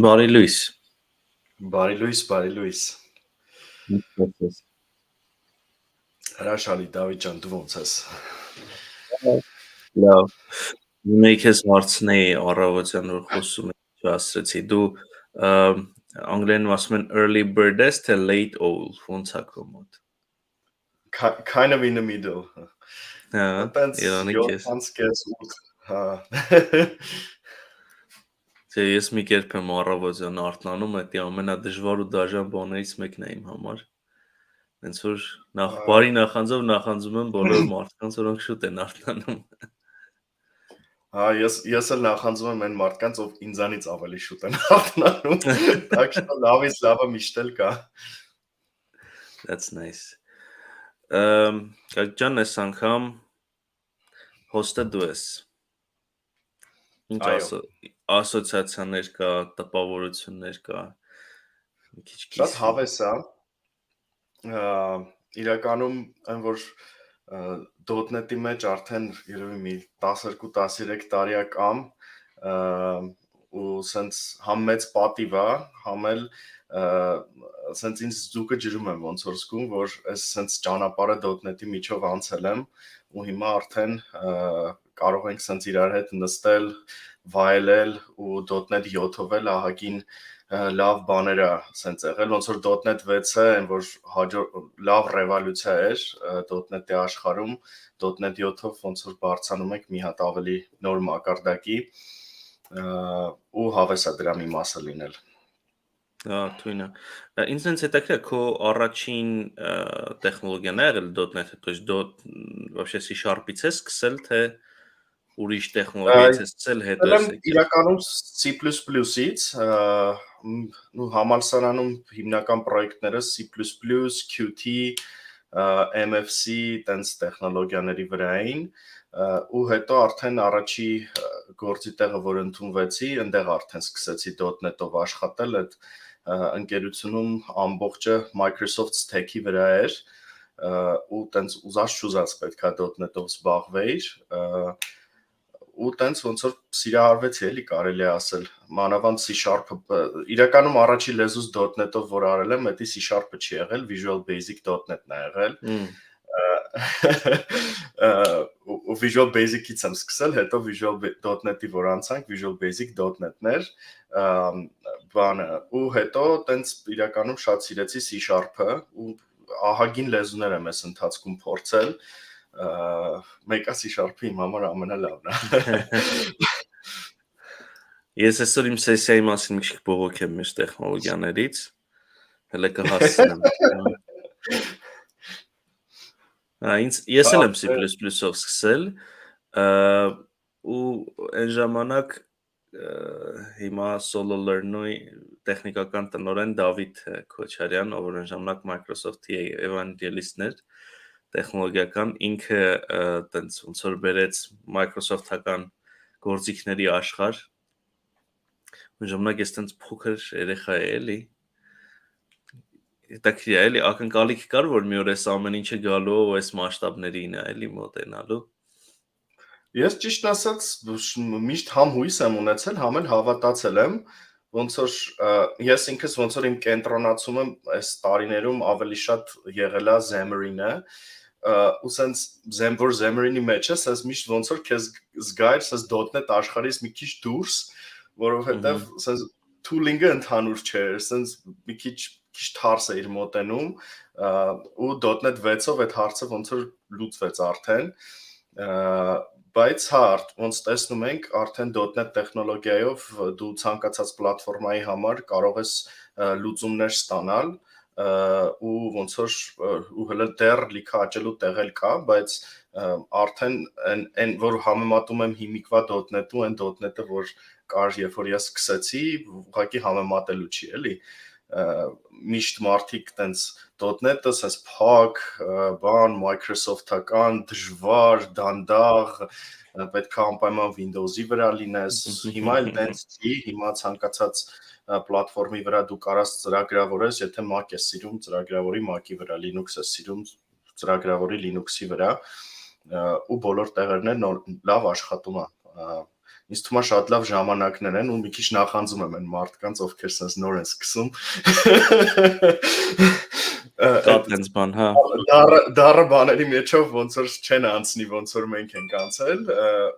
Բարի լույս։ Բարի լույս, բարի լույս։ Ինչպե՞ս ես։ Հրաշալի Դավիթ ջան, դու ո՞նց ես։ Լավ։ Մեկ ես հարցնեի առավոտյան որ խոսում եմ չասեցի դու անգլերեն ասում են early bird ես թե late owl ոնց է քո մոտ։ Kind of in the middle։ Հա, Տենց իրանիկ 7 ես։ անցկես 8։ Հա։ Չէ, ես մի կերպ եմ առավոտյան արթնանում, դա ամենադժվար ու դաժան բաներից մեկն է իմ համար։ Հենց որ բարի նախանձով նախանձում եմ բոլոր մարդկանց, որոնք շուտ են արթնանում։ Հա, ես էլ նախանձում եմ այն մարդկանց, ով ինձանից ավելի շուտ են արթնանում։ Так что լավից լավը միշտ էլ կա։ That's nice. Ջան, այս անգամ հոստը դու ես։ Ինչ Այո, ասոցիացիաներ կա, տպավորություններ կա։ Մի քիչ շատ կիսվի։ հավես է։ Իրականում այն որ .NET-ի մեջ արդեն երևի մի 12-13 տարի է կամ ու սենց համ մեծ պատիվ է, համ էլ սենց ինձ զուգը ջրում եմ ոնց որ զգում, որ այս սենց ճանապարհը .NET-ի միջով անցել եմ ու հիմա արդեն կարող ենք սենց իրար հետ նստել, վայելել ու .NET 7-ով էլ ահագին լավ բաներ է սենց եղել, ոնց որ .NET 6-ը, այն որ լավ ռևոլյուցիա էր .NET-ի աշխարհում, .NET 7-ով ոնց որ բարձանում ենք մի հատ ավելի նոր մակարդակի ու հավես է դրա մի մասը լինել։ Հա, թույնը։ Ինձ հենց հետաքրքիր է քո առաջին տեխնոլոգիան է եղել .NET-ը, то есть вообще C# ես սկսել, թե ուրիշ տեխնոլոգիայից ես սկսել, հետո Սկսել եմ ես եկել։ իրականում C++-ից, ու համալսարանում հիմնական պրոյեկտները C++, Qt, MFC, տենց տեխնոլոգիաների վրա էին, ու հետո արդեն առաջի գործի տեղը, որ ընդունվեցի, այնտեղ արդեն սկսեցի .NET-ով աշխատել, այդ ընկերությունում ամբողջը Microsoft Stack-ի վրա էր, ու տենց ուզած-չուզած պետքա .NET-ով զբաղվեիր, ու տենց ոնց որ սիրահարվեցի էլի կարելի է ասել, մանավանդ C#-ը, իրականում առաջի լեզուս .NET-ով որ արել եմ, դա C#-ը չի եղել, Visual Basic .NET-ն է եղել, ու Visual Basic-ից եմ սկսել, հետո Visual .NET-ի որ անցանք, Visual Basic .NET-ն էր, բանը, ու հետո տենց իրականում շատ սիրեցի C#-ը, ու ահագին լեզուներ եմ ես ընթացքում փորձել, մեկը C# իմ համար ամենալավն է։ Ես այսօր իմ սեսիայի մասին մի քիչ բողոքեմ մեր տեխնոլոգիաներից, հələ կհասցնեմ։ Ես էլ եմ C++-ով սկսել, ու այն ժամանակ հիմա solo learn-ի տեխնիկական տնօրեն Դավիթ Քոչարյան, ով այն ժամանակ Microsoft-ի evangelist-ն էր, տեխնոլոգիական, ինքը տենց ոնց որ բերեց Microsoft-ական գործիքների աշխարհ։ Այն ժամանակ ես տենց փոքր երեխա էի, էլի։ Հետաքրքիր է, էլի ակնկալիք կար, որ մի օր այս ամեն ինչը գալու ու այս մասշտաբներին է, էլի մոտենալու։ Ես ճիշտ ասած միշտ համ հույս եմ ունեցել, համ էլ havատացել եմ, ոնց որ ես ինքս ոնց որ իմ կենտրոնացումը այս տարիներում ավելի շատ եղել է Xamarin-ը, ու սենց որ Xamarin-ի մեջ է, սենց միշտ ոնց որ քեզ զգայր սենց .NET աշխարհից մի քիչ դուրս, որովհետև սենց tooling-ը ընդհանուր չէր, սենց մի քիչ թարս է իր մոտենում, ու .NET 6-ով այդ հարցը ոնց որ լուծվեց արդեն, բայց հա, ոնց տեսնում ենք, արդեն .NET տեխնոլոգիայով դու ցանկացած պլատֆորմայի համար կարող ես լուծումներ ստանալ, ու ոնց որ ու հələ դեռ լիքը աճելու տեղ էլ կա, բայց արդեն այն որ համեմատում եմ հիմիկվա .NET-ու, այն .NET-ը որ կար, երբ որ ես սկսեցի, ուղղակի համեմատելու չի, էլի։ Միշտ մարդիկ տենց .NET-ը սենց փակ, բան, Microsoft-ական, դժվար, դանդաղ, պետք է անպայման Windows-ի վրա լինես, հիմա էլ տենց չի, հիմա ցանկացած պլատֆորմի վրա դու կարաս ծրագրավորես, եթե Mac ես սիրում, ծրագրավորի Mac-ի վրա, Linux ես սիրում, ծրագրավորի Linux-ի վրա, ու բոլոր տեղերն էլ լավ աշխատում է։ ինձ թվում է շատ լավ ժամանակներ են ու մի քիչ նախանձում եմ այն մարդկանց, ովքեր sense նոր են սկսում։ Կա Այդ տենց բան, հա։ դառը բաների մեջով ոնց որ չեն անցնի, ոնց որ մենք ենք անցել,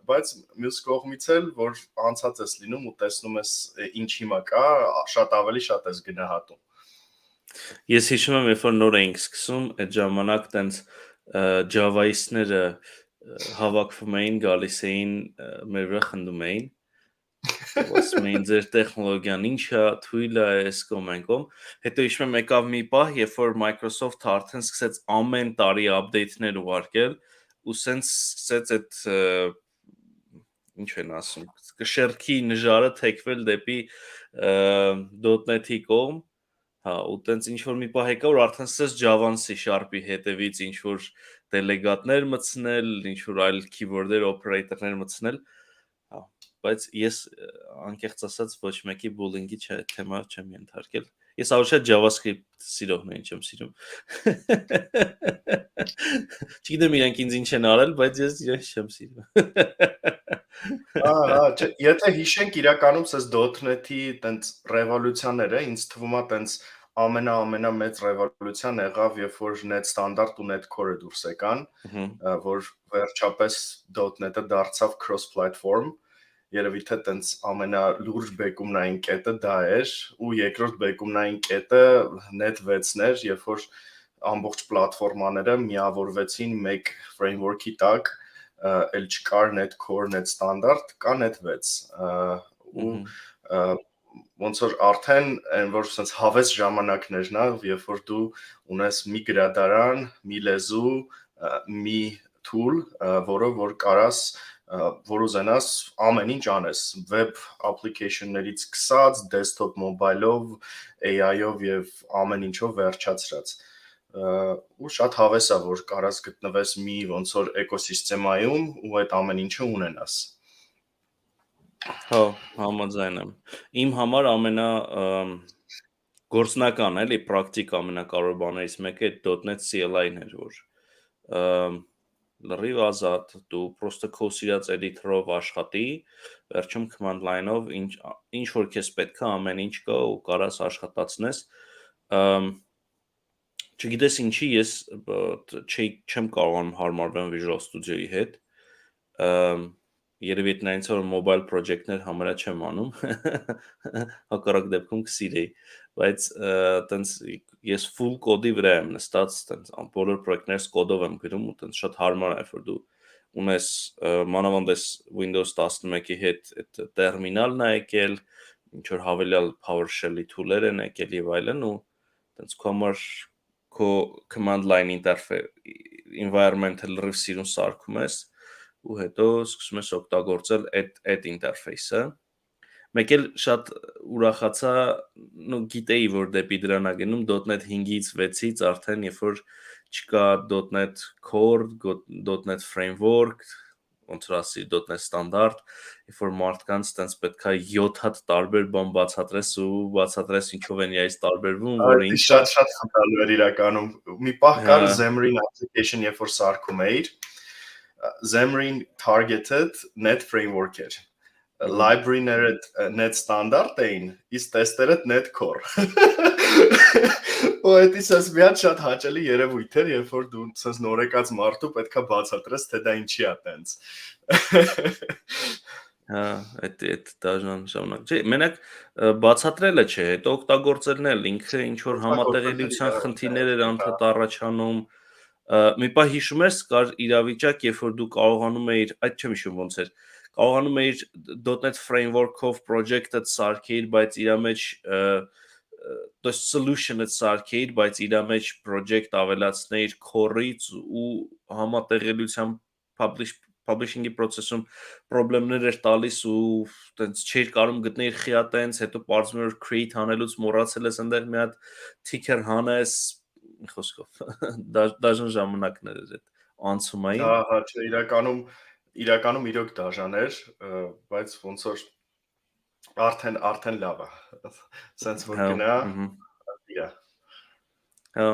բայց մյուս կողմից էլ որ անցած ես լինում ու տեսնում ես ինչ հիմա կա, շատ ավելի շատ ես գնահատում։ Ես հիշում եմ, երբ որ նոր էինք սկսում, այդ ժամանակ տենց Java-իստները հավաքվում էին, գալիս էին մեր վրա խնդում էին, ասում էին ձեր տեխնոլոգիան ինչ է, թույլ է, էս կողմ այն կողմ։ Հետո հիշում եմ եկավ մի պահ, երբ որ Microsoft-ը արդեն սկսեց ամեն տարի update-ներ ուղարկել ու սենց սկսեց այդ ինչ են ասում, կշեռքի նժարը թեքվել դեպի .NET-ի կողմ, հա, ու տենց ինչ որ մի պահ եկա, որ արդեն սկսեց Java-ն C# հետևից ինչ որ դելեգատներ մտցնել, ինչ որ այլ keyword-եր, operator-ներ մտցնել, հա, բայց ես անկեղծ ասած ոչ մեկի bullying-ի թեմա չեմ ենթարկել։ Ես ավելի շատ JavaScript սիրողներին չեմ սիրում։ Չգիտեմ իրենք ինձ ինչ են արել, բայց ես իրենց չեմ սիրում։ Ահա, չէ, եթե հիշենք իրականում սես .NET-ի տենց ռևոլյուցիաները, ինձ թվում է տենց ամենամեծ ռևոլյուցիան եղավ, երբ որ net standard ու net core-ը դուրս եկան, որ վերջապես .NET-ը դարձավ cross platform, երևի թե տենց ամենալուրջ բեկումնային կետը դա էր, ու երկրորդ բեկումնային կետը net 6-ն էր, երբ որ ամբողջ պլատֆորմաները միավորվեցին մեկ framework-ի տակ, էլ չկար net core, net standard, կա net 6 ու ոնց որ արդեն այն որ sense հավես ժամանակներն է, երբ որ դու ունես մի գրադարան, մի լեզու, մի tool, որով որ կարաս որ ուզենաս ամեն ինչ անես, web application-ներից սկսած, desktop mobile-ով, AI-ով եւ ամեն ինչով վերջացրած ու շատ հավես է որ կարաս գտնվես մի ոնց որ էկոսիստեմայում ու այդ ամեն ինչը ունենաս։ Հա, համաձայն եմ։ Իմ համար գործնական էլի պրակտիկ ամենակարևոր բաներից մեկը այդ .NET CLI-ն էր, որ լրիվ ազատ, դու պրոստը քո սիրած էդիտորով աշխատի, վերջում command line-ով ինչ որ քեզ պետք է ամեն ինչ կա ու կարաս աշխատացնես։ Չգիտես ինչի ես չեմ կարողանում հարմարվեմ Visual Studio-ի հետ, երևի տնայինց որ mobile project-ներ համարյա չեմ անում, հակառակ դեպքում կսիրեի, բայց տենց ես full կոդի վրա եմ նստած, տենց բոլոր պրոյեկտներս կոդով եմ գրում ու տենց շատ հարմար է, որ դու ունես մանավանդ ես Windows 11-ի հետ այդ տերմինալն է եկել, ինչ որ հավելյալ PowerShell-ի tool-եր են եկել եւ այլն ու տենց քո համար քո command line environment-ը լրիվ սիրուն սարքում ես ու հետո սկսում ես օգտագործել այդ ինտերֆեյսը։ Մեկ էլ շատ ուրախացա, գիտեի, որ դեպի դրան է գնում .NET 5-ից 6-ից արդեն, երբ որ չկա .NET Core, .NET Framework, ոնց որ ասի .NET Standard, երբ որ մարդկանց տենց պետքա 7 հատ տարբեր բան բացատրես ինչով են իրարից տարբերվում, որը Այդ ինչ է։ շատ խնդալու էր իրականում։ Մի պահ կար Xamarin application, երբ որ սարքում էիր, Xamarin targeted net framework էր։ Library-ները net standard էին, իսկ տեստերը net core։ Ու դա սենց մի հատ շատ հաճելի երևույթ էր, երբ որ դու սենց նորեկած մարդու պետքա բացատրես, թե դա ինչի է տենց։ Հա, այդ դաժան ժամանակ։ Չէ, մենակ բացատրելը չէ, հետո օգտագործելն էլ ինքը ինչ որ համատեղելիության խնդիրներ էր անդադ առաջանում։ Մի պահ հիշում ես, կար իրավիճակ, երբ որ դու կարողանում էիր, այդ չեմ հիշում ոնց էր, կարողանում էիր .NET Framework-ով project-ը սարքեիր, բայց իր մեջ то есть solution-ը սարքեիր, բայց իր մեջ project ավելացնեիր core-ից ու համատեղելիության publishing-ի process-ում պրոբլեմներ էր տալիս ու տենց չէր կարում գտնել խիա տենց, հետո պարզվում էր create հանելուց մոռացել ես այնտեղ մի հատ ticker հանես, խոսքով դաժան ժամանակներ էր այդ անցումային։ Հա, չէ, իրականում իրոք դաժան էր, բայց ոնց որ արդեն լավ է։ Սենց որ գնա, իրա։ Հա,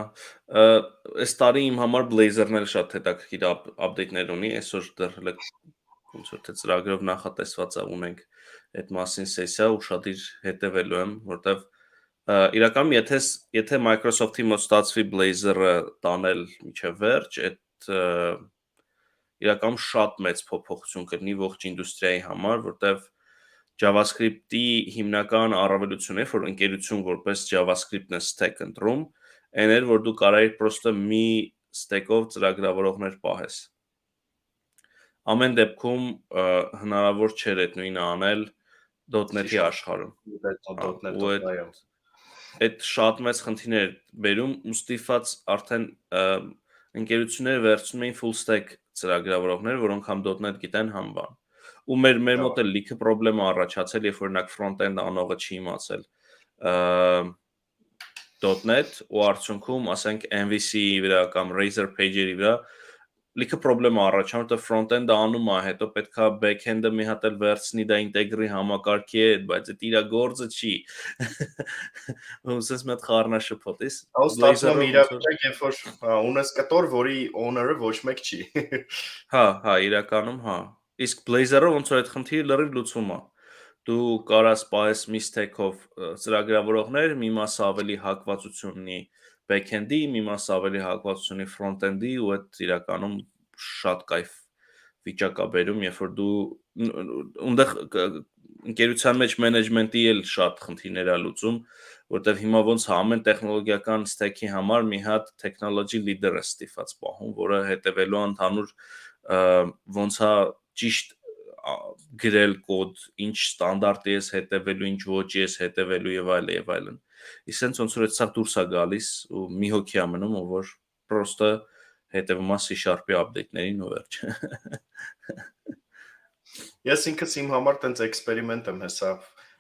այս տարի իմ համար Blazor-ն էլ շատ հետաքրքիր update-ներ ունի, այսօր դեռ ոնց որ թե ծրագրով նախատեսված է ունենք այդ մասին սեսիա ուշադիր հետևելու եմ, որտեվ իրականում եթե Microsoft-ի մոտ ստացվի Blazor-ը տանել միջև վերջ, այդ իրականում շատ մեծ փոփոխություն կլինի ողջ ինդուստրիայի համար, որտեվ JavaScript-ի հիմնական առավելությունը, որ ընկերություն որպես JavaScript-ն է stack ընտրում, այն էր, որ դու կարայիր պրոստը մի stack-ով ծրագրավորողներ պահես։ Ամեն դեպքում հնարավոր չէր այդ նույնը անել .NET-ի աշխարհում։ Ու այդ շատ մեծ խնդիրներ էր բերում, ու ստիպված արդեն ընկերությունները վերցնում էին full stack ծրագրավորողներ, որոնք համ .NET գիտեն, համ բան։ Ու մեր մոտ էլ լիքը պրոբլեմ առաջացել, երբ օրինակ front-end անողը չի իմացել .NET ու արդյունքում, ասենք MVC-ի վրա կամ Razor Page-երի վրա լիքը պրոբլեմ առաջանում, որտեղ front-end-ը անում է, հետո պետքա back-end-ը մի հատ էլ վերցնի, դա ինտեգրի համակարգի հետ, բայց այդ իր գործը չի։ Ոնց մի հատ խառնաշփոթ է։ Ստացվում է իրավիճակ, երբ որ ունես կտոր, որի owner-ը ոչ մեկ չի։ Հա, իրականում հա։ Իսկ Blazor-ով ոնց որ այդ խնդիրը լրիվ լուծվում է։ Դու կարաս պահես մի stack-ով ծրագրավորողներ, մի մասը ավելի հակվածություն ունի back-end-ի, մի մասը ավելի հակվածություն ունի front-end-ի, ու այդ իրականում շատ կայֆ վիճակ է բերում, երբ որ դու ունդեղ ընկերության մեջ մենեջմենտի էլ շատ խնդիրներ է լուծում, որտեվ հիմա ոնց է ամեն տեխնոլոգիական stack-ի համար մի հատ technology leader է ստիպված պահում, որը հետևելու ընդհանուր ոնց է ճիշտ գրել կոդ, ինչ ստանդարտի ես հետևելու, ինչ ոճի ես հետևելու եւ այլն եւ այլն։ Իսկ ոնց որ այդ սա դուրս է գալիս ու մի հոգի է մնում, ով որ պրոստը հետևում է C# update-ներին ու վերջ։ Ես ինքս իմ համար տենց էքսպերիմենտ եմ հեսա,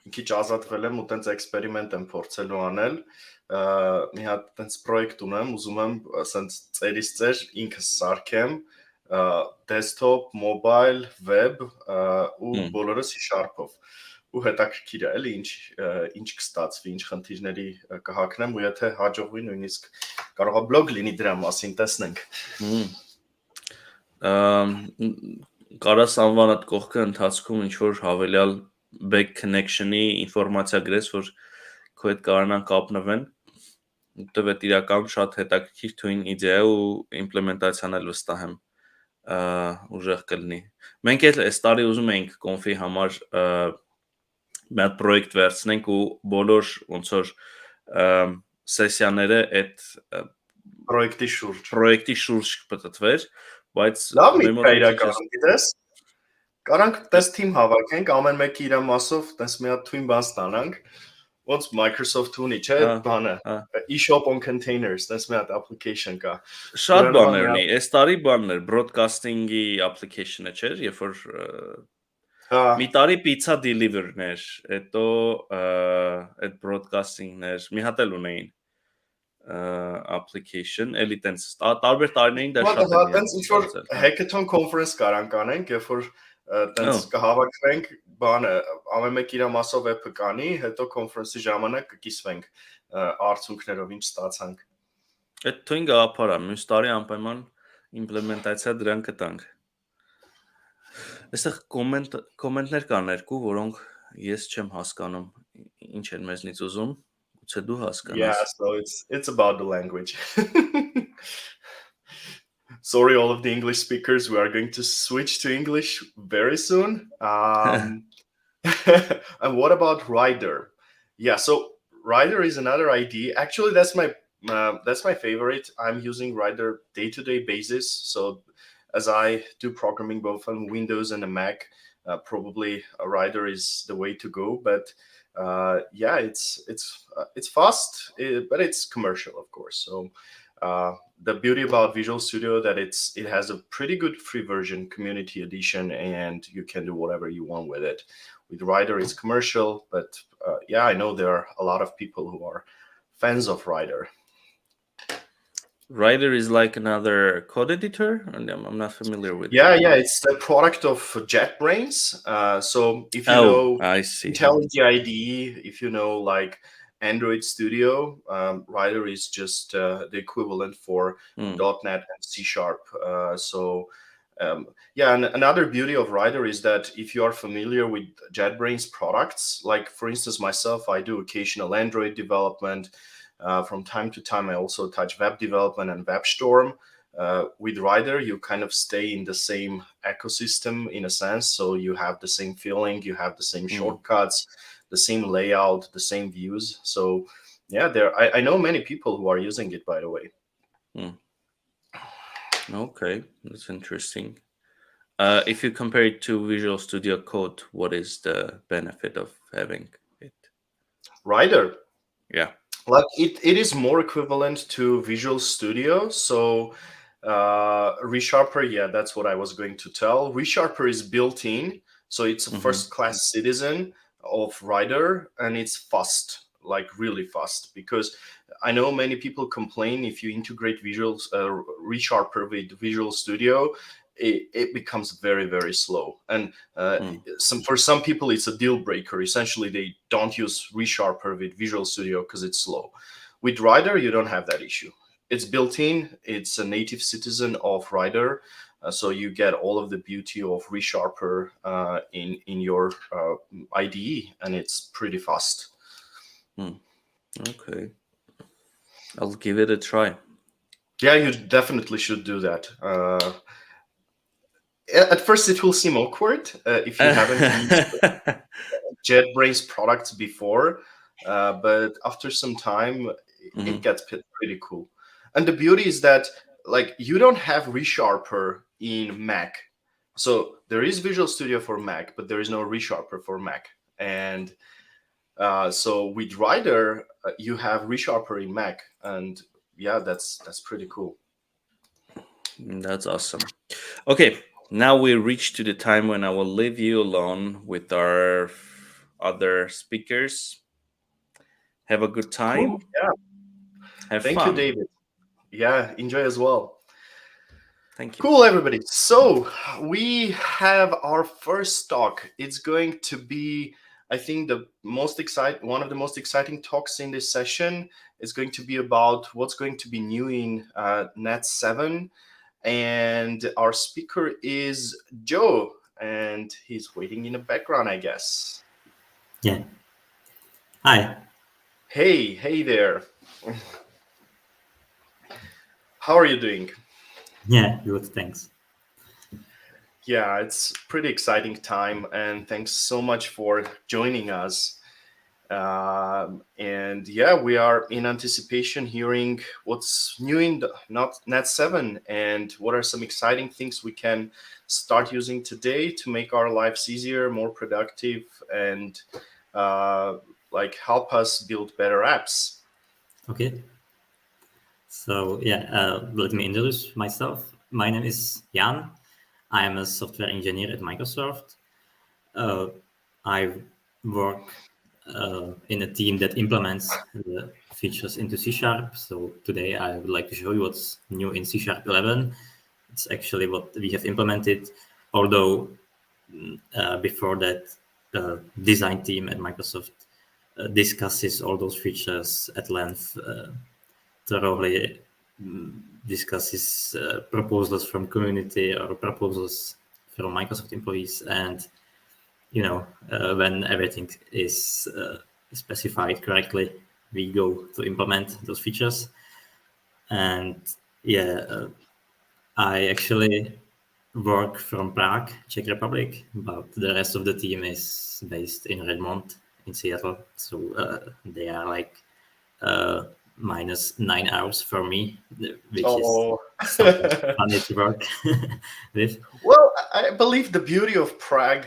մի քիչ ազատվել եմ ու տենց էքսպերիմենտ եմ փորձելու անել։ Մի հատ տենց պրոյեկտ ունեմ, ուզում եմ ասենց ծերից ծեր ինքս սարքեմ, desktop, mobile, web ու բոլորը C#-ով։ Ու հետաքրքիր է, էլի ինչ կստացվի, ինչ խնդիրների կհագնեմ, ու եթե հաջողվի, նույնիսկ կարող է բլոգ լինի դրա մասին, տեսնենք։ Կարաս անվանդ կողքը ընթացքում ինչ որ հավելյալ back connection-ի ինֆորմացիա գրես, որ քո հետ կարողանան կապնվեն, որտեղ այդ իրականում շատ հետաքրքիր թույն իդեա ու իմպլեմենտացիան էլ վստահ եմ ուժեղ կլինի։ Մենք էլ այս տարի ուզում էինք Conf-ի համար մի հատ պրոյեկտ վերցնենք ու բոլոր ոնց որ սեսիաները այդ պրոյեկտի շուրջ կպտտվեր, բայց լավ մի քիչ իրականում գիտես, կարանք տես թիմ հավաքենք, ամեն մեկը իր մասով տես մի հատ թույն բան ստանանք, ոնց Microsoft ունի, չէ, բանը, eShop on containers, տես մի հատ application կա։ Շատ բաներ ունի, այս տարի բանն էր, broadcasting-ի application-ը չէր, երբ որ մի տարի pizza delivery-ներ, հետո այդ broadcasting-ներ, մի հատ էլ ունեին application, էլի տենց տարբեր տարիներին դա շատ է տենց ինչ որ hackathon conference կարանք անենք, երբ որ տենց կհավաքվենք, բանը, ամեն մեկ իր մասով app-ը կանի, հետո conference-ի ժամանակ կկիսվենք արդյունքներով, ինչ ստացանք։ Այդ թույն գաղափար է, մյուս տարի անպայման իմպլեմենտացիա դրան կտանք։ Այստեղ կոմենտներ կան երկու, որոնք ես չեմ հասկանում, ինչ են մեզնից ուզում, գուցե դու հասկանաս։ Yeah, so it's about the language. Sorry, all of the English speakers, we are going to switch to English very soon. And what about Rider? Yeah, so Rider is another idea. Actually, that's my favorite. I'm using Rider day-to-day basis. So as I do programming both on Windows and a Mac, probably a Rider is the way to go. But yeah, it's fast, but it's commercial, of course. So the beauty about Visual Studio that it has a pretty good free version, community edition, and you can do whatever you want with it. With Rider, it's commercial, but yeah, I know there are a lot of people who are fans of Rider. Rider is like another code editor? I'm not familiar with Yeah, it's the product of JetBrains. So if you know IntelliJ IDE, if you know like Android Studio, Rider is just the equivalent for .NET and C#. So Yeah, and another beauty of Rider is that if you are familiar with JetBrains products, like for instance myself, I do occasional Android development. From time to time, I also touch web development and WebStorm. With Rider, you kind of stay in the same ecosystem in a sense. So you have the same feeling, you have the same shortcuts, the same layout, the same views. So yeah, I know many people who are using it, by the way. Okay, that's interesting. If you compare it to Visual Studio Code, what is the benefit of having it? Rider, Yeah. like it is more equivalent to Visual Studio. So ReSharper, yeah, that's what I was going to tell. ReSharper is built in, so it's a first class citizen of Rider, and it's fast, like really fast. Because I know many people complain if you integrate ReSharper with Visual Studio, it becomes very, very slow. And for some people, it's a deal breaker. Essentially, they don't use ReSharper with Visual Studio because it's slow. With Rider, you don't have that issue. It's built in. It's a native citizen of Rider, so you get all of the beauty of ReSharper in your IDE, and it's pretty fast. Okay. I'll give it a try. Yeah, you definitely should do that. At first, it will seem awkward if you haven't used JetBrains products before, but after some time, it gets pretty cool. And the beauty is that, like, you don't have ReSharper in Mac. So there is Visual Studio for Mac, but there is no ReSharper for Mac. And so with Rider, you have ReSharper in Mac, and yeah, that's pretty cool. That's awesome. Okay, now we reach to the time when I will leave you alone with our other speakers. Have a good time. Cool. Yeah. Have Thank you, fun. David. Yeah, enjoy as well. Thank you. Cool, everybody. So we have our first talk. It's going to be, I think, one of the most exciting talks in this session is going to be about what's going to be new in Net 7. And our speaker is Joe, and he's waiting in the background, I guess. Yeah. Hi. Hey there. How are you doing? Yeah, good, thanks. Yeah, it's pretty exciting time, and thanks so much for joining us. And yeah, we are in anticipation hearing what's new in Net 7 and what are some exciting things we can start using today to make our lives easier, more productive, and like help us build better apps. Okay. So yeah, let me introduce myself. My name is Jan. I am a software engineer at Microsoft. I work in a team that implements the features into C#. So today I would like to show you what's new in C# 11. It's actually what we have implemented, although before that, the design team at Microsoft discusses all those features at length, thoroughly discusses proposals from community or proposals from Microsoft employees, and when everything is specified correctly, we go to implement those features. And yeah, I actually work from Prague, Czech Republic, but the rest of the team is based in Redmond in Seattle. So they are like -9 hours for me, which is somewhat funny to work with. Well, I believe the beauty of Prague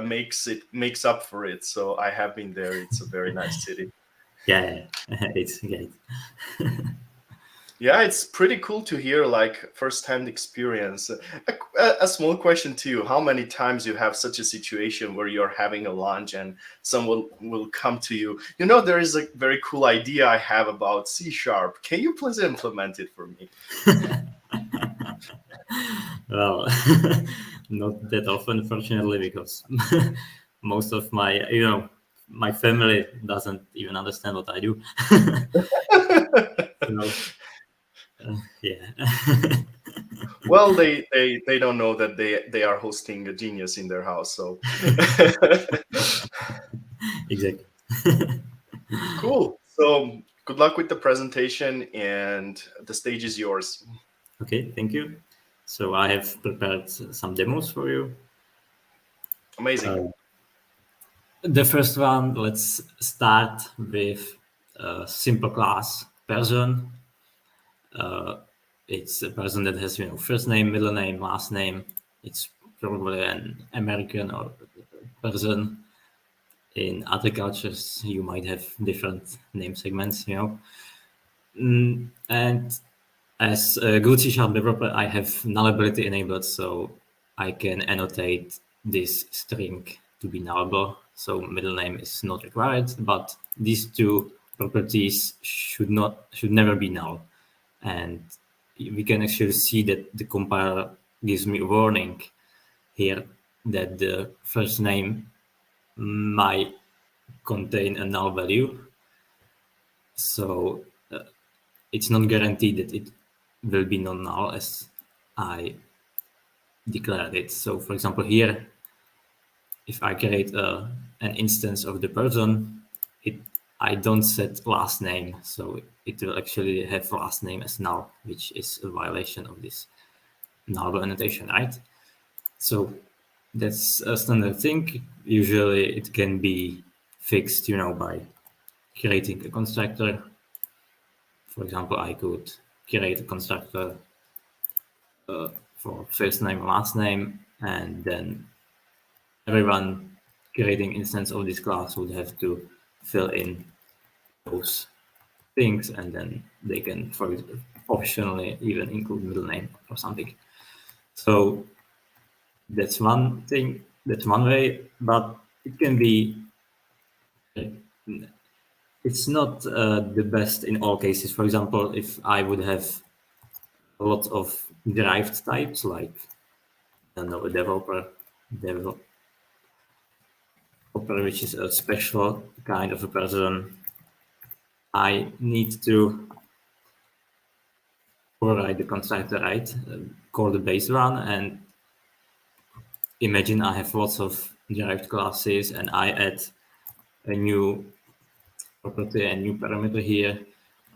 makes up for it. So I have been there. It's a very nice city. Yeah, it's great. Yeah, it's pretty cool to hear like first-hand experience. A small question to you: how many times you have such a situation where you're having a lunch and someone will come to you? There is a very cool idea I have about C#. Can you please implement it for me? Well, not that often, unfortunately, because most of my family doesn't even understand what I do. So, yeah. Well, they don't know that they are hosting a genius in their house. So Exactly. cool. So good luck with the presentation, and the stage is yours. Okay, thank you. So I have prepared some demos for you. Amazing. The first one, let's start with a simple class person. It's a person that has, first name, middle name, last name. It's probably an American or person. In other cultures, you might have different name segments, And as a good C# developer, I have nullability enabled, so I can annotate this string to be nullable. So middle name is not required, but these two properties should never be null. And we can actually see that the compiler gives me a warning here that the first name might contain a null value. So it's not guaranteed that it will be non-null as I declared it. So for example, here, if I create an instance of the person, I don't set last name. So it will actually have last name as null, which is a violation of this null annotation, right? So that's a standard thing. Usually it can be fixed, by creating a constructor. For example, I could create a constructor for first name and last name, and then everyone creating instance of this class would have to fill in those things, and then they can, for example, optionally even include middle name or something. So that's one thing, that's one way, but it can be, it's not the best in all cases. For example, if I would have a lot of derived types, like, I don't know, a developer, which is a special kind of a person, I need to override the constructor, right? Call the base run, and imagine I have lots of derived classes and I add a new property and new parameter here.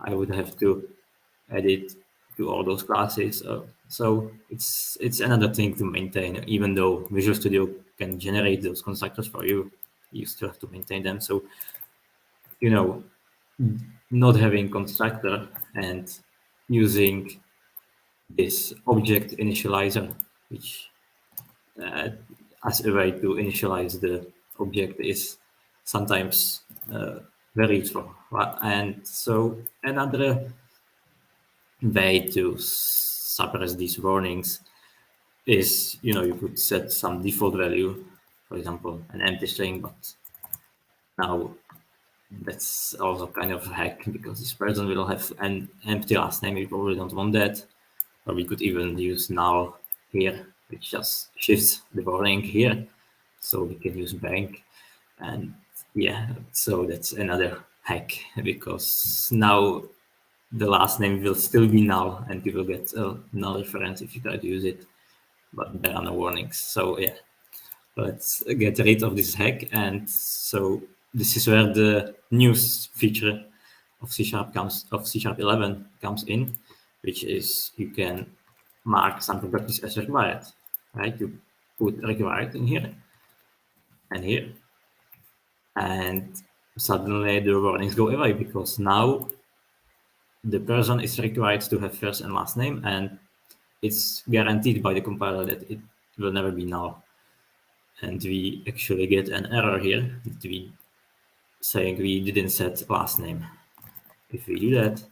I would have to add it to all those classes. So it's another thing to maintain, even though Visual Studio can generate those constructors for you, you still have to maintain them. So, not having constructor and using this object initializer, which as a way to initialize the object is sometimes very useful. And so another way to suppress these warnings is, you could set some default value, for example, an empty string, but now that's also kind of a hack because this person will have an empty last name. We probably don't want that. Or we could even use null here, which just shifts the warning here. So we can use bank. And yeah, so that's another hack because now the last name will still be null and you will get a null reference if you try to use it, but there are no warnings. So yeah, let's get rid of this hack. And so this is where the new feature of C# of C# 11 comes in, which is you can mark some properties as required, right? You put required in here and here, and suddenly the warnings go away because now the person is required to have first and last name, and it's guaranteed by the compiler that it will never be null. And we actually get an error here that we saying we didn't set last name. If we do that,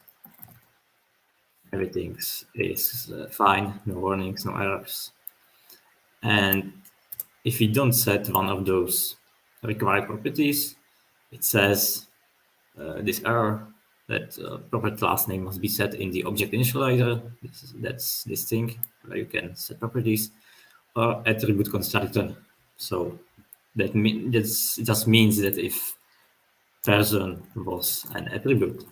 everything is fine, no warnings, no errors. And if we don't set one of those required properties, it says this error that property last name must be set in the object initializer. That's this thing where you can set properties, or attribute constructor. So that just means that if person was an attribute,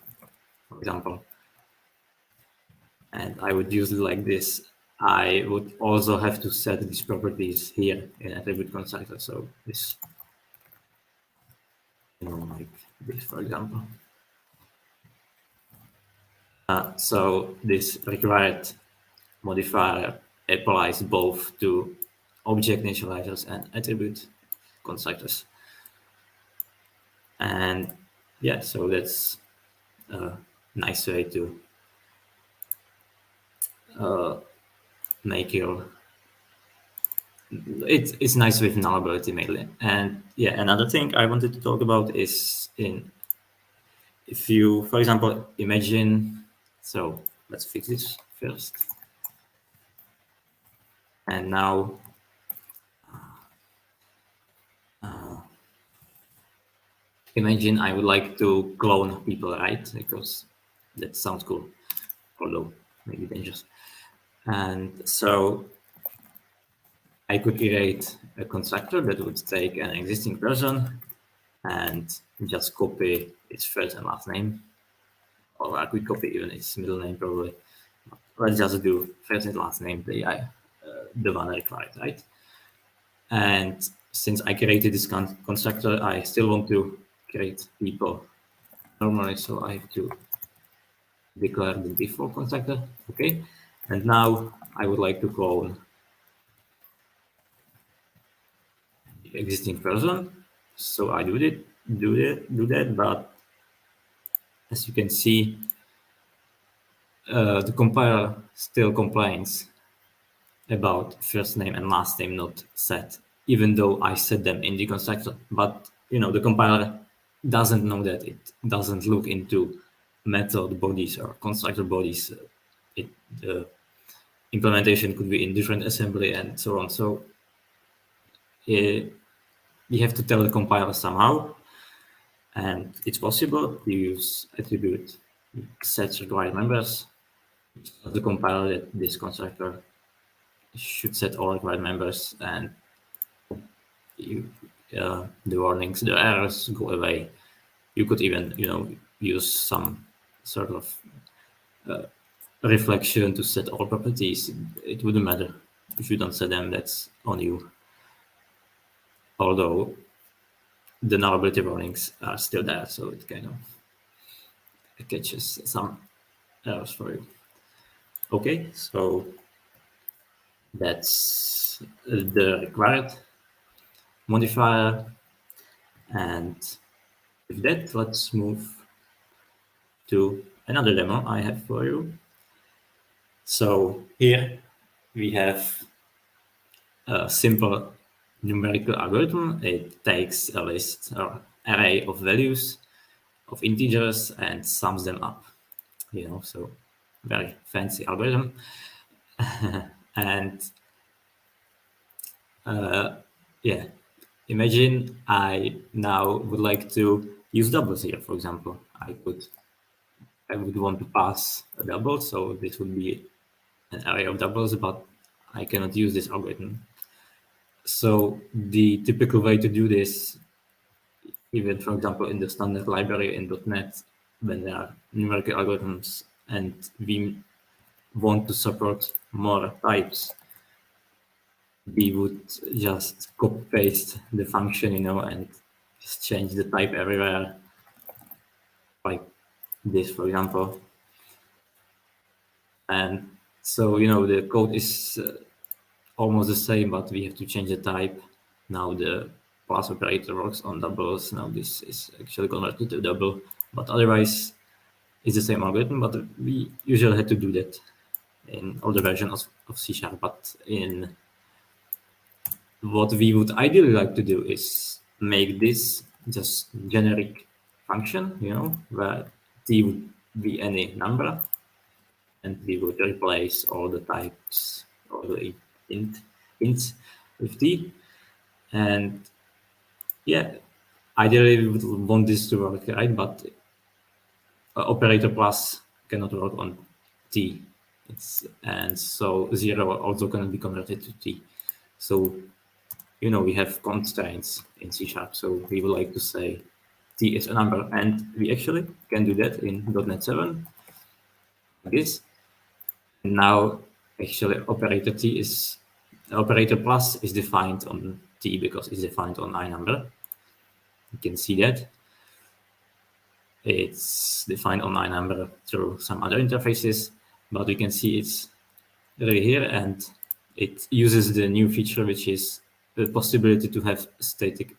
for example, and I would use it like this, I would also have to set these properties here in attribute constructor. So this, like this, for example. So this required modifier applies both to object initializers and attribute constructors. And yeah, so that's a nice way to make your, it's nice with nullability mainly. And yeah, another thing I wanted to talk about is if you, for example, imagine, so let's fix this first. And now imagine I would like to clone people, right? Because that sounds cool, although maybe dangerous. And so I could create a constructor that would take an existing person and just copy its first and last name, or I could copy even its middle name probably. Let's just do first and last name, the one required, right? And since I created this constructor, I still want to create people normally, so I have to declare the default constructor. Okay, and now I would like to clone the existing person. So I do that, but as you can see, the compiler still complains about first name and last name not set, even though I set them in the constructor. But the compiler doesn't know that. It doesn't look into method bodies or constructor bodies. The implementation could be in different assembly and so on. So you have to tell the compiler somehow, and it's possible to use attribute sets required members. The compiler that this constructor should set all required members, and the warnings, the errors go away. You could even, use some sort of reflection to set all properties. It wouldn't matter if you don't set them. That's on you. Although the nullability warnings are still there, so it kind of catches some errors for you. Okay, so that's the required modifier. And with that, let's move to another demo I have for you. So here we have a simple numerical algorithm. It takes a list or array of values of integers and sums them up. So very fancy algorithm. And yeah, imagine I now would like to use doubles here, for example. I would want to pass a double, so this would be an array of doubles, but I cannot use this algorithm. So the typical way to do this, even for example in the standard library in .NET, when there are numerical algorithms and we want to support more types, we would just copy paste the function, and just change the type everywhere, like this, for example. And so, the code is almost the same, but we have to change the type. Now the plus operator works on doubles. Now this is actually converted to double, but otherwise it's the same algorithm, but we usually had to do that in older versions of C#. But in what we would ideally like to do is make this just generic function, where t would be any number, and we would replace all the types, all the ints with t. And yeah, ideally we would want this to work, right? But operator plus cannot work on t. And so 0 also cannot be converted to t. So we have constraints in C#, so we would like to say t is a number, and we actually can do that in .NET 7, like this. And now actually operator plus is defined on T because it's defined on I number. You can see that. It's defined on I number through some other interfaces, but we can see it's right here, and it uses the new feature, which is the possibility to have static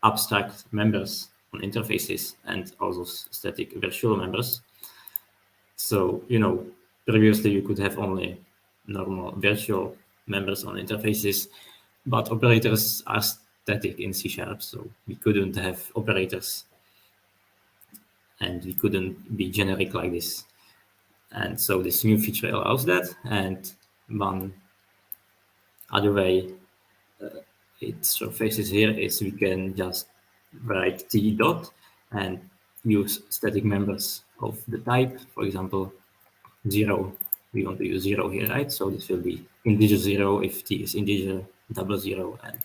abstract members on interfaces and also static virtual members. So, previously you could have only normal virtual members on interfaces, but operators are static in C#, so we couldn't have operators and we couldn't be generic like this. And so this new feature allows that. And one other way it surfaces here is we can just write T dot and use static members of the type. For example, 0, we want to use 0 here, right? So this will be integer 0 if T is integer, double 0. And,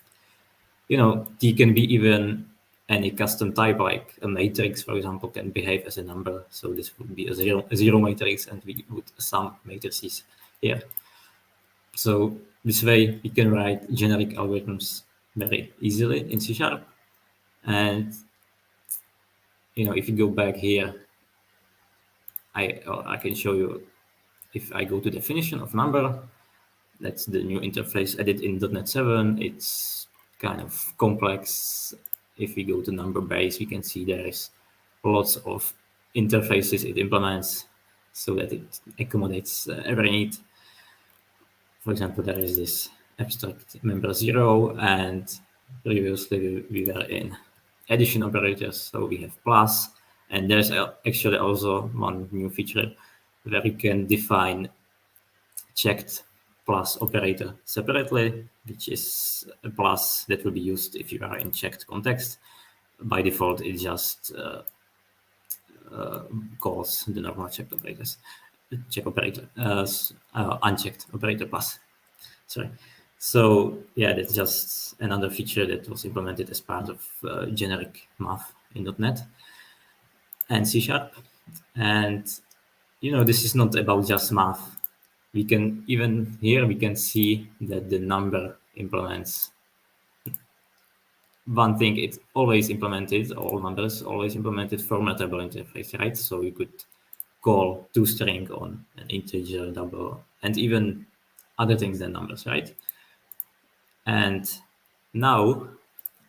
T can be even any custom type, like a matrix, for example, can behave as a number. So this would be a zero matrix, and we would sum matrices here. So this way we can write generic algorithms very easily in C#. And if you go back here, I can show you. If I go to definition of number, that's the new interface added in .NET 7. It's kind of complex. If we go to number base, we can see there is lots of interfaces it implements so that it accommodates every need. For example, there is this abstract member 0, and previously we were in addition operators, so we have plus, and there's actually also one new feature where you can define checked plus operator separately, which is a plus that will be used if you are in checked context. By default, it just calls the normal checked operators, unchecked operator plus. Sorry. So yeah, that's just another feature that was implemented as part of generic math in .NET and C#. And this is not about just math. We can even here we can see that the number implements one thing. It's always implemented, all numbers always implemented formatable interface, right? So you could call toString on an integer, double, and even other things than numbers, right? And now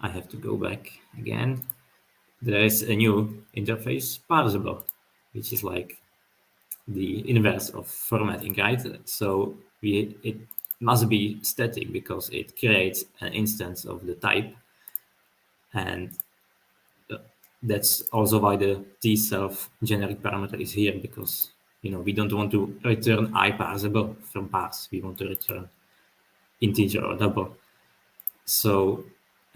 I have to go back again. There is a new interface, parsable, which is like the inverse of formatting, right? So it must be static because it creates an instance of the type. And that's also why the T-self generic parameter is here, because we don't want to return iParsable from parse. We want to return integer or double. So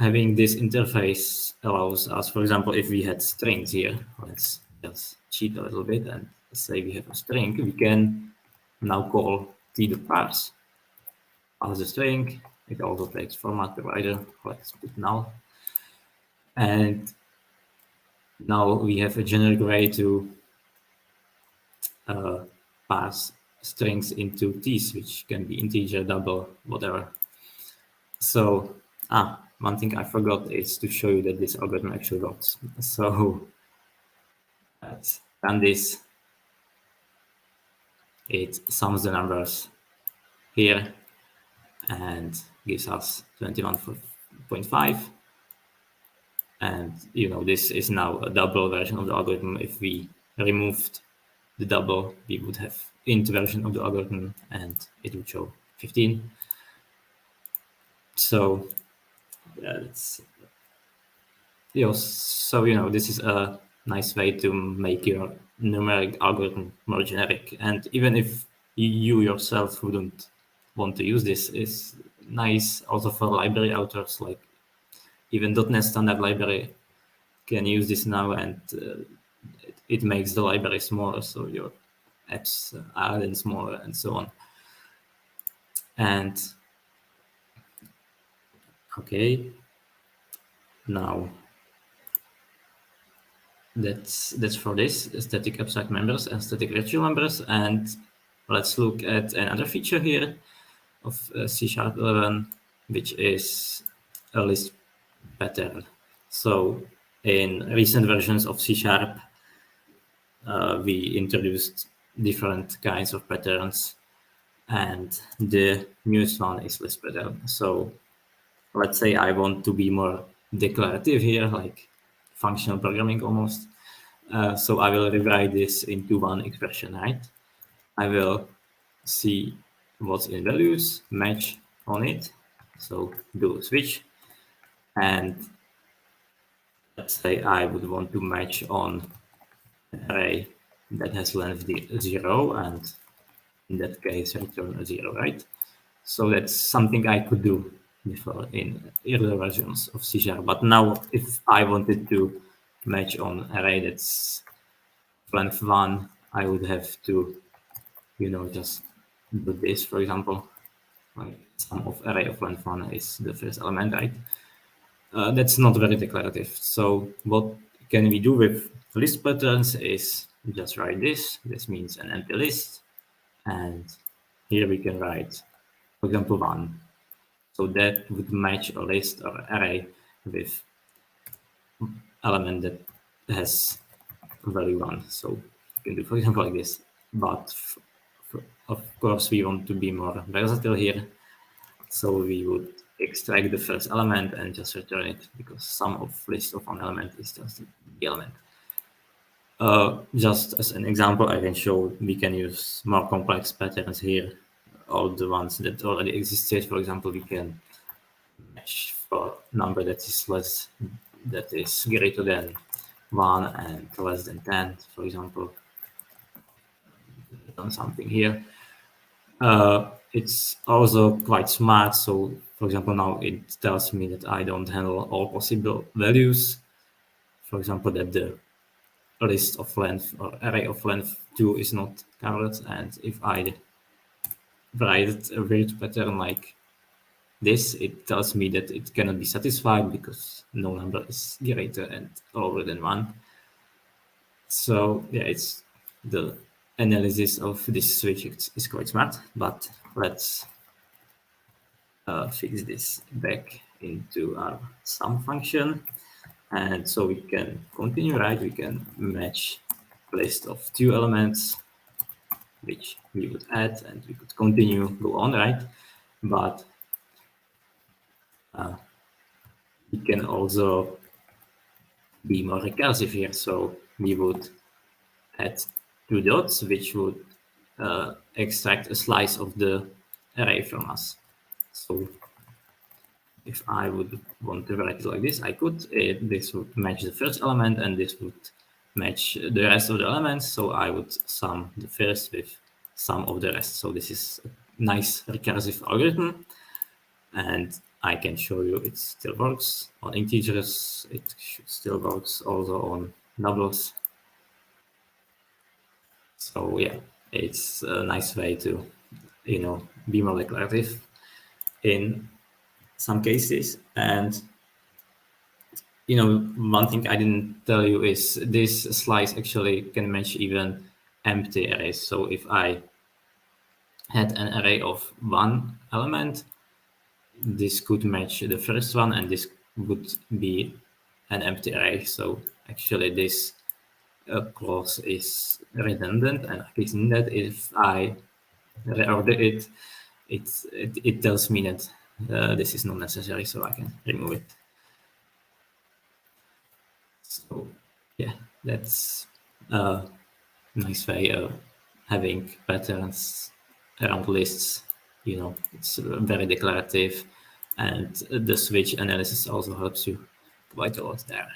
having this interface allows us, for example, if we had strings here, let's just cheat a little bit and say we have a string, we can now call t.parse. Parse the string. It also takes format provider. Let's put null. And now we have a generic way to parse strings into t's, which can be integer, double, whatever. So one thing I forgot is to show you that this algorithm actually works. So let's run this. It sums the numbers here and gives us 21.5. And this is now a double version of the algorithm. If we removed the double, we would have int version of the algorithm, and it would show 15. So this is a nice way to make your numeric algorithm more generic. And even if you yourself wouldn't want to use this, it's nice also for library authors. Like even .NET Standard Library can use this now, and it makes the library smaller, so your apps are then smaller and so on. And okay, now that's for this static abstract members and static virtual members. And let's look at another feature here of C# 11, which is a list pattern. So in recent versions of C#, we introduced different kinds of patterns, and the newest one is list pattern. So let's say I want to be more declarative here, like functional programming almost. So I will rewrite this into one expression, right? I will see what's in values, match on it. So do a switch. And let's say I would want to match on an array that has length 0, and in that case return a 0, right? So that's something I could do before in earlier versions of C#. But now if I wanted to match on array that's length 1, I would have to, just do this, for example. Like sum of array of length 1 is the first element, right? That's not very declarative. So what can we do with list patterns is just write this. This means an empty list. And here we can write, for example, 1. So that would match a list or array with element that has value 1. So you can do, for example, like this. But of course, we want to be more versatile here. So we would extract the first element and just return it, because sum of list of one element is just the element. Just as an example, I can show we can use more complex patterns here. All the ones that already existed. For example, we can match for number that is greater than 1 and less than 10, for example. Done something here. It's also quite smart. So, for example, now it tells me that I don't handle all possible values. For example, that the list of length or array of length 2 is not covered. And if I write a weird pattern like this, it tells me that it cannot be satisfied because no number is greater and lower than 1. So yeah, it's the analysis of this switch is quite smart, but let's fix this back into our sum function. And so we can continue, right? We can match list of 2 elements, which we would add, and we could continue, go on, right? But we can also be more recursive here. So we would add 2 dots, which would extract a slice of the array from us. So if I would want to write it like this, I could. This would match the first element, and this would match the rest of the elements. So I would sum the first with sum of the rest. So this is a nice recursive algorithm, and I can show you it still works on integers. It still works also on doubles. So yeah, it's a nice way to, be more declarative in some cases. And one thing I didn't tell you is this slice actually can match even empty arrays. So if I had an array of 1 element, this could match the first one, and this would be an empty array. So actually this clause is redundant, and fixing that, if I reorder it, it tells me that this is not necessary, so I can remove it. So yeah, that's a nice way of having patterns around lists. It's very declarative, and the switch analysis also helps you quite a lot there.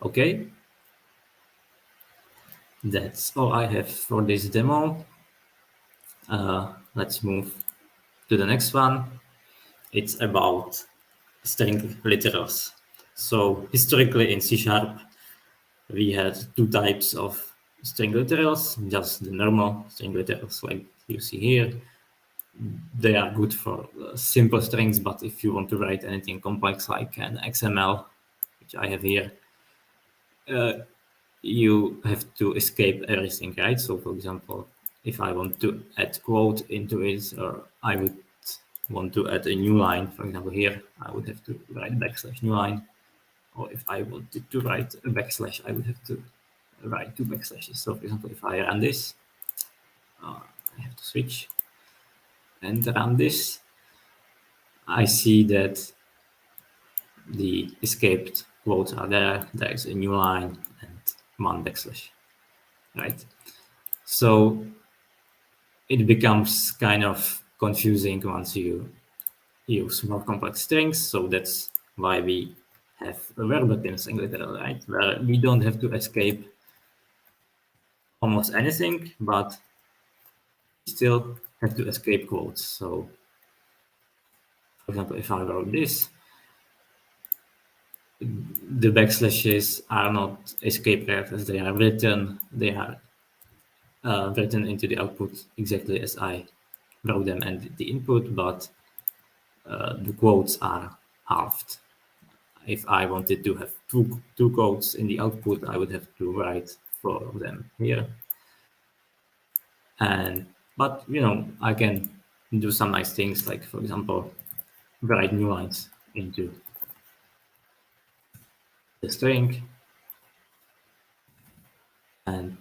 Okay, that's all I have for this demo. Let's move to the next one. It's about string literals. So historically in C#, we had 2 types of string literals, just the normal string literals like you see here. They are good for simple strings, but if you want to write anything complex like an XML, which I have here, you have to escape everything, right? So for example, if I want to add quote into it, or I would want to add a new line, for example, here, I would have to write backslash new line. Or if I wanted to write a backslash, I would have to write 2 backslashes. So for example, if I run this, I have to switch and run this, I see that the escaped quotes are there. There's a new line and 1 backslash, right? So it becomes kind of confusing once you use more complex strings. So that's why we have a verbatim string literal, right? Where we don't have to escape almost anything, but still have to escape quotes. So for example, if I wrote this, the backslashes are not escape characters, they are written, written into the output exactly as I wrote them and the input, but the quotes are halved. If I wanted to have two quotes in the output, I would have to write 4 of them here. But I can do some nice things, like for example, write new lines into the string, and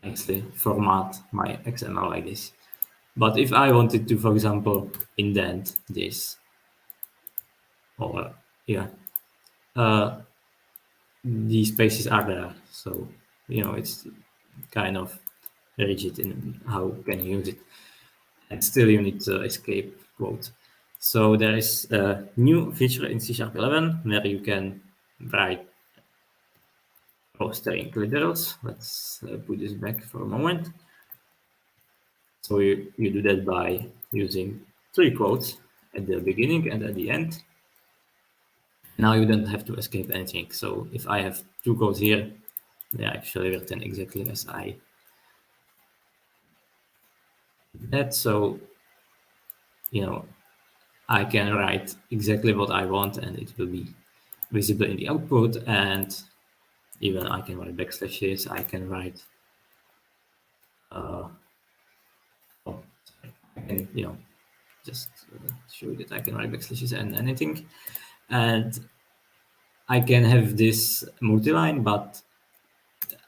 nicely format my XML like this. But if I wanted to, for example, indent this, or these spaces are there, so it's kind of rigid in how can you use it, and still you need to escape quote. So there is a new feature in C# 11 where you can write string literals. Let's put this back for a moment. So you do that by using 3 quotes at the beginning and at the end. Now you don't have to escape anything. So if I have 2 quotes here, they are actually written exactly as I did. So I can write exactly what I want and it will be visible in the output, and even I can write backslashes, I can write I can just show that I can write backslashes and anything, and I can have this multi-line, but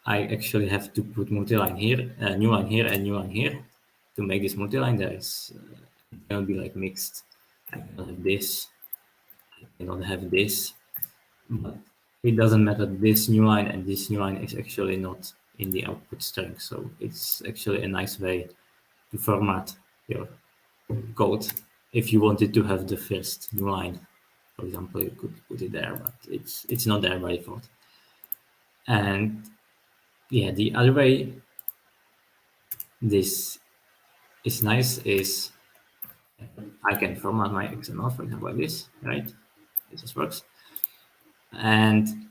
I actually have to put multi-line here, new line here, and new line here to make this multi-line. There is it cannot be like mixed. I cannot have this, I cannot have this, but it doesn't matter. This new line and this new line is actually not in the output string, so it's actually a nice way to format your code. If you wanted to have the first new line, for example, you could put it there, but it's not there by default. And the other way this is nice is I can format my XML, for example, like this, right? It just works. And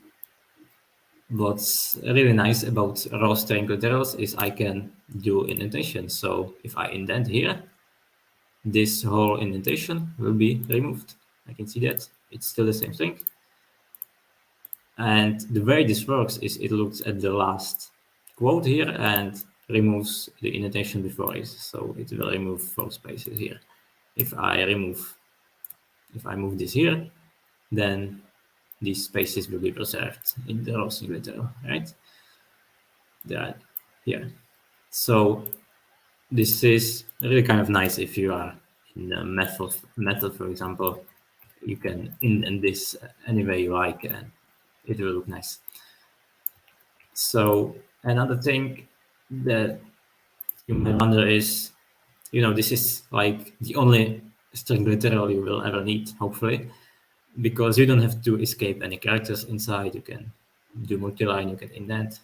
what's really nice about raw string literals is I can do indentation. So if I indent here, this whole indentation will be removed. I can see that it's still the same thing. And the way this works is it looks at the last quote here and removes the indentation before it. So it will remove 4 spaces here. If I move this here, then these spaces will be preserved in the raw string literal, right? They're here. So this is really kind of nice if you are in a method, for example. You can indent this any way you like, and it will look nice. So another thing that you might wonder is, this is like the only string literal you will ever need, hopefully, because you don't have to escape any characters inside. You can do multi-line, you can indent,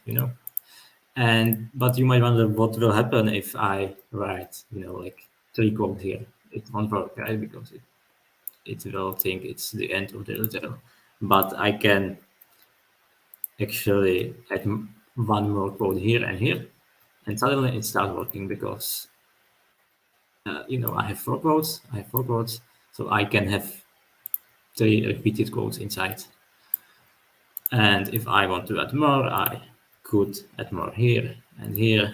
but you might wonder what will happen if I write, like 3 quotes here. It won't work, right? Because it will think it's the end of the literal. But I can actually add 1 more quote here and here, and suddenly it starts working because I have 4 quotes, so I can have 3 repeated quotes inside. And if I want to add more, I could add more here and here.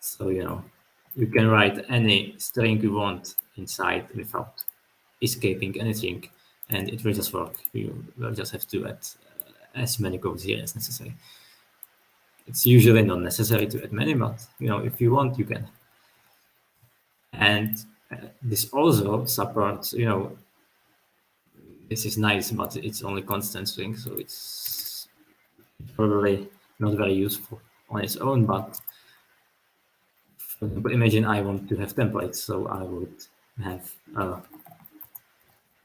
So, you can write any string you want inside without escaping anything, and it will just work. You will just have to add as many codes here as necessary. It's usually not necessary to add many, but if you want, you can. And this also supports, this is nice, but it's only constant string, so it's probably not very useful on its own. But for example, imagine I want to have templates, so I would have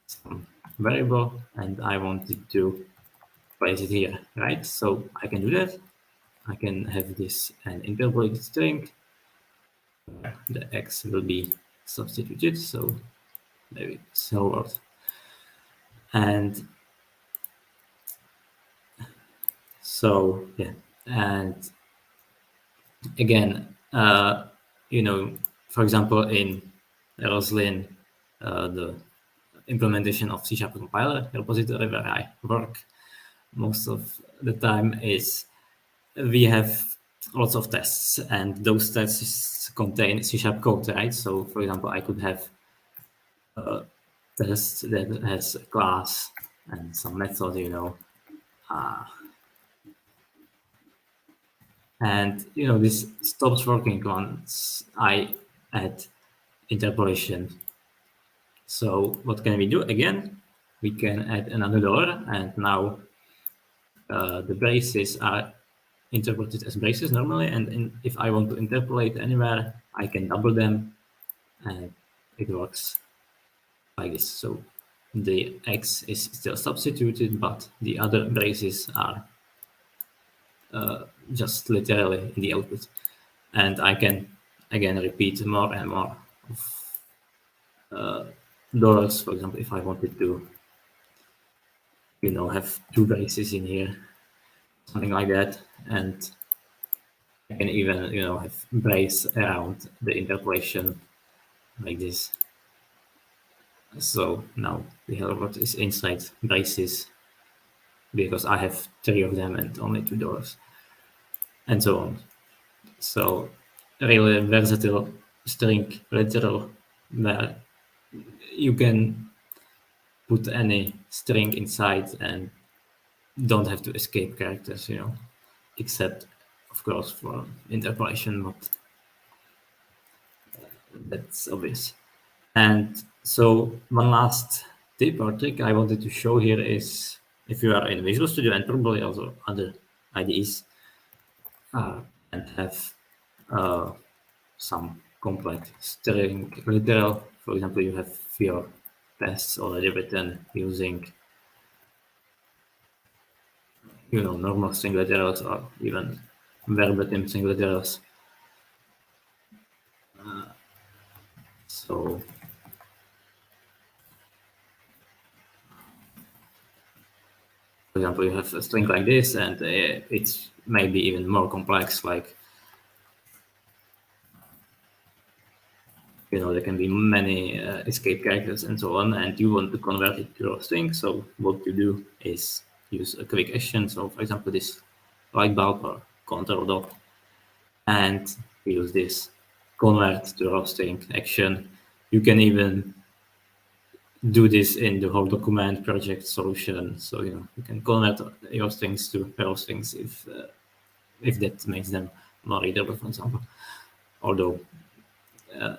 some variable, and I wanted to place it here, right? So I can do that. I can have this an interpolated string. The x will be substituted, so maybe hello world. And so, yeah, and again, for example, in Roslyn, the implementation of C# compiler repository where I work most of the time is we have lots of tests, and those tests contain C# code, right? So, for example, I could have a test that has a class and some method, and this stops working once I add interpolation. So what can we do? Again, we can add another door, and now the braces are interpreted as braces normally, and if I want to interpolate anywhere, I can double them, and it works like this. So the X is still substituted, but the other braces are just literally in the output. And I can, again, repeat more and more of dollars. For example, if I wanted to, have two braces in here, something like that. And I can even, have brace around the interpolation like this. So now the hello world is inside braces because I have 3 of them and only $2, and so on. So really versatile string literal where you can put any string inside and don't have to escape characters, except of course for interpolation, but that's obvious. And so one last tip or trick I wanted to show here is if you are in Visual Studio and probably also other IDEs and have some complex string literal, for example, you have your tests already written using normal string literals or even verbatim string literals. So for example, you have a string like this, and it's maybe even more complex, like there can be many escape characters and so on, and you want to convert it to a string. So what you do is use a quick action. So for example, this light bulb or control dot, and use this convert to raw string action. You can even do this in the whole document project solution. So you can convert your strings to raw strings if that makes them more readable, for example. Although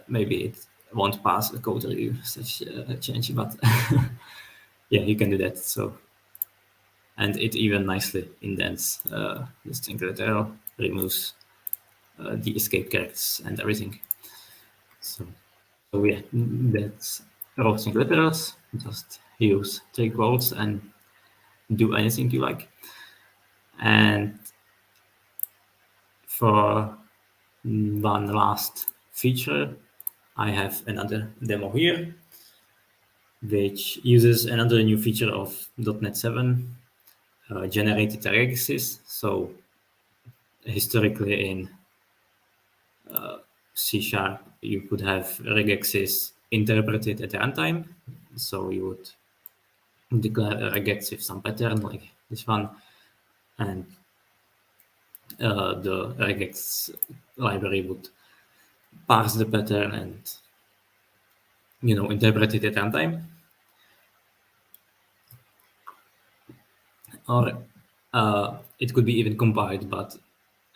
maybe it won't pass a code review, such a change, but yeah, you can do that. So, and it even nicely indents the string literal, removes the escape characters and everything. So yeah, that's raw string literals. Just use 3 quotes and do anything you like. And for one last feature, I have another demo here, which uses another new feature of .NET 7, generated regexes. So historically in C# you could have regexes interpreted at runtime. So you would declare a regex with some pattern like this one, and the regex library would parse the pattern and interpret it at runtime. Or it could be even compiled, but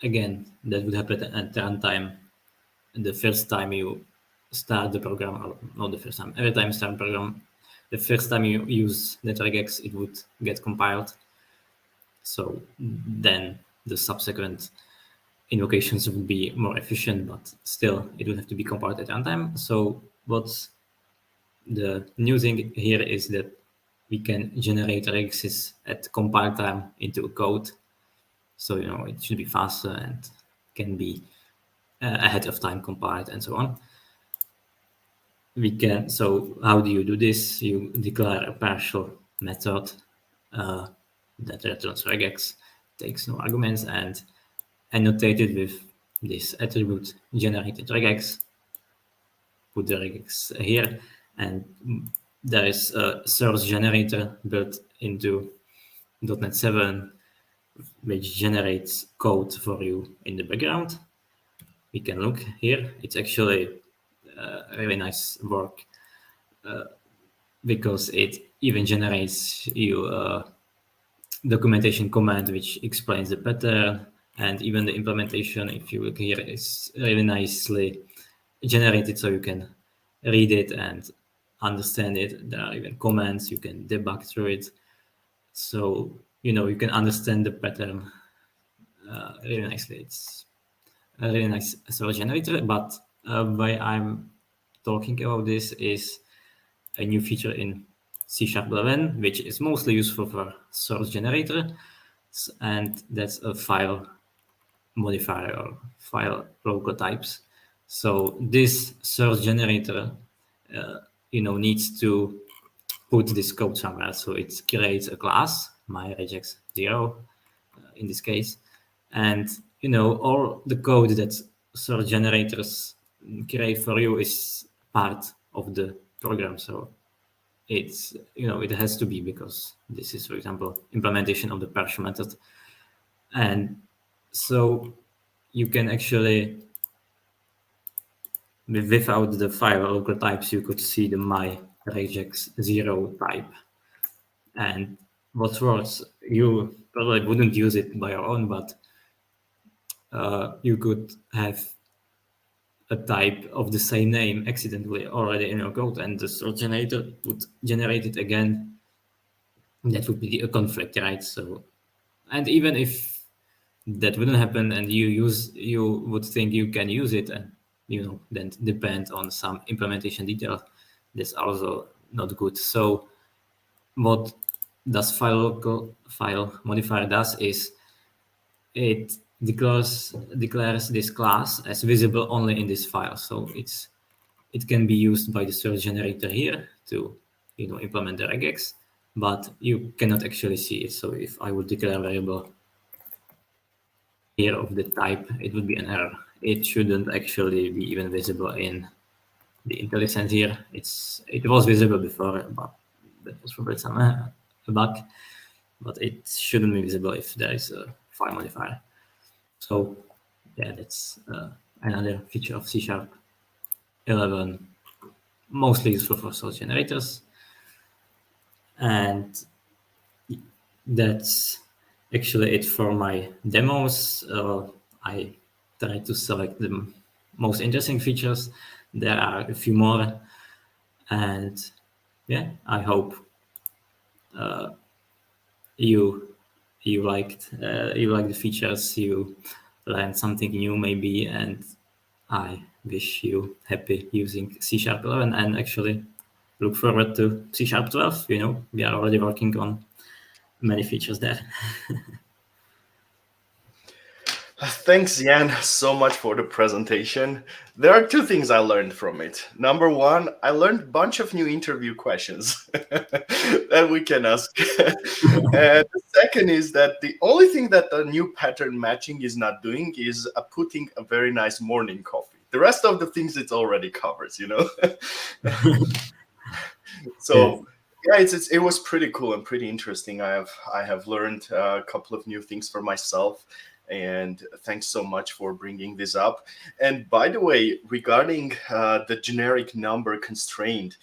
again, that would happen at runtime the first time you start the program, or not the first time, every time you start the program, the first time you use that regex, it would get compiled. So then the subsequent invocations would be more efficient, but still it would have to be compiled at runtime. So what's the new thing here is that we can generate regexes at compile time into a code. So, it should be faster and can be ahead of time compiled and so on. So how do you do this? You declare a partial method that returns regex, takes no arguments, and annotate it with this attribute generated regex. Put the regex here, and there is a source generator built into .NET 7 which generates code for you in the background. We can look here. It's actually really nice work because it even generates you a documentation command which explains the pattern, and even the implementation, if you look here, is really nicely generated so you can read it and understand it. There are even comments, you can debug through it. So, you can understand the pattern really nicely. It's a really nice source generator, but why I'm talking about this is a new feature in C#11, which is mostly useful for source generator, and that's a file modifier or file local types. So this source generator, needs to put this code somewhere. So it creates a class, my regex 0 in this case, and all the code that source generators create for you is part of the program. So it's it has to be, because this is, for example, implementation of the partial method, and so you can actually, without the file local types, you could see the my regex 0 type. And what's worse, you probably wouldn't use it by your own, but you could have a type of the same name accidentally already in your code, and the source generator would generate it again. That would be a conflict, right? So, and even if that wouldn't happen and you would think you can use it, and then depend on some implementation detail, that's also not good. So what does file modifier does is it declares this class as visible only in this file. So it can be used by the source generator here to implement the regex, but you cannot actually see it. So if I would declare a variable here of the type, it would be an error. It shouldn't actually be even visible in the IntelliSense here. It was visible before, but that was probably a bug. But it shouldn't be visible if there is a file modifier. So yeah, that's another feature of C#11, mostly useful for source generators. And that's actually it for my demos. I tried to select the most interesting features. There are a few more, and yeah, I hope you liked the features, you learned something new maybe, and I wish you happy using C#11, and actually look forward to C#12. We are already working on many features there. Thanks, Jan, so much for the presentation. There are two things I learned from it. Number one, I learned a bunch of new interview questions that we can ask. And the second is that the only thing that the new pattern matching is not doing is putting a very nice morning coffee. The rest of the things it already covers, So yeah, it was pretty cool and pretty interesting. I have learned a couple of new things for myself. And thanks so much for bringing this up. And by the way, regarding the generic number constraint,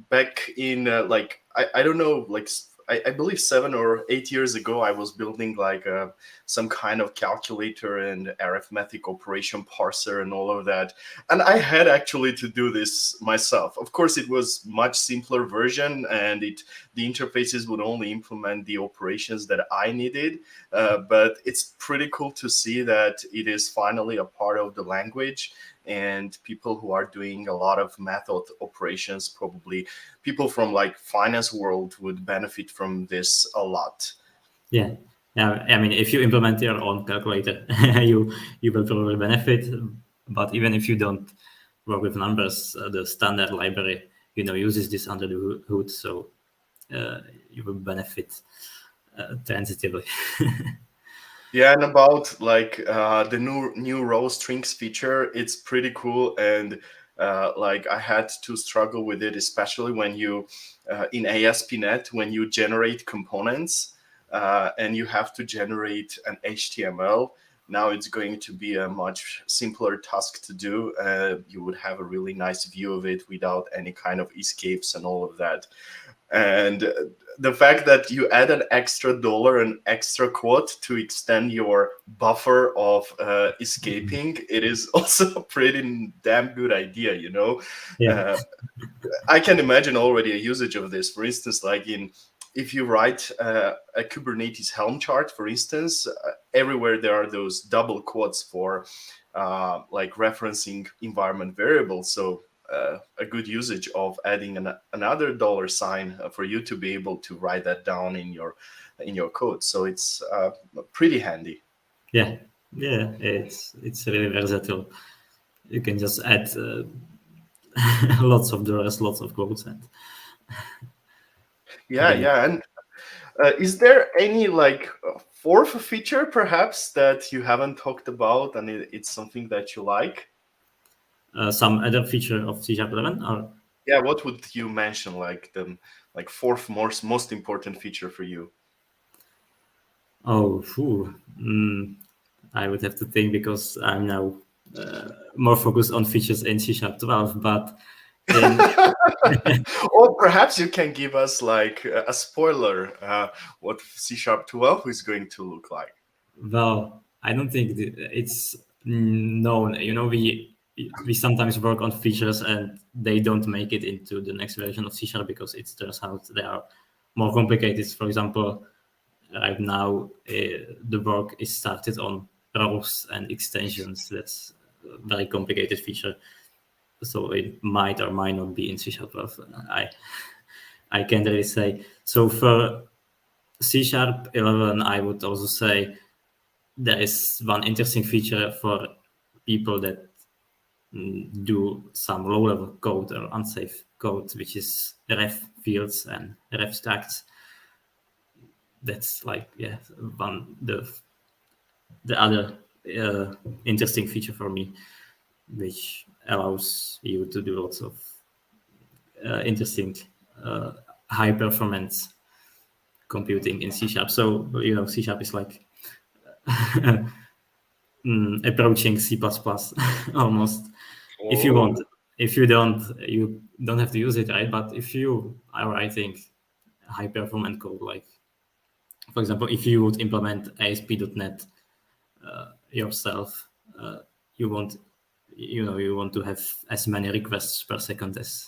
back in I don't know, like I believe 7 or 8 years ago, I was building like some kind of calculator and arithmetic operation parser and all of that. And I had actually to do this myself. Of course, it was much simpler version, and the interfaces would only implement the operations that I needed. But it's pretty cool to see that it is finally a part of the language, and people who are doing a lot of method operations, probably people from like finance world, would benefit from this a lot. Yeah. I mean, if you implement your own calculator, you will probably benefit. But even if you don't work with numbers, the standard library, uses this under the hood, so you will benefit transitively. Yeah, and about like the new row strings feature, it's pretty cool. And like I had to struggle with it, especially when you in ASP.NET, when you generate components and you have to generate an HTML. Now it's going to be a much simpler task to do. You would have a really nice view of it without any kind of escapes and all of that. And the fact that you add an extra dollar, an extra quote to extend your buffer of escaping, it is also a pretty damn good idea, Yeah. I can imagine already a usage of this. For instance, like if you write a Kubernetes Helm chart, for instance, everywhere there are those double quotes for like referencing environment variables. So a good usage of adding another dollar sign for you to be able to write that down in your code. So it's pretty handy. Yeah. It's really versatile. You can just add lots of dollars, lots of quotes, and Yeah. And is there any like fourth feature perhaps that you haven't talked about, and it's something that you like? some other feature of C# 11, or Yeah, what would you mention, like the fourth most important feature for you? I would have to think, because I'm now more focused on features in C# 12. But in Or perhaps you can give us like a spoiler what C#12 is going to look like. well, I don't think it's known. We sometimes work on features and they don't make it into the next version of C# because it turns out they are more complicated. For example, right now the work is started on rows and extensions. That's a very complicated feature, so it might or might not be in C#. I can't really say. So for C# 11, I would also say there is one interesting feature for people that do some low-level code or unsafe code, which is ref fields and ref stacks. That's like the other interesting feature for me, which allows you to do lots of interesting high performance computing in C#. So C# is like approaching C++ almost. If you want, if you don't have to use it, right? But if you are writing high performance code, like for example, if you would implement ASP.NET yourself, you want to have as many requests per second as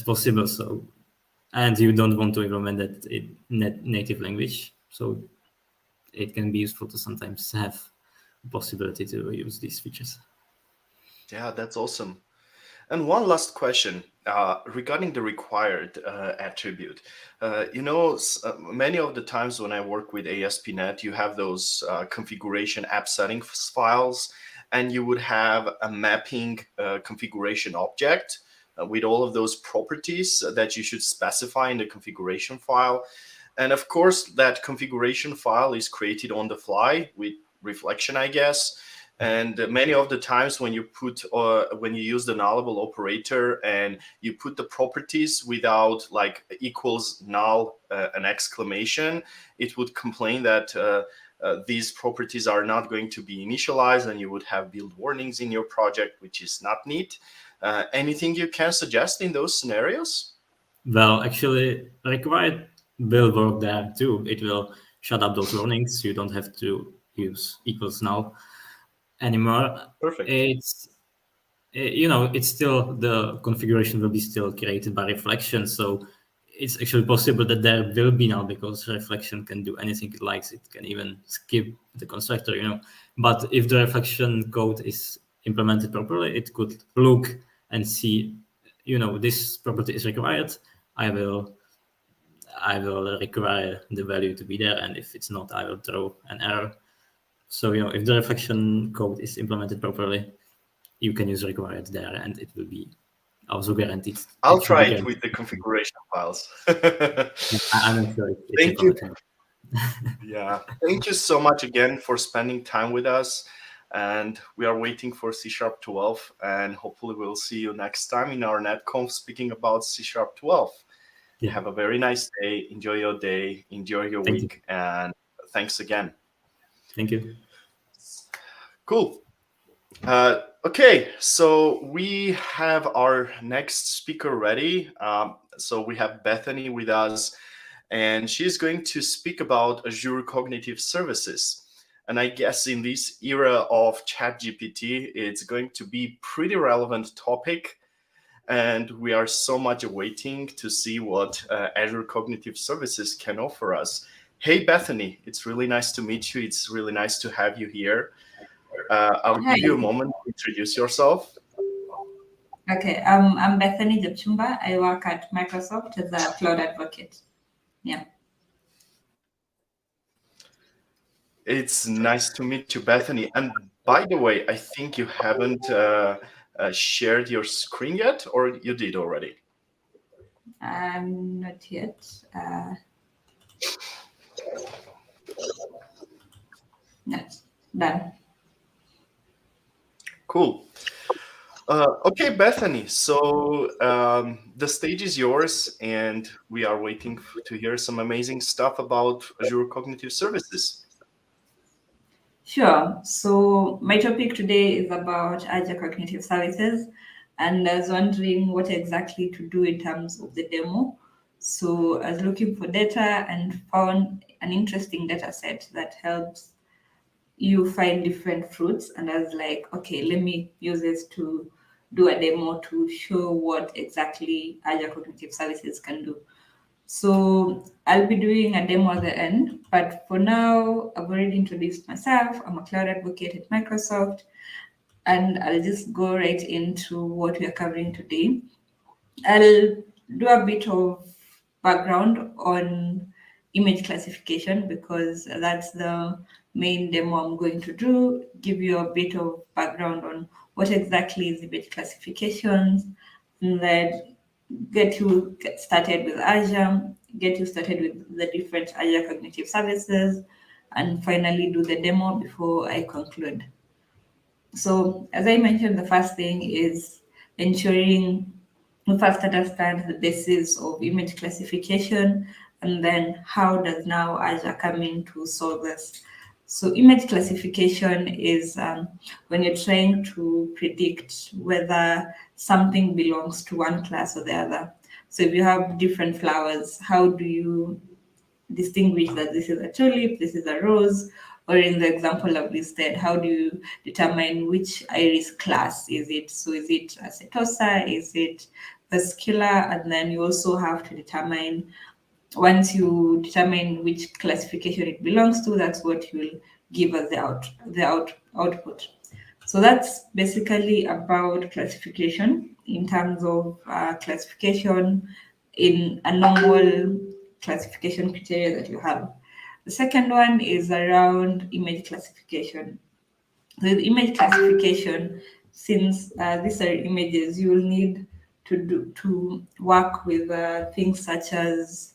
possible. So, and you don't want to implement that in native language, so it can be useful to sometimes have the possibility to use these features. Yeah, that's awesome. And one last question regarding the required attribute. Many of the times when I work with ASP.NET, you have those configuration app settings files, and you would have a mapping configuration object with all of those properties that you should specify in the configuration file. And of course, that configuration file is created on the fly with reflection, I guess. And many of the times when you use the nullable operator and you put the properties without like equals null an exclamation, it would complain that these properties are not going to be initialized, and you would have build warnings in your project, which is not neat. Anything you can suggest in those scenarios? Well, actually, required will work there too. It will shut up those warnings. You don't have to use equals null anymore. Perfect. It's it's still, the configuration will be still created by reflection, so it's actually possible that there will be null, because reflection can do anything it likes. It can even skip the constructor, But if the reflection code is implemented properly, it could look and see, this property is required. I will require the value to be there, and if it's not, I will throw an error. So if the reflection code is implemented properly, you can use required there, and it will be also guaranteed. I'll try it with the configuration files. I'm not sure it's Thank you. implemented. Yeah, thank you so much again for spending time with us. And we are waiting for C# 12, and hopefully we'll see you next time in our NetConf speaking about C# 12. Yeah. Have a very nice day. Enjoy your day. Enjoy your week. And thanks again. Thank you. Cool. Okay, so we have our next speaker ready. So we have Bethany with us, and she's going to speak about Azure Cognitive Services. And I guess in this era of ChatGPT, it's going to be pretty relevant topic. And we are so much awaiting to see what Azure Cognitive Services can offer us. Hey, Bethany, it's really nice to meet you. It's really nice to have you here. I'll give you a moment to introduce yourself. Okay, I'm Bethany Jepchumba. I work at Microsoft as a cloud advocate. Yeah. It's nice to meet you, Bethany. And by the way, I think you haven't shared your screen yet, or you did already? Not yet. No, done. Cool. Okay, Bethany, so the stage is yours, and we are waiting to hear some amazing stuff about Azure Cognitive Services. Sure. So my topic today is about Azure Cognitive Services, and I was wondering what exactly to do in terms of the demo. So I was looking for data and found an interesting data set that helps you find different fruits, and I was like, okay, let me use this to do a demo to show what exactly Azure Cognitive Services can do. So I'll be doing a demo at the end, but for now, I've already introduced myself. I'm a cloud advocate at Microsoft, and I'll just go right into what we're covering today. I'll do a bit of background on image classification, because that's the main demo I'm going to do, give you a bit of background on what exactly is image classifications, and then get you started with Azure, get you started with the different Azure Cognitive Services, and finally do the demo before I conclude. So as I mentioned, the first thing is ensuring we first understand the basis of image classification, and then how does now Azure come in to solve this. So image classification is when you're trying to predict whether something belongs to one class or the other. So if you have different flowers, how do you distinguish that this is a tulip, this is a rose? Or in the example I've listed, how do you determine which iris class is it? So is it a setosa, is it vascular? And then you also have to determine, once you determine which classification it belongs to, that's what you will give us the output. So that's basically about classification in terms of classification in a normal classification criteria that you have. The second one is around image classification. So with image classification, since these are images, you will need to work with things such as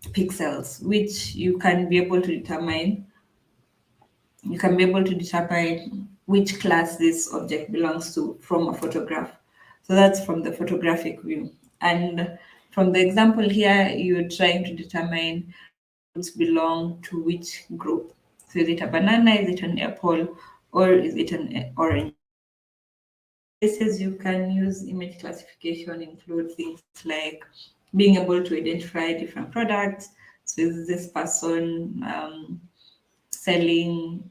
pixels, which you can be able to determine. You can be able to determine which class this object belongs to from a photograph. So that's from the photographic view. And from the example here, you're trying to determine fruits belong to which group. So is it a banana, is it an apple, or is it an orange? Places you can use image classification include things like being able to identify different products. So is this person selling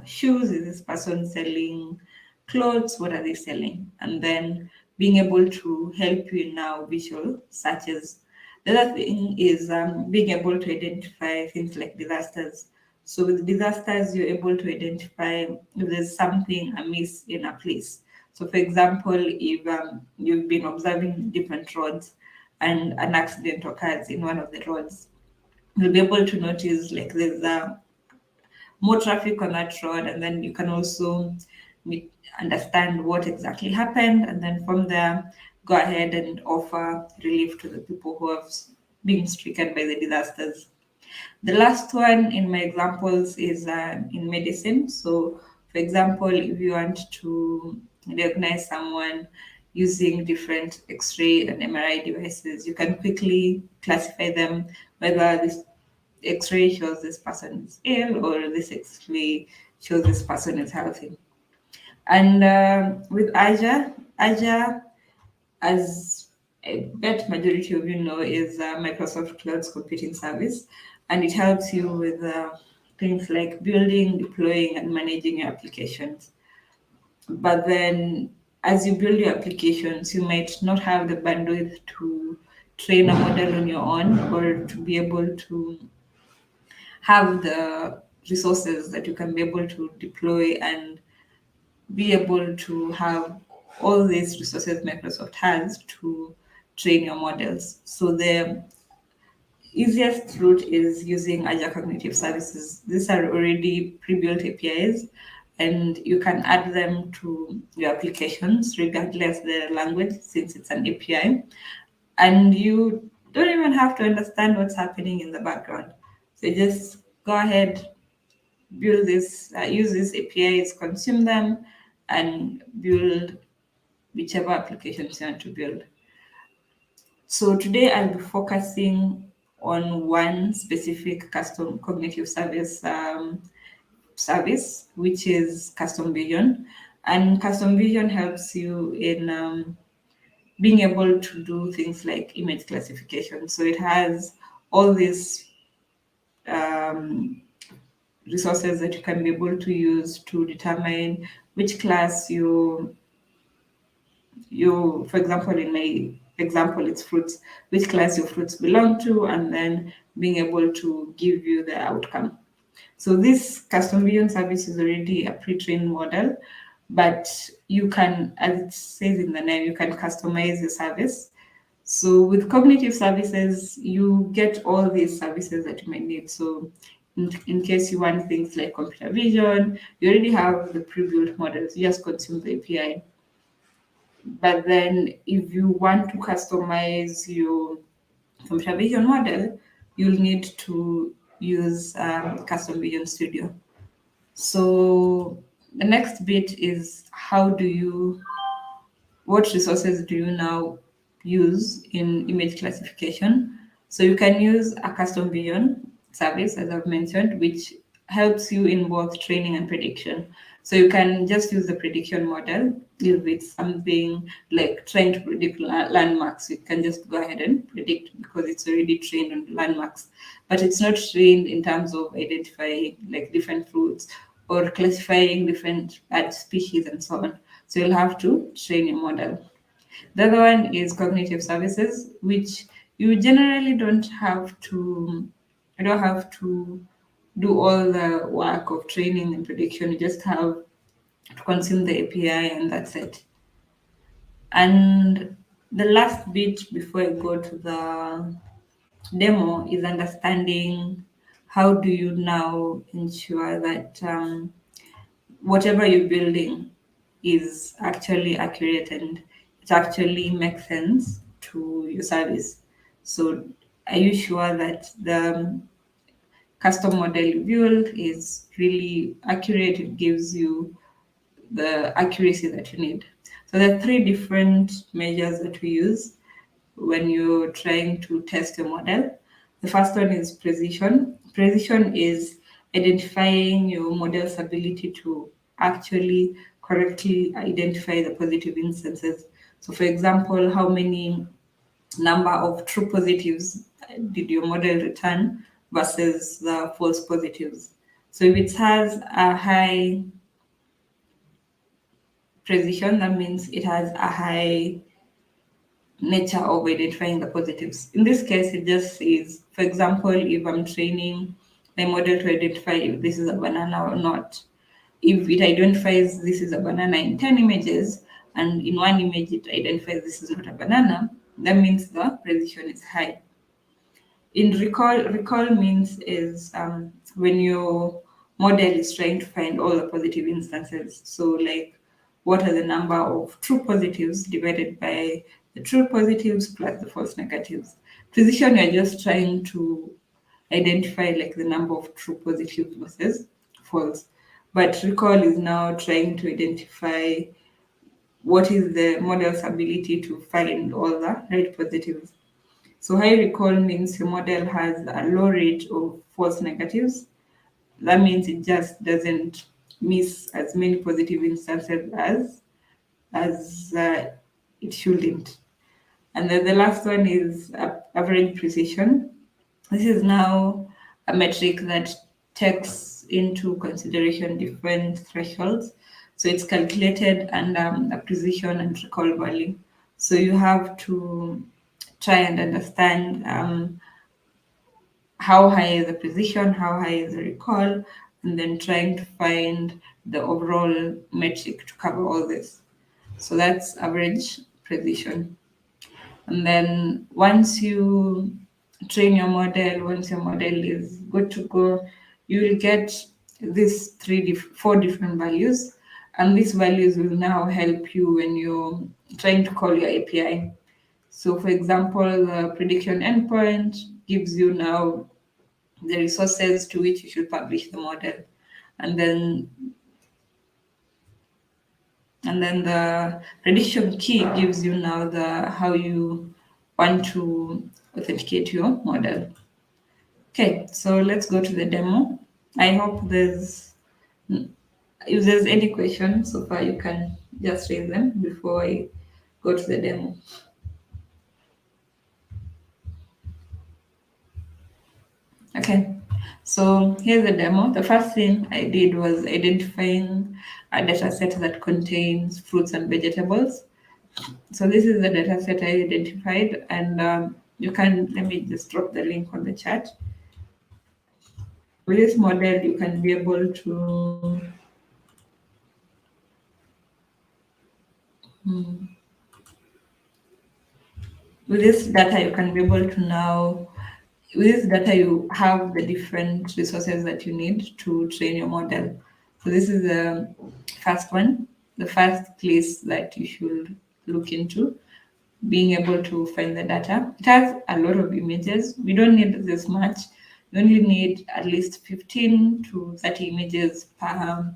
shoes? Is this person selling clothes? What are they selling? And then being able to help you in now visual searches. The other thing is being able to identify things like disasters. So with disasters, you're able to identify if there's something amiss in a place. So for example, if you've been observing different roads and an accident occurs in one of the roads, you'll be able to notice like there's more traffic on that road, and then you can also understand what exactly happened, and then from there go ahead and offer relief to the people who have been stricken by the disasters. The last one in my examples is in medicine. So for example, if you want to diagnose someone using different x-ray and MRI devices, you can quickly classify them, whether this X-ray shows this person is ill or this X-ray shows this person is healthy. And with Azure, as I bet majority of you know, is Microsoft Cloud's computing service, and it helps you with things like building, deploying, and managing your applications. But then, as you build your applications, you might not have the bandwidth to train a model on your own or to be able to have the resources that you can be able to deploy and be able to have all these resources Microsoft has to train your models. So the easiest route is using Azure Cognitive Services. These are already pre-built APIs, and you can add them to your applications regardless the language, since it's an API. And you don't even have to understand what's happening in the background. So just go ahead, build this, use these APIs, consume them, and build whichever applications you want to build. So today I'll be focusing on one specific custom cognitive service, which is Custom Vision. And Custom Vision helps you in being able to do things like image classification. So it has all these resources that you can be able to use to determine which class for example, in my example, it's fruits, which class your fruits belong to, and then being able to give you the outcome. So this custom vision service is already a pre-trained model, but you can, as it says in the name, you can customize your service. So with cognitive services, you get all these services that you may need. So in case you want things like computer vision, you already have the pre-built models, you just consume the API. But then if you want to customize your computer vision model, you'll need to use Custom Vision Studio. So the next bit is what resources do you now use in image classification? So you can use a custom vision service, as I've mentioned, which helps you in both training and prediction. So you can just use the prediction model. If it's something like trying to predict landmarks, you can just go ahead and predict because it's already trained on landmarks. But it's not trained in terms of identifying like different fruits or classifying different species and so on. So you'll have to train your model. The other one is cognitive services, which you generally don't have to do all the work of training and prediction. You just have to consume the API and that's it. And the last bit before I go to the demo is understanding how do you now ensure that whatever you're building is actually accurate and it actually makes sense to your service. So are you sure that the custom model you build is really accurate? It gives you the accuracy that you need. So there are 3 different measures that we use when you're trying to test a model. The first one is precision. Precision is identifying your model's ability to actually correctly identify the positive instances. So for example, how many number of true positives did your model return versus the false positives. So if it has a high precision, that means it has a high nature of identifying the positives. In this case, it just says, for example, if I'm training my model to identify if this is a banana or not, if it identifies this is a banana in 10 images, and in one image it identifies this is not a banana, that means the precision is high. In recall means is when your model is trying to find all the positive instances. So like, what are the number of true positives divided by the true positives plus the false negatives. Precision, you're just trying to identify like the number of true positives versus false. But recall is now trying to identify what is the model's ability to find all the right positives. So high recall means your model has a low rate of false negatives. That means it just doesn't miss as many positive instances as it shouldn't. And then the last one is average precision. This is now a metric that takes into consideration different thresholds. So it's calculated under a precision and recall value. So you have to try and understand how high is the precision, how high is the recall, and then trying to find the overall metric to cover all this. So that's average precision. And then once you train your model, once your model is good to go, you will get these 4 different values. And these values will now help you when you're trying to call your API. So for example, the prediction endpoint gives you now the resources to which you should publish the model. And then the prediction key gives you now the how you want to authenticate your model. Okay, so let's go to the demo. I hope if there's any questions so far, you can just raise them before I go to the demo. Okay, so here's the demo. The first thing I did was identifying a data set that contains fruits and vegetables. So this is the data set I identified, and you can, let me just drop the link on the chat. With this model, you can be able to with this data, you can be able to now, with this data, you have the different resources that you need to train your model. So this is the first one, the first place that you should look into, being able to find the data. It has a lot of images. We don't need this much. You only need at least 15 to 30 images per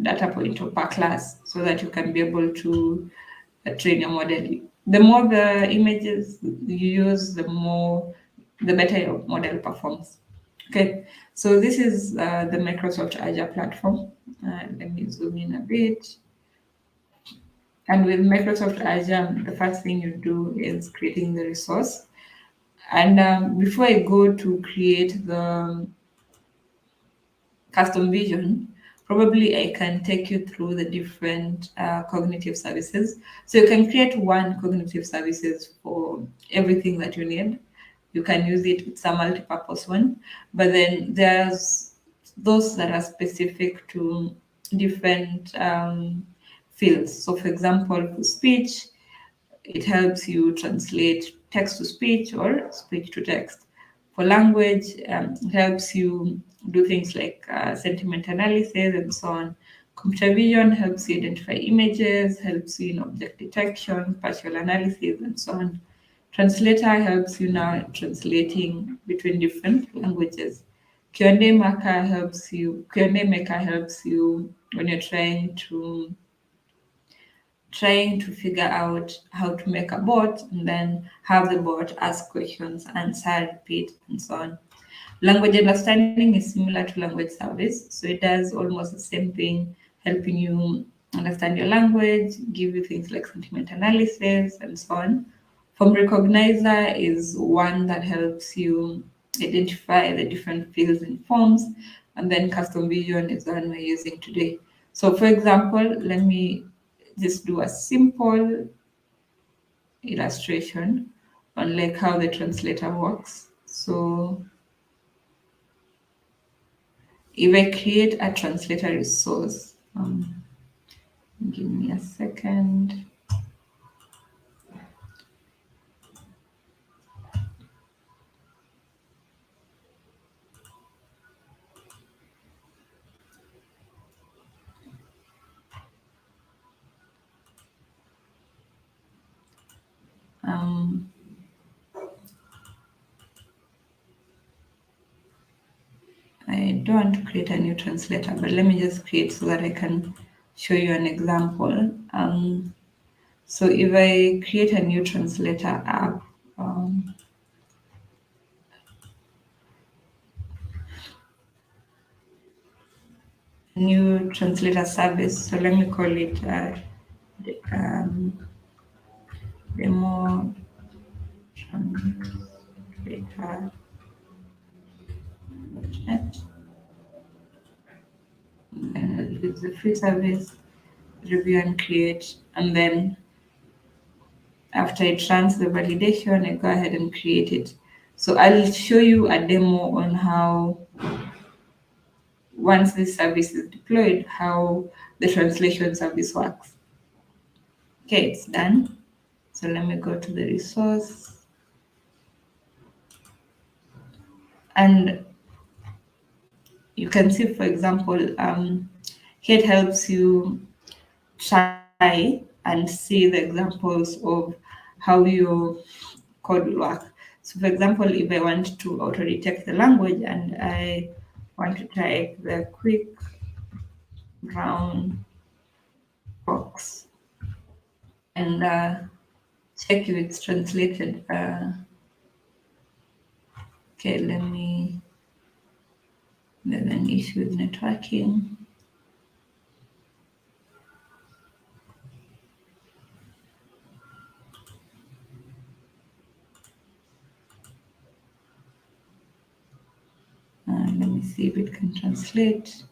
data point or per class, so that you can be able to train your model. The more the images you use, the better your model performs. Okay, so this is the Microsoft Azure platform. Let me zoom in a bit. And with Microsoft Azure, the first thing you do is creating the resource. And before I go to create the custom vision, probably I can take you through the different cognitive services. So you can create one cognitive services for everything that you need. You can use it, it's a multi-purpose one, but then there's those that are specific to different fields. So for example, for speech, it helps you translate text to speech or speech to text. For language, it helps you do things like sentiment analysis and so on. Computer vision helps you identify images, helps you in object detection, partial analysis, and so on. Translator helps you now translating between different languages. Q&A Maker helps you. Q&A Maker helps you when you're trying to figure out how to make a bot and then have the bot ask questions, answer, repeat, and so on. Language understanding is similar to language service, so it does almost the same thing, helping you understand your language, give you things like sentiment analysis, and so on. Form recognizer is one that helps you identify the different fields in forms, and then custom vision is the one we're using today. So, for example, let me just do a simple illustration on like how the translator works. So if I create a translator resource, give me a second. I don't want to create a new translator, but let me just create so that I can show you an example. So if I create a new translator app, new translator service, so let me call it demo translator. And it's a free service, review and create, and then after it runs the validation, I go ahead and create it. So I'll show you a demo on how, once this service is deployed, how the translation service works. Okay, it's done. So let me go to the resource. And you can see, for example, here it helps you try and see the examples of how your code will work. So for example, if I want to auto-detect the language and I want to type the quick brown box and check if it's translated. Okay, there's an issue with networking. Let me see if it can translate.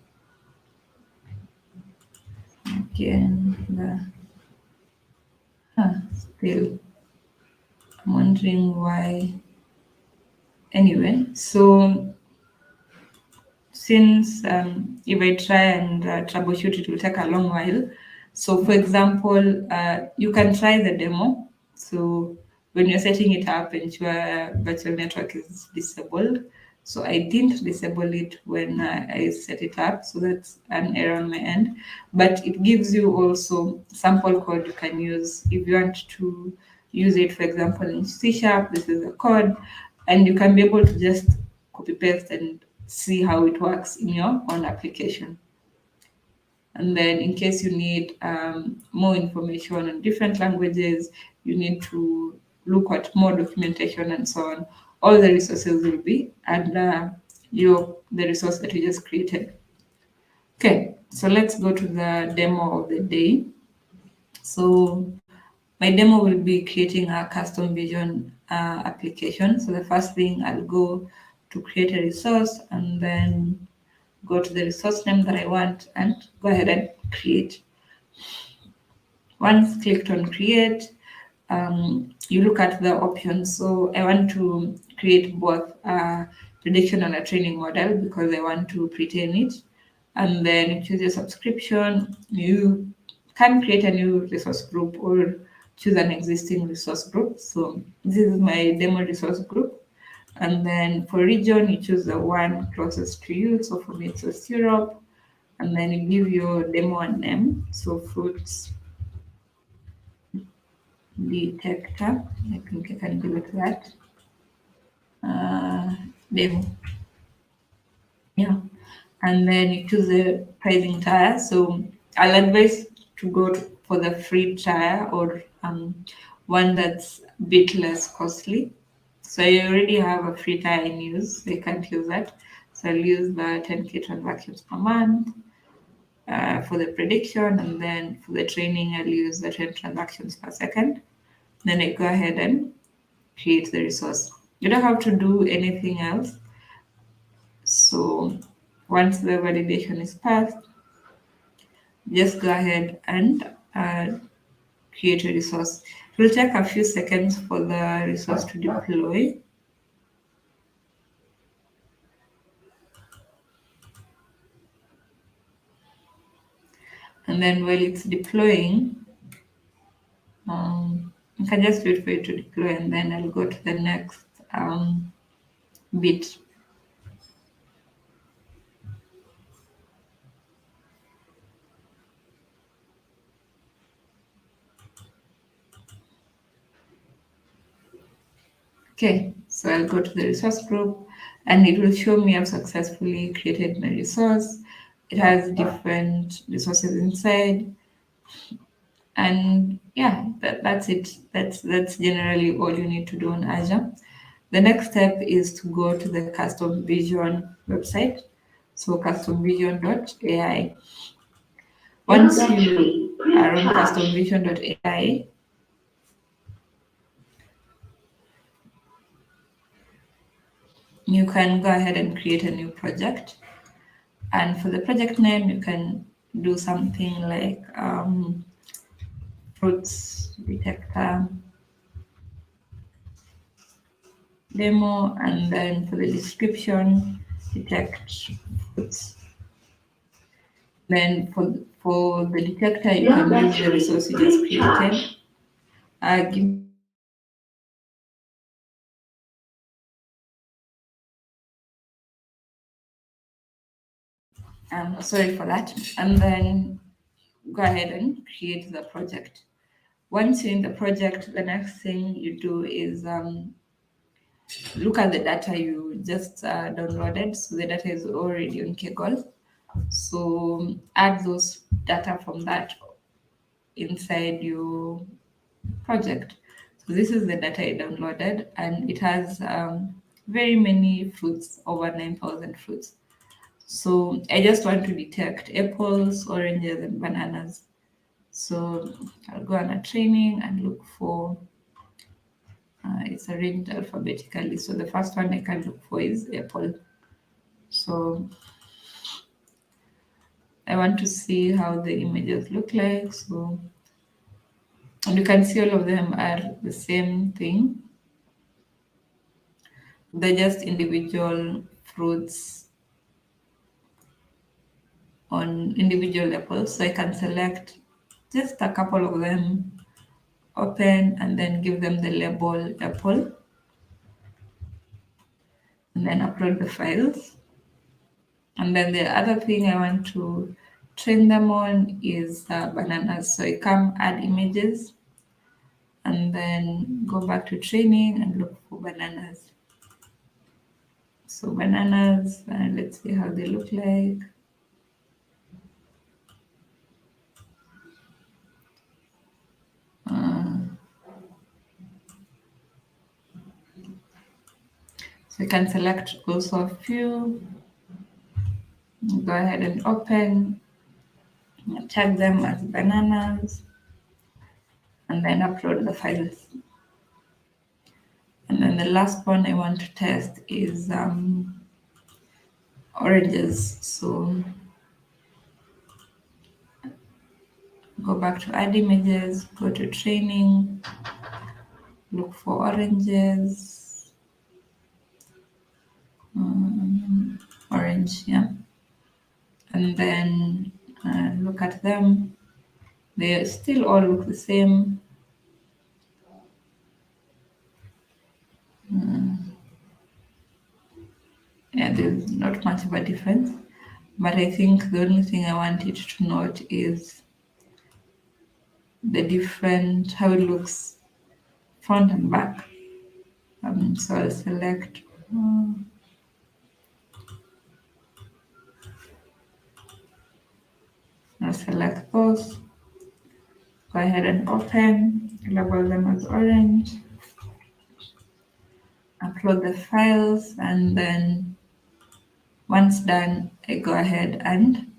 Again, still, I'm wondering why. Anyway, so since if I try and troubleshoot, it will take a long while. So for example, you can try the demo. So when you're setting it up, ensure virtual network is disabled. So I didn't disable it when I set it up, so that's an error on my end. But it gives you also sample code you can use if you want to use it, for example, in C#, this is the code, and you can be able to just copy paste and see how it works in your own application. And then in case you need more information on different languages, you need to look at more documentation and so on. All the resources will be under the resource that you just created. Okay, so let's go to the demo of the day. So my demo will be creating a custom vision application. So the first thing, I'll go to create a resource and then go to the resource name that I want and go ahead and create. Once clicked on create, you look at the options. So I want to create both a prediction and a training model because I want to pre-train it. And then you choose your subscription. You can create a new resource group or choose an existing resource group. So this is my demo resource group. And then for region, you choose the one closest to you. So for me, it's West Europe. And then you give your demo a name. So fruits detector. I think I can give it that. Demo. Yeah. And then you choose the pricing tier. So I'll advise to go for the free tier or one that's a bit less costly. So I already have a free tier in use, so I can't use that. So I'll use the 10K transactions per month for the prediction, and then for the training, I'll use the 10 transactions per second. Then I go ahead and create the resource. You don't have to do anything else. So once the validation is passed, just go ahead and create a resource. It will take a few seconds for the resource to deploy. And then while it's deploying, you can just wait for it to deploy, and then I'll go to the next bit. Okay, so I'll go to the resource group, and it will show me I've successfully created my resource. It has different resources inside, and yeah, that's it. That's generally all you need to do on Azure. The next step is to go to the Custom Vision website, so customvision.ai. Once you are on customvision.ai, you can go ahead and create a new project. And for the project name, you can do something like fruits detector demo, and then for the description, detect fruits. Then for the detector, you can use the resource you just created. Give sorry for that. And then go ahead and create the project. Once you're in the project, the next thing you do is look at the data you just downloaded. So the data is already on Kaggle. So add those data from that inside your project. So this is the data I downloaded, and it has very many fruits, over 9,000 fruits. So I just want to detect apples, oranges, and bananas. So I'll go on a training and look for, it's arranged alphabetically. So the first one I can look for is apple. So I want to see how the images look like. So, and you can see all of them are the same thing. They're just individual fruits on individual apples. So I can select just a couple of them, open, and then give them the label apple, and then upload the files. And then the other thing I want to train them on is bananas. So I come add images, and then go back to training and look for bananas. So bananas, let's see how they look like. So you can select also a few, go ahead and open, tag them as bananas, and then upload the files. And then the last one I want to test is oranges. So go back to add images, go to training, look for oranges, orange, yeah. And then look at them. They still all look the same. Yeah, there's not much of a difference. But I think the only thing I wanted to note is the different, how it looks front and back. So I'll select to select those. Go ahead and open, label them as orange, upload the files, and then once done, I go ahead and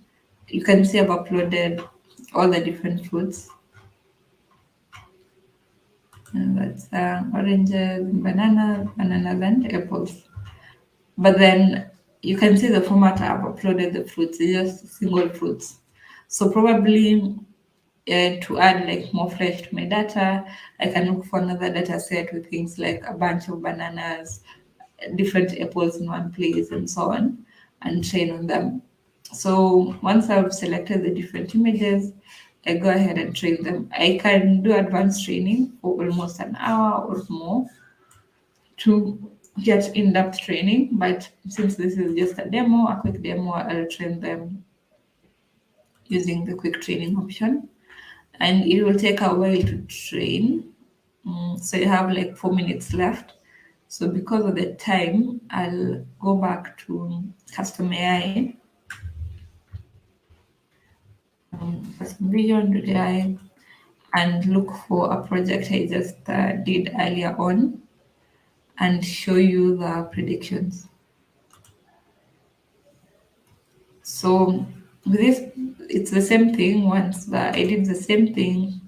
you can see I've uploaded all the different fruits. And that's oranges, bananas, and apples. But then you can see the format I've uploaded the fruits, it's just single fruits. So probably to add like more flesh to my data, I can look for another data set with things like a bunch of bananas, different apples in one place, and so on, and train on them. So once I've selected the different images, I go ahead and train them. I can do advanced training for almost an hour or more to get in-depth training, but since this is just a demo, a quick demo, I'll train them using the quick training option. And it will take a while to train. So you have like 4 minutes left. So because of the time, I'll go back to custom AI, custom vision AI, and look for a project I just did earlier on and show you the predictions. So with this, it's the same thing. I did the same thing.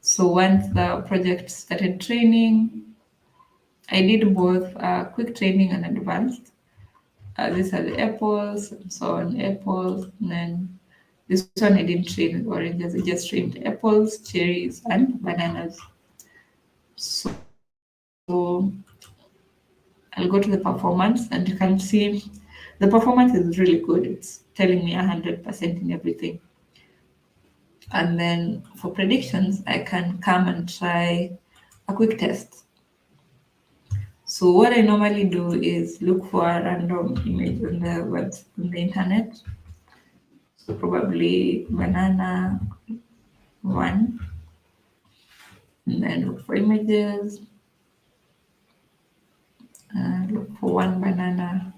So once the project started training, I did both quick training and advanced. These are the apples, and so on, apples, and then this one I didn't train with oranges, I just trained apples, cherries, and bananas. So I'll go to the performance, and you can see the performance is really good. It's telling me 100% in everything. And then for predictions, I can come and try a quick test. So what I normally do is look for a random image on the internet. So probably banana 1, and then look for images. Look for 1 banana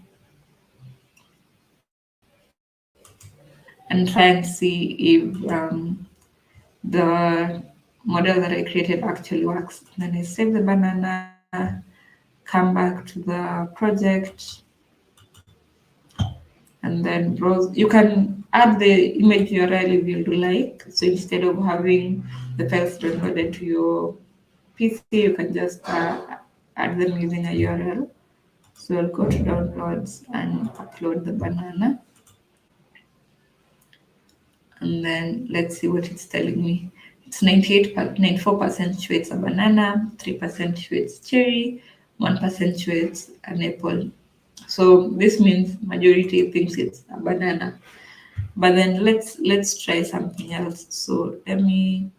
and try and see if the model that I created actually works. Then I save the banana, come back to the project, and then browse. You can add the image URL if you like. So instead of having the files downloaded to your PC, you can just add them using a URL. So I'll go to downloads and upload the banana. And then let's see what it's telling me. It's 94% sure it's a banana, 3% sure it's cherry, 1% sure it's an apple. So this means majority thinks it's a banana. But then let's try something else. So let me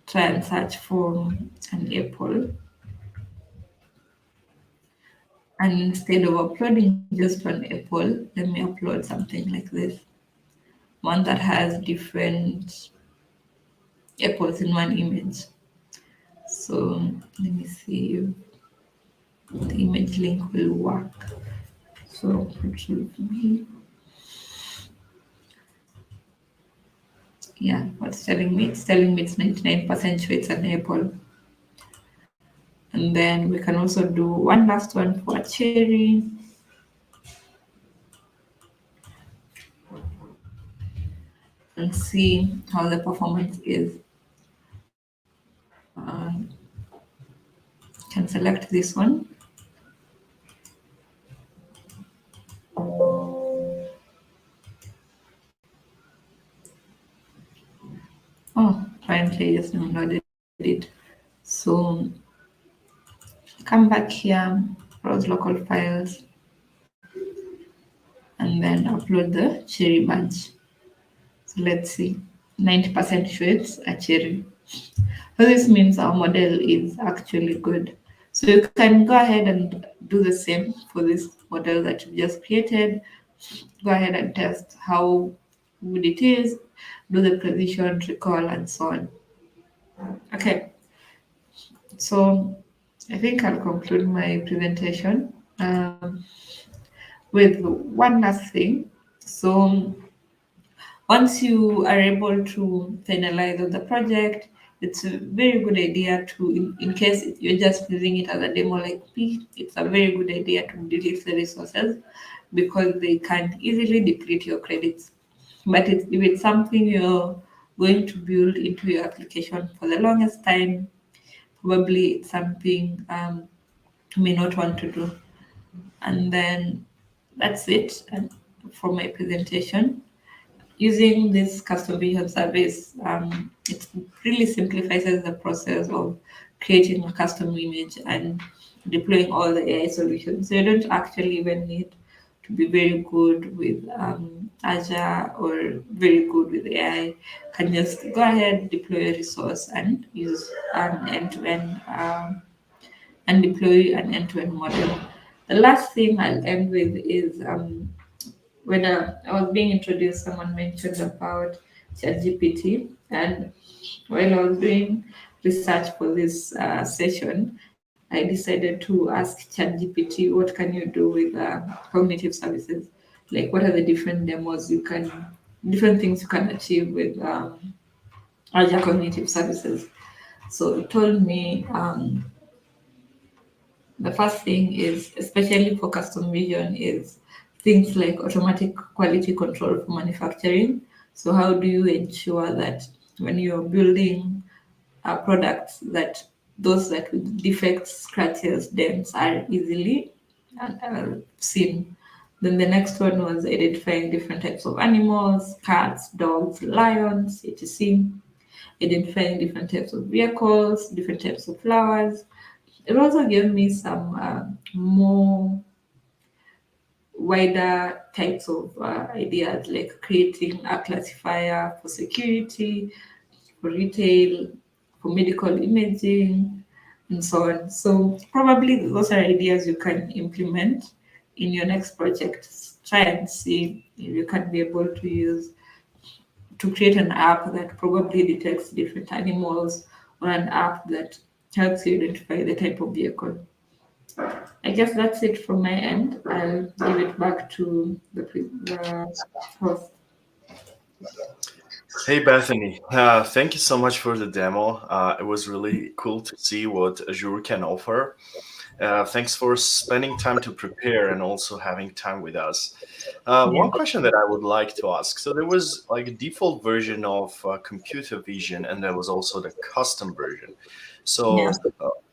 try and search for an apple. And instead of uploading just one apple, let me upload something like this. One that has different apples in one image. So let me see if the image link will work. So Control V. Yeah, what's telling me? It's telling me it's 99% sure it's an apple. And then we can also do one last one for a cherry. And see how the performance is. Can select this one. Oh, apparently I just downloaded it. So come back here, browse local files, and then upload the cherry bunch. So let's see, 90% sure it's a cherry. So this means our model is actually good. So you can go ahead and do the same for this model that you just created. Go ahead and test how good it is, do the precision, recall, and so on. Okay, so I think I'll conclude my presentation with one last thing. So once you are able to finalize on the project, it's a very good idea to, in case you're just using it as a demo like P, it's a very good idea to delete the resources because they can easily deplete your credits. But if it's something you're going to build into your application for the longest time, probably it's something you may not want to do. And then that's it for my presentation. Using this custom vision service, it really simplifies the process of creating a custom image and deploying all the AI solutions. So you don't actually even need to be very good with Azure or very good with AI. Can just go ahead, deploy a resource, and use an end-to-end and deploy an end-to-end model. The last thing I'll end with is when I was being introduced, someone mentioned about ChatGPT, and while I was doing research for this session, I decided to ask ChatGPT, what can you do with cognitive services? Like, what are the different demos different things you can achieve with Azure Cognitive Services? So it told me the first thing is, especially for custom vision, is things like automatic quality control for manufacturing. So how do you ensure that when you're building products, that those that with defects, scratches, dents are easily seen? Then the next one was identifying different types of animals, cats, dogs, lions, etc. Identifying different types of vehicles, different types of flowers. It also gave me some more wider types of ideas, like creating a classifier for security, for retail, for medical imaging, and so on. So probably those are ideas you can implement in your next project. Try and see if you can be able to use to create an app that probably detects different animals, or an app that helps you identify the type of vehicle. I guess that's it from my end. I'll give it back to the host. Hey Bethany, thank you so much for the demo. It was really cool to see what Azure can offer. Thanks for spending time to prepare and also having time with us. One question that I would like to ask. So there was like a default version of computer vision, and there was also the custom version. Yeah. So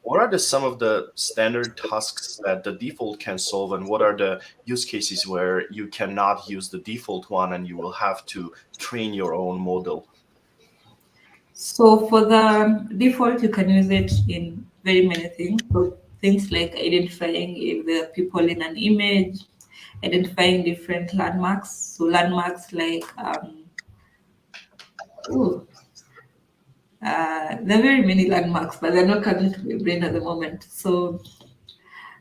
what are some of the standard tasks that the default can solve, and what are the use cases where you cannot use the default one and you will have to train your own model? So for the default, you can use it in very many things. So things like identifying if there are people in an image, identifying different landmarks. So landmarks like ooh, there are very many landmarks, but they're not coming to my brain at the moment. So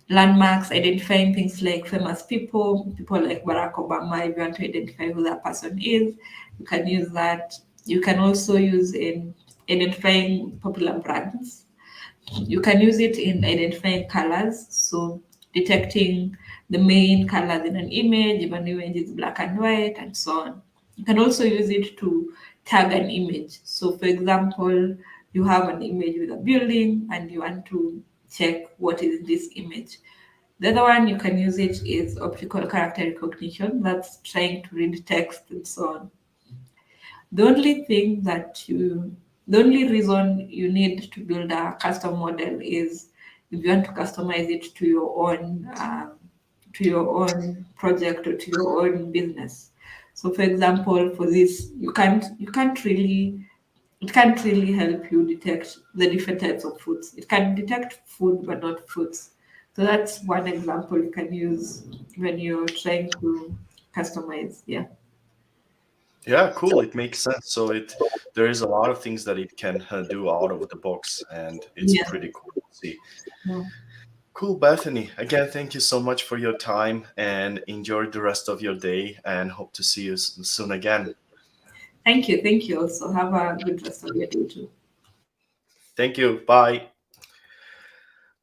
landmarks, identifying things like famous people, people like Barack Obama. If you want to identify who that person is, you can use that. You can also use in identifying popular brands. You can use it in identifying colors, so detecting the main colors in an image, if an image is black and white, and so on. You can also use it to tag an image. So, for example, you have an image with a building and you want to check what is in this image. The other one you can use it is optical character recognition, that's trying to read text and so on. The only thing that the only reason you need to build a custom model is if you want to customize it to your own project or to your own business. So, for example, for this, it can't really help you detect the different types of foods. It can detect food but not fruits. So that's one example you can use when you're trying to customize. Yeah. Yeah, cool. It makes sense. So there is a lot of things that it can do out of the box, and it's Yeah. pretty cool to see. Yeah. Cool, Bethany. Again, thank you so much for your time, and enjoy the rest of your day, and hope to see you soon again. Thank you. Thank you also. Have a good rest of your day too. Thank you. Bye.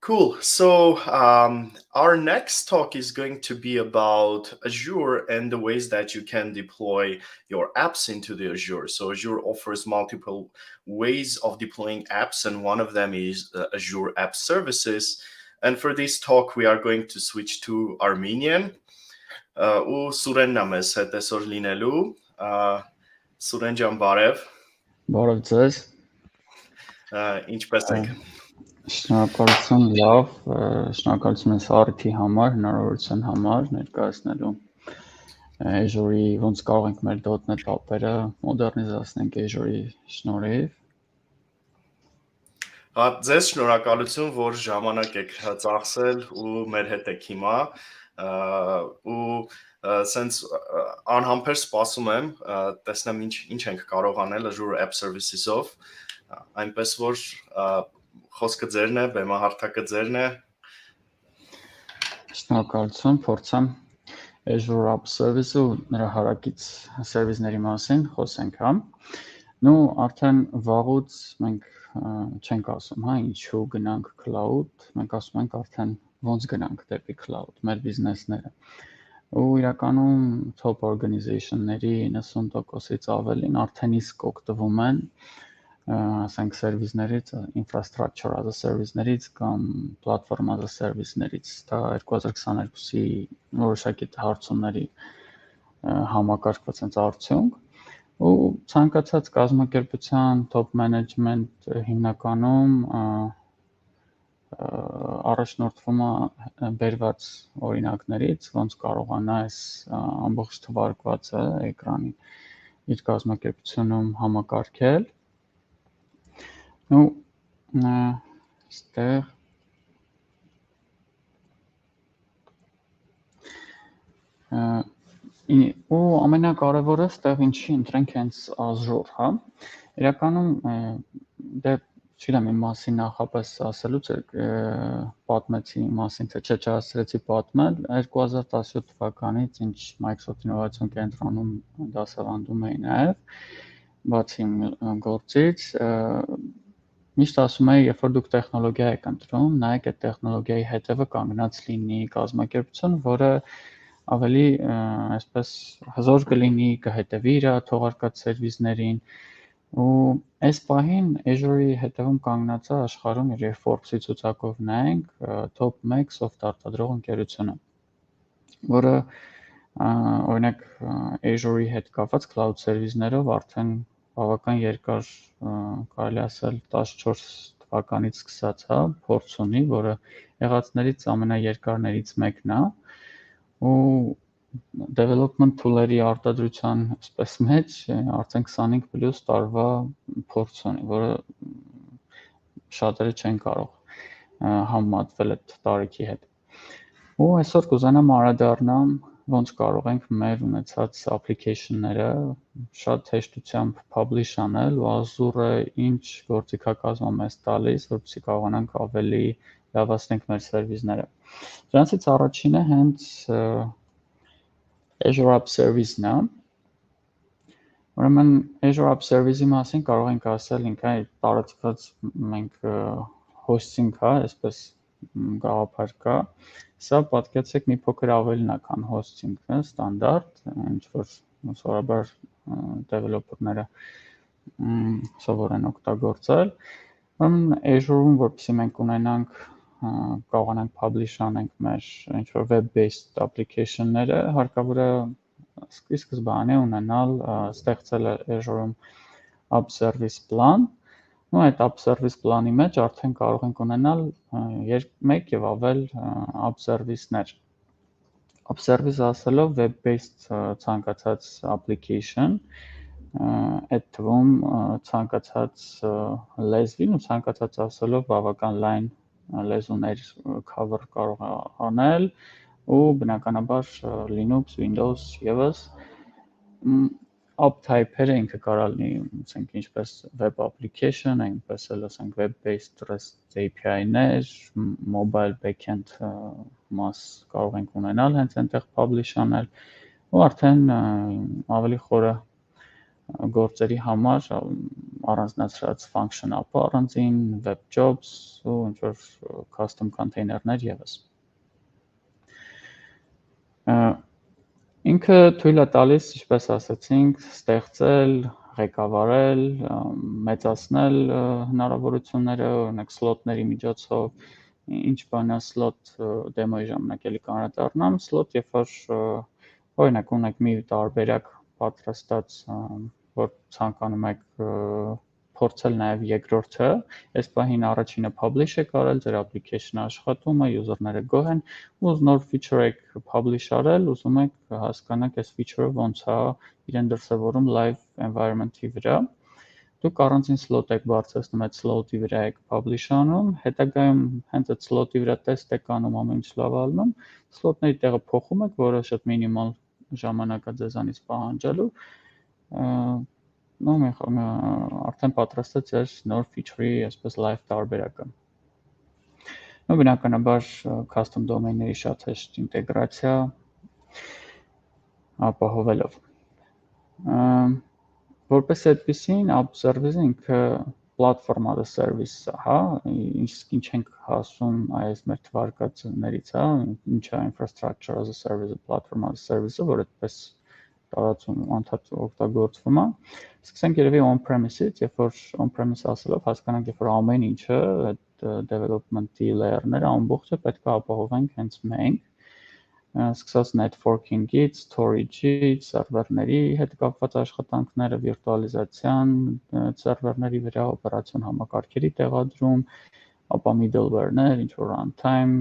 Cool. So our next talk is going to be about Azure and the ways that you can deploy your apps into the Azure. So Azure offers multiple ways of deploying apps, and one of them is Azure App Services. And for this talk, we are going to switch to Armenian. Ու Սուրենն եմ ես հետ այսօր լինելու։ Սուրեն ջան, բարև։ Բարև ձեզ։ Ինչպե՞ս եք։ Շնորհակալություն, լավ, շնորհակալություն այս առիթի համար, հնարավորության համար ներկայացնելու Azure-ի ոնց կարող ենք մեր .NET ապերը մոդեռնիզացնենք Azure-ի շնորհիվ։ Ձեզ շնորհակալություն, որ ժամանակ եք ծախսել ու մեր հետ եք հիմա, ու սենց անհամբեր սպասում եմ, տեսնեմ ինչ ենք կարող անել Azure App Services-ով, այնպես որ խոսքը ձերն է, բեմահարթակը ձերն է։ Շնորհակալություն, փորձեմ Azure App Service-ը ու նրա հարակից սերվիսների մասին խոսենք, հա։ Նու արդեն վաղուց մենք չենք ասում, հա, ինչու գնանք cloud, մենք ասում ենք արդեն ոնց գնանք դեպի cloud, մեր բիզնեսները։ Ու իրականում top organization-ների 90%-ից ավելին արդեն իսկ օգտվում են ասենք սերվիսներից, infrastructure as a service-ներից կամ platform as a service-ներից, դա 2022-ի որոշակի հարցումների համակարգված են արդյունք, ու ցանկացած կազմակերպության top management հիմնականում առաջնորդվում է բերված օրինակներից, ոնց կարողանա այս ամբողջ թվարկվածը էկրանին իր կազմակերպությունում համակարգել։ Նու ստեղ ու ամենակարևորը ստեղ ինչի ընտրենք հենց Azure, հա։ Իրականում դե չգիտեմ իմ մասին նախապես ասելուց պատմեցի իմ մասին, թե չհասցրեցի պատմել 2017 թվականից ինչ Microsoft Innovation կենտրոնում դասավանդում էի նաև, բացի իմ գործից, միշտ ասում էի, երբ որ դուք տեխնոլոգիա եք ընտրում, նայեք այդ տեխնոլոգիայի հետևը կանգնած լինի կազմակերպություն, որը ավելի այսպես հզոր կլինի, կհետևի իր թողարկած սերվիսներին, ու այս պահին Azure-ի հետևում կանգնած է աշխարհում, երբ Forbes-ի ցուցակով նայենք, top 1 soft արտադրող ընկերությունը, որը օրինակ Azure-ի հետ կապված cloud սերվիսներով արդեն բավական երկար կարելի ասել 14 թվականից սկսած, հա, փորձ ունի, որը եղածներից ամենաերկարներից մեկն է, ու development tool-երի արտադրության այսպես մեջ արդեն 25+ տարվա փորձ ունի, որը շատերը չեն կարող համեմատվել այդ տարիքի հետ։ Ու այսօր կուզենամ անդրադառնամ ոնց կարող ենք մեր ունեցած application-ները շատ հեշտությամբ publish անել, ու Azure-ը ինչ գործիքակազմ է մեզ տալիս, որպեսզի կարողանանք ավելի լավացնենք մեր սերվիսները։ Դրանցից առաջինը հենց Azure App Service-ն է։ Ուրեմն Azure App Service-ի մասին կարող ենք ասել ինքը տարածված մենք hosting կա, այսպես գաղափար կա, սա պատկերացրեք մի փոքր ավելին է, քան hosting-ը, ստանդարտ, ինչ որ սովորաբար developer-ները սովոր են օգտագործել։ Ուրեմն Azure-ում, որպեսզի մենք ունենանք կարողանանք publish անենք մեր ինչ որ web-based application-ները, հարկավոր է սկզբանե ունենալ ստեղծել Azure-ում App Service plan, ու այդ App Service plan-ի մեջ արդեն կարող ենք ունենալ մեկ եւ ավել App Service-ներ։ App Service ասելով web-based ցանկացած application, այդ թվում ցանկացած լեզվին ու ցանկացած ասելով բավական լայն լեզուներ cover կարող անել, ու բնականաբար Linux, Windows եւս app type-երը ինքը կարող լինի, ասենք ինչպես web application, այնպես էլ ասենք web-based REST API-ներ, mobile backend mass կարող ենք ունենալ հենց այնտեղ publish անել, ու արդեն ավելի խորը գործերի համար առանձնացրած function app-ը առանձին web jobs ու ինչ որ custom container-ներ եւս։ Ինքը թույլ է տալիս, ինչպես ասացինք, ստեղծել, ղեկավարել, մեծացնել հնարավորությունները, օրինակ slot-ների միջոցով, ինչ բանա slot դեմոյի ժամանակ էլի կանրադառնամ, slot երբ որ օրինակ ունեք մի տարբերակ պատրաստած, որ ցանկանում եք փորձել նաև երկրորդը, այս պահին առաջինը publish եք արել, ձեր application-ը աշխատում է, user-ները գոհ են, ու նոր feature եք publish արել, ուզում եք հասկանաք այս feature-ը ոնց է իրեն դրսևորում live environment-ի վրա։ Դուք առանձին slot եք բարձրացնում, այդ slot-ի վրա եք publish անում, հետագայում հենց այդ slot-ի վրա test եք անում, ամեն ինչ լավ ալնում, slot-ների տեղը փոխում եք, որը շատ մինիմալ ժամանակ է ձեզանից պահանջելու, արդեն պատրաստած ձեր նոր feature-ի այսպես live տարբերակը։ Ու բնականաբար custom domain-ների շատ հեշտ ինտեգրացիա ապահովելով։ Որպես այդպեսին app service-ը ինքը platform as a service է, հա, ինչ ենք հասում այս մեր թվարկածներից, հա, ինչա infrastructure as a service, platform as a service-ը, որ այդպես տարածում անդադ օգտագործվում է։ Սկսենք երևի on-premise-ից, երբ որ on-premise ասելով հասկանանք, երբ որ ամեն ինչը այդ development-ի layer-ները ամբողջը պետք է ապահովենք հենց մենք, սկսած networking-ից, storage-ից, server-ների հետ կապված աշխատանքները, վիրտուալիզացիան, server-ների վրա օպերացիոն համակարգերի տեղադրում, ապա middleware-ներ, ինչ որ runtime,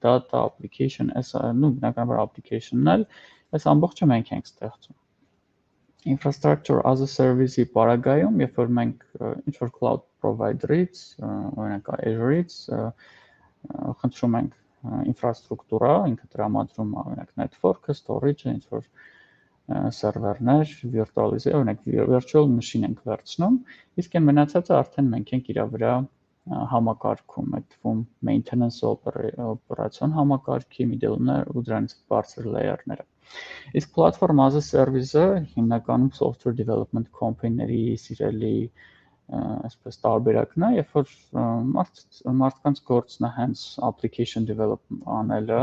data, application, բնականաբար application-ն էլ, այս ամբողջը մենք ենք ստեղծում։ Infrastructure as a service-ի պարագայում, երբ որ մենք ինչ որ cloud provider-ից, օրինակ Azure-ից խնդրում ենք ինֆրաստրուկտուրա, ինքը տրամադրում է օրինակ network-ը, storage-ը, ինչ որ server-ներ, virtualize, օրինակ virtual machine ենք վերցնում, իսկ այն մնացածը արդեն մենք ենք իր վրա համակարգում, այդ թվում maintenance օպերացիոն համակարգի, middleware ու դրանից բարձր layer-ները։ Իսկ platform as a service-ը հիմնականում software development company-ների սիրելի այսպես տարբերակն է, երբ որ մարդկանց գործն է հենց application development անելը,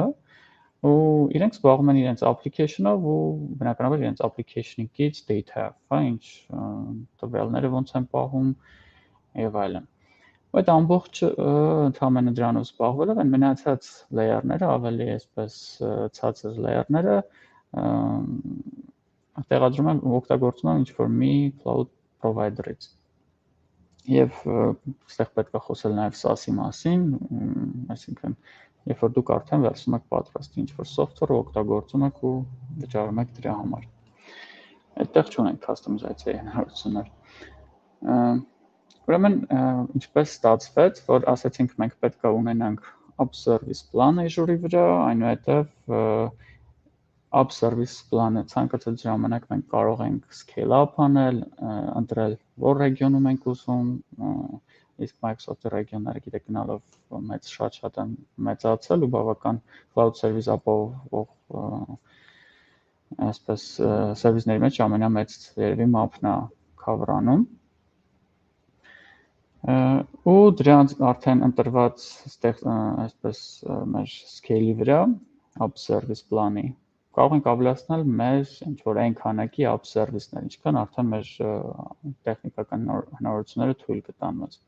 ու իրենք զբաղվում են իրենց application-ով ու բնականաբար իրենց application-ից data, հա, ինչ տվյալները ոնց են պահում եւ այլն։ Այդ ամբողջ ընդհանրապես դրանով զբաղվելով են մնացած layer-ները, ավելի այսպես ցածր layer-ները տեղադրում են օգտագործում են ինչ-որ մի cloud provider-ից։ Եվ այստեղ պետք է խոսել նաև SaaS-ի մասին, այսինքն երբ որ դուք արդեն վերցնում եք պատրաստ ինչ-որ software օգտագործում եք ու վճարում եք դրա համար։ Այդտեղ չունենք customization-ի հնարավորություններ։ Ուրեմն ինչպես ստացվեց, որ ասացինք մենք պետք է ունենանք app service plan Azure-ի վրա, այնուհետև app service plan-ը ցանկացած ժամանակ մենք կարող ենք scale up անել, ընտրել որ ռեգիոնում ենք ուզում, իսկ Microsoft-ի ռեգիոնները գիտեք գնալով շատ են մեծացել ու բավական cloud service ապահովող այսպես սերվիսների մեջ ամենամեծ երևի map-ն է cover-անում։ Ու դրանց արդեն ընտրված այսպես մեր scale-ի վրա app service plan-ի կարող ենք ավելացնել մեր ինչ-որ այն քանակի app service-ներ, ինչքան արդեն մեր տեխնիկական հնարավորությունները թույլ կտան մեզ։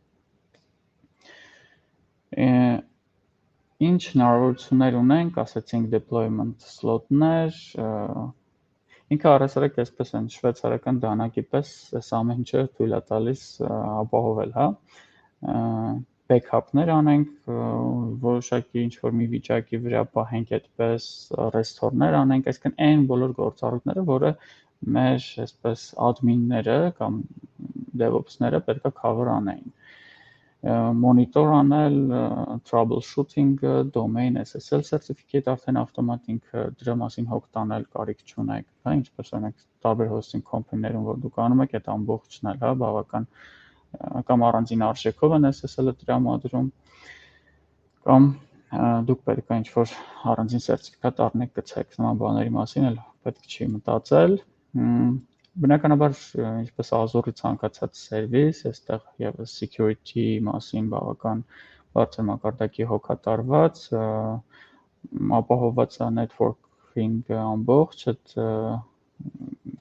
Ինչ հնարավորություններ ունենք, ասացինք deployment slot-ներ, ինքը առասարակ այսպես են շվեյցարական դանակի պես այս ամեն ինչը թույլ է տալիս ապահովել, հա։ Backup-ներ անենք, որոշակի ինչ-որ մի վիճակի վրա պահենք այդպես restore-ներ անենք, այսինքն այն բոլոր գործառույթները, որը մեր այսպես admin-ները կամ DevOps-ները պետք է cover անեին։ Monitor անել, troubleshooting, domain SSL certificate արդեն ավտոմատ ինքը դրա մասին հոգ տանել կարիք չունեք, հա, ինչպես օրինակ տարբեր hosting company-ներում, որ դուք անում եք, այդ ամբողջն էլ, հա, բավական կամ առանձին արժեքով են SSL-ը տրամադրում, կամ դուք պետք է ինչ-որ առանձին սերտիֆիկատ առնեք գցեք, նման բաների մասին էլ պետք չի մտածել։ Բնականաբար ինչպես Azure-ի ցանկացած սերվիս, այստեղ եւս security մասին բավական բարձր մակարդակի հոգատարված, ապահովված է networking ամբողջ, այդ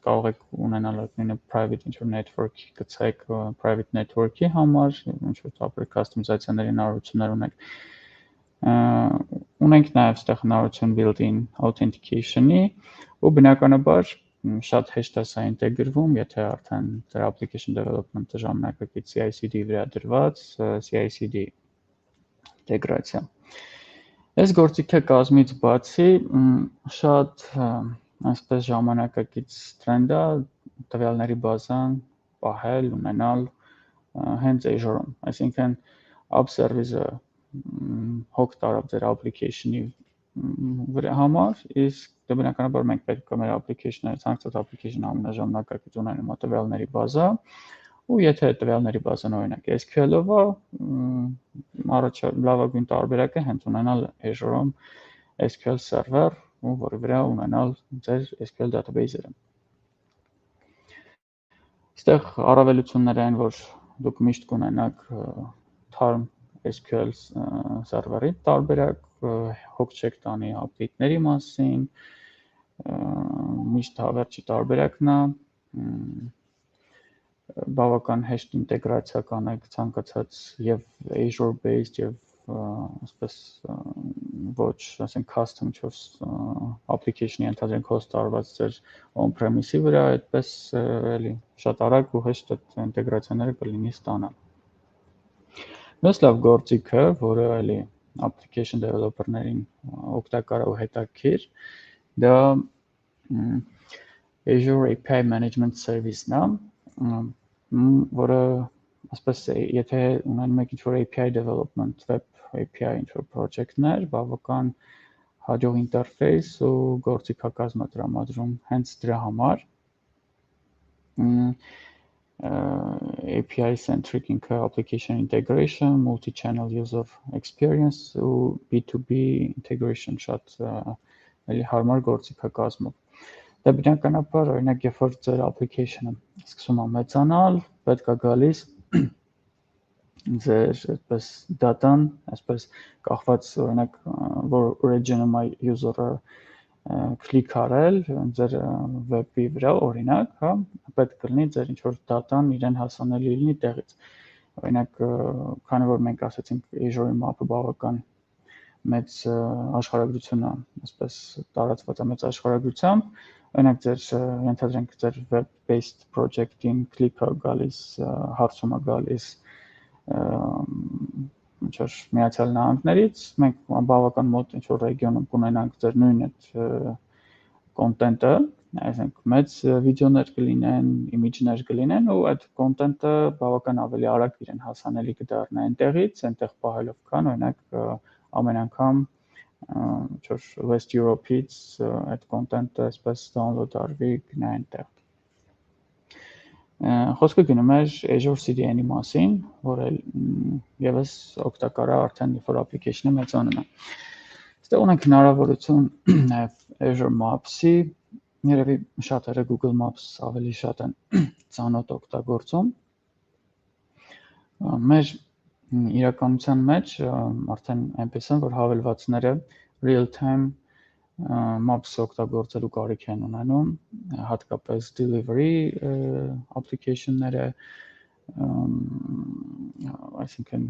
կարող եք ունենալ նույնը private ինչ-որ network գցեք private network-ի համար, ինչ-որ ծափեր customizatsiyaների հնարավորություններ ունեք։ Ունենք նաև այստեղ հնարավորություն built-in authentication-ի, ու բնականաբար շատ հեշտ է սա ինտեգրվում, եթե արդեն ձեր application development-ը ժամանակակից CI/CD վրա դրված CI/CD ինտեգրացիա։ Այս գործիքը կազմից բացի շատ այսպես ժամանակակից տրենդ է տվյալների բազան պահել, ունենալ հենց Azure-ում, այսինքն app service-ը հոգ տարավ ձեր application-ի վրա համար, իսկ դե բնականաբար մենք պետք է մեր application-ները ցանկացած application ամենաժամանակակից ունենալու տվյալների բազա, ու եթե տվյալների բազան օրինակ SQL-ով է, առաջ լավագույն տարբերակը հենց ունենալ Azure-ում SQL server, ու որի վրա ունենալ ձեր SQL database-երը։ Այստեղ առավելությունները այն, որ դուք միշտ կունենաք թարմ SQL server-ի տարբերակ, հոգ չեք տանի update-ների մասին, միշտ հավերժի տարբերակն է, բավական հեշտ ինտեգրացիա կանեք ցանկացած եւ Azure-based եւ այսպես ոչ, ասենք custom ինչ-որ application-ի ընդհանրենք host արված ձեր on-premise-ի վրա, այդպես էլի շատ արագ ու հեշտ այդ ինտեգրացիաները կլինի ստանալ։ Մյուս լավ գործիքը, որը էլի application developer-ներին օգտակար ու հետաքրքիր, դա Azure API Management Service-ն է, որը ասպես եթե ունենում եք ինչ-որ API development, web API ինչ-որ project-ներ, բավական հաջող ինտերֆեյս ու գործիքակազմ է տրամադրում հենց դրա համար։ API centric ինքը application integration, multi-channel user experience ու B2B integration շատ էլի հարմար գործիքակազմով։ Դա բնականաբար օրինակ երբ որ ձեր application-ը սկսում է մեծանալ, պետք է գալիս ձեր այդպես data-ն, այսպես կախված օրինակ որ region-ում է user-ը click արել ձեր web-ի վրա օրինակ, հա, պետք կլինի ձեր ինչ-որ data-ն իրեն հասանելի լինի տեղից։ Օրինակ, քանի որ մենք ասացինք Azure-ի map-ը բավական մեծ աշխարհագրություն է, այսպես տարածված է մեծ աշխարհագրությամբ, օրինակ ձեր ենթադրենք ձեր web-based project-ին click-ը գալիս, հարցում է գալիս ինչ-որ Միացյալ Նահանգներից, մենք բավական մոտ ինչ-որ ռեգիոնում կունենանք ձեր նույն այդ content-ը, այսինքն մեծ վիդեոներ կլինեն, image-ներ կլինեն ու այդ content-ը բավական ավելի արագ իրեն հասանելի կդառնա այնտեղից, այնտեղ պահելով քան օրինակ ամեն անգամ ինչ-որ West Europe-ից այդ content-ը այսպես download արվի գնա այնտեղ։ Խոսքը գնում էր Azure CDN-ի մասին, որը եւս օգտակար է արդեն երբ որ application-ը մեծանում է։ Այստեղ ունենք հնարավորություն նաեւ Azure Maps-ի, երևի շատերը Google Maps ավելի շատ են ծանոթ օգտագործում։ Մեր իրականության մեջ արդեն այնպես են, որ հավելվածները real-time maps օգտագործելու կարիք են ունենում, հատկապես delivery application-ները, այսինքն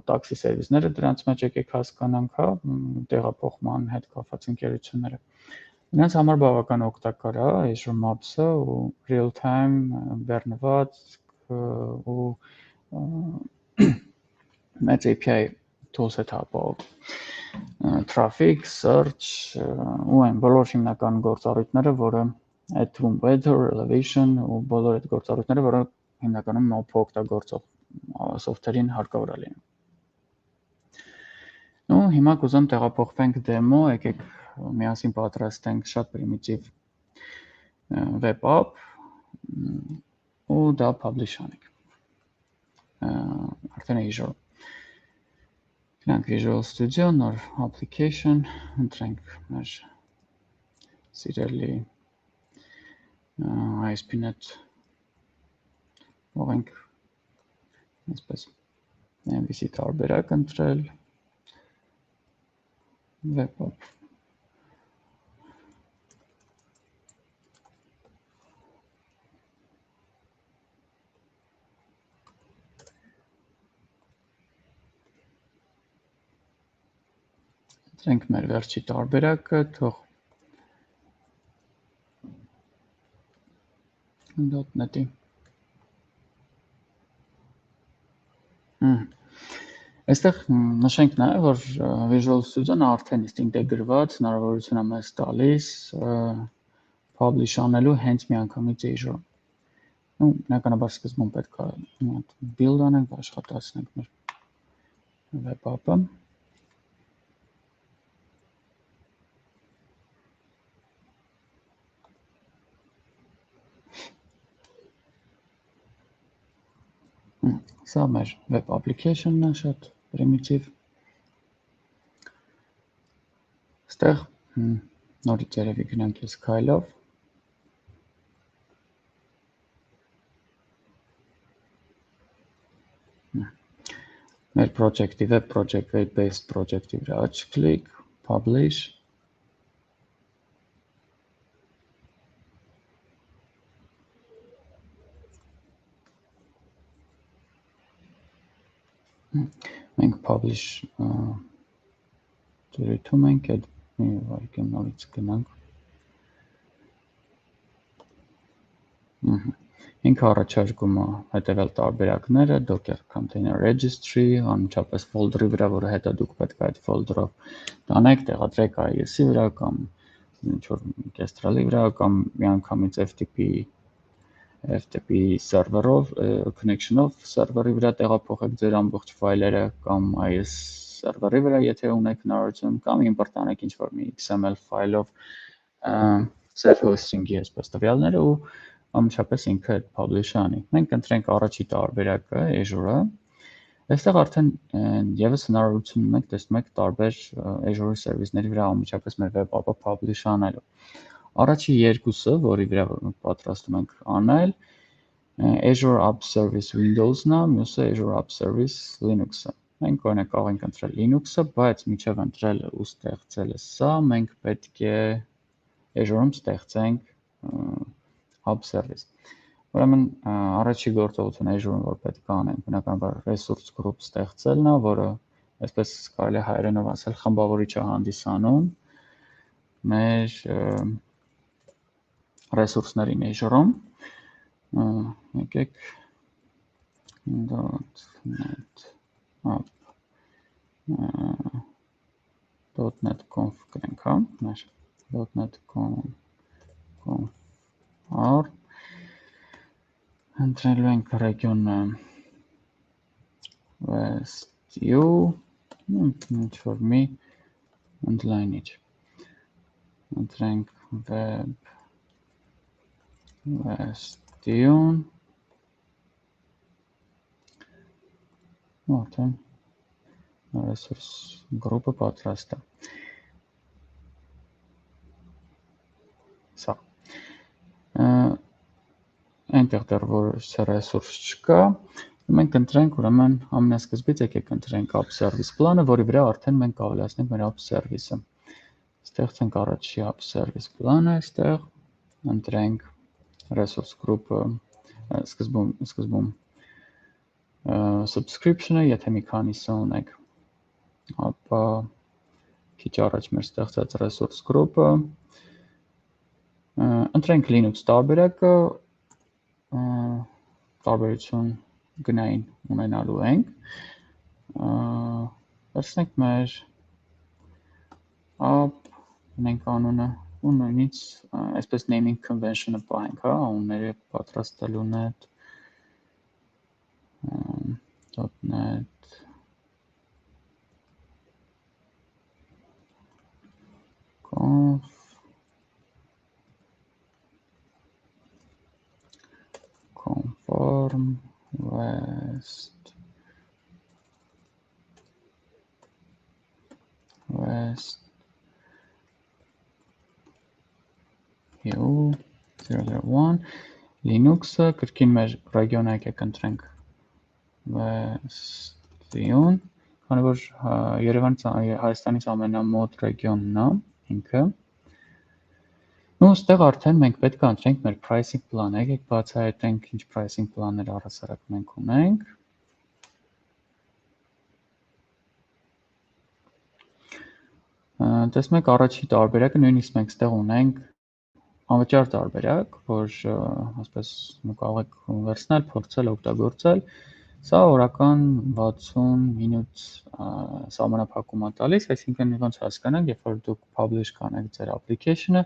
taxi service-ները դրանց մեջ եկեք հասկանանք, հա, տեղափոխման հետ կապված ընկերությունները։ Նրանց համար բավական օգտակար է Azure Maps-ը ու real-time բեռնված ու մեծ API tools-ը ապահով traffic, search ու այն բոլոր հիմնական գործառույթները, որը այդ թվում weather, elevation ու բոլոր այդ գործառույթները, որը հիմնականում MOP օգտագործող software-ին հարկավոր է լինում։ Ու հիմա կուզեմ տեղափոխվենք demo, եկեք միասին պատրաստենք շատ primitive web app ու դա publish անենք։ Արդեն Azure Visual Studio, նոր application, ընտրենք մեր սիրելի ISP.NET ուղենք այսպես MVC տարբերակ ընտրել web app ընտրենք մեր վերջի տարբերակը թող .NET-ի Այստեղ նշենք նաև, որ Visual Studio-ն արդեն իսկ ինտեգրված հնարավորություն է մեզ տալիս publish անելու հենց միանգամից Azure-ում։ Ну, բնականաբար սկզբում պետք է build անենք, աշխատացնենք մեր web app-ը։ Սա մեր web application-ն է, շատ primitive։ Այստեղ նորից երևի գնանք ես քայլով։ Մեր project-ի web project based project-ի վրա աչ կլիկ, publish մենք publish դրիթում ենք այդ մի վայրկյան նորից գնանք ինքը առաջարկում է հետևյալ տարբերակները Docker Container Registry, անմիջապես folder-ի վրա, որը հետո դուք պետք է այդ folder-ով տանեք, տեղադրեք IIS-ի վրա կամ ինչ-որ կեստրալի վրա կամ միանգամից FTP server-ով, connection-ով server-ի վրա տեղափոխեք ձեր ամբողջ ֆայլերը կամ IIS server-ի վրա, եթե ունեք հնարավորություն, կամ import անեք ինչ-որ մի XML ֆայլով ձեր hosting-ի այսպես տվյալները ու ամենաշապես ինքը այդ publish-ը անի։ Մենք ընտրենք առաջի տարբերակը Azure-ը։ Այստեղ արդեն եւս հնարավորություն ունենք տեսնում եք տարբեր Azure service-ների վրա ամենաշապես մեր web app-ը publish անելու։ Առաջի երկուսը, որի վրա պատրաստում ենք անել, Azure App Service Windows-ն է, մյուսը Azure App Service Linux-ը։ Մենք օրինակ կարող ենք ընտրել Linux-ը, բայց միջև ընտրելը ու ստեղծելը սա, մենք պետք է Azure-ում ստեղծենք App Service։ Ուրեմն առաջի գործողությունը Azure-ում որ պետք է անենք, բնականաբար resource group ստեղծելն է, որը այսպես կարելի է հայերենով ասել խմբավորիչ է հանդիսանում մեր ռեսուրսներին Azure-ում։ Եկեք .NET app .NET conf գրենք, հա, մեր .NET conf R ընտրելու ենք ռեգիոնը West-U, ինչ-որ մի ընդլայնիչ։ Ընտրենք Web West-U-ն արդեն resource group-ը պատրաստ է։ Սա այնտեղ դեռ որոշ resource չկա, մենք ընտրենք ուրեմն ամենասկզբից եկեք ընտրենք app service plane, որի վրա արդեն մենք ավելացնենք մեր app service-ը։ Ստեղծենք առաջի app service plane-ը, այստեղ ընտրենք resource group-ը, սկզբում subscription-ը, եթե մի քանիսը ունեք, ապա քիչ առաջ մեր ստեղծած resource group-ը, ընտրենք Linux տարբերակը, տարբերություն գնային ունենալու ենք, վերցնենք մեր app, ունենք անունը, ու նույնից այսպես naming convention-ը պահենք, հա, անունները պատրաստելու net .NET conf conform west U 001 Linux-ը կրկին մեր ռեգիոնը եկեք ընտրենք Վեստիուն, քանի որ Հայաստանից ամենամոտ ռեգիոնն է ինքը։ Ու ստեղ արդեն մենք պետք է ընտրենք մեր pricing plan-ը, եկեք բացահայտենք ինչ pricing plan-ներ առհասարակ մենք ունենք։ Տեսնենք առաջի տարբերակը, նույնիսկ մենք ստեղ ունենք անվճար տարբերակ, որ ասպես կարող եք վերցնել, փորձել, օգտագործել։ Սա օրական 60 մինուտ սահմանափակում է տալիս, այսինքն ոնց հասկանանք, երբ որ դուք publish կանեք ձեր application-ը,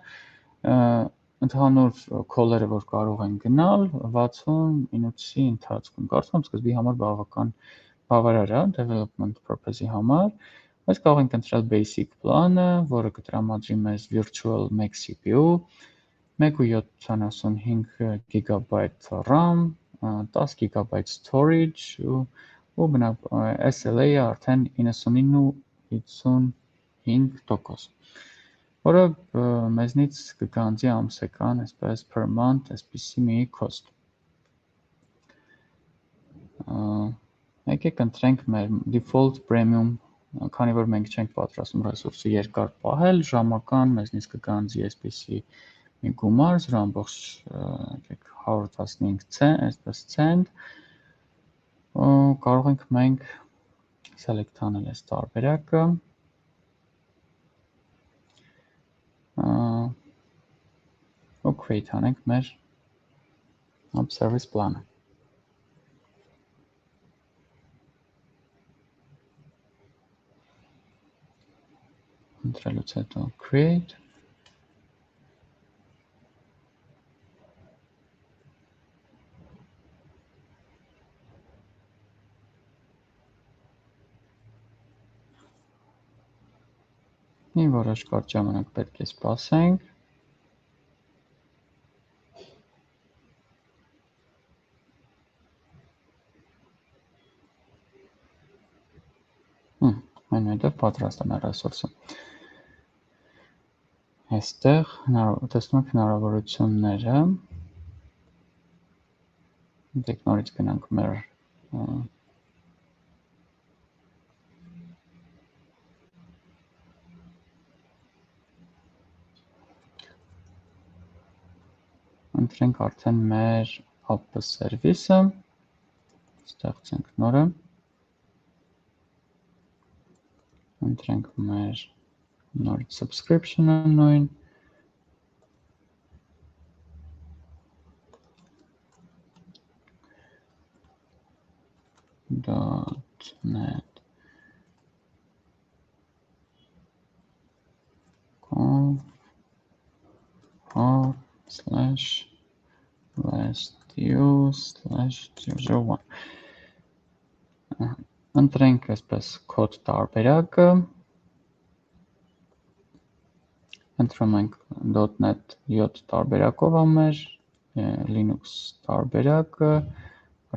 ընդհանուր call-երը, որ կարող են գնալ 60 մինուտի ընթացքում։ Կարծում եմ սկզբի համար բավական բավարար է development purpose-ի համար, բայց կարող ենք ընտրել basic plan-ը, որը կտրամադրի մեզ virtual մեկ CPU, 1.75 GB RAM, 10 GB storage ու բնավ SLA-ը արդեն 99.55%, որը մեզնից կգանձի ամսական, այսպես per month, այսպիսի մի cost։ Եկեք ընտրենք մեր default premium, քանի որ մենք չենք պատրաստում ռեսուրսը երկար պահել, ժամական մեզնից կգանձի այսպիսի մի գումար 0.115 cent, կարող ենք մենք select անել այս տարբերակը, ու create անենք մեր app service plan-ը։ Ընտրելուց հետո create, մի որոշ կարճ ժամանակ պետք է սպասենք։ Այնուհետև պատրաստ է մեր ռեսուրսը։ Այստեղ տեսնում եք հնարավորությունները։ Դեք նորից գնանք մեր ընտրենք արդեն մեր app service-ը, ստեղծենք նորը, ընտրենք մեր նորից subscription-ը նույն, .net Conf Armenia/Westview/001 Ընտրենք այսպես կոդ տարբերակը, ընտրում ենք .net 7 տարբերակով ամեր, Linux տարբերակը,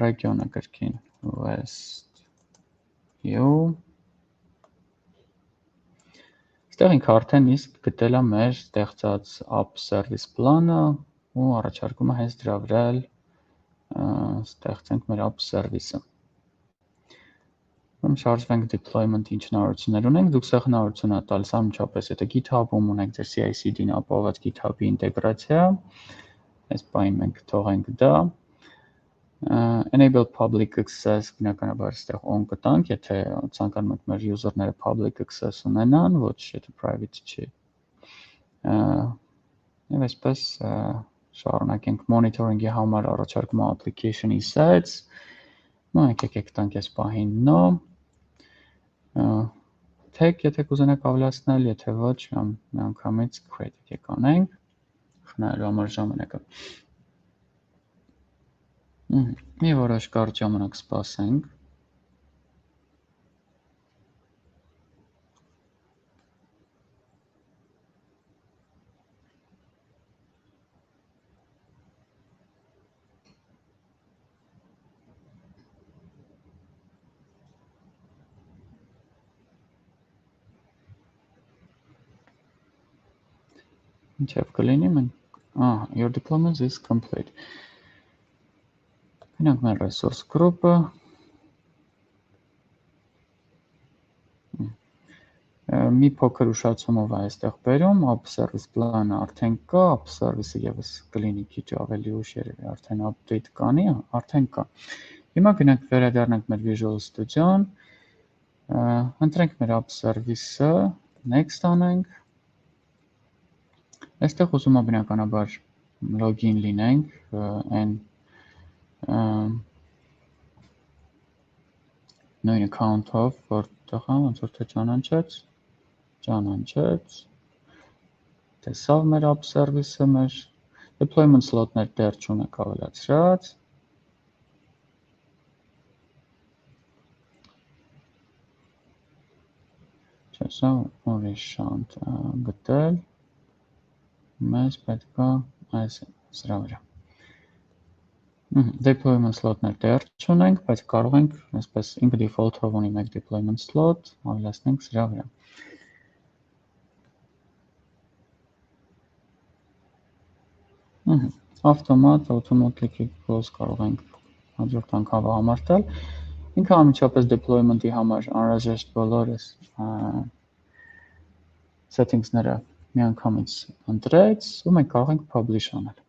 ռեգիոնը կրկին Westview, Ստեղ ինքը արդեն իսկ գտել է մեր ստեղծած app service plan-ը ու առաջարկում է հենց դրա վրա ստեղծենք մեր app service-ը։ Շարժվենք deployment ինչ հնարավորություններ ունենք, դուք սա հնարավորություն է տալիս անմիջապես, եթե GitHub-ում ունենք ձեր CI/CD-ն ապահովված GitHub-ի ինտեգրացիա, այս բանին մենք թողենք դա, enable public access, բնականաբար այստեղ on կտանք, եթե ցանկանում եք մեր user-ները public access ունենան, ոչ եթե private չի։ Եվ այսպես շարունակենք monitoring-ի համար առաջարկում application assets, եկեք տանք այս պահին no, tag եթե կուզենաք ավելացնել, եթե ոչ, միանգամից create եկեք անենք, խնայելու համար ժամանակը։ Մի որոշ կարճ ժամանակ սպասենք։ Ինչև կլինի, մենք Your deployment is complete. Գնանք մեր resource group-ը, մի փոքր ուշացումով է այստեղ բերում, app service plan-ը արդեն կա, app service-ը եւս կլինի քիչ ավելի ուշ երևի արդեն update կանի, արդեն կա։ Հիմա գնանք վերադառնանք մեր Visual Studio-ն, ընտրենք մեր app service-ը, next անենք։ Այստեղ ուզում եմ բնականաբար login լինենք, նույն account-ով, որտեղ ոնց որ թե ճանաչեց, տեսավ մեր app service-ը, մեր deployment slot-ներ դեռ չունենք ավելացրած, չեսա ուրիշ շանտ գտել, մեզ պետք է այս սրա վրա։ Deployment slot-ներ դեռ չունենք, բայց կարող ենք այսպես ինքը default-ով ունի մեկ deployment slot, ավելացնենք սրա վրա։ Automatically close կարող ենք հաջորդ անգամ համարտել։ Ինքը անմիջապես deployment-ի համար անհրաժեշտ բոլորս settings-ները միանգամից ընտրեց ու մենք կարող ենք publish անել։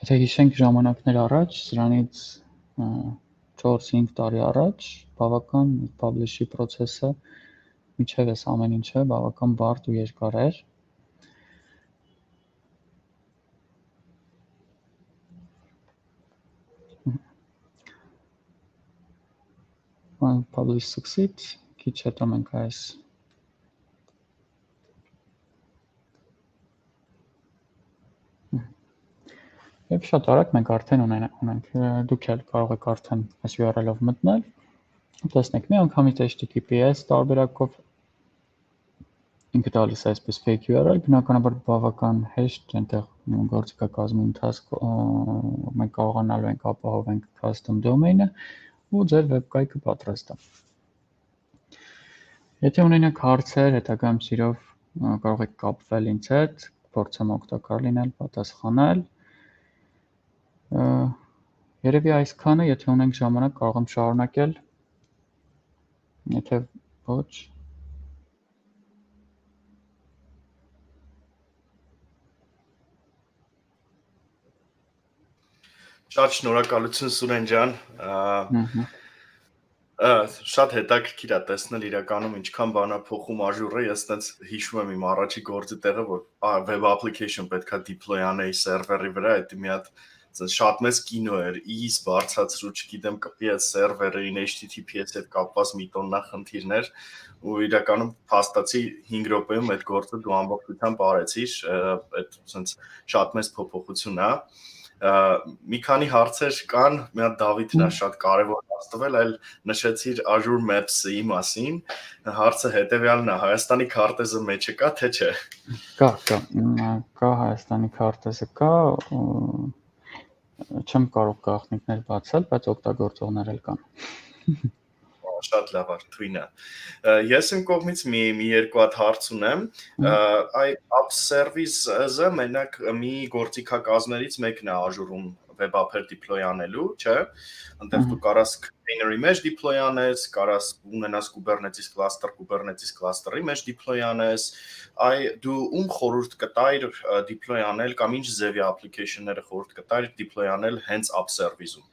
Եթե հիշենք ժամանակներ առաջ, սրանից 4-5 տարի առաջ, բավական publish-ի process-ը միջև այս ամեն ինչը բավական բարդ ու երկար էր։ Publish succeed, քիչ հետո մենք այս Եվ շատ արագ մենք արդեն ունենք, դուք էլ կարող եք արդեն այս URL-ով մտնել, տեսնեք մի անգամից HTTPS տարբերակով ինքը տալիս է այսպես fake URL, բնականաբար բավական հեշտ այնտեղ գործիքակազմի ընթացքում մենք կարողանալու ենք ապահովենք custom domain-ը ու ձեր վեբկայքը պատրաստ է։ Եթե ունենաք հարցեր, հետագայում սիրով կարող եք կապվել ինձ հետ, փորձեմ օգտակար լինել, պատասխանել։ Երևի այսքանը, եթե ունենք ժամանակ, կարող եմ շարունակել, եթե ոչ։ Շատ շնորհակալություն Սուրեն ջան։ Շատ հետաքրքիր է տեսնել իրականում ինչքան բան է փոխում Azure-ը, ես այտենց հիշում եմ իմ առաջի գործի տեղը, որ web application պետքա deploy անեի սերվերի վրա, դա մի հատ շատ մեծ կինո էր, is բարձրացրու, չգիտեմ, կպի այդ սերվերին HTTPS հետ կապված մի տոննա խնդիրներ ու իրականում փաստացի 5 րոպեում այդ գործը դու ամբողջությամբ արեցիր, այդ sense շատ մեծ փոփոխություն է։ Մի քանի հարցեր կան, մի հատ Դավիթն է շատ կարևոր հաստատվել, այլ նշեցիր Azure Maps-ի մասին։ Հարցը հետևյալն է, Հայաստանի քարտեզը մեջը կա, թե չէ։ Կա Հայաստանի քարտեզը կա, չեմ կարող գաղտնիքներ բացել, բայց օգտագործողներ էլ կան։ Շատ լավ է, թույն է։ Ես իմ կողմից մի երկու հատ հարց ունեմ։ Այդ app service-ը մենակ մի գործիքակազմերից մեկն է Azure-ում web app-եր deploy անելու, չէ՞։ Այնտեղ դու կարաս container-ի մեջ deploy անես, կարաս ունենաս Kubernetes cluster-ի մեջ deploy անես։ Դու ում խորհուրդ կտայր deploy անել կամ ինչ ձևի application-ները խորհուրդ կտայր deploy անել հենց app service-ում։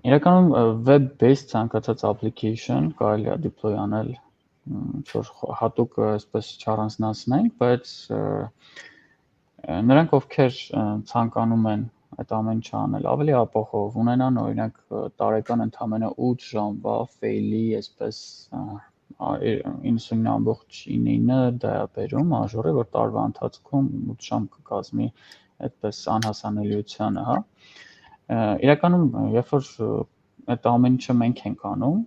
Իրականում web-based ցանկացած application կարելի է deploy անել, որ հատուկ այսպես չառանձնացնենք, բայց նրանք ովքեր ցանկանում են այդ ամեն ինչը անել, ավելի ապահով ունենան, օրինակ տարեկան ընդամենը 8 ժամվա fail-ի այսպես 99.9 դա է բերում Azure-ը, որ տարվա ընթացքում 8 ժամ կկազմի այդպես անհասանելիությանը, հա։ Իրականում երբ որ այդ ամեն ինչը մենք ենք անում,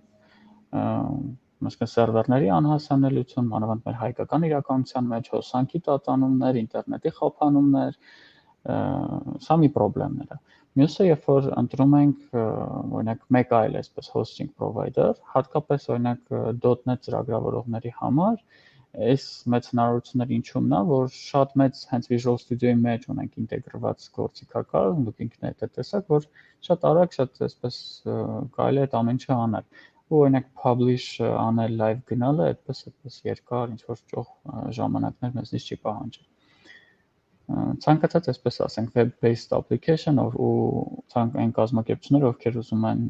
այսինքն սերվերների անհասանելիություն, մանավանդ մեր հայկական իրականության մեջ հոսանքի տատանումներ, ինտերնետի խափանումներ, սա մի խնդիրներ է։ Մյուսը, երբ որ ընտրում ենք օրինակ մեկ այլ այսպես hosting provider, հատկապես օրինակ .NET ծրագրավորողների համար, այս մեծ հնարավորությունները ինչու՞մն է, որ շատ մեծ հենց Visual Studio-ի մեջ ունենք ինտեգրված գործիքակար, դուք ինքներդ եք տեսակ, որ շատ արագ, շատ այսպես կարելի է այդ ամեն ինչը անել։ Ու օրինակ publish անել live գնալը այդպես երկար ինչ որ ճոխ ժամանակներ մեզնից չի պահանջի։ Ցանկացած այսպես ասենք web-based application ու այն կազմակերպությունները, ովքեր ուզում են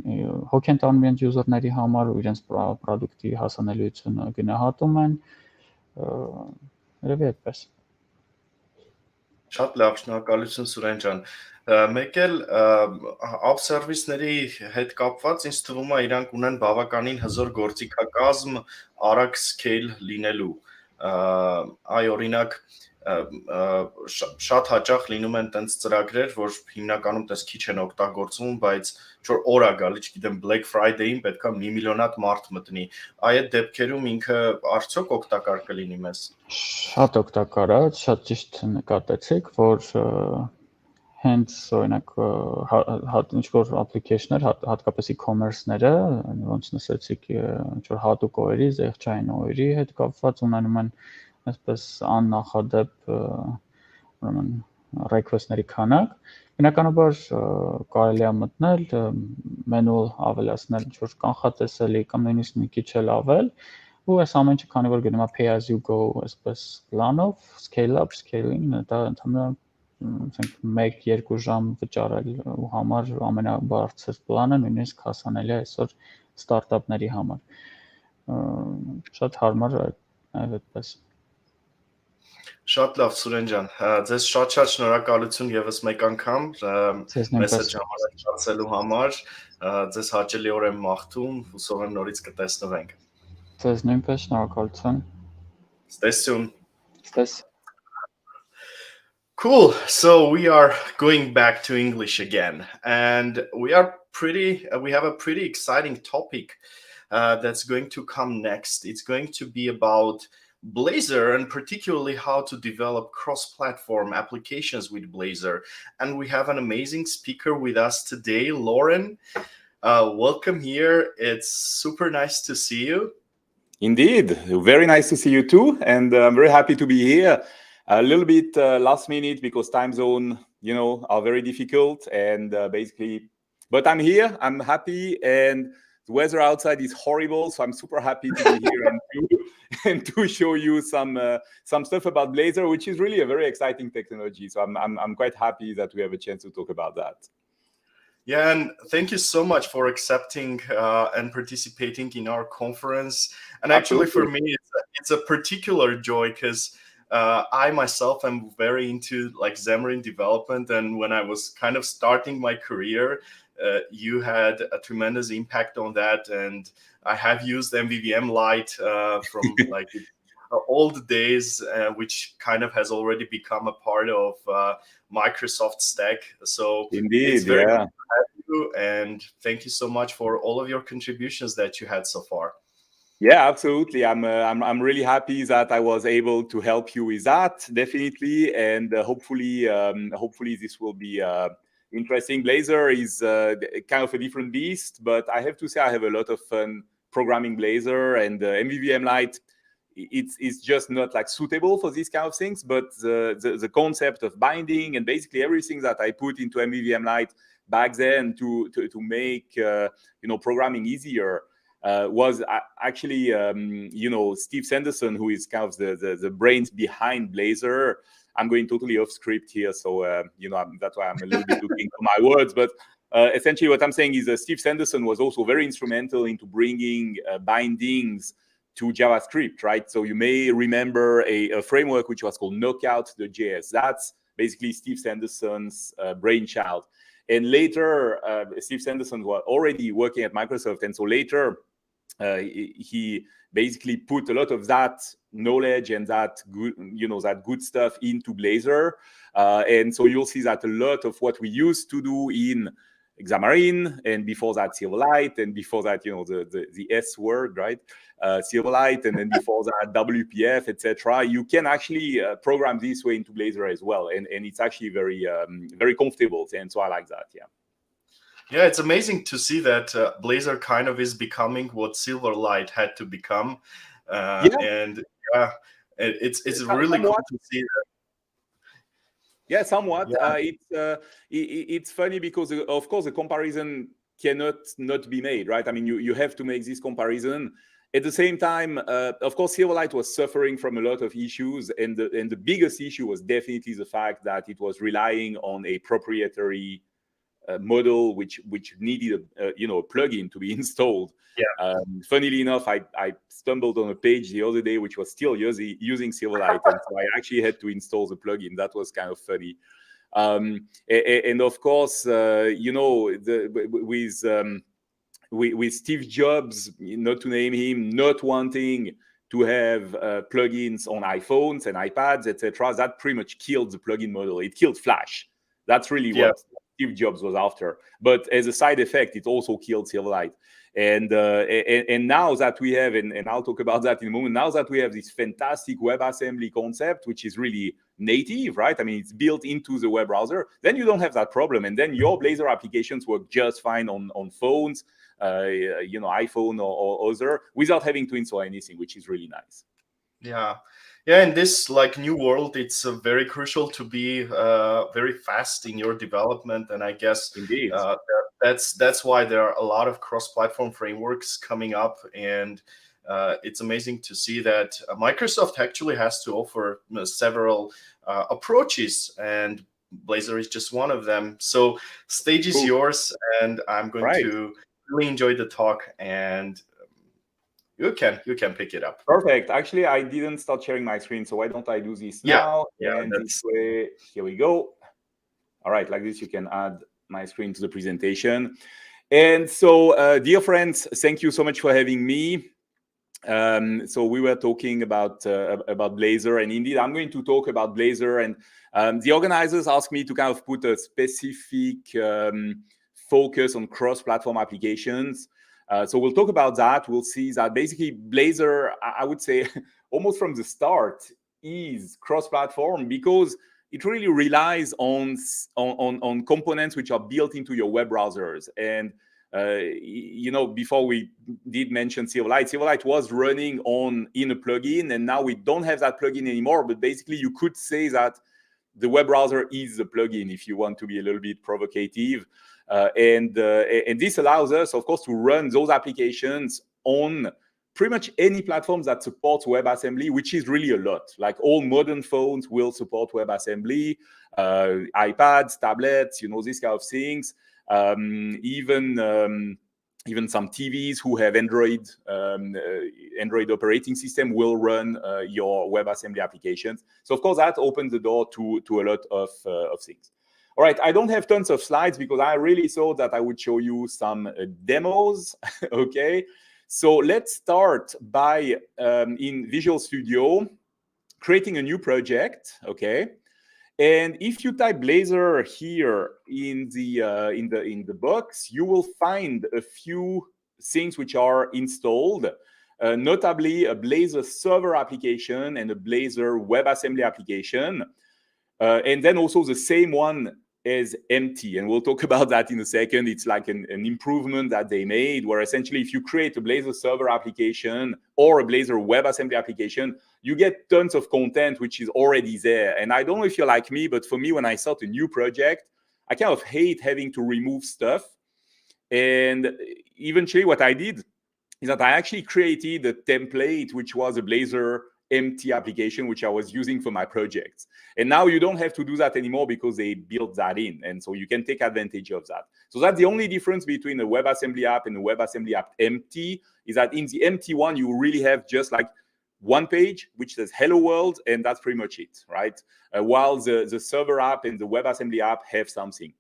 հոգ են տանում իրենց user-ների համար ու իրենց product-ի հասանելիությունը գնահատում են, երևի այդպես։ Շատ լավ, շնորհակալություն Սուրեն ջան։ Մեկ էլ app service-ների հետ կապված ինձ թվում է իրանք ունեն բավականին հզոր գործիքակազմ արագ scale լինելու։ Այ օրինակ շատ հաճախ լինում են տենց ծրագրեր, որ հիմնականում տես քիչ են օգտագործվում, բայց որ օր է գալի, չգիտեմ, Black Friday-ին պետքա մի միլիոնատ մարդ մտնի։ Այդ դեպքերում ինքը արդյոք օգտակար կլինի մեզ։ Շատ օգտակար է, շատ ճիշտ նկատեցիք, որ հենց օրինակ ինչ որ application-ներ, հատկապես e-commerce-ները, ոնց նշեցիք, ինչ որ հատուկ օրերի, զեղչային օրերի հետ կապված ունենում են այսպես աննախադեպ ուրեմն request-ների քանակ, բնականաբար կարելի է մտնել, manual ավելացնել ինչ որ կանխատեսելի կամ նույնիսկ մի քիչ էլ ավել, ու այս ամեն ինչը քանի որ գնում է pay as you go այսպես պլանով, scale up, scaling, դա ընդհանրապես ասենք 1-2 ժամ վճարելու համար ամենաբարձր պլանը նույնիսկ հասանելի է այսօր ստարտափների համար։ Շատ հարմար է այդպես։ Շատ լավ Սուրեն ջան, ձեզ շատ շնորհակալություն եւս մեկ անգամ մեզ հետ ժամանակացելու համար, ձեզ հաճելի օր եմ մաղթում, հուսով եմ նորից կտեսնվենք։ Ձեզ նույնպես շնորհակալություն։ Ստեսություն։ Ստես։ Cool. So we are going back to English again, and we have a pretty exciting topic that's going to come next. It's going to be about Blazor and particularly how to develop cross-platform applications with Blazor. And we have an amazing speaker with us today, Lauren. Welcome here. It's super nice to see you. Indeed. Very nice to see you too. And I'm very happy to be here. A little bit last minute because time zone, are very difficult and but I'm here, I'm happy, and the weather outside is horrible, so I'm super happy to be here and to show you some stuff about Blazor, which is really a very exciting technology. So I'm quite happy that we have a chance to talk about that. Yeah, and thank you so much for accepting and participating in our conference. And actually, for me, it's a particular joy because I myself am very into Xamarin development, and when I was kind of starting my career, you had a tremendous impact on that, and I have used MVVM Lite from old days, which kind of has already become a part of Microsoft stack. So indeed, it's very good to have you, and thank you so much for all of your contributions that you had so far. Yeah, absolutely. I'm really happy that I was able to help you with that, definitely, and hopefully this will be interesting. Blazor is kind of a different beast, but I have to say I have a lot of fun programming Blazor, and MVVM Lite. It's just not suitable for these kind of things, but the concept of binding and basically everything that I put into MVVM Lite back then to make programming easier. Was actually, Steve Sanderson, who is kind of the brains behind Blazor. I'm going totally off script here, so that's why I'm a little bit looking for my words. But essentially, what I'm saying is Steve Sanderson was also very instrumental into bringing bindings to JavaScript, right? So you may remember a framework which was called Knockout.js. That's basically Steve Sanderson's brainchild. And later, Steve Sanderson was already working at Microsoft, and so later he basically put a lot of that knowledge and that good, that good stuff into Blazor. And so you'll see that a lot of what we used to do in Xamarin, and before that Silverlight, and before that, the S word, right? Silverlight, and then before that WPF, etc. You can actually program this way into Blazor as well, and it's actually very very comfortable, and so I like that. Yeah, it's amazing to see that Blazor kind of is becoming what Silverlight had to become, and it's really cool to see that. Yeah, somewhat. Yeah. It's funny because, of course, the comparison cannot not be made, right? I mean, you have to make this comparison. At the same time, of course, Silverlight was suffering from a lot of issues, and the biggest issue was definitely the fact that it was relying on a proprietary model, which needed a plugin to be installed. Yeah. Funnily enough, I stumbled on a page the other day which was still using Silverlight, and so I actually had to install the plugin. That was kind of funny. And of course, with Steve Jobs, not to name him, not wanting to have plugins on iPhones and iPads, etc., that pretty much killed the plugin model. It killed Flash. That's really what Steve Jobs was after. But as a side effect, it also killed Silverlight. And now that we have, and I'll talk about that in a moment, now that we have this fantastic WebAssembly concept, which is really native, right? I mean, it's built into the web browser, then you don't have that problem. And then your Blazor applications work just fine on phones, iPhone or other, without having to install anything, which is really nice. Yeah, in this new world, it's very crucial to be very fast in your development, and I guess indeed that's why there are a lot of cross-platform frameworks coming up, and it's amazing to see that Microsoft actually has to offer several approaches, and Blazor is just one of them. So stage is yours, and I'm going to really enjoy the talk, and you can pick it up. Perfect. Actually, I didn't start sharing my screen, so why don't I do this now? And this way, here we go. All right, like this, you can add my screen to the presentation. And so, dear friends, thank you so much for having me. So we were talking about Blazor, and indeed, I'm going to talk about Blazor. And the organizers asked me to kind of put a specific focus on cross-platform applications. So we'll talk about that. We'll see that basically Blazor, I would say, almost from the start, is cross-platform because it really relies on components which are built into your web browsers. And before we did mention Silverlight was running in a plugin, and now we don't have that plugin anymore. But basically, you could say that the web browser is the plugin if you want to be a little bit provocative. And this allows us, of course, to run those applications on pretty much any platform that supports WebAssembly, which is really a lot. Like all modern phones will support WebAssembly, iPads, tablets, these kind of things. Even some TVs who have Android operating system will run your WebAssembly applications. So of course that opens the door to a lot of things. All right, I don't have tons of slides because I really thought that I would show you some demos. Okay, so let's start by in Visual Studio creating a new project. Okay. And if you type Blazor here in the box, you will find a few things which are installed, notably a Blazor server application and a Blazor WebAssembly application, and then also the same one as empty. And we'll talk about that in a second. It's like an improvement that they made, where essentially if you create a Blazor server application or a Blazor WebAssembly application, you get tons of content which is already there. And I don't know if you're like me, but for me, when I start a new project, I kind of hate having to remove stuff. And eventually what I did is that I actually created a template, which was a Blazor empty application, which I was using for my projects. And now you don't have to do that anymore because they built that in. And so you can take advantage of that. So that's the only difference between a WebAssembly app and a WebAssembly app empty, is that in the empty one, you really have just like one page, which says hello world, and that's pretty much it, right? While the server app and the WebAssembly app have something.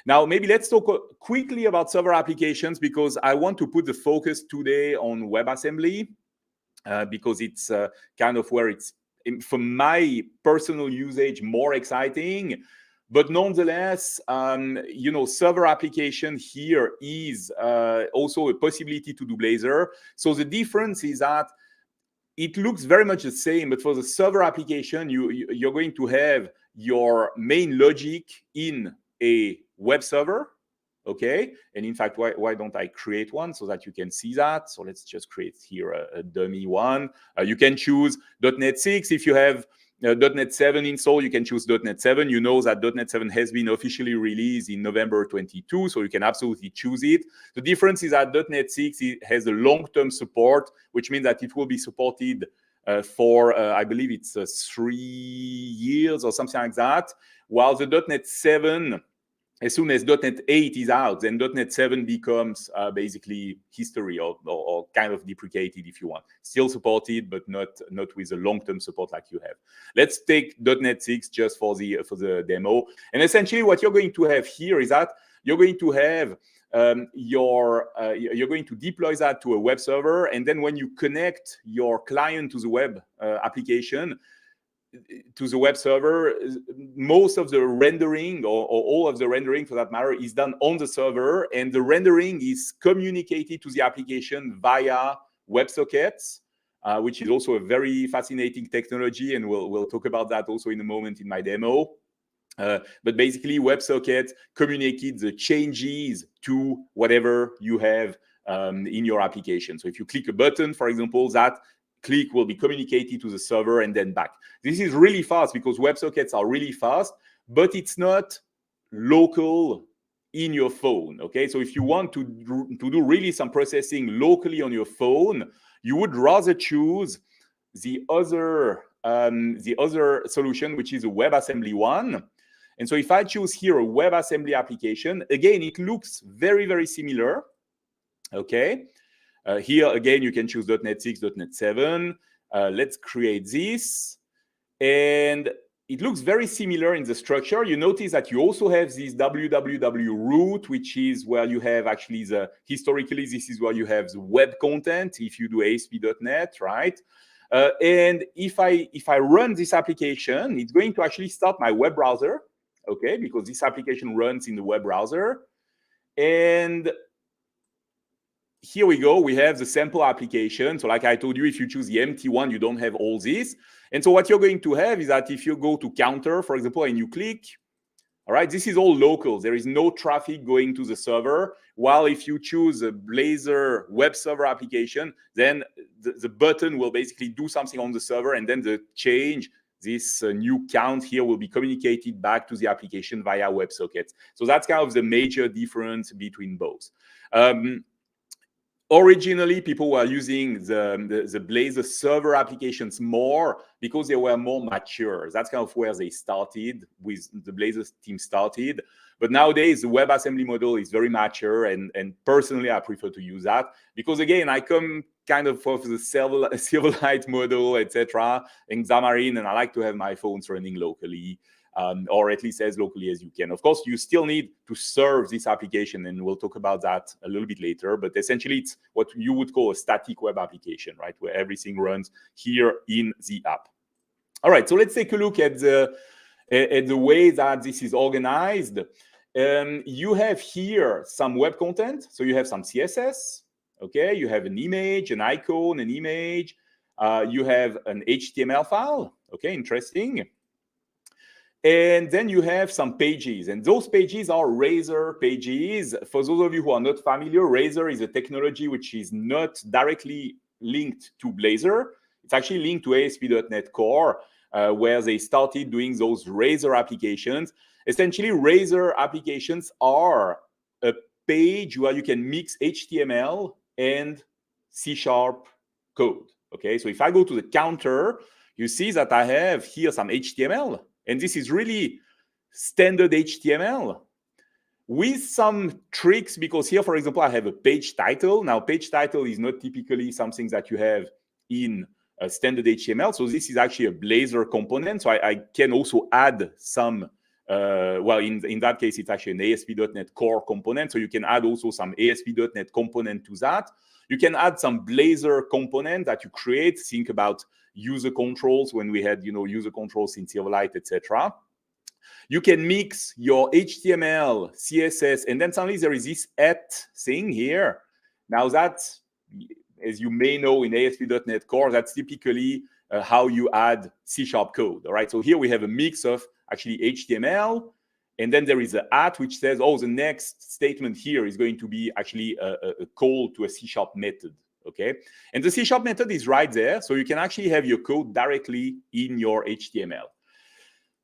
Now, maybe let's talk quickly about server applications, because I want to put the focus today on WebAssembly, because it's kind of where it's, for my personal usage, more exciting. But nonetheless, server application here is also a possibility to do Blazor. So the difference is that it looks very much the same, but for the server application, you're going to have your main logic in a web server, okay? And in fact, why don't I create one so that you can see that? So let's just create here a dummy one. You can choose .NET 6. If you have .NET 7 installed, you can choose .NET 7. You know that .NET 7 has been officially released in November 22, so you can absolutely choose it. The difference is that .NET 6 has a long-term support, which means that it will be supported for, I believe it's 3 years or something like that, while the .NET 7, as soon as .NET 8 is out, then .NET 7 becomes basically history, or kind of deprecated, if you want. Still supported, but not with a long-term support like you have. Let's take .NET 6 just for the demo. And essentially, what you're going to have here is that you're going to have you're going to deploy that to a web server, and then when you connect your client to the web application, to the web server, most of the rendering, or all of the rendering for that matter, is done on the server, and the rendering is communicated to the application via WebSockets, which is also a very fascinating technology, and we'll talk about that also in a moment in my demo. But basically, WebSockets communicate the changes to whatever you have in your application. So if you click a button, for example, that click will be communicated to the server and then back. This is really fast because WebSockets are really fast, but it's not local in your phone, okay? So if you want to do really some processing locally on your phone, you would rather choose the other solution, which is a WebAssembly one. And so if I choose here a WebAssembly application, again, it looks very, very similar, okay? Here, again, you can choose .NET 6, .NET 7. Let's create this. And it looks very similar in the structure. You notice that you also have this www root, which is where you have actually historically, this is where you have the web content if you do ASP.NET, right? And if I run this application, it's going to actually start my web browser, okay? Because this application runs in the web browser. And here we go. We have the sample application. So like I told you, if you choose the empty one, you don't have all this. And so what you're going to have is that if you go to counter, for example, and you click, all right, this is all local. There is no traffic going to the server. While if you choose a Blazor web server application, then the button will basically do something on the server, and then the change, this new count here, will be communicated back to the application via WebSockets. So that's kind of the major difference between both. Originally, people were using the Blazor server applications more because they were more mature. That's kind of where they started, with the Blazor team started. But nowadays, the WebAssembly model is very mature, and personally, I prefer to use that because, again, I come kind of the Silverlight model, etc., in Xamarin, and I like to have my phones running locally. Or at least as locally as you can. Of course, you still need to serve this application, and we'll talk about that a little bit later. But essentially, it's what you would call a static web application, right? Where everything runs here in the app. All right, so let's take a look at the way that this is organized. You have here some web content. So you have some CSS, okay? You have an image, an icon, an image. You have an HTML file, okay? Interesting. And then you have some pages, and those pages are Razor pages. For those of you who are not familiar, Razor is a technology which is not directly linked to Blazor. It's actually linked to ASP.NET Core, where they started doing those Razor applications. Essentially, Razor applications are a page where you can mix HTML and C# code. Okay, so if I go to the counter, you see that I have here some HTML. And this is really standard HTML with some tricks, because here, for example, I have a page title. Now, page title is not typically something that you have in a standard HTML. So this is actually a Blazor component. So I can also add some well, in that case, it's actually an ASP.NET Core component. So you can add also some ASP.NET component to that. You can add some Blazor component that you create. Think about user controls when we had, user controls in Silverlight, etc. You can mix your HTML, CSS, and then suddenly there is this thing here. Now that's, as you may know in ASP.NET Core, that's typically how you add C# code, all right? So here we have a mix of actually HTML, and then there is an which says, oh, the next statement here is going to be actually a call to a C# method, okay? And the C# method is right there, so you can actually have your code directly in your HTML.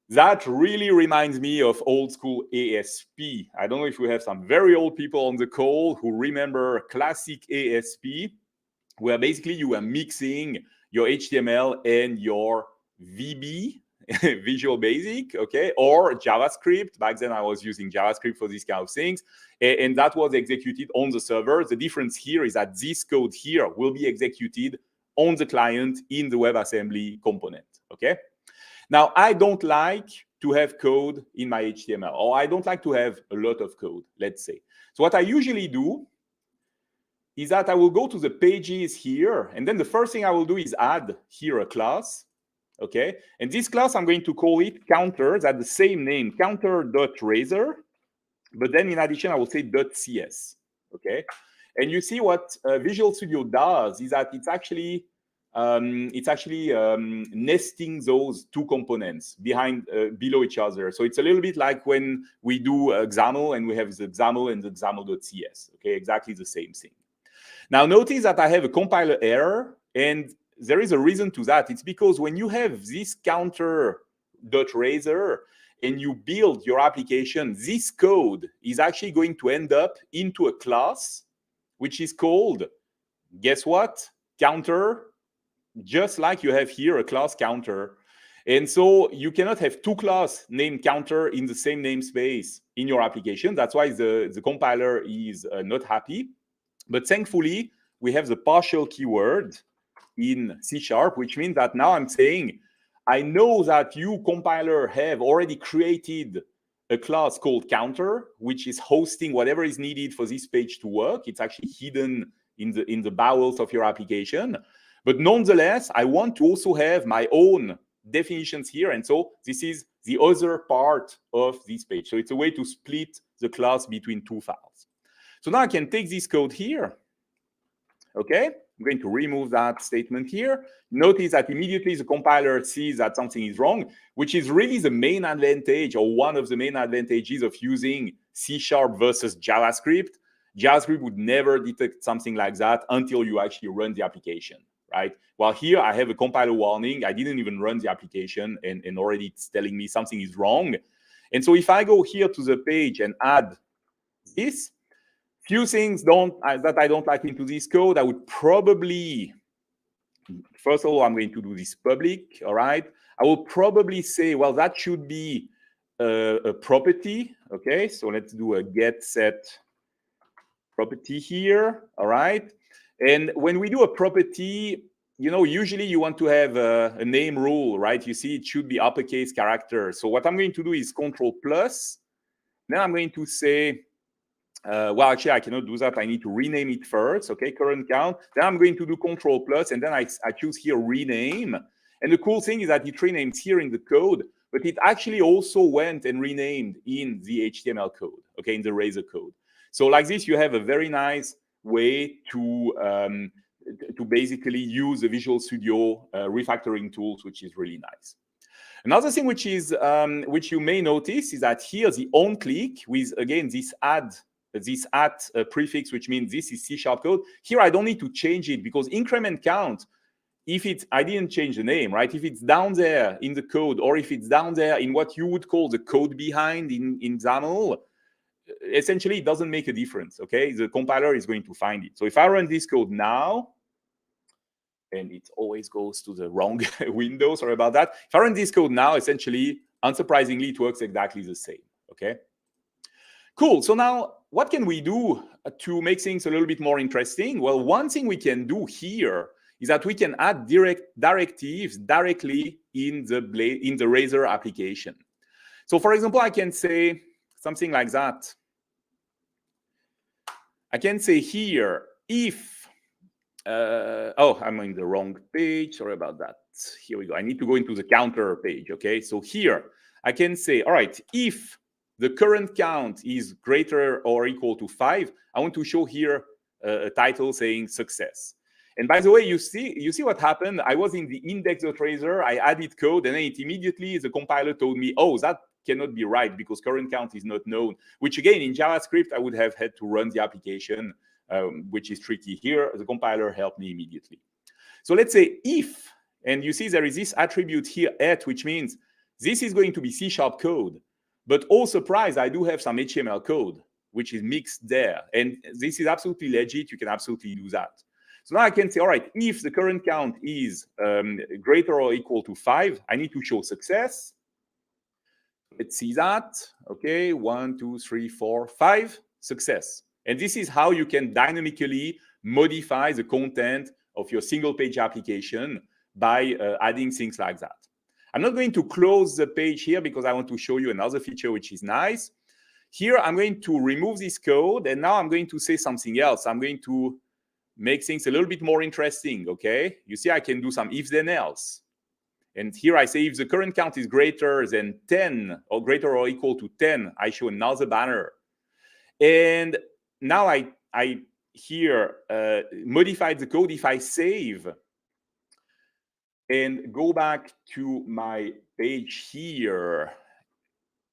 That really reminds me of old school ASP. I don't know if we have some very old people on the call who remember classic ASP, where basically you are mixing your HTML and your VB, Visual Basic, okay, or JavaScript. Back then I was using JavaScript for these kind of things, and that was executed on the server. The difference here is that this code here will be executed on the client in the WebAssembly component, okay? Now, I don't like to have code in my HTML, or I don't like to have a lot of code, let's say. So what I usually do is that I will go to the pages here, and then the first thing I will do is add here a class, okay? And this class, I'm going to call it counter, that's the same name, counter.razor, but then in addition, I will say .cs, okay? And you see what Visual Studio does is that it's actually nesting those two components below each other. So it's a little bit like when we do XAML and we have the XAML and the XAML.cs, okay? Exactly the same thing. Now notice that I have a compiler error, and there is a reason to that. It's because when you have this counter.razor and you build your application, this code is actually going to end up into a class which is called, guess what? Counter, just like you have here a class counter. And so you cannot have two classes named counter in the same namespace in your application. That's why the compiler is not happy. But thankfully, we have the partial keyword in C#, which means that now I'm saying, I know that you, compiler, have already created a class called counter, which is hosting whatever is needed for this page to work. It's actually hidden in the bowels of your application. But nonetheless, I want to also have my own definitions here. And so this is the other part of this page. So it's a way to split the class between two files. So now I can take this code here. Okay, I'm going to remove that statement here. Notice that immediately the compiler sees that something is wrong, which is really the main advantage, or one of the main advantages of using C# versus JavaScript. JavaScript would never detect something like that until you actually run the application, right? While here I have a compiler warning. I didn't even run the application, and already it's telling me something is wrong. And so if I go here to the page and add this, few things that I don't like into this code, I would probably, first of all, I'm going to do this public, all right? I will probably say, well, that should be a property, okay? So let's do a get set property here, all right? And when we do a property, usually you want to have a name rule, right? You see, it should be uppercase character. So what I'm going to do is Control+. Then I'm going to say, well, actually, I cannot do that. I need to rename it first, okay, current count. Then I'm going to do Control+, and then I choose here rename. And the cool thing is that it renames here in the code, but it actually also went and renamed in the HTML code, okay, in the Razor code. So like this, you have a very nice way to basically use the Visual Studio refactoring tools, which is really nice. Another thing which you may notice is that here the on-click with, again, this at prefix, which means this is C# code. Here I don't need to change it because increment count, I didn't change the name, right? If it's down there in the code, or if it's down there in what you would call the code behind in XAML, essentially it doesn't make a difference, okay? The compiler is going to find it. So if I run this code now, and it always goes to the wrong window, sorry about that. If I run this code now, essentially, unsurprisingly, it works exactly the same, okay? Cool, so now what can we do to make things a little bit more interesting? Well, one thing we can do here is that we can add directives directly in the Razor application. So for example, I can say something like that. I can say here, if, oh, I'm on the wrong page. Sorry about that. Here we go. I need to go into the counter page. Okay. So here I can say, all right, if the current count is greater or equal to 5, I want to show here a title saying success. And by the way, you see what happened? I was in the index.razor, I added code, and then immediately the compiler told me, oh, that cannot be right because current count is not known, which again, in JavaScript, I would have had to run the application, which is tricky here. The compiler helped me immediately. So let's say if, and you see there is this attribute here at, which means this is going to be C# code, but oh surprise, I do have some HTML code, which is mixed there. And this is absolutely legit. You can absolutely do that. So now I can say, all right, if the current count is greater or equal to 5, I need to show success. Let's see that. Okay, 1, 2, 3, 4, 5, success. And this is how you can dynamically modify the content of your single page application by adding things like that. I'm not going to close the page here because I want to show you another feature which is nice. Here, I'm going to remove this code, and now I'm going to say something else. I'm going to make things a little bit more interesting, okay? You see, I can do some if then else. And here I say if the current count is greater than 10 or greater or equal to 10, I show another banner. And now I here modified the code. If I save and go back to my page here,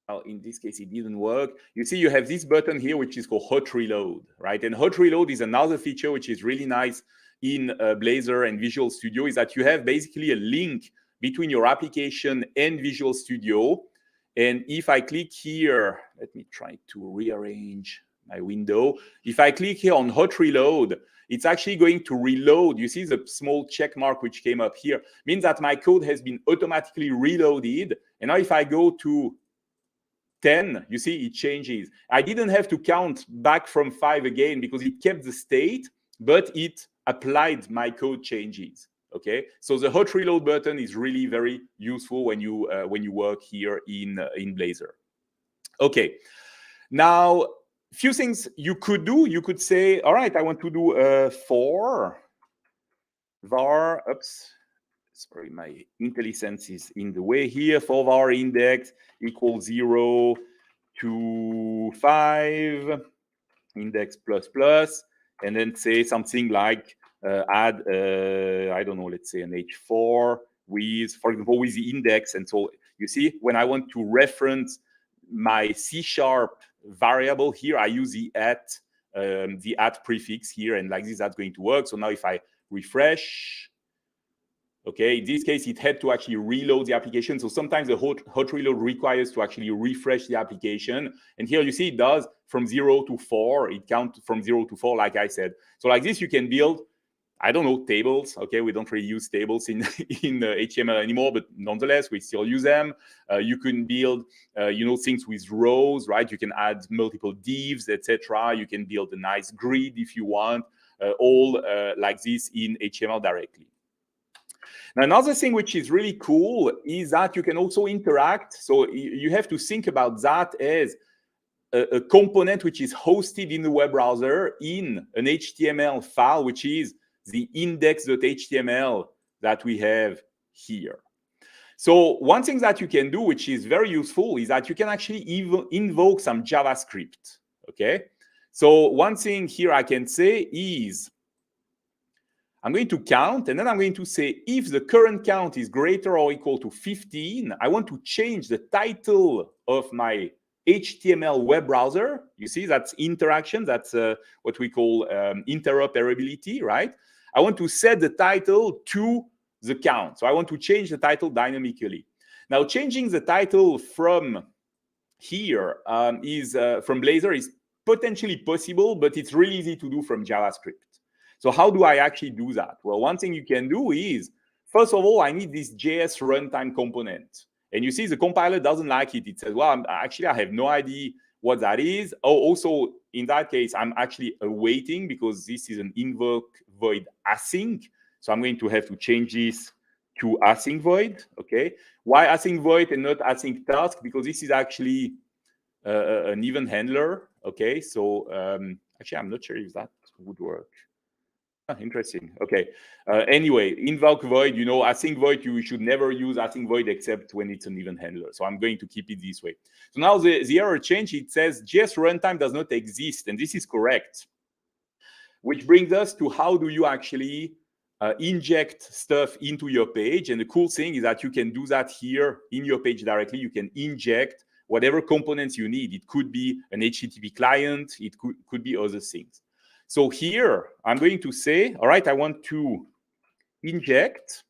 well, in this case, it didn't work. You see, you have this button here, which is called Hot Reload, right? And Hot Reload is another feature which is really nice in Blazor and Visual Studio, is that you have basically a link between your application and Visual Studio. And if I click here, let me try to rearrange my window. If I click here on Hot Reload, it's actually going to reload. You see the small check mark which came up here, means that my code has been automatically reloaded. And now if I go to 10, you see, it changes. I didn't have to count back from 5 again because it kept the state, but it applied my code changes. Okay, so the Hot Reload button is really very useful when you work here in Blazor. Okay, now a few things you could do. You could say, all right, I want to do for var. Oops. Sorry, my IntelliSense is in the way here. For var index equals 0 to 5, index plus plus, and then say something like add, I don't know, let's say an H4 with, for example, with the index. And so you see, when I want to reference my C# variable here, I use the at prefix here, and like this, that's going to work. So now if I refresh, okay, in this case, it had to actually reload the application. So sometimes the hot reload requires to actually refresh the application. And here you see it does from 0 to 4. It counts from 0 to 4, like I said. So like this, you can build, I don't know, tables. Okay, we don't really use tables in HTML anymore, but nonetheless, we still use them. You can build, things with rows, right? You can add multiple divs, etc. You can build a nice grid if you want, all like this in HTML directly. Now, another thing which is really cool is that you can also interact. So you have to think about that as a component which is hosted in the web browser in an HTML file, which is the index.html that we have here. So one thing that you can do, which is very useful, is that you can actually even invoke some JavaScript, okay? So one thing here I can say is, I'm going to count, and then I'm going to say, if the current count is greater or equal to 15, I want to change the title of my HTML web browser. You see, that's interaction. That's what we call interoperability, right? I want to set the title to the count. So I want to change the title dynamically. Now, changing the title from here from Blazor is potentially possible, but it's really easy to do from JavaScript. So how do I actually do that? Well, one thing you can do is, first of all, I need this JS runtime component. And you see the compiler doesn't like it. It says, well, I have no idea what that is. Oh, also, in that case, I'm actually awaiting because this is an invoke void async. So I'm going to have to change this to async void. Okay, why async void and not async task? Because this is actually an event handler. Okay, so actually, I'm not sure if that would work. Interesting. Okay. Anyway, invoke void, async void, you should never use async void except when it's an event handler. So I'm going to keep it this way. So now the error change, it says JS runtime does not exist. And this is correct. Which brings us to how do you actually inject stuff into your page. And the cool thing is that you can do that here in your page directly. You can inject whatever components you need. It could be an HTTP client. It could be other things. So here, I'm going to say, all right, I want to inject,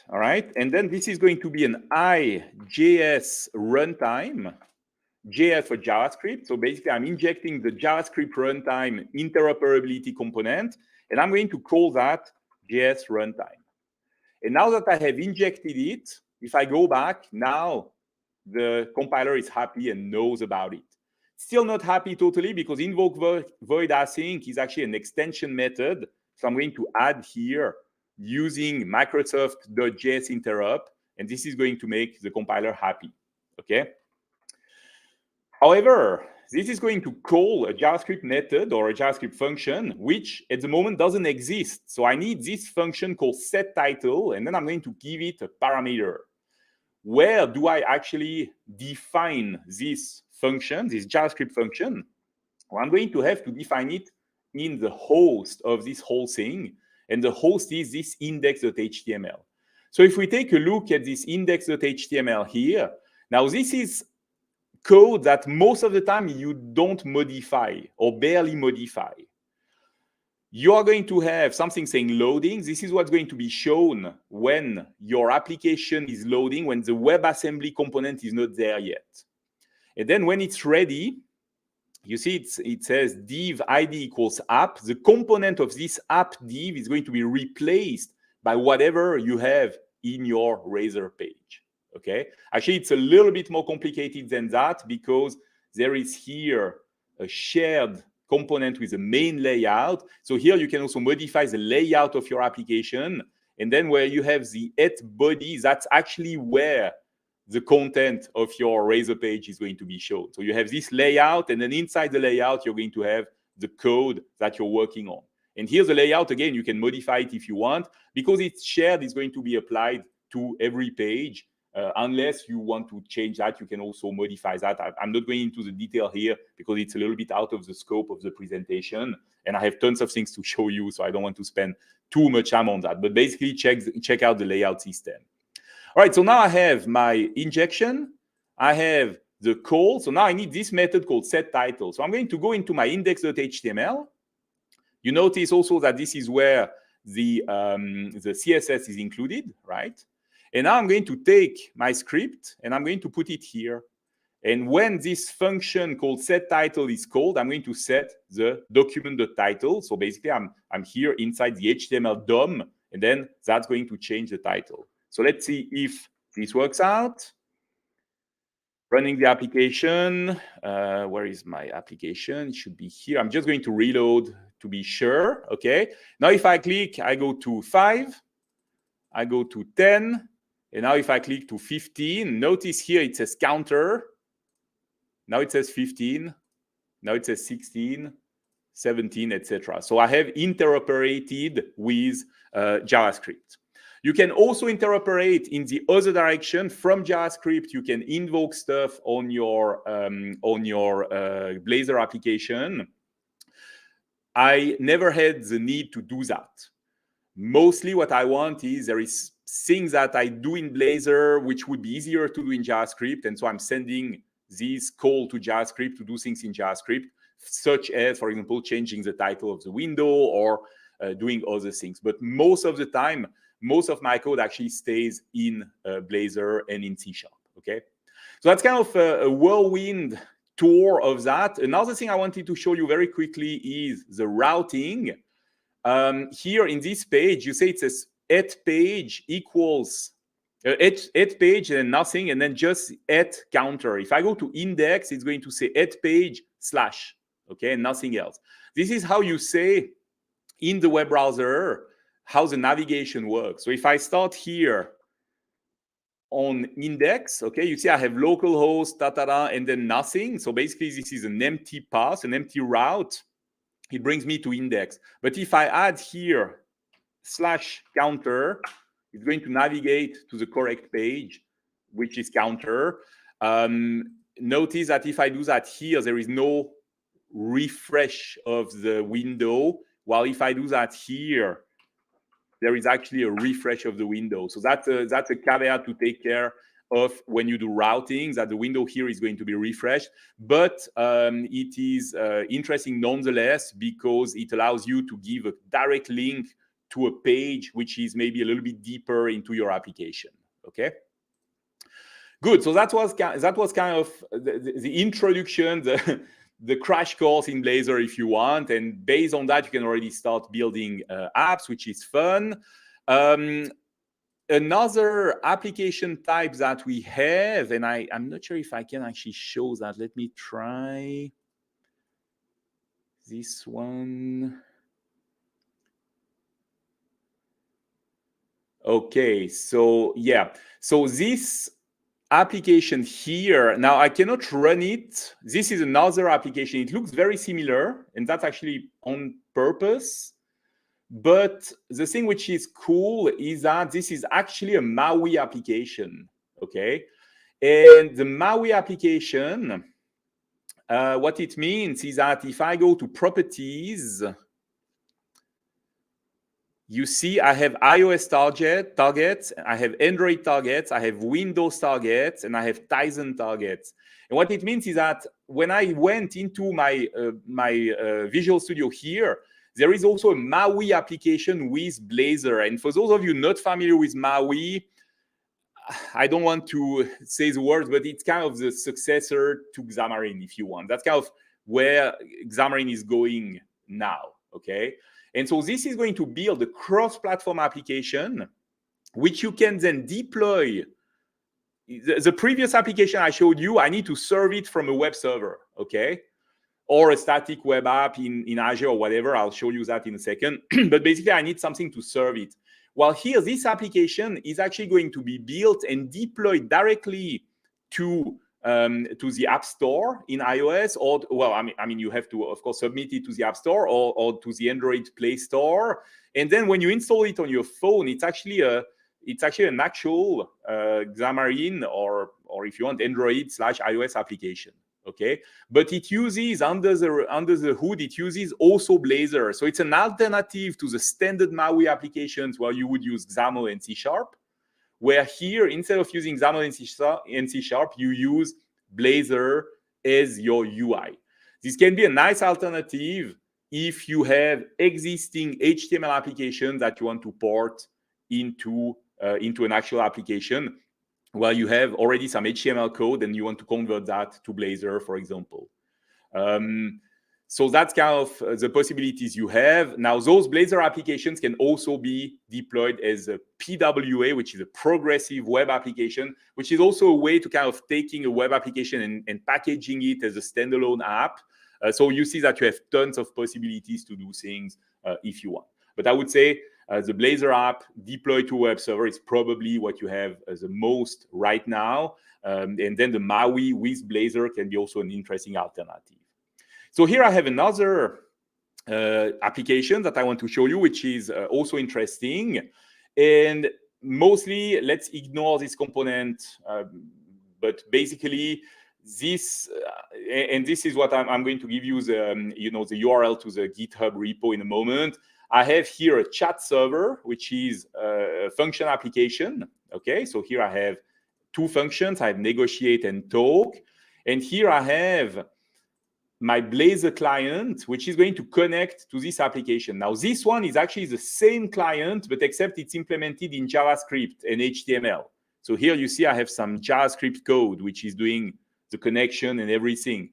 all right? And then this is going to be an IJS runtime, JS for JavaScript. So basically, I'm injecting the JavaScript runtime interoperability component, and I'm going to call that JS runtime. And now that I have injected it, if I go back, now the compiler is happy and knows about it. Still not happy totally because invoke void async is actually an extension method. So I'm going to add here using Microsoft.js interrupt, and this is going to make the compiler happy. Okay. However, this is going to call a JavaScript method or a JavaScript function, which at the moment doesn't exist. So I need this function called setTitle, and then I'm going to give it a parameter. Where do I actually define this function, this JavaScript function? Well, I'm going to have to define it in the host of this whole thing. And the host is this index.html. So if we take a look at this index.html here, now this is code that most of the time you don't modify or barely modify. You are going to have something saying loading. This is what's going to be shown when your application is loading, when the WebAssembly component is not there yet. And then when it's ready, you see it says div id equals app. The component of this app div is going to be replaced by whatever you have in your Razor page. Okay. Actually, it's a little bit more complicated than that because there is here a shared component with a main layout. So here you can also modify the layout of your application. And then where you have the @body, that's actually where the content of your Razor page is going to be shown. So you have this layout, and then inside the layout, you're going to have the code that you're working on. And here's the layout. Again, you can modify it if you want. Because it's shared, it's going to be applied to every page. Unless you want to change that, you can also modify that. I'm not going into the detail here because it's a little bit out of the scope of the presentation. And I have tons of things to show you, so I don't want to spend too much time on that. But basically, check out the layout system. All right, so now I have my injection. I have the call. So now I need this method called setTitle. So I'm going to go into my index.html. You notice also that this is where the CSS is included, right? And now I'm going to take my script and I'm going to put it here. And when this function called setTitle is called, I'm going to set the document.title. So basically, I'm here inside the HTML DOM, and then that's going to change the title. So let's see if this works out. Running the application. Where is my application? It should be here. I'm just going to reload to be sure. Okay. Now if I click, I go to 5. I go to 10. And now if I click to 15, notice here it says counter. Now it says 15. Now it says 16, 17, etc. So I have interoperated with JavaScript. You can also interoperate in the other direction from JavaScript. You can invoke stuff on your Blazor application. I never had the need to do that. Mostly what I want is there is things that I do in Blazor which would be easier to do in JavaScript. And so I'm sending this call to JavaScript to do things in JavaScript, such as, for example, changing the title of the window or doing other things. But most of the time, most of my code actually stays in Blazor and in C#. Okay, so that's kind of a whirlwind tour of that. Another thing I wanted to show you very quickly is the routing. Here in this page, you say it says @page equals @page and nothing, and then just @counter. If I go to index, it's going to say @page / okay, and nothing else. This is how you say in the web browser how the navigation works. So if I start here on index, okay, you see I have localhost, and then nothing. So basically this is an empty path, an empty route. It brings me to index. But if I add here /counter, it's going to navigate to the correct page, which is counter. Notice that if I do that here, there is no refresh of the window, while if I do that here, there is actually a refresh of the window. So that's a caveat to take care of when you do routing, that the window here is going to be refreshed. But it is interesting nonetheless, because it allows you to give a direct link to a page which is maybe a little bit deeper into your application. Okay. Good. So that was kind of the introduction, the crash course in Blazor, if you want. And based on that, you can already start building apps, which is fun. Another application type that we have, and I'm not sure if I can actually show that. Let me try this one. Okay, so yeah. So this application here, now I cannot run it. This is another application. It looks very similar, and that's actually on purpose. But the thing which is cool is that this is actually a MAUI application, okay? And the MAUI application, what it means is that if I go to properties, you see I have iOS targets, I have Android targets, I have Windows targets, and I have Tizen targets. And what it means is that when I went into my Visual Studio here, there is also a MAUI application with Blazor. And for those of you not familiar with MAUI, I don't want to say the words, but it's kind of the successor to Xamarin, if you want. That's kind of where Xamarin is going now, okay? And so this is going to build a cross-platform application, which you can then deploy. The previous application I showed you, I need to serve it from a web server, okay? Or a static web app in Azure or whatever. I'll show you that in a second. But basically, I need something to serve it. While here, this application is actually going to be built and deployed directly to the App Store in iOS, or well, I mean, you have to, of course, submit it to the App Store or to the Android Play Store. And then when you install it on your phone, it's actually an actual Xamarin or if you want, Android/iOS application. Okay, but it uses under the hood, it uses also Blazor. So it's an alternative to the standard MAUI applications where you would use XAML and C#, where here, instead of using XAML and C#, you use Blazor as your UI. This can be a nice alternative if you have existing HTML applications that you want to port into an actual application, where you have already some HTML code and you want to convert that to Blazor, for example. So that's kind of the possibilities you have. Now, those Blazor applications can also be deployed as a PWA, which is a progressive web application, which is also a way to kind of taking a web application and packaging it as a standalone app. So you see that you have tons of possibilities to do things if you want. But I would say the Blazor app deployed to a web server is probably what you have the most right now. And then the MAUI with Blazor can be also an interesting alternative. So here I have another application that I want to show you, which is also interesting. And mostly, let's ignore this component. But basically, this is what I'm going to give you the URL to the GitHub repo in a moment. I have here a chat server, which is a function application. Okay, so here I have two functions. I have negotiate and talk. And here I have my Blazor client, which is going to connect to this application. Now, this one is actually the same client, but except it's implemented in JavaScript and HTML. So here you see I have some JavaScript code, which is doing the connection and everything.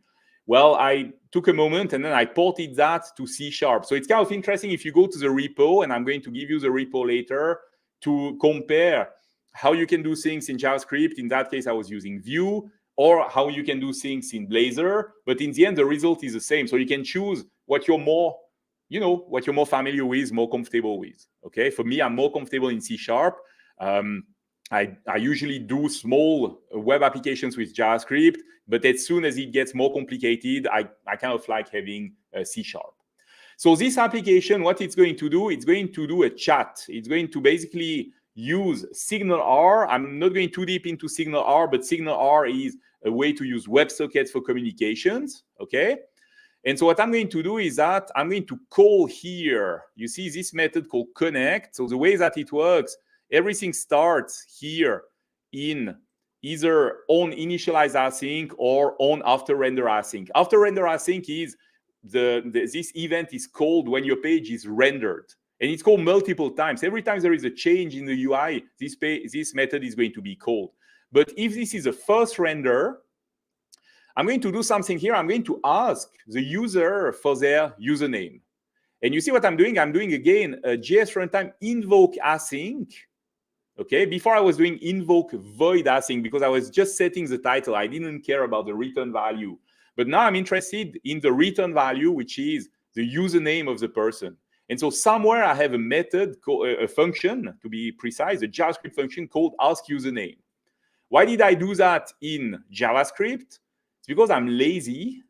Well, I took a moment and then I ported that to C#. So it's kind of interesting if you go to the repo, and I'm going to give you the repo later, to compare how you can do things in JavaScript. In that case, I was using Vue, or how you can do things in Blazor. But in the end, the result is the same. So you can choose what you're more you know, what you're more familiar with, more comfortable with. Okay, for me, I'm more comfortable in C#. I usually do small web applications with JavaScript, but as soon as it gets more complicated, I kind of like having C#. So this application, what it's going to do, it's going to do a chat. It's going to basically use Signal R. I'm not going too deep into Signal R, but Signal R is a way to use WebSockets for communications, okay? And so what I'm going to do is that I'm going to call here, you see this method called connect. So the way that it works, everything starts here in either on initialize async or on after render async. After render async is this event is called when your page is rendered. And it's called multiple times. Every time there is a change in the UI, this method is going to be called. But if this is a first render, I'm going to do something here. I'm going to ask the user for their username. And you see what I'm doing? I'm doing, again, a JS runtime invoke async. Okay, before I was doing invoke void async because I was just setting the title. I didn't care about the return value. But now I'm interested in the return value, which is the username of the person. And so somewhere I have a method, a function, to be precise, a JavaScript function called ask username. Why did I do that in JavaScript? It's because I'm lazy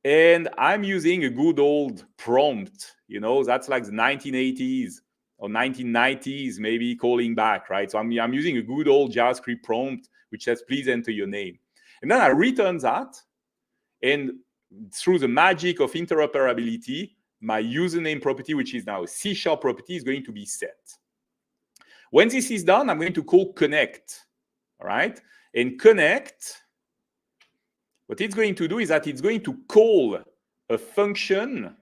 and I'm using a good old prompt. You know, that's like the 1980s or 1990s, maybe calling back, right? So I'm using a good old JavaScript prompt, which says, please enter your name. And then I return that. And through the magic of interoperability, my username property, which is now a C# property, is going to be set. When this is done, I'm going to call connect. All right? And connect, what it's going to do is that it's going to call a function,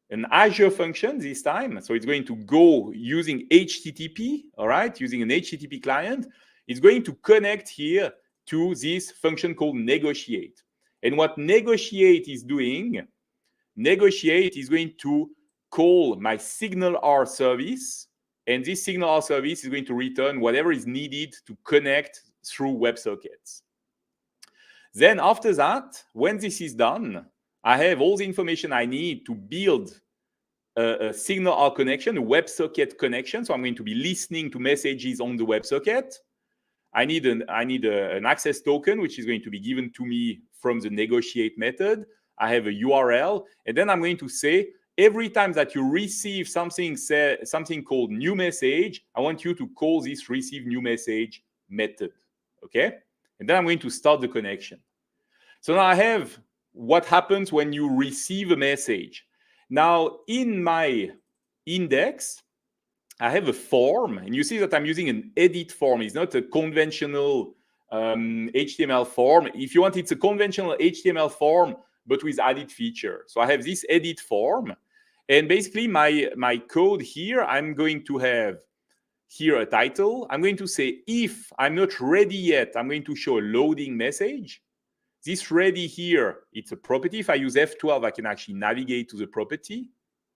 an Azure function this time. So it's going to go using HTTP, all right, using an HTTP client. It's going to connect here to this function called negotiate. And what negotiate is doing, negotiate is going to call my Signal R service. And this Signal R service is going to return whatever is needed to connect through WebSockets. Then after that, when this is done, I have all the information I need to build a Signal R connection, a WebSocket connection. So I'm going to be listening to messages on the WebSocket. I need an access token, which is going to be given to me from the negotiate method. I have a URL, and then I'm going to say, every time that you receive something called new message, I want you to call this receive new message method, okay? And then I'm going to start the connection. So now I have what happens when you receive a message. Now, in my index, I have a form, and you see that I'm using an edit form. It's not a conventional HTML form. If you want, it's a conventional HTML form, but with added feature. So I have this edit form, and basically my code here, I'm going to have here a title. I'm going to say, if I'm not ready yet, I'm going to show a loading message. This ready here, it's a property. If I use F12, I can actually navigate to the property,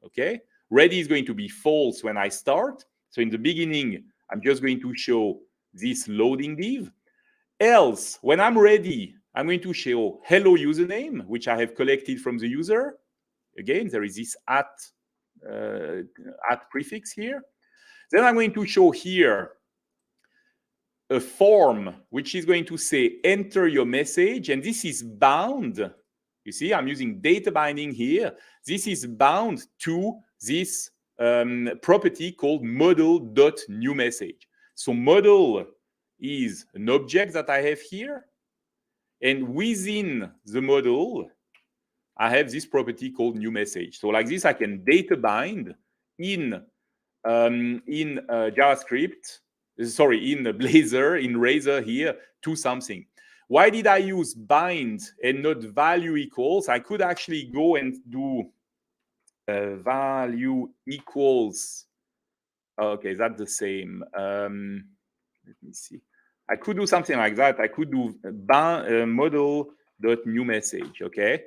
okay? Ready is going to be false when I start. So in the beginning, I'm just going to show this loading div. Else, when I'm ready, I'm going to show hello username, which I have collected from the user. Again, there is this at prefix here. Then I'm going to show here a form, which is going to say enter your message. And this is bound. You see, I'm using data binding here. This is bound to this property called model.newMessage. So model is an object that I have here. And within the model, I have this property called newMessage. So like this, I can data bind in JavaScript, sorry, in Blazor, in Razor here to something. Why did I use bind and not value equals? I could actually go and do value equals. Okay, is that the same? Let me see. I could do something like that. I could do model.newMessage, okay?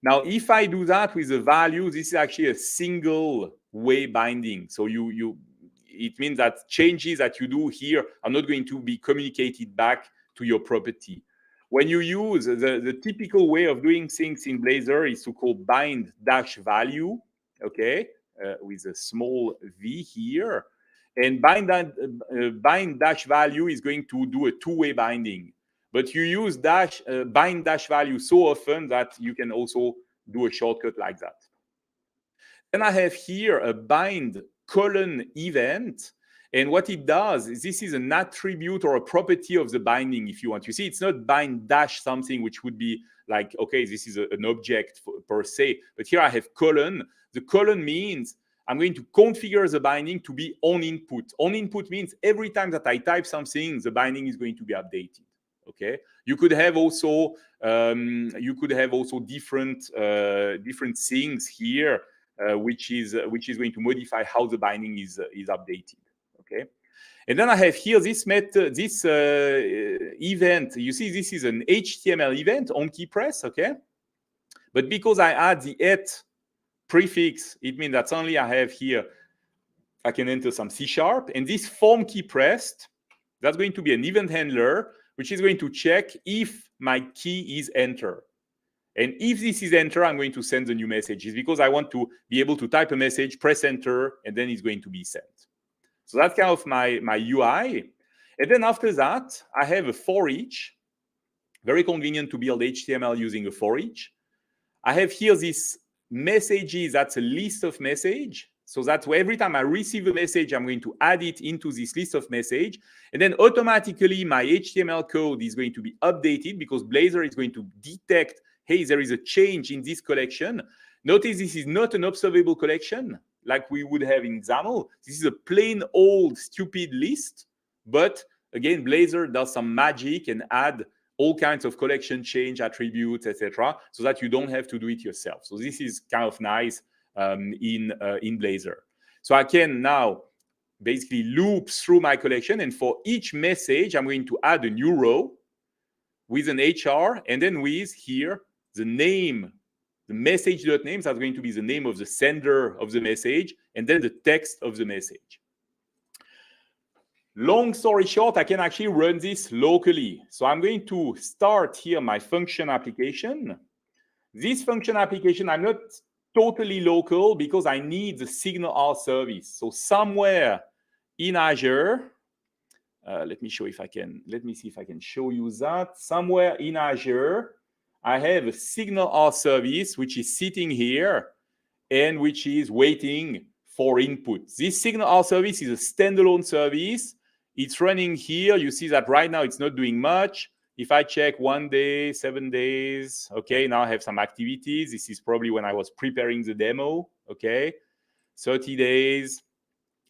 Now, if I do that with a value, this is actually a single way binding. So it means that changes that you do here are not going to be communicated back to your property. When you use the typical way of doing things in Blazor is to call bind-value. okay, with a small v here. And bind dash value is going to do a two-way binding. But you use bind dash value so often that you can also do a shortcut like that. Then I have here a bind colon event. And what it does is this is an attribute or a property of the binding, if you want. You see, it's not bind dash something, which would be like, okay, this is an object per se. But here I have colon. The colon means I'm going to configure the binding to be on input. On input means every time that I type something, the binding is going to be updated. Okay. You could have also different things here, which is going to modify how the binding is updated. Okay. And then I have here this method, this event. You see, this is an HTML event on key press. Okay. But because I add the @ prefix, it means that suddenly I have here, I can enter some C#, and this form key pressed, that's going to be an event handler, which is going to check if my key is enter. And if this is enter, I'm going to send the new message. It's because I want to be able to type a message, press enter, and then it's going to be sent. So that's kind of my UI. And then after that, I have a for each. Very convenient to build HTML using a for each. I have here this messages, that's a list of message. So that every time I receive a message, I'm going to add it into this list of message. And then automatically my HTML code is going to be updated because Blazor is going to detect, hey, there is a change in this collection. Notice this is not an observable collection like we would have in XAML. This is a plain old stupid list. But again, Blazor does some magic and add all kinds of collection change attributes, etc., so that you don't have to do it yourself. So this is kind of nice in Blazor. So I can now basically loop through my collection, and for each message, I'm going to add a new row with an HR, and then with here the name, the message.names that's going to be the name of the sender of the message, and then the text of the message. Long story short, I can actually run this locally. So I'm going to start here my function application. This function application, I'm not totally local because I need the Signal R service. So somewhere in Azure, let me see if I can show you that. Somewhere in Azure, I have a Signal R service, which is sitting here and which is waiting for input. This Signal R service is a standalone service. It's running here. You see that right now it's not doing much. If I check 1 day, 7 days, okay, now I have some activities. This is probably when I was preparing the demo, okay. 30 days,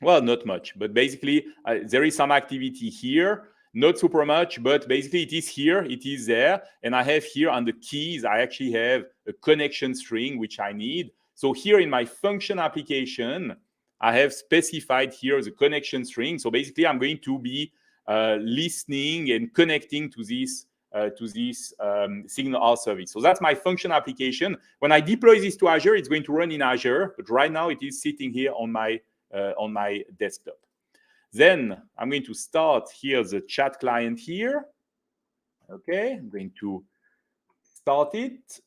well, not much, but basically there is some activity here, not super much, but basically it is here, it is there. And I have here on the keys, I actually have a connection string, which I need. So here in my function application, I have specified here the connection string. So basically, I'm going to be listening and connecting to this Signal R service. So that's my function application. When I deploy this to Azure, it's going to run in Azure, but right now it is sitting here on my desktop. Then I'm going to start here the chat client here. Okay, I'm going to start it.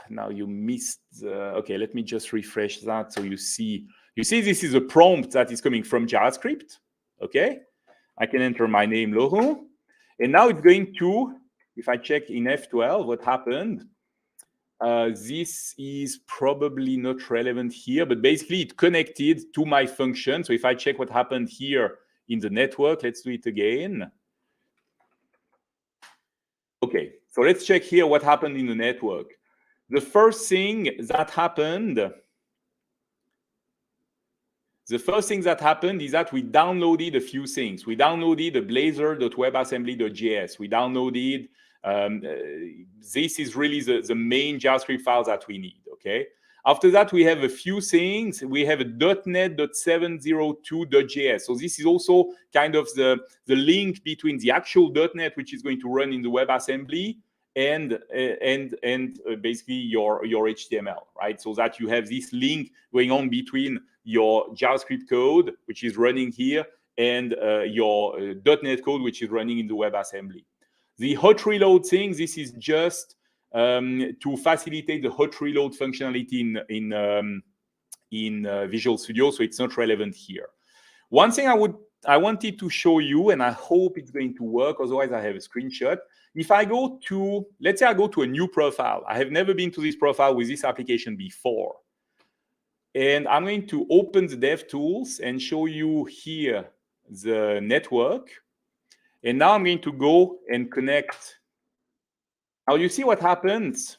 Now you missed. Okay, let me just refresh that so you see. You see, this is a prompt that is coming from JavaScript. Okay, I can enter my name, Laurent. And now it's going to, if I check in F12, what happened? This is probably not relevant here, but basically it connected to my function. So if I check what happened here in the network, let's do it again. Okay, so let's check here what happened in the network. The first thing that happened is that we downloaded a few things. We downloaded the blazor.webassembly.js. We downloaded, this is really the main JavaScript files that we need, okay? After that, we have a few things. We have a .NET.702.js. So this is also kind of the link between the actual .NET, which is going to run in the WebAssembly, and basically your HTML, right? So that you have this link going on between your JavaScript code, which is running here, and your .NET code, which is running in the WebAssembly. The hot reload thing, this is just to facilitate the hot reload functionality in Visual Studio, so it's not relevant here. One thing I wanted to show you, and I hope it's going to work, otherwise I have a screenshot. If I go to, let's say I go to a new profile. I have never been to this profile with this application before. And I'm going to open the DevTools and show you here the network. And now I'm going to go and connect. Now you see what happens.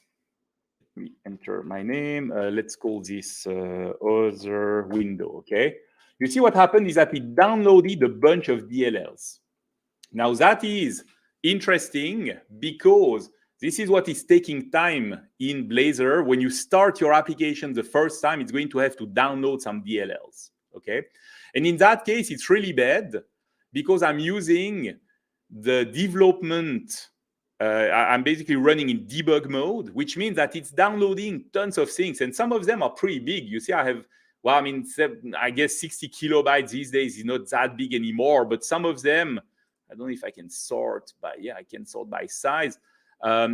Let me enter my name. Let's call this other window, okay? You see what happened is that it downloaded a bunch of DLLs. Now that is interesting because this is what is taking time in Blazor. When you start your application the first time, it's going to have to download some DLLs, okay? And in that case, it's really bad because I'm using the development, I'm basically running in debug mode, which means that it's downloading tons of things. And some of them are pretty big. You see, I have, well, I mean, I guess 60 kilobytes these days is not that big anymore, but some of them, I don't know if I can sort by, yeah, I can sort by size.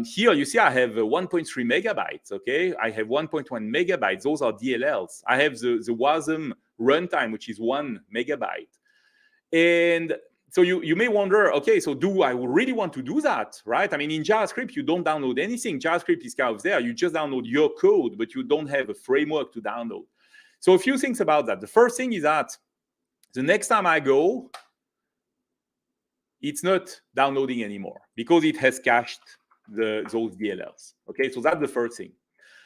Here, you see, I have 1.3 megabytes, okay? I have 1.1 megabytes. Those are DLLs. I have the WASM runtime, which is 1 megabyte. And so you may wonder, okay, so do I really want to do that, right? I mean, in JavaScript, you don't download anything. JavaScript is kind of there. You just download your code, but you don't have a framework to download. So a few things about that. The first thing is that the next time I go, it's not downloading anymore because it has cached those DLLs. Okay, so that's the first thing.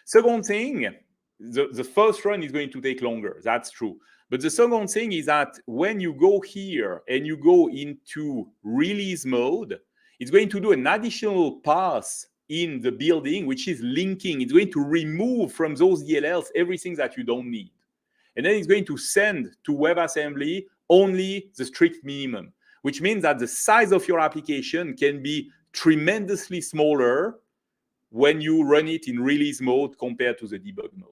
Second thing, the first run is going to take longer. That's true. But the second thing is that when you go here and you go into release mode, it's going to do an additional pass in the building, which is linking. It's going to remove from those DLLs everything that you don't need. And then it's going to send to WebAssembly only the strict minimum, which means that the size of your application can be tremendously smaller when you run it in release mode compared to the debug mode.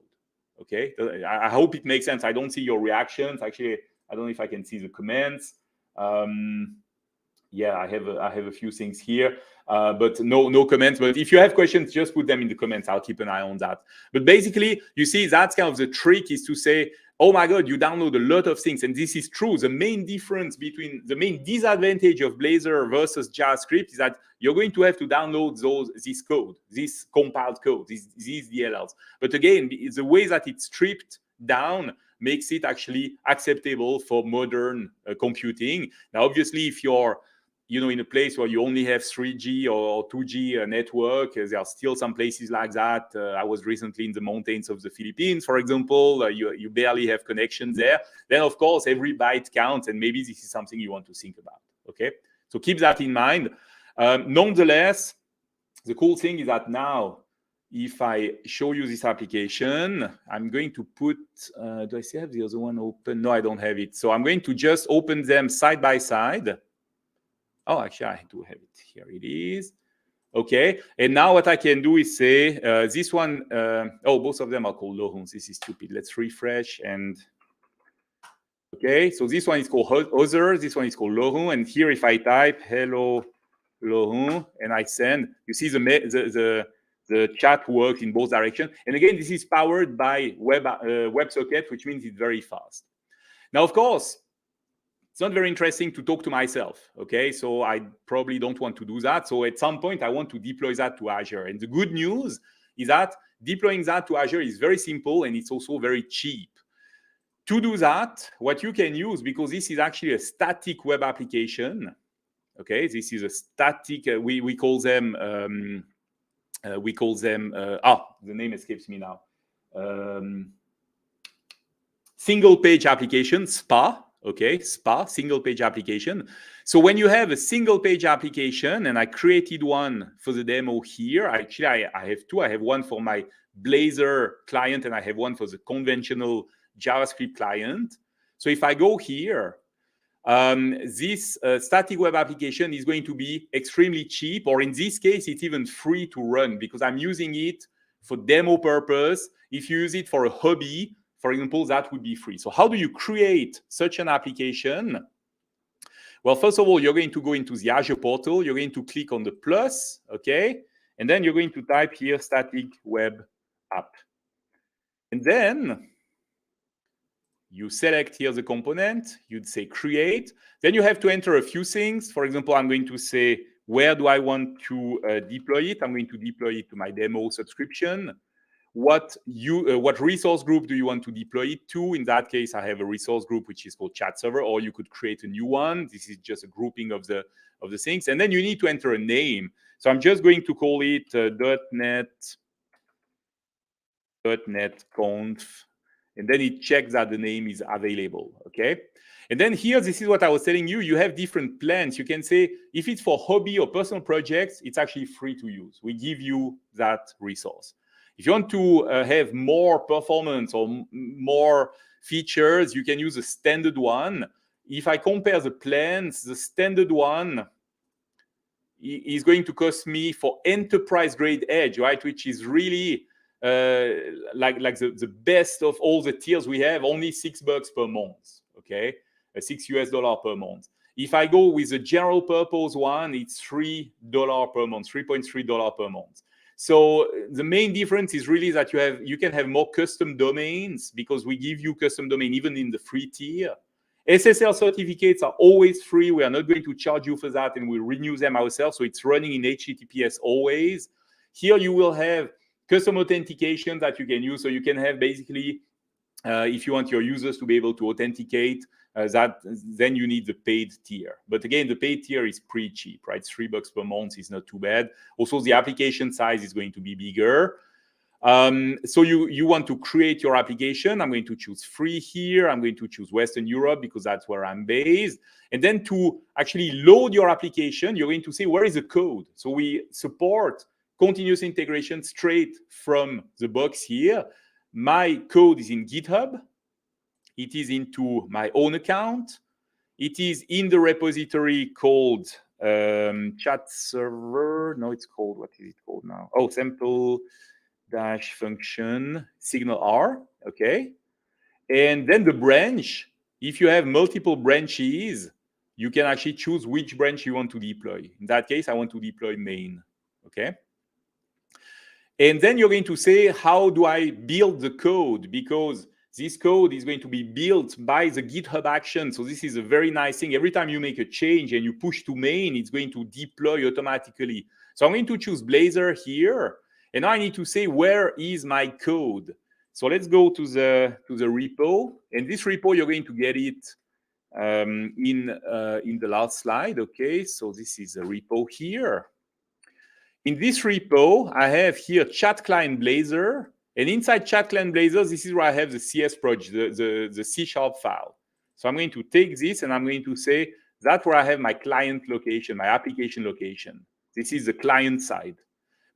Okay, I hope it makes sense. I don't see your reactions. Actually, I don't know if I can see the comments. Yeah, I have a few things here, but no comments. But if you have questions, just put them in the comments. I'll keep an eye on that. But basically, you see, that's kind of the trick, is to say, oh my God, you download a lot of things. And this is true. The main difference between, the main disadvantage of Blazor versus JavaScript is that you're going to have to download this code, this compiled code, these DLLs. But again, the way that it's stripped down makes it actually acceptable for modern computing. Now, obviously, if you're in a place where you only have 3G or 2G network, there are still some places like that. I was recently in the mountains of the Philippines, for example. You barely have connections there. Then, of course, every byte counts, and maybe this is something you want to think about, okay? So keep that in mind. Nonetheless, the cool thing is that now, if I show you this application, I'm going to put, do I still have the other one open? No, I don't have it. So I'm going to just open them side by side. Oh, actually, I do have it. Here it is. Okay. And now what I can do is say, this one, oh, both of them are called Lohun. This is stupid. Let's refresh. And okay, so this one is called Other. This one is called Lohun. And here, if I type hello Lohun and I send, you see the chat works in both directions. And again, this is powered by WebSocket, which means it's very fast. Now, of course, it's not very interesting to talk to myself, okay? So I probably don't want to do that. So at some point, I want to deploy that to Azure. And the good news is that deploying that to Azure is very simple, and it's also very cheap. To do that, what you can use, because this is actually a static web application, okay? This is a static, we call them, the name escapes me now. Single page application, SPA. Okay, SPA, single page application. So when you have a single page application, and I created one for the demo here, actually I have two. I have one for my Blazor client, and I have one for the conventional JavaScript client. So if I go here, this static web application is going to be extremely cheap, or in this case, it's even free to run because I'm using it for demo purpose. If you use it for a hobby, for example, that would be free. So how do you create such an application? Well, first of all, you're going to go into the Azure portal. You're going to click on the plus, okay? And then you're going to type here static web app. And then You select here the component, you'd say create. Then you have to enter a few things. For example, I'm going to say, where do I want to deploy it? I'm going to deploy it to my demo subscription. What resource group do you want to deploy it to? In that case, I have a resource group which is called chat server, or you could create a new one. This is just a grouping of the things. And then you need to enter a name. So I'm just going to call it .NET Conf, and then it checks that the name is available, okay? And then here, this is what I was telling you, you have different plans. You can say, if it's for hobby or personal projects, it's actually free to use. We give you that resource. If you want to have more performance or more features, you can use a standard one. If I compare the plans, the standard one is going to cost me for enterprise grade edge, right? Which is really like the best of all the tiers we have, only $6 per month, okay? $6 per month. If I go with the general purpose one, it's $3 per month, $3.3 per month. So the main difference is really that you can have more custom domains because we give you custom domain even in the free tier. SSL certificates are always free. We are not going to charge you for that, and we'll renew them ourselves. So it's running in HTTPS always. Here you will have custom authentication that you can use. So you can have basically, if you want your users to be able to authenticate, then you need the paid tier. But again, the paid tier is pretty cheap, right? $3 per month is not too bad. Also, the application size is going to be bigger. So you want to create your application. I'm going to choose free here. I'm going to choose Western Europe because that's where I'm based. And then to actually load your application, you're going to say, where is the code? So we support continuous integration straight from the box here. My code is in GitHub. It is into my own account. It is in the repository called chat server. No, it's called, what is it called now? Oh, sample dash function signal R, okay? And then the branch, if you have multiple branches, you can actually choose which branch you want to deploy. In that case, I want to deploy main, okay? And then you're going to say, how do I build the code? Because this code is going to be built by the GitHub action. So this is a very nice thing. Every time you make a change and you push to main, it's going to deploy automatically. So I'm going to choose Blazor here. And now I need to say, where is my code? So let's go to the repo. And this repo, you're going to get it in the last slide. Okay, so this is a repo here. In this repo, I have here chat client Blazor. And inside chat client Blazor, this is where I have the CS project, the C# file. So I'm going to take this and I'm going to say, that's where I have my client location, my application location. This is the client side.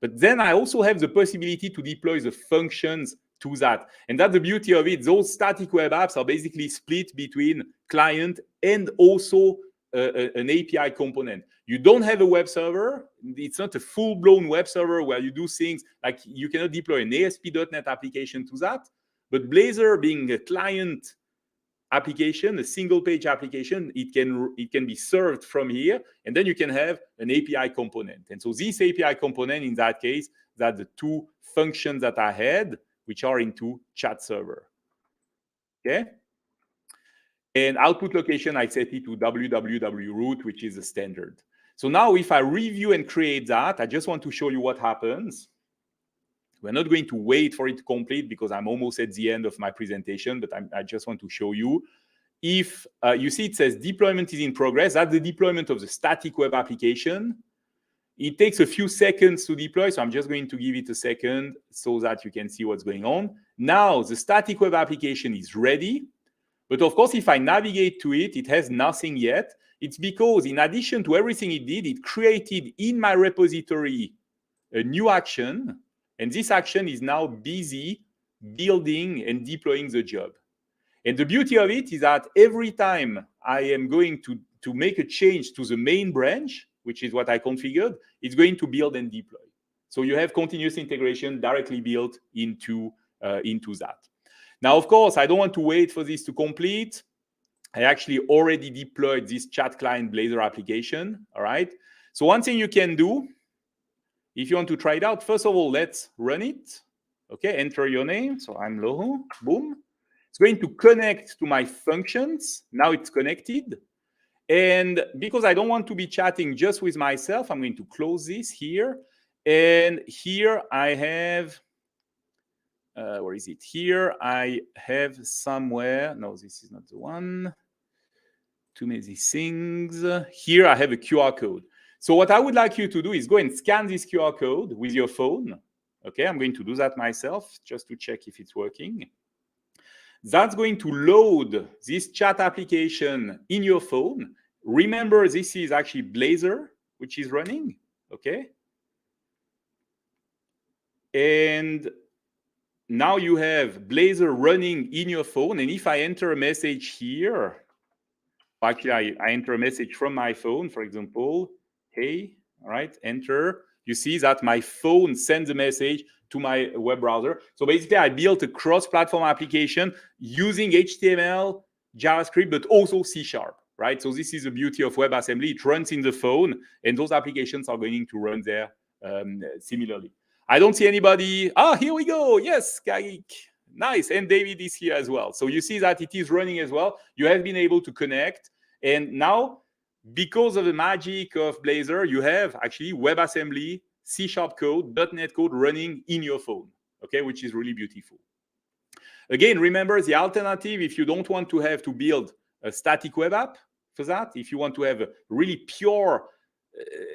But then I also have the possibility to deploy the functions to that. And that's the beauty of it. Those static web apps are basically split between client and also an API component. You don't have a web server. It's not a full-blown web server where you do things like you cannot deploy an ASP.NET application to that. But Blazor being a client application, a single-page application, it can be served from here, and then you can have an API component. And so this API component, in that case, that the two functions that I had, which are into chat server. Okay? And output location, I set it to www root, which is a standard. So now if I review and create that, I just want to show you what happens. We're not going to wait for it to complete because I'm almost at the end of my presentation, but I just want to show you. If you see it says deployment is in progress, that's the deployment of the static web application. It takes a few seconds to deploy, so I'm just going to give it a second so that you can see what's going on. Now the static web application is ready. But of course, if I navigate to it, it has nothing yet. It's because in addition to everything it did, it created in my repository a new action. And this action is now busy building and deploying the job. And the beauty of it is that every time I am going to make a change to the main branch, which is what I configured, it's going to build and deploy. So you have continuous integration directly built into that. Now, of course, I don't want to wait for this to complete. I actually already deployed this chat client Blazor application, all right? So one thing you can do, if you want to try it out, first of all, let's run it. Okay, enter your name. So I'm Loho, boom. It's going to connect to my functions. Now it's connected. And because I don't want to be chatting just with myself, I'm going to close this here. And here I have, where is it? Here I have somewhere, no, this is not the one. Too many things. Here I have a QR code. So what I would like you to do is go and scan this QR code with your phone. Okay, I'm going to do that myself just to check if it's working. That's going to load this chat application in your phone. Remember, this is actually Blazor, which is running, okay? And now you have Blazor running in your phone. And if I enter a message here, actually I enter a message from my phone, for example, hey, all right, enter. You see that my phone sends a message to my web browser. So basically, I built a cross-platform application using HTML, JavaScript, but also C#, right? So this is the beauty of WebAssembly. It runs in the phone, and those applications are going to run there similarly. I don't see anybody. Ah, here we go. Yes, Kaik. Nice. And David is here as well. So you see that it is running as well. You have been able to connect. And now, because of the magic of Blazor, you have actually WebAssembly, C# code, .NET code running in your phone, okay, which is really beautiful. Again, remember the alternative, if you don't want to have to build a static web app for that, if you want to have a really pure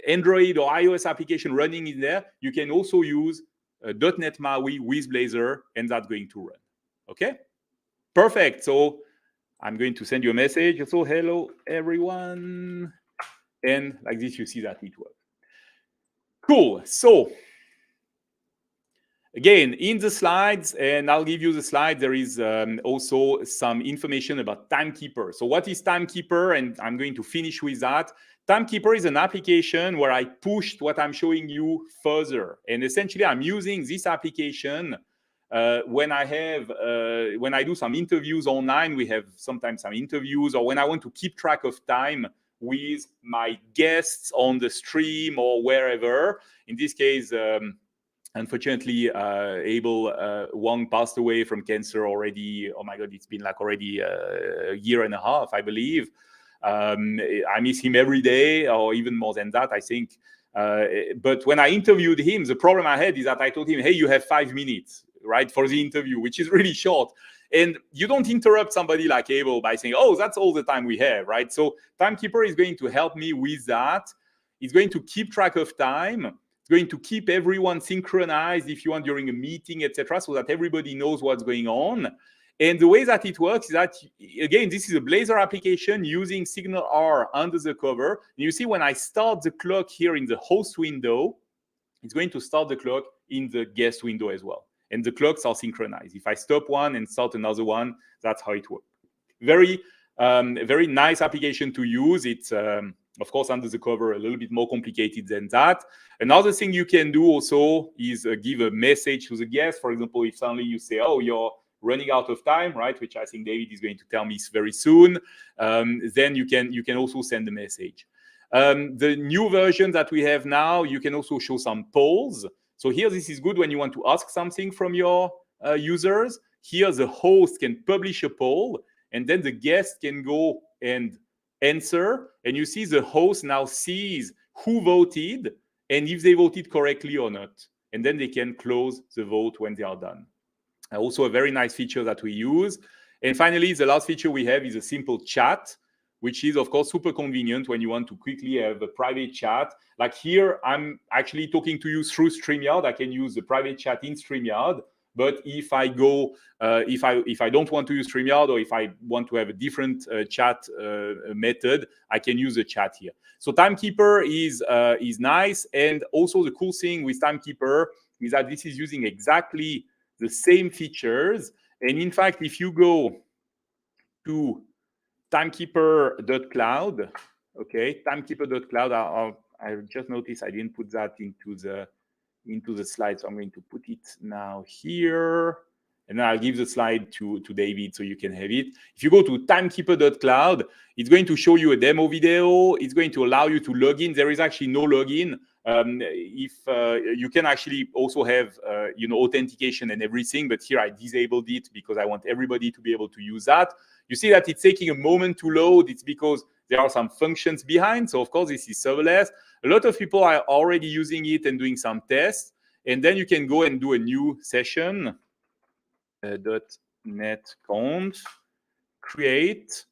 Android or iOS application running in there, you can also use .NET MAUI with Blazor, and that's going to run, okay? Perfect. So I'm going to send you a message. So hello, everyone. And like this, you see that it works. Cool. So again, in the slides, and I'll give you the slide, there is also some information about Timekeeper. So what is Timekeeper? And I'm going to finish with that. Timekeeper is an application where I pushed what I'm showing you further. And essentially, I'm using this application when I do some interviews online. We have sometimes some interviews, or when I want to keep track of time with my guests on the stream or wherever. In this case, unfortunately, Abel Wang passed away from cancer already. Oh my God, it's been like already a year and a half, I believe. I miss him every day, or even more than that, I think. But when I interviewed him, the problem I had is that I told him, hey, you have 5 minutes, right, for the interview, which is really short. And you don't interrupt somebody like Abel by saying, oh, that's all the time we have, right? So Timekeeper is going to help me with that. It's going to keep track of time. It's going to keep everyone synchronized if you want during a meeting, etc., so that everybody knows what's going on. And the way that it works is that, again, this is a Blazor application using SignalR under the cover. And you see when I start the clock here in the host window, it's going to start the clock in the guest window as well. And the clocks are synchronized. If I stop one and start another one, that's how it works. Very, very nice application to use. It's, of course, under the cover, a little bit more complicated than that. Another thing you can do also is give a message to the guest. For example, if suddenly you say, oh, you're running out of time, right, which I think David is going to tell me very soon, then you can also send a message. The new version that we have now, you can also show some polls. So here, this is good when you want to ask something from your users. Here, the host can publish a poll, and then the guest can go and answer. And you see the host now sees who voted and if they voted correctly or not. And then they can close the vote when they are done. Also a very nice feature that we use. And finally, the last feature we have is a simple chat, which is, of course, super convenient when you want to quickly have a private chat. Like here, I'm actually talking to you through StreamYard. I can use the private chat in StreamYard. But if I go, if I don't want to use StreamYard, or if I want to have a different chat method, I can use the chat here. So Timekeeper is nice. And also the cool thing with Timekeeper is that this is using exactly the same features. And in fact, if you go to timekeeper.cloud, okay, timekeeper.cloud, I just noticed I didn't put that into the slide, so I'm going to put it now here, and then I'll give the slide to David so you can have it. If you go to timekeeper.cloud, it's going to show you a demo video. It's going to allow you to log in. There is actually no login. if you can actually also have authentication and everything, but here I disabled it because I want everybody to be able to use that. You see that it's taking a moment to load. It's because there are some functions behind. So of course this is serverless. A lot of people are already using it and doing some tests, and then you can go and do a new session. .NET conf create,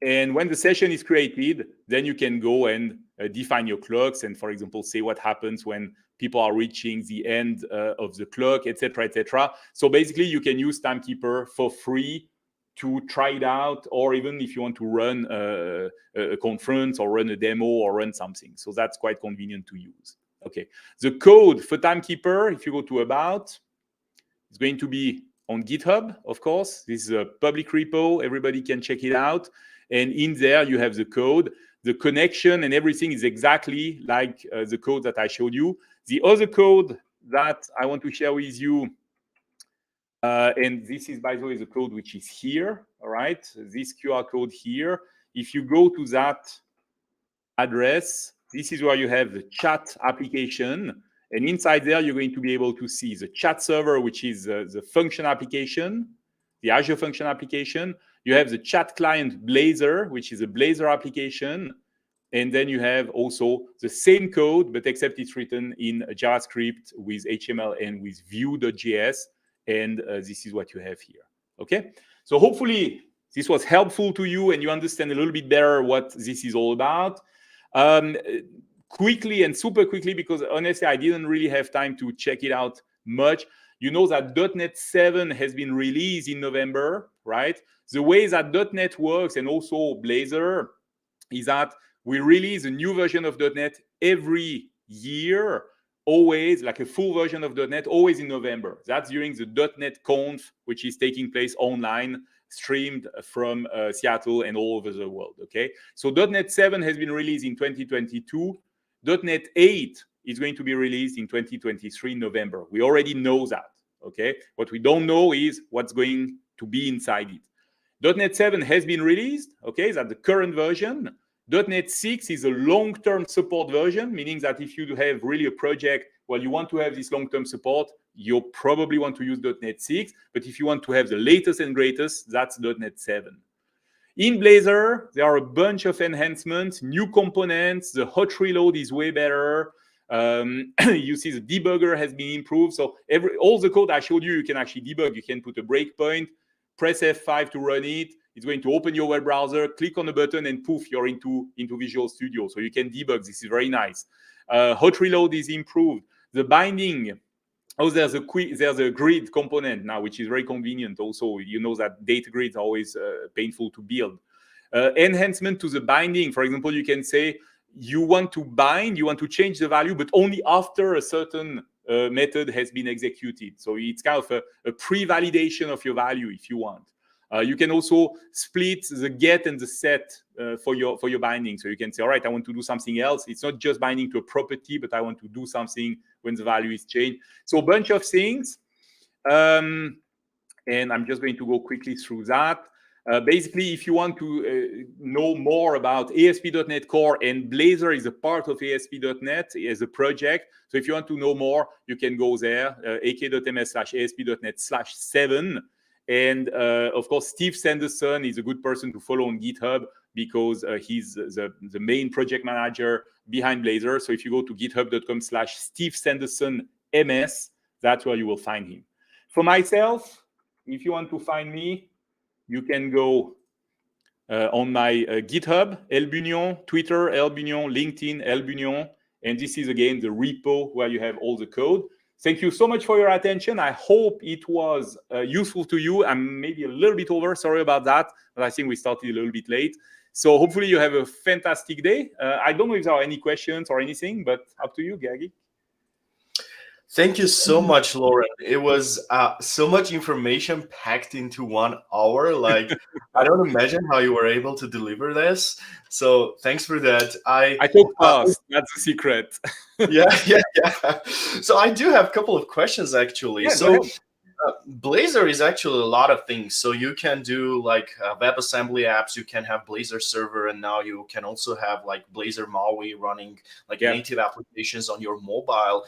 and when the session is created, then you can go and define your clocks and, for example, say what happens when people are reaching the end of the clock, etc., etc. So basically, you can use Timekeeper for free to try it out, or even if you want to run a conference or run a demo or run something. So that's quite convenient to use. Okay, the code for Timekeeper, if you go to About, it's going to be on GitHub, of course. This is a public repo. Everybody can check it out. And in there, you have the code. The connection and everything is exactly like the code that I showed you. The other code that I want to share with you, and this is, by the way, the code which is here, all right? This QR code here. If you go to that address, this is where you have the chat application. And inside there, you're going to be able to see the chat server, which is the function application, the Azure function application. You have the chat client Blazor, which is a Blazor application. And then you have also the same code, but except it's written in JavaScript with HTML and with Vue.js. And this is what you have here. Okay. So hopefully this was helpful to you and you understand a little bit better what this is all about. Quickly and super quickly, because honestly, I didn't really have time to check it out much. You know that .NET 7 has been released in November, right? The way that .NET works, and also Blazor, is that we release a new version of .NET every year, always, like a full version of .NET, always in November. That's during the .NET Conf, which is taking place online, streamed from Seattle and all over the world, okay? So .NET 7 has been released in 2022. .NET 8 is going to be released in 2023 November. We already know that, okay? What we don't know is what's going to be inside it. .NET 7 has been released, okay? That's the current version. .NET 6 is a long-term support version, meaning that if you have really a project where you want to have this long-term support, you'll probably want to use .NET 6. But if you want to have the latest and greatest, that's .NET 7. In Blazor, there are a bunch of enhancements, new components. The hot reload is way better. You see the debugger has been improved. So all the code I showed you, you can actually debug. You can put a breakpoint, press F5 to run it. It's going to open your web browser, click on the button, and poof, you're into Visual Studio. So you can debug. This is very nice. Hot reload is improved. The binding. Oh, there's a grid component now, which is very convenient. Also, you know that data grids are always painful to build. Enhancement to the binding. For example, you can say you want to bind, you want to change the value, but only after a certain method has been executed. So it's kind of a pre-validation of your value if you want. You can also split the get and the set for your binding. So you can say, all right, I want to do something else. It's not just binding to a property, but I want to do something when the value is changed. So a bunch of things. And I'm just going to go quickly through that. Basically, if you want to know more about ASP.NET Core, and Blazor is a part of ASP.NET as a project. So if you want to know more, you can go there, ak.ms/asp.net/7. And of course, Steve Sanderson is a good person to follow on GitHub because he's the main project manager behind Blazor. So if you go to github.com/Steve Sanderson MS, that's where you will find him. For myself, if you want to find me, you can go on my GitHub, Elbunion, Twitter, Elbunion, LinkedIn, Elbunion. And this is, again, the repo where you have all the code. Thank you so much for your attention. I hope it was useful to you. I'm maybe a little bit over. Sorry about that. But I think we started a little bit late. So hopefully you have a fantastic day. I don't know if there are any questions or anything, but up to you, Gagi. Thank you so much, Lauren. It was so much information packed into 1 hour. Like, I don't imagine how you were able to deliver this. So thanks for that. I talk fast. That's the secret. Yeah. So I do have a couple of questions, actually. Yeah, so Blazor is actually a lot of things. So you can do like WebAssembly apps. You can have Blazor server, and now you can also have like Blazor MAUI running like native applications on your mobile.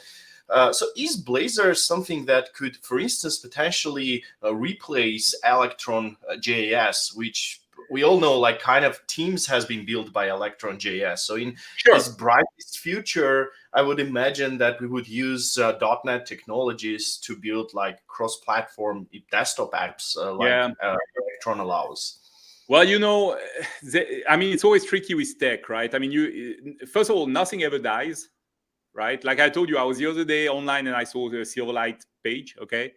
So is Blazor something that could, for instance, potentially replace Electron JS, which we all know like kind of Teams has been built by Electron JS. So in this brightest future, I would imagine that we would use .NET technologies to build like cross-platform desktop apps like Electron allows. Well, I mean, it's always tricky with tech, right? I mean, first of all, nothing ever dies, right? Like I told you, I was the other day online and I saw the Silverlight page, okay?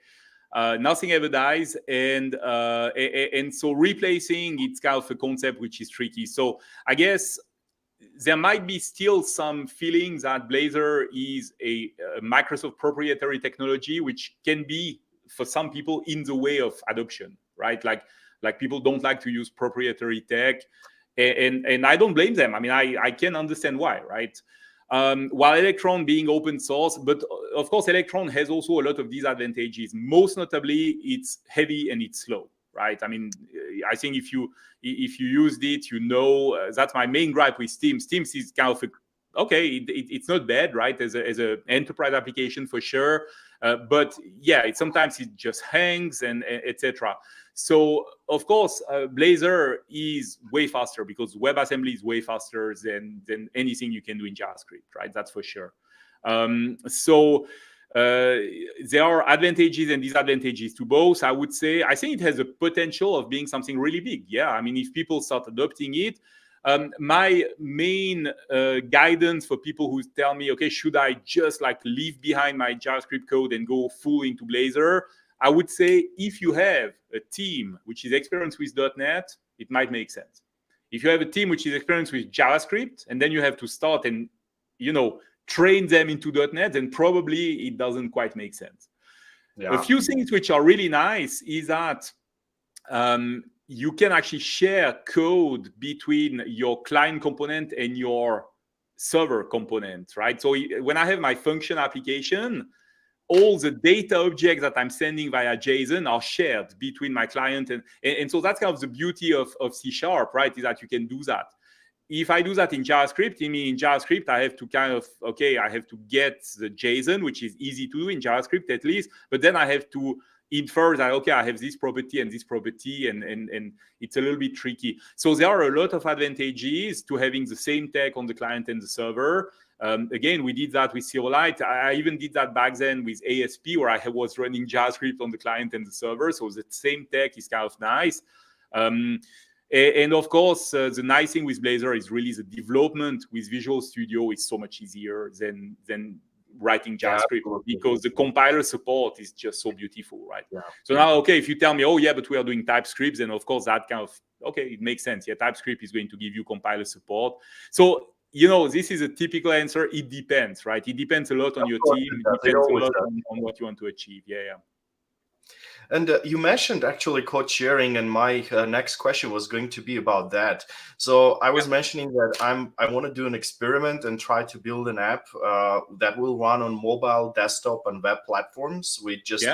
Nothing ever dies, and so replacing, it's kind of a concept which is tricky. So I guess there might be still some feelings that Blazor is a Microsoft proprietary technology, which can be for some people in the way of adoption, right? Like people don't like to use proprietary tech, and I don't blame them. I mean, I can understand why, right? While Electron being open source, but of course, Electron has also a lot of disadvantages. Most notably, it's heavy and it's slow, right? I mean, I think if you used it, that's my main gripe with Teams. Teams is kind of it's not bad, right? As a enterprise application for sure, but yeah, sometimes it just hangs and etc. So of course, Blazor is way faster because WebAssembly is way faster than anything you can do in JavaScript, right? That's for sure. So there are advantages and disadvantages to both. I would say I think it has a potential of being something really big. Yeah, I mean, if people start adopting it. My main guidance for people who tell me, okay, should I just like leave behind my JavaScript code and go full into Blazor? I would say if you have a team which is experienced with .NET, it might make sense. If you have a team which is experienced with JavaScript, and then you have to start and, train them into .NET, then probably it doesn't quite make sense. Yeah. A few things which are really nice is that you can actually share code between your client component and your server component, right? So when I have my function application, all the data objects that I'm sending via JSON are shared between my client and so that's kind of the beauty of C#, right? Is that you can do that. If I do that in JavaScript, in JavaScript, I have to I have to get the JSON, which is easy to do in JavaScript at least, but then I have to infer that, okay, I have this property and this property, and it's a little bit tricky. So there are a lot of advantages to having the same tech on the client and the server. Again, we did that with Silverlight. I even did that back then with ASP, where I was running JavaScript on the client and the server. So the same tech is kind of nice. And of course, the nice thing with Blazor is really the development with Visual Studio is so much easier than writing JavaScript, because the compiler support is just so beautiful, right? Yeah. So now, okay, if you tell me, oh yeah, but we are doing TypeScript, then of course that kind of, okay, it makes sense. Yeah, TypeScript is going to give you compiler support. So, this is a typical answer. It depends, right? It depends a lot on your team. It depends a lot on what you want to achieve. Yeah. And you mentioned actually code sharing, and my next question was going to be about that. So I was mentioning that I want to do an experiment and try to build an app that will run on mobile, desktop, and web platforms with just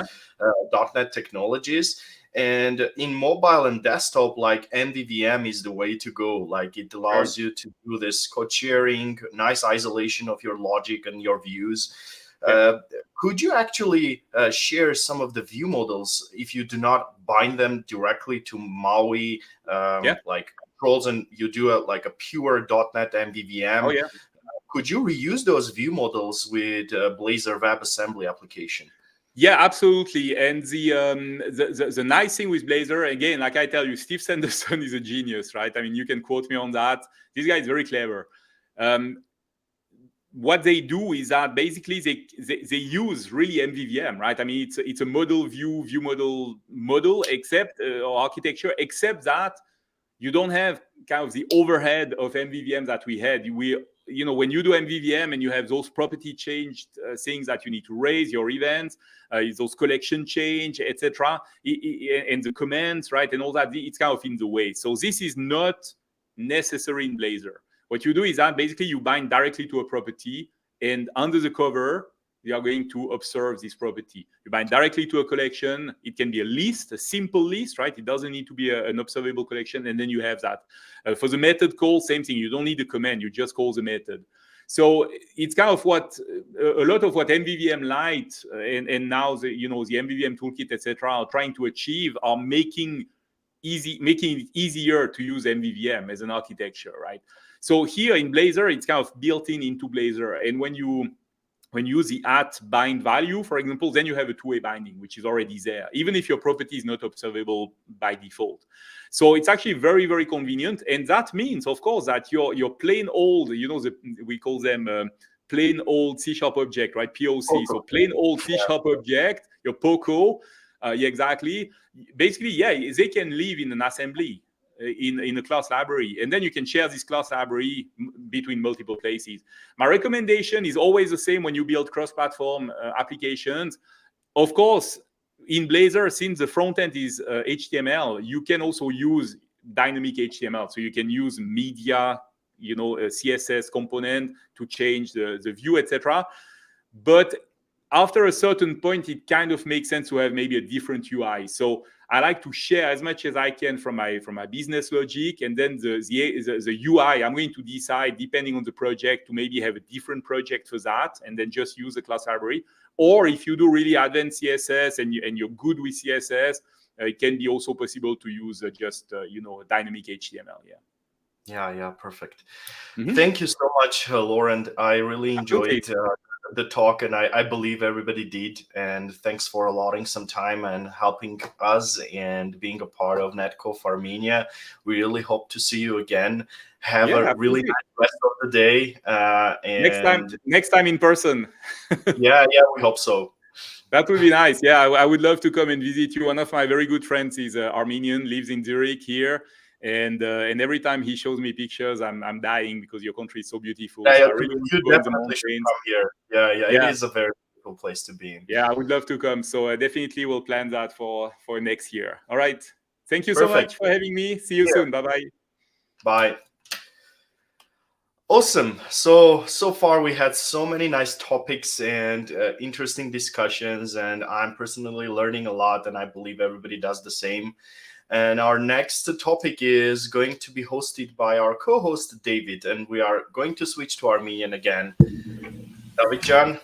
.NET technologies. And in mobile and desktop, like MVVM is the way to go. Like it allows you to do this code sharing, nice isolation of your logic and your views. Could you actually share some of the view models if you do not bind them directly to MAUI like controls, and you do a pure .NET MVVM? Oh, yeah. Could you reuse those view models with Blazor WebAssembly application? Yeah, absolutely. And the nice thing with Blazor, again, like I tell you, Steve Sanderson is a genius, right? I mean, you can quote me on that. This guy is very clever. What they do is that basically they use really MVVM, right? I mean, it's a model view model, except or architecture, except that you don't have kind of the overhead of MVVM that we had. When you do MVVM and you have those property changed things that you need to raise your events, those collection change, etc., and the commands, right, and all that, it's kind of in the way. So this is not necessary in Blazor. What you do is that basically you bind directly to a property, and under the cover, you are going to observe this property. You bind directly to a collection. It can be a list, a simple list, right? It doesn't need to be an observable collection. And then you have that. For the method call, same thing. You don't need a command. You just call the method. So it's kind of what a lot of what MVVM Lite and now the MVVM toolkit, etc., are trying to achieve are making it easier to use MVVM as an architecture, right? So here in Blazor, it's kind of built into Blazor, and when you use the @bind value, for example, then you have a two-way binding, which is already there, even if your property is not observable by default. So it's actually very, very convenient, and that means, of course, that your plain old, we call them plain old C# object, right? POC. So plain old C# object, your POCO, exactly. Basically, they can live in an assembly in a class library, and then you can share this class library between multiple places. My recommendation is always the same when you build cross-platform applications. Of course, in Blazor, since the front end is HTML, you can also use dynamic HTML. So you can use media, a CSS component to change the view, etc. But after a certain point, it kind of makes sense to have maybe a different UI. So I like to share as much as I can from my business logic, and then the UI, I'm going to decide, depending on the project, to maybe have a different project for that, and then just use the class library. Or if you do really advanced CSS and you're good with CSS, it can be also possible to use just dynamic HTML. Yeah, perfect. Thank you so much, Laurent. I really enjoyed the talk, and I believe everybody did. And thanks for allotting some time and helping us and being a part of Conf Armenia. We really hope to see you again. Have a really nice rest of the day. And next time in person. yeah, we hope so. That would be nice. Yeah, I would love to come and visit you. One of my very good friends is Armenian, lives in Zurich here. And every time he shows me pictures, I'm dying because your country is so beautiful. Yeah, so I really you definitely should come here. Yeah, it is a very beautiful place to be in. Yeah, I would love to come. So definitely we'll plan that for next year. All right. Thank you so much for having me. See you soon. Bye-bye. Bye. Awesome. So far we had so many nice topics and interesting discussions, and I'm personally learning a lot, and I believe everybody does the same. And our next topic is going to be hosted by our co-host, David. And we are going to switch to Armenian again. David-jan.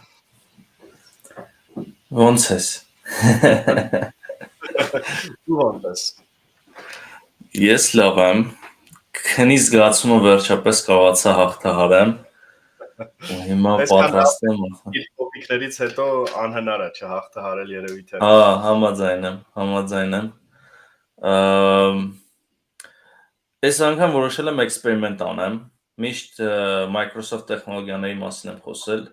Ոնց ես։ Դու ոնց ես։ Ես լավ եմ։ Քնի զգացումը վերջապես կարողացա հաղթահարեմ։ Ու հիմա պատրաստ եմ։ Իր տոպիկներից հետո անհնար է չհաղթահարել երևի թե։ Հա, համաձայն եմ։ Այս անգամ որոշել եմ էքսպերիմենտ անեմ։ Միշտ Microsoft տեխնոլոգիաների մասին եմ խոսել։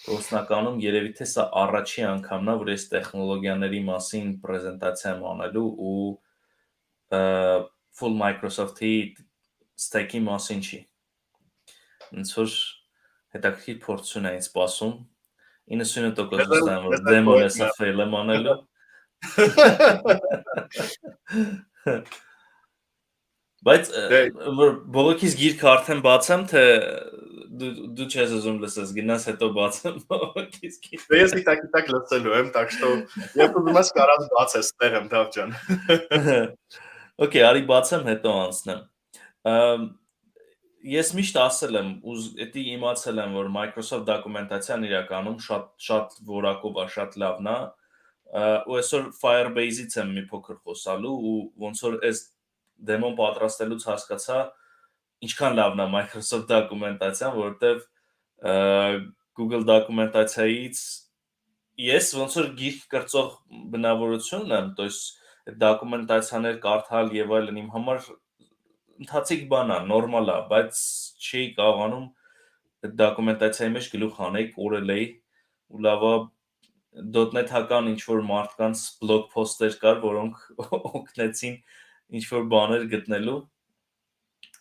Գործնականում երևի թե սա առաջի անգամն է, որ այս տեխնոլոգիաների մասին պրեզենտացիա եմ անելու ու full Microsoft-ի stack-ի մասին չի։ Ոնց որ հետաքրքիր փորձություն է ինձ սպասում։ 90% վստահ եմ, որ դեմոն էսա fail եմ անելու։ Բայց բողոքից գիրքը արդեն բացեմ, թե դու չես ուզում լսես, գնաս հետո բացեմ բողոքից գիրքը։ Ես իտակ լսելու եմ, так что երբ ուզում ես կարաս բացես, տեղ եմ Դավջան։ Okay, արի բացեմ, հետո անցնեմ։ Ես միշտ ասել եմ, էդի իմացել եմ, որ Microsoft դոկումենտացիան իրականում շատ որակով է, շատ լավն է, ու այսօր Firebase-ից եմ մի փոքր խոսալու ու ոնց որ այս դեմոն պատրաստելուց հասկացա ինչքան լավն է Microsoft դոկումենտացիան, որովհետև Google դոկումենտացիայից ես ոնց որ գիրք կրծող բնավորությունն եմ, то есть դոկումենտացիաներ կարդալ եւ այլն իմ համար ընթացիկ բան է, նորմալ է, բայց չի կարողանում այդ դոկումենտացիայի մեջ գլուխ անել, կորել էի ու լավա .NET-հական ինչ-որ մարդկանց բլոգ պոստեր կար, որոնք օգնեցին ինչ-որ բաներ գտնելու,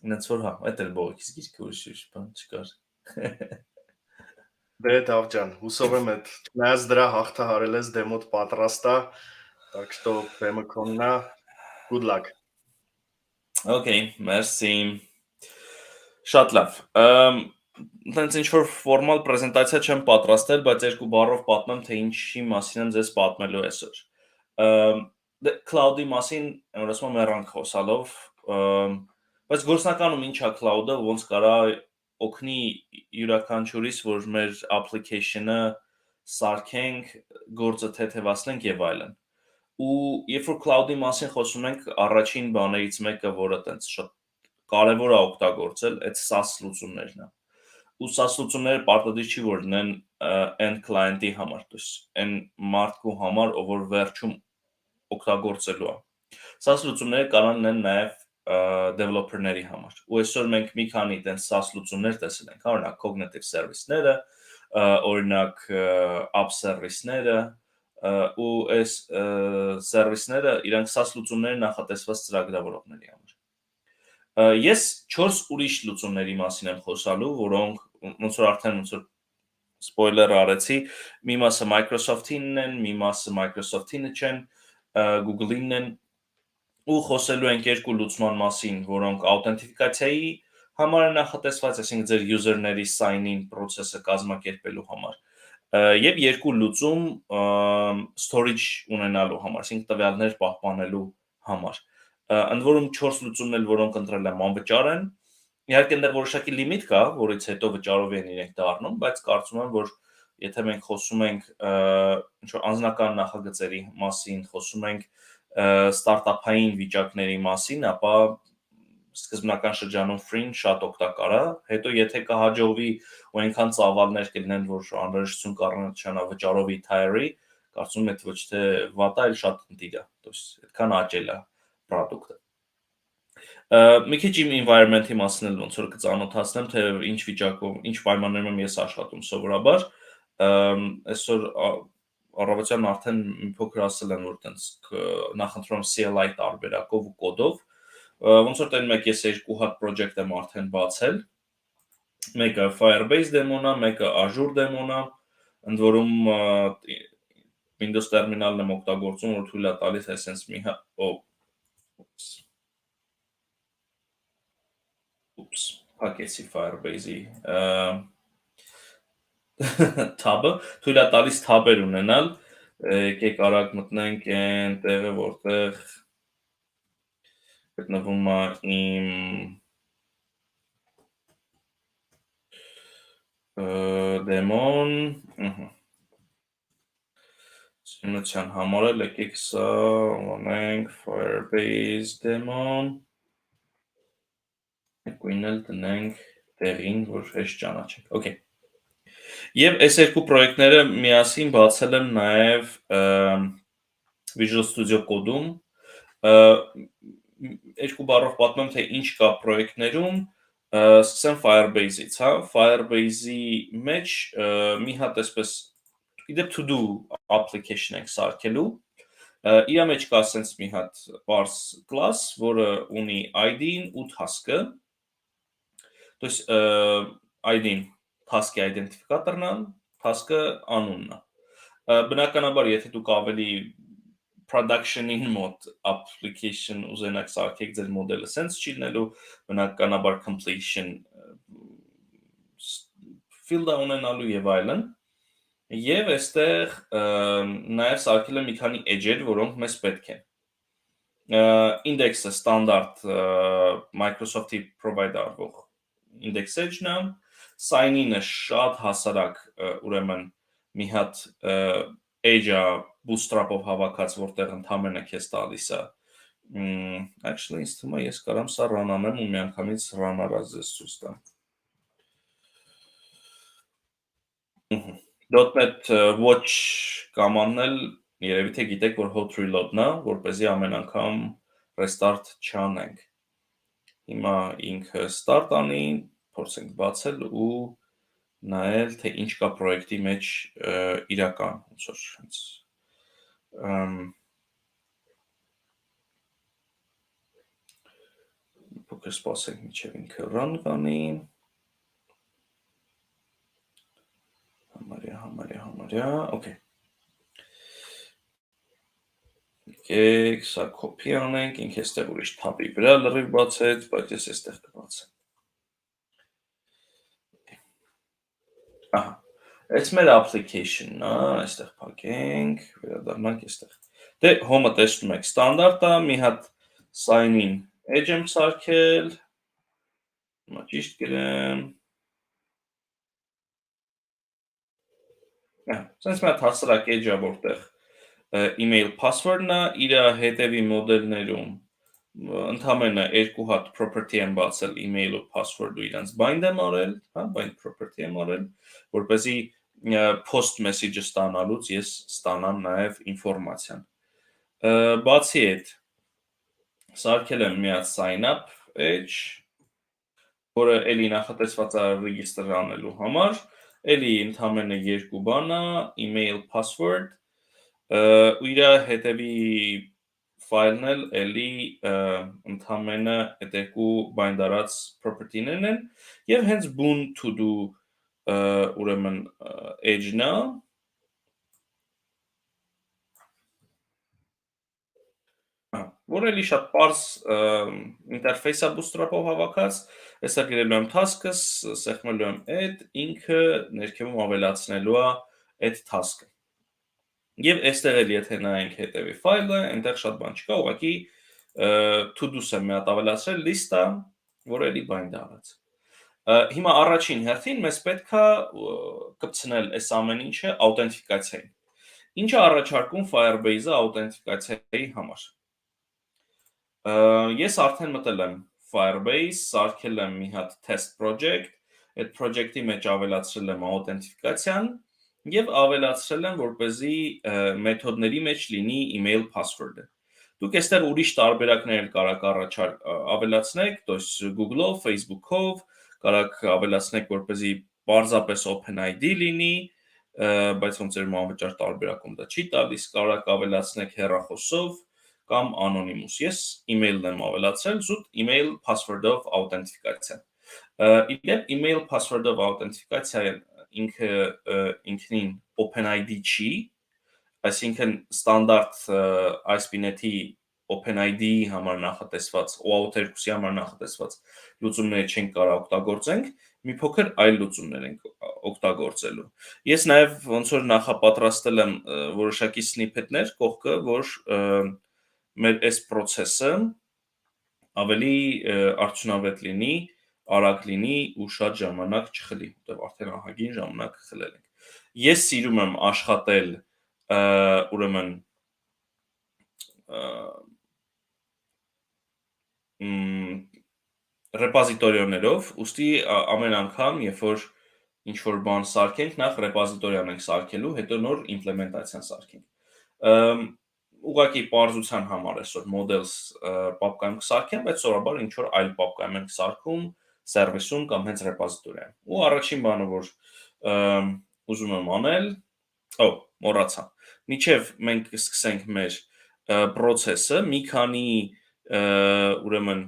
ինձ որ հա, այդ էլ բողոքից գիրքը ուրիշ բան չկար։ Դե Դավջան, հուսով եմ այդ նայած դրա հաղթահարել ես, դեմոդ պատրաստ է, так что բեմը քոնն է, good luck։ Okay, merci։ Շատ լավ։ Տենց ինչ-որ ֆորմալ պրեզենտացիա չեմ պատրաստել, բայց երկու բառով պատմեմ, թե ինչի մասին եմ ձեզ պատմելու այսօր։ Cloud-ի մասին որ ասում եմ մեռանք խոսալով, բայց գործնականում ինչ է cloud-ը, ոնց կարա օգնի յուրաքանչյուրիս, որ մեր application-ը սարքենք, գործը թեթևացնենք եւ այլն։ Ու երբ որ cloud-ի մասին խոսում ենք, առաջին բաներից մեկը, որը տենց շատ կարևոր է օգտագործել, այդ SaaS լուծումներն է։ Ու SaaS լուծումները պարտադիր չի որ լինեն end client-ի համար, то есть այն մարդու համար, ով որ վերջում օգտագործելու է։ SaaS լուծումները կարող են նաև developer-ների համար։ Ու այսօր մենք մի քանի այդպես SaaS լուծումներ տեսել ենք, օրինակ cognitive service-ները, օրինակ app service-ները, ու այս service-ները իրանք SaaS լուծումները նախատեսված ծրագրավորողների համար։ Ես 4 ուրիշ լուծումների մասին եմ խոսալու, որոնք ոնց որ արդեն ոնց որ spoiler արեցի, մի մասը Microsoft-ին են, մի մասը Microsoft-ին չեն, Google-ին են, ու խոսելու ենք երկու լուծման մասին, որոնք աուտենտիֆիկացիայի համար են նախատեսված, այսինքն ձեր user-ների sign-in process-ը կազմակերպելու համար, եւ երկու լուծում storage ունենալու համար, այսինքն տվյալներ պահպանելու համար։ Ընդ որում 4 լուծումներ, որոնք ընտրել եմ, անվճար են։ Իհարկե այնտեղ որոշակի լիմիտ կա, որից հետո վճարով են իրենք դառնում, բայց կարծում եմ, որ եթե մենք խոսում ենք ինչ-որ անձնական նախագծերի մասին, խոսում ենք ստարտափային վիճակների մասին, ապա սկզբնական շրջանում free-ն շատ օգտակար է, հետո եթե կհաջողվի ու այնքան ծավալներ կլինեն, որ անհրաժեշտություն կառնչանա վճարովի tire-ի, կարծում եմ, ոչ թե վատ է, այլ շատ ընտիր է, то есть այդքան աճել է product-ը։ Մի քիչ իմ environment-ի մասին էլ ոնց որ կծանոթացնեմ, թե ինչ վիճակով, ինչ պայմաններում եմ ես աշխատում սովորաբար, այսօր առավոտյան արդեն մի փոքր ասել են, որ տենց նախընտրում CLI տարբերակով ու կոդով, ոնց որ տեն մեկ ես երկու հատ project եմ արդեն բացել, մեկը Firebase դեմոն է, մեկը Azure դեմոն է, ընդ որում Windows terminal-ն եմ օգտագործում, որ թույլ է տալիս այսպես մի հատ, փակեցի Firebase-ի tab-ը, թույլ է տալիս tab-եր ունենալ, եկեք արագ մտնենք այն տեղը, որտեղ գտնվում է իմ դեմոն, սիմուլյացիան համարել, եկեք սա անենք Firebase դեմոն, գույն էլ դնենք տեղին, որ հեշտ ճանաչենք, okay։ Եվ այս երկու պրոյեկտները միասին բացել եմ նաև Visual Studio Code-ում, երկու բառով պատմեմ, թե ինչ կա պրոյեկտներում, սկսեմ Firebase-ից, հա, Firebase-ի մեջ մի հատ այսպես իդեպ to-do application ենք սարքելու, իրա մեջ կա ասենց մի հատ parse class, որը ունի ID-ն ու task-ը, то есть ID-ն task-ի identificator-ն է, task-ը անունն է։ Բնականաբար, եթե դուք ավելի production-ին մոտ application ուզենաք սարքեք ձեր մոդելը sense չի լինելու, բնականաբար completion field-ը ունենալու եւ այլն։ Եվ այստեղ նաև սարքել եմ մի քանի edge-եր, որոնք մեզ պետք են։ Index-ը ստանդարտ Microsoft-ի provide արվող index edge-ն է, sign-in-ը շատ հասարակ, ուրեմն մի հատ edge-ը bootstrap-ով հավաքած, որտեղ ընդհանրապես քեզ տալիս է։ Actually, ինձ թվում է ես կարամ սա run անեմ ու միանգամից run արած ես ցույց տամ։ .NET Watch կամանն էլ երևի թե գիտեք, որ hot reload-ն է, որպեսզի ամեն անգամ restart չանենք։ Հիմա ինքը start անի, փորձենք բացել ու նայել, թե ինչ կա պրոյեկտի մեջ իրական, ոնց որ հենց փոքր սպասենք, մինչև ինքը run կանի։ Համարյա, okay։ Եկեք, սա copy անենք, ինքը այստեղ ուրիշ tab-ի վրա լրիվ բացեց, բայց ես այստեղ կբացեմ։ Ահա։ Այս մեր application-ն է, այստեղ փակենք, վերադառնանք այստեղ։ Դե home-ը տեսնում եք ստանդարտ է, մի հատ sign in edge եմ սարքել։ Հիմա ճիշտ գրեմ։ Sense մի հատ հասարակ edge-ը, որտեղ email password-ն է, իր հետևի մոդելներում ընդամենը 2 հատ property եմ բացել email-ու password-ու իրանց bind եմ արել, հա, bind property եմ արել, որպեսզի post message-ը ստանալուց ես ստանամ նաև ինֆորմացիան։ Բացի այդ, սարքել եմ մի հատ sign up edge, որը էլի նախատեսված է register անելու համար, էլի ընդամենը 2 բան է, email password, ու իր հետևի ֆայլն էլ էլի ընդամենը այդ երկու bind-արած property-ներն են, եւ հենց boon to do ուրեմն edge-ն է, որ էլի շատ պարզ ինտերֆեյս է bootstrap-ով հավաքած, այսա գրելու եմ task-ս, սեղմելու եմ add, ինքը ներքևում ավելացնելու է այդ task-ը։ Եվ այստեղ էլ եթե նայենք հետևի ֆայլը, այնտեղ շատ բան չկա, ուղղակի to-do-ս եմ մի հատ ավելացրել, list-ը, որ էլի bind արած։ Հիմա առաջին հերթին մեզ պետք է կպցնել այս ամեն ինչը աուտենտիֆիկացիային։ Ինչ է առաջարկում Firebase-ը աուտենտիֆիկացիայի համար։ Ես արդեն մտել եմ Firebase, սարքել եմ մի հատ test project, այդ project-ի մեջ ավելացրել եմ աուտենտիֆիկացիան եւ ավելացրել եմ, որպեսզի մեթոդների մեջ լինի email password-ը։ Դուք այստեղ ուրիշ տարբերակներ կարաք ավելացնեք, то есть Google-ով, Facebook-ով, կարաք ավելացնեք, որպեսզի պարզապես OpenID լինի, բայց ոնց որ անվճար տարբերակում դա չի տալիս, կարաք ավելացնեք հեռախոսով կամ anonymous։ Ես email-ն եմ ավելացրել, զուտ email password-ով աուտենտիֆիկացիա։ Իդեպ email password-ով աուտենտիֆիկացիա ինքնին OpenID չի, այսինքն ստանդարտ ASP.NET-ի OpenID-ի համար նախատեսված, OAuth2-ի համար նախատեսված լուծումները չենք կարող օգտագործենք, մի փոքր այլ լուծումներ ենք օգտագործելու։ Ես նաև ոնց որ նախապատրաստել եմ որոշակի snippet-ներ կողքը, որ մեր այս process-ը ավելի արդյունավետ լինի, արագ լինի ու շատ ժամանակ չխլի, որտեղ արդեն ահագին ժամանակ խլել ենք։ Ես սիրում եմ աշխատել ուրեմն ռեպոզիտորիաներով, ուստի ամեն անգամ, երբ որ ինչ-որ բան սարքենք, նախ ռեպոզիտորիան ենք սարքելու, հետո նոր իմպլեմենտացիան սարքենք։ Ուղղակի պարզության համար այսօր models պապկայում կսարքեմ, բայց սովորաբար ինչ-որ այլ պապկայում ենք սարքում, սերվիսում կամ հենց ռեպոզիտորիայում։ Ու առաջին բանը, որ ուզում եմ անել, մոռացա։ Մինչև մենք սկսենք մեր process-ը, մի քանի ուրեմն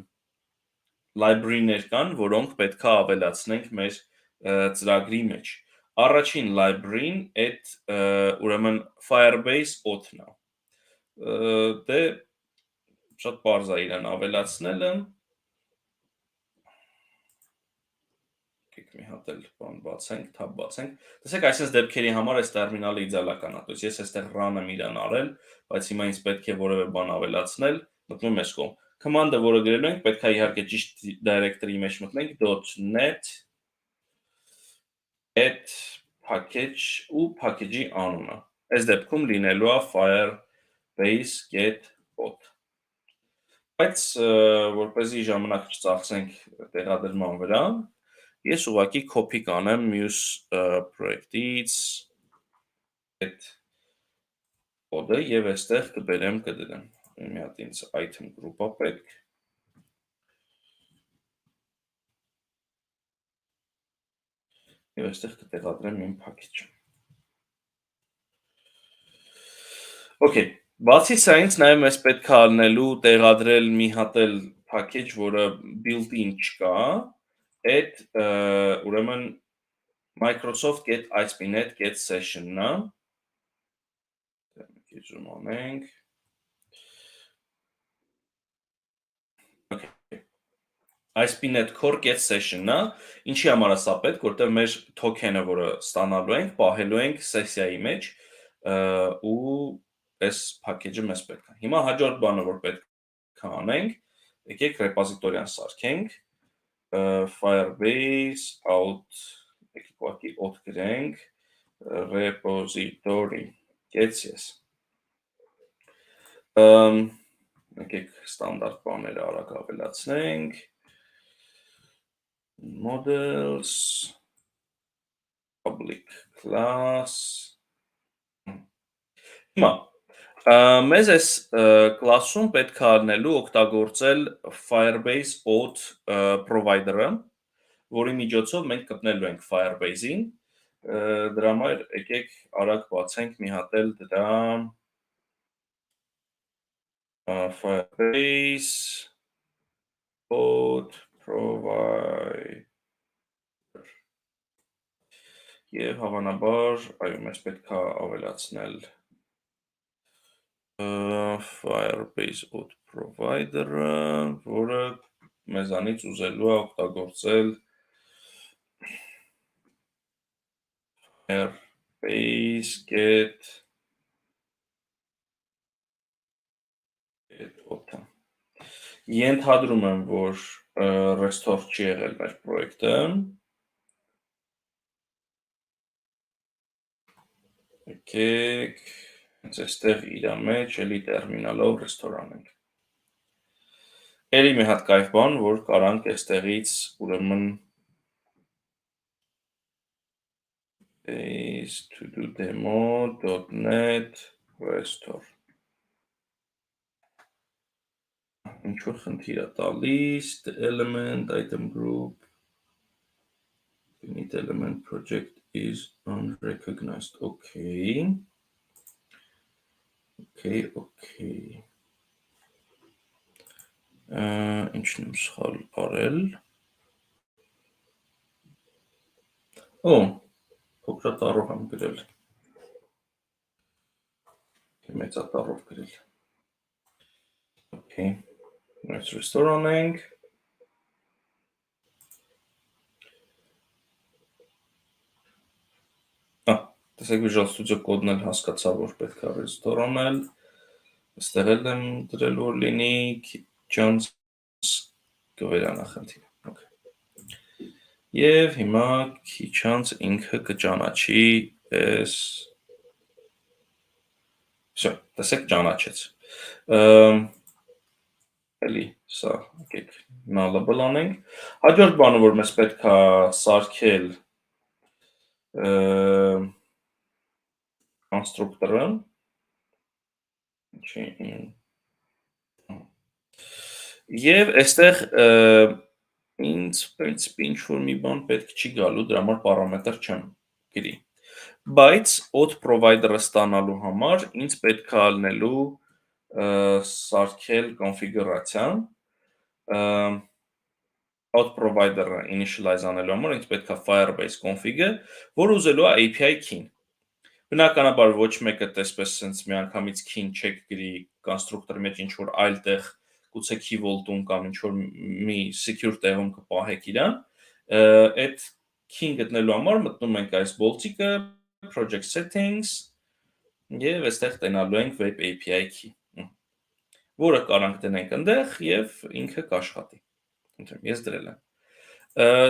library-ներ կան, որոնք պետք է ավելացնենք մեր ծրագրի մեջ։ Առաջին library-ն այդ ուրեմն Firebase auth-ն է։ Դե շատ պարզ է իրան ավելացնելը։ Մի հատ էլ բան բացենք, tab բացենք։ Տեսեք, այսպես դեպքերի համար այս տերմինալը իդեալական է, то есть ես այստեղ run եմ իրան արել, բայց հիմա ինձ պետք է որևէ բան ավելացնել, մտնում ես կողմ։ Command-ը, որը գրելու ենք, պետք է իհարկե ճիշտ directory-ի մեջ մտնենք .net add package ու package-ի անունը։ Այս դեպքում լինելու է Firebase get auth։ Բայց որպեսզի ժամանակ չծախսենք տեղադրման վրա, ես ուղղակի copy կանեմ մյուս պրոյեկտից այդ կոդը եւ այստեղ կբերեմ կդրեմ։ Մի հատ ինձ item group-ը պետք։ Եվ այստեղ կտեղադրեմ իմ package-ը։ Okay, բացի սայից նաև մեզ պետք է ալնելու տեղադրել մի հատ էլ package, որը built-in չկա, այդ ուրեմն Microsoft get ASP.NET get session-ն է։ Դեմ անենք։ Okay։ ISP.NET Core get session-ն է, ինչի համար է սա պետք, որտեղ մեր token-ը, որը ստանալու ենք, պահելու ենք սեսիայի մեջ, ու այս package-ը մեզ պետք է։ Հիմա հաջորդ բանը, որ պետք է անենք, եկեք ռեպոզիտորիան սարքենք, Firebase out, եկեք ուղղակի օդ գրենք, repository gets yes։ Եկեք ստանդարտ բաները արագ ավելացնենք, models, public class, հիմա, մեզ այս կլասում պետք է արնելու օգտագործել Firebase auth provider-ը, որի միջոցով մենք կպնելու ենք Firebase-ին, դրա համար եկեք արագ բացենք մի հատ էլ դրա Firebase auth provider եւ հավանաբար այո մեզ պետք է ավելացնել Firebase auth provider-ը, որը մեզանից ուզելու է օգտագործել Firebase get auth-ը։ Ենթադրում եմ, որ restore չի եղել մեր պրոյեկտը։ Եկեք, հենց այստեղ իրա մեջ էլի տերմինալով restore անենք։ Էլի մի հատ կայֆ բան, որ կարանք այստեղից ուրեմն is to do demo.net restore։ Ինչ-որ խնդիր է տալիս, the element item group init element project is unrecognized, okay, ինչն եմ սխալ արել, փոքրատառով եմ գրել, մեծատառով գրել, okay, let's restore անենք, տեսեք Visual Studio կոդն էլ հասկացա, որ պետք է restore անել, այստեղ էլ եմ դրել, որ լինի chance կվերանա խնդիրը, և հիմա chance ինքը կճանաչի այս, տեսեք ճանաչեց, էլի սա, եկեք nullable անենք, հաջորդ բանը, որ մեզ պետք է սարքել կոնստրուկտորը, և այստեղ ինձ պրինցիպի ինչ-որ մի բան պետք չի գալու, դրա համար պարամետր չեմ գրի, բայց auth provider-ը ստանալու համար ինձ պետք է ալնելու սարքել կոնֆիգուրացիա, auth provider-ը initialize անելու համար ինձ պետք է Firebase config-ը, որ ուզելու է API key-ն, բնականաբար ոչ մեկը տեսպես սենց միանգամից key-ն չեք գրի կոնստրուկտորի մեջ ինչ-որ այլ տեղ գուցե key vault-ում կամ ինչ-որ մի secure տեղում կպահեք իրան, այդ key-ն գտնելու համար մտնում ենք այս bolts-իկը, project settings, և այստեղ տենալու ենք web API key, որը կարանք դնենք ընդեղ և ինքը կաշխատի, ես դրել եմ,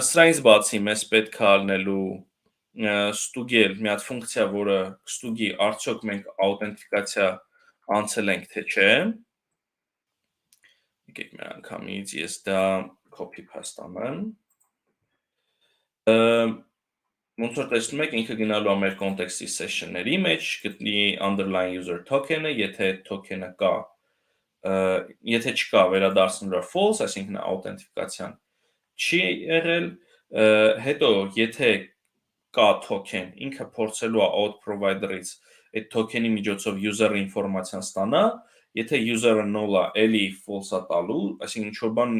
սրանից բացի մեզ պետք է ալնելու ստուգել մի հատ ֆունկցիա, որը կստուգի արդյոք մենք աուտենտիկացիա անցել ենք, թե չէ, եկեք մի անգամից ես դա copy paste անեմ, ոնց որ տեսնում եք, ինքը գնալու է մեր context-ի session-ների մեջ, գտնի underlying user token-ը, եթե token-ը կա, եթե չկա, վերադարձնելու է false, այսինքն աուտենտիկացիան չի եղել, հետո եթե կա token, ինքը փորձելու է auth provider-ից այդ token-ի միջոցով user-ը ինֆորմացիան ստանա, եթե user-ը null է, էլի false-ը տալու, այսինքն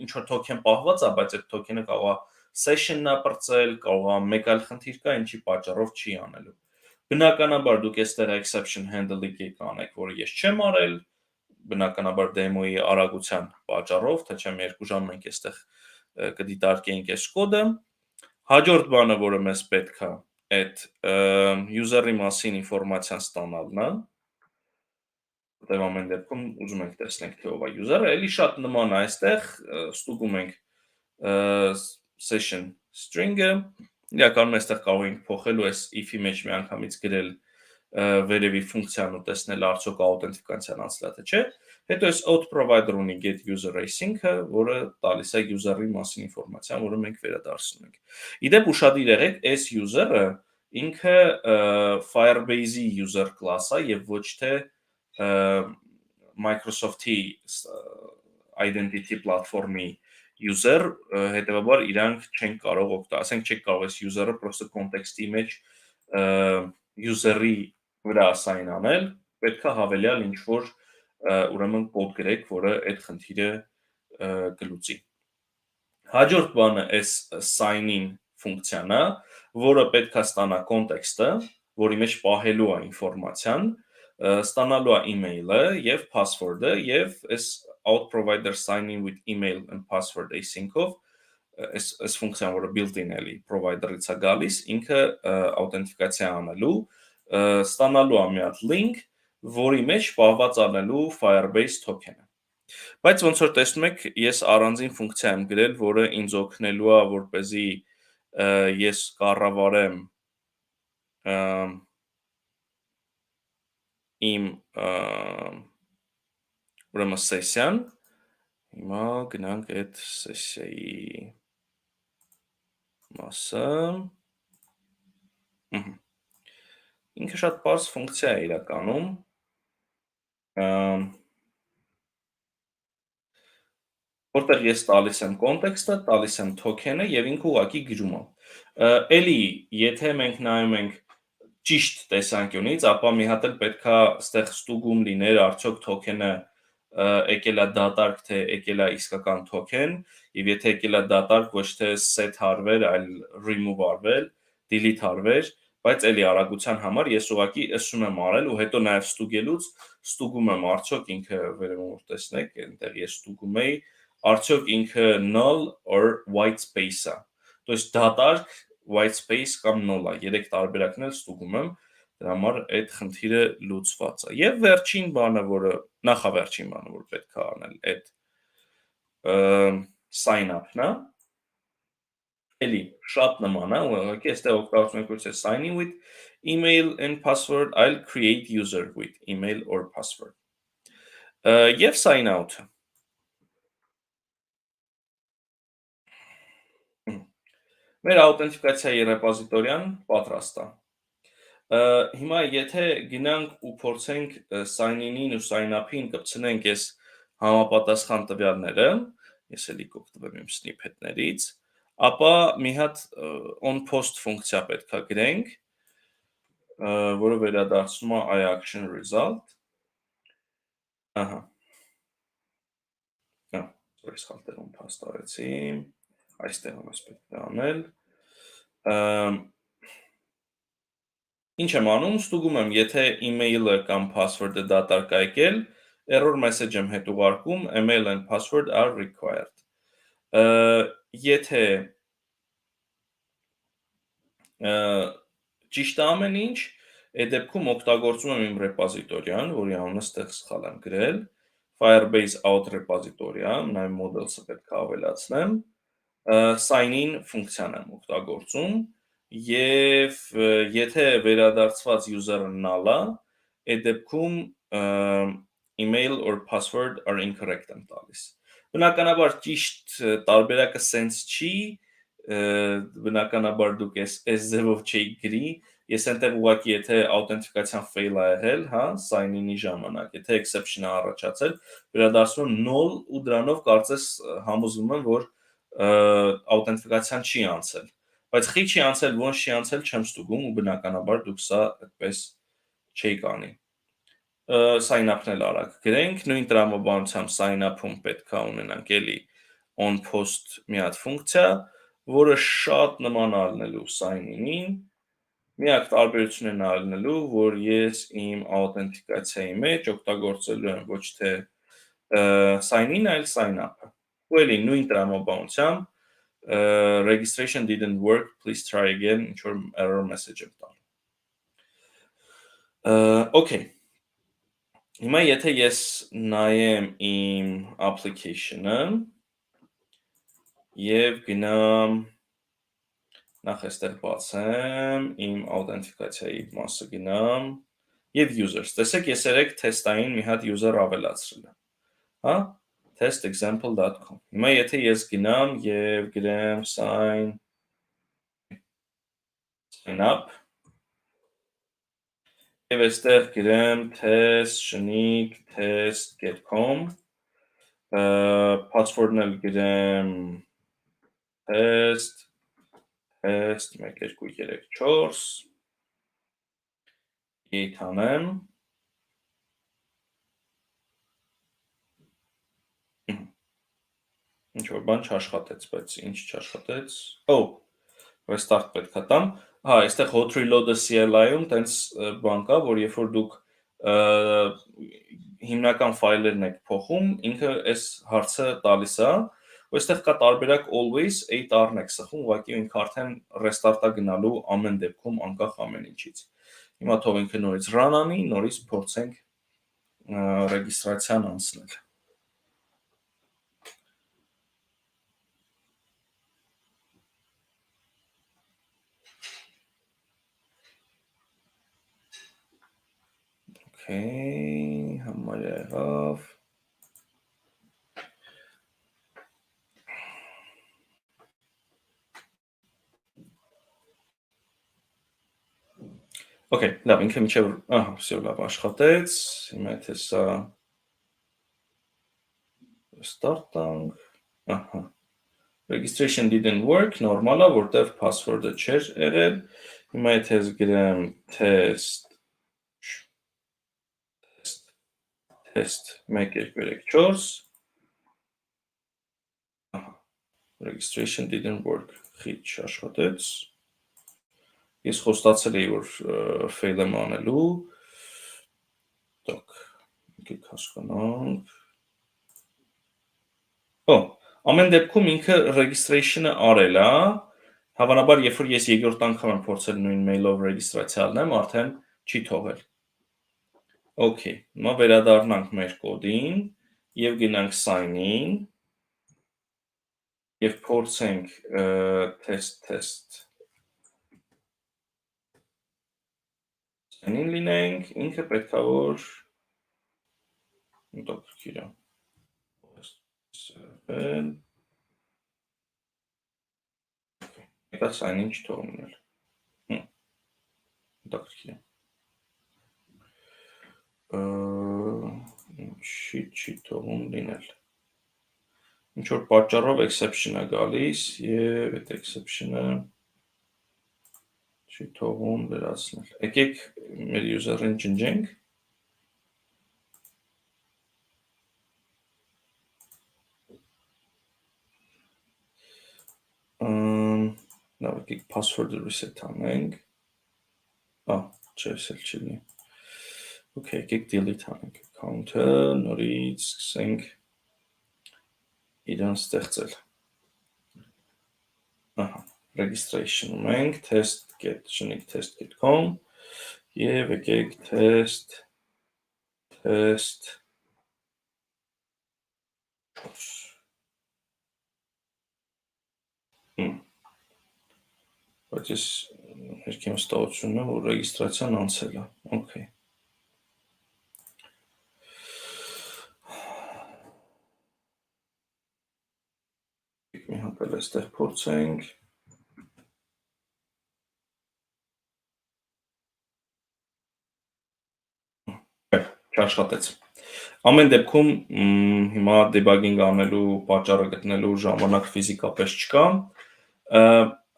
ինչ-որ token պահված է, բայց այդ token-ը կարող է session-ն ապրծել, կարող է մեկ այլ խնդիր կա, ինչի պատճառով չի անելու։ Բնականաբար դուք այստեղ exception handle-ը կանեք, որը ես չեմ արել, բնականաբար դեմոյի արագության պատճառով, թե չեմ 2 ժամ մենք այստեղ կդիտարկեինք այս կոդը։ Հաջորդ բանը, որը մեզ պետք է, այդ user-ի մասին ինֆորմացիան ստանալն է, որտեղ ամեն դեպքում ուզում ենք տեսնենք, թե ով է user-ը, էլի շատ նման է այստեղ, ստուգում ենք session string-ը, իրականում այստեղ կարող ենք փոխել ու այս if-ի մեջ միանգամից գրել վերևի ֆունկցիան ու տեսնել արդյոք աուտենտիֆիկացիան անցել է թե չէ, հետո այս auth provider ունի get user async-ը, որը տալիս է user-ի մասին ինֆորմացիան, որը մենք վերադարձնում ենք։ Իդեպ ուշադիր եղեք, այս user-ը ինքը Firebase-ի user class-ը եւ ոչ թե Microsoft-ի identity platform-ի user, հետեւաբար իրանք չեն կարող օգտվել, ասենք չեք կարող այս user-ը պրոստը կոնտեքստի մեջ user-ի վրա assign անել, պետք է հավելյալ ինչ որ ուրեմն կոդ գրեք, որը այդ խնդիրը կլուծի։ Հաջորդ բանը այս sign-in ֆունկցիան է, որը պետք է ստանա կոնտեքստը, որի մեջ պահելու է ինֆորմացիան, ստանալու է email-ը եւ password-ը եւ այս out provider sign-in with email and password async-ով այս ֆունկցիան, որը built-in էլի provider-ից է գալիս, ինքը աուտենտիֆիկացիա անելու, ստանալու է մի հատ link, որի մեջ պահված անելու Firebase token-ը։ Բայց ոնց որ տեսնում եք, ես առանձին ֆունկցիա եմ գրել, որը ինձ օգնելու է, որպեսզի ես կառավարեմ իմ ուրեմն սեսիան։ Հիմա գնանք այդ սեսիայի մասը։ Ինքը շատ պարզ ֆունկցիա է իրականում։ Որտեղ ես տալիս եմ կոնտեքստը, տալիս եմ token-ը եւ ինքը ուղղակի գրում է։ Էլի, եթե մենք նայում ենք ճիշտ տեսանկյունից, ապա մի հատ էլ պետքա այստեղ ստուգում լիներ արդյոք token-ը եկել է դատարկ, թե եկել է իսկական token, եւ եթե եկել է դատարկ, ոչ թե set հարվեր, այլ remove արվել, delete հարվեր, բայց էլի արագության համար ես ուղղակի ասում եմ արել ու հետո նաեւ ստուգելուց ստուգում եմ արդյոք ինքը վերևում որ տեսնեք, այնտեղ ես ստուգում եի, արդյոք ինքը null or white space-ա։ То есть դատարկ, white space կամ null-ա։ Երեք տարբերակն էլ ստուգում եմ, դրա համար այդ խնդիրը լուծված է։ Եվ վերջին բանը, որը նախավերջին բանը, որ պետք է անել, այդ sign up-ն է։ Էլի շատ նման է, ուղղակի այստեղ օգտագործում ենք ոչ sign in with email and password, այլ create user with email or password։ Եվ sign out-ը։ Մեր աուտենտիֆիկացիայի ռեպոզիտորիան պատրաստ է։ Հիմա եթե գնանք ու փորձենք sign-in-ին ու sign-up-ին կպցնենք այս համապատասխան տվյալները, ես էլի կօգտվեմ իմ snippet-ներից, ապա մի հատ on post ֆունկցիա պետք է գրենք, որը վերադարձնում է iAction result։ Ահա։ Sorry, սխալ տեղում փաստարեցի։ Այստեղ ես պետք է անել։ Ինչ եմ անում, ստուգում եմ, եթե email-ը կամ password-ը դատարկ է եկել, error message եմ հետ ուղարկում, email and password are required։ Եթե ճիշտ է ամեն ինչ, այդ դեպքում օգտագործում եմ իմ ռեպոզիտորիան, որի անունը ստեղ սխալ եմ գրել, Firebase out ռեպոզիտորիա, նայ models-ը պետք է ավելացնեմ, sign-in ֆունկցիան եմ օգտագործում, եւ եթե վերադարձված user-ը null է, այդ դեպքում email or password are incorrect եմ տալիս։ Բնականաբար ճիշտ տարբերակը sense չի, բնականաբար դուք այս ձևով չեք գրի, ես այնտեղ ուղղակի եթե աուտենտիֆիկացիան fail է եղել, հա, sign-in-ի ժամանակ, եթե exception է առաջացել, վերադարձնում null ու դրանով կարծես համոզվում եմ, որ աուտենտիֆիկացիան չի անցել։ Բայց խի չի անցել, ոնց չի անցել, չեմ ստուգում ու բնականաբար դուք սա այդպես չեք անի։ Sign up-ն էլ արագ գրենք, նույն տրամաբանությամբ sign up-ում պետք է ունենանք էլի on post մի հատ ֆունկցիա, որը շատ նման ալնելու sign-in-ին, Միակ տարբերությունն ալնելու, որ ես իմ աուտենտիկացիայի մեջ օգտագործելու եմ ոչ թե sign in, այլ sign up-ը։ Ու էլի նույն տրամաբանությամբ registration didn't work, please try again, ինչ որ error message եմ տալու։ Okay. Հիմա եթե ես նայեմ իմ application-ը եւ գնամ նախ այստեղ բացեմ իմ աուտենտիկացիայի մասը գնամ եւ users։ Տեսեք, ես երեք թեստային մի հատ user ավելացրել եմ։ Հա? testexample.com։ Հիմա եթե ես գնամ եւ գրեմ sign up եւ այստեղ գրեմ test.get.com password-ն էլ գրեմ test 1 2 3 4 Gate անեմ ինչ որ բան չաշխատեց, բայց ինչ չաշխատեց։ Restart պետք է տամ։ Հա, այստեղ hot reload-ը CLI-ում տենց բան կա, որ երբ որ դուք հիմնական ֆայլերն եք փոխում, ինքը այս հարցը տալիս է, ու այստեղ կա տարբերակ always 8R-ն եք սխում, ուղղակի ինքը արդեն restart-ա գնալու ամեն դեպքում անկախ ամեն ինչից։ Հիմա թող ինքը նորից run անի, նորից փորձենք ռեգիստրացիան անցնել։ Okay, համարյա եղավ։ Okay, լավ, ինքը միջև, всё լավ աշխատեց։ Հիմա եթե սա start տանք, registration didn't work, նորմալ է, որտեղ password-ը չէր եղել։ Հիմա եթե ես գրեմ test 1 2 3 4 registration didn't work, խիտ չաշխատեց։ Ես խոստացել էի, որ fail եմ անելու։ Так, եկեք հասկանանք։ Ամեն դեպքում ինքը registration-ը արել է, հավանաբար երբ որ ես երկրորդ անգամ եմ փորձել նույն mail-ով ռեգիստրացիա անեմ, արդեն չի թողել։ Okay, հիմա վերադառնանք մեր կոդին եւ գնանք sign in եւ փորձենք test sign in լինենք, ինքը պետք է որ դոկտոր Դա sign in չթողնել։ Դոկտոր չի թողում լինել։ Ինչ որ պատճառով exception է գալիս եւ այդ exception-ը չի թողում վերացնել։ Եկեք մեր user-ին ջնջենք։ Now եկեք password reset անենք։ Չէ, սել չի լինի։ Okay, եկեք delete անենք account-ը, նորից սկսենք իրան ստեղծել։ Registration ունենք, test.get.com եւ եկեք test Բայց ես երկեմ ստացությունն է, որ ռեգիստրացիան անցել է։ Okay. Մի հատ էլ այստեղ փորձենք։ Չաշխատեց։ Ամեն դեպքում հիմա debugging անելու պատճառը գտնելու ժամանակ ֆիզիկապես չկա։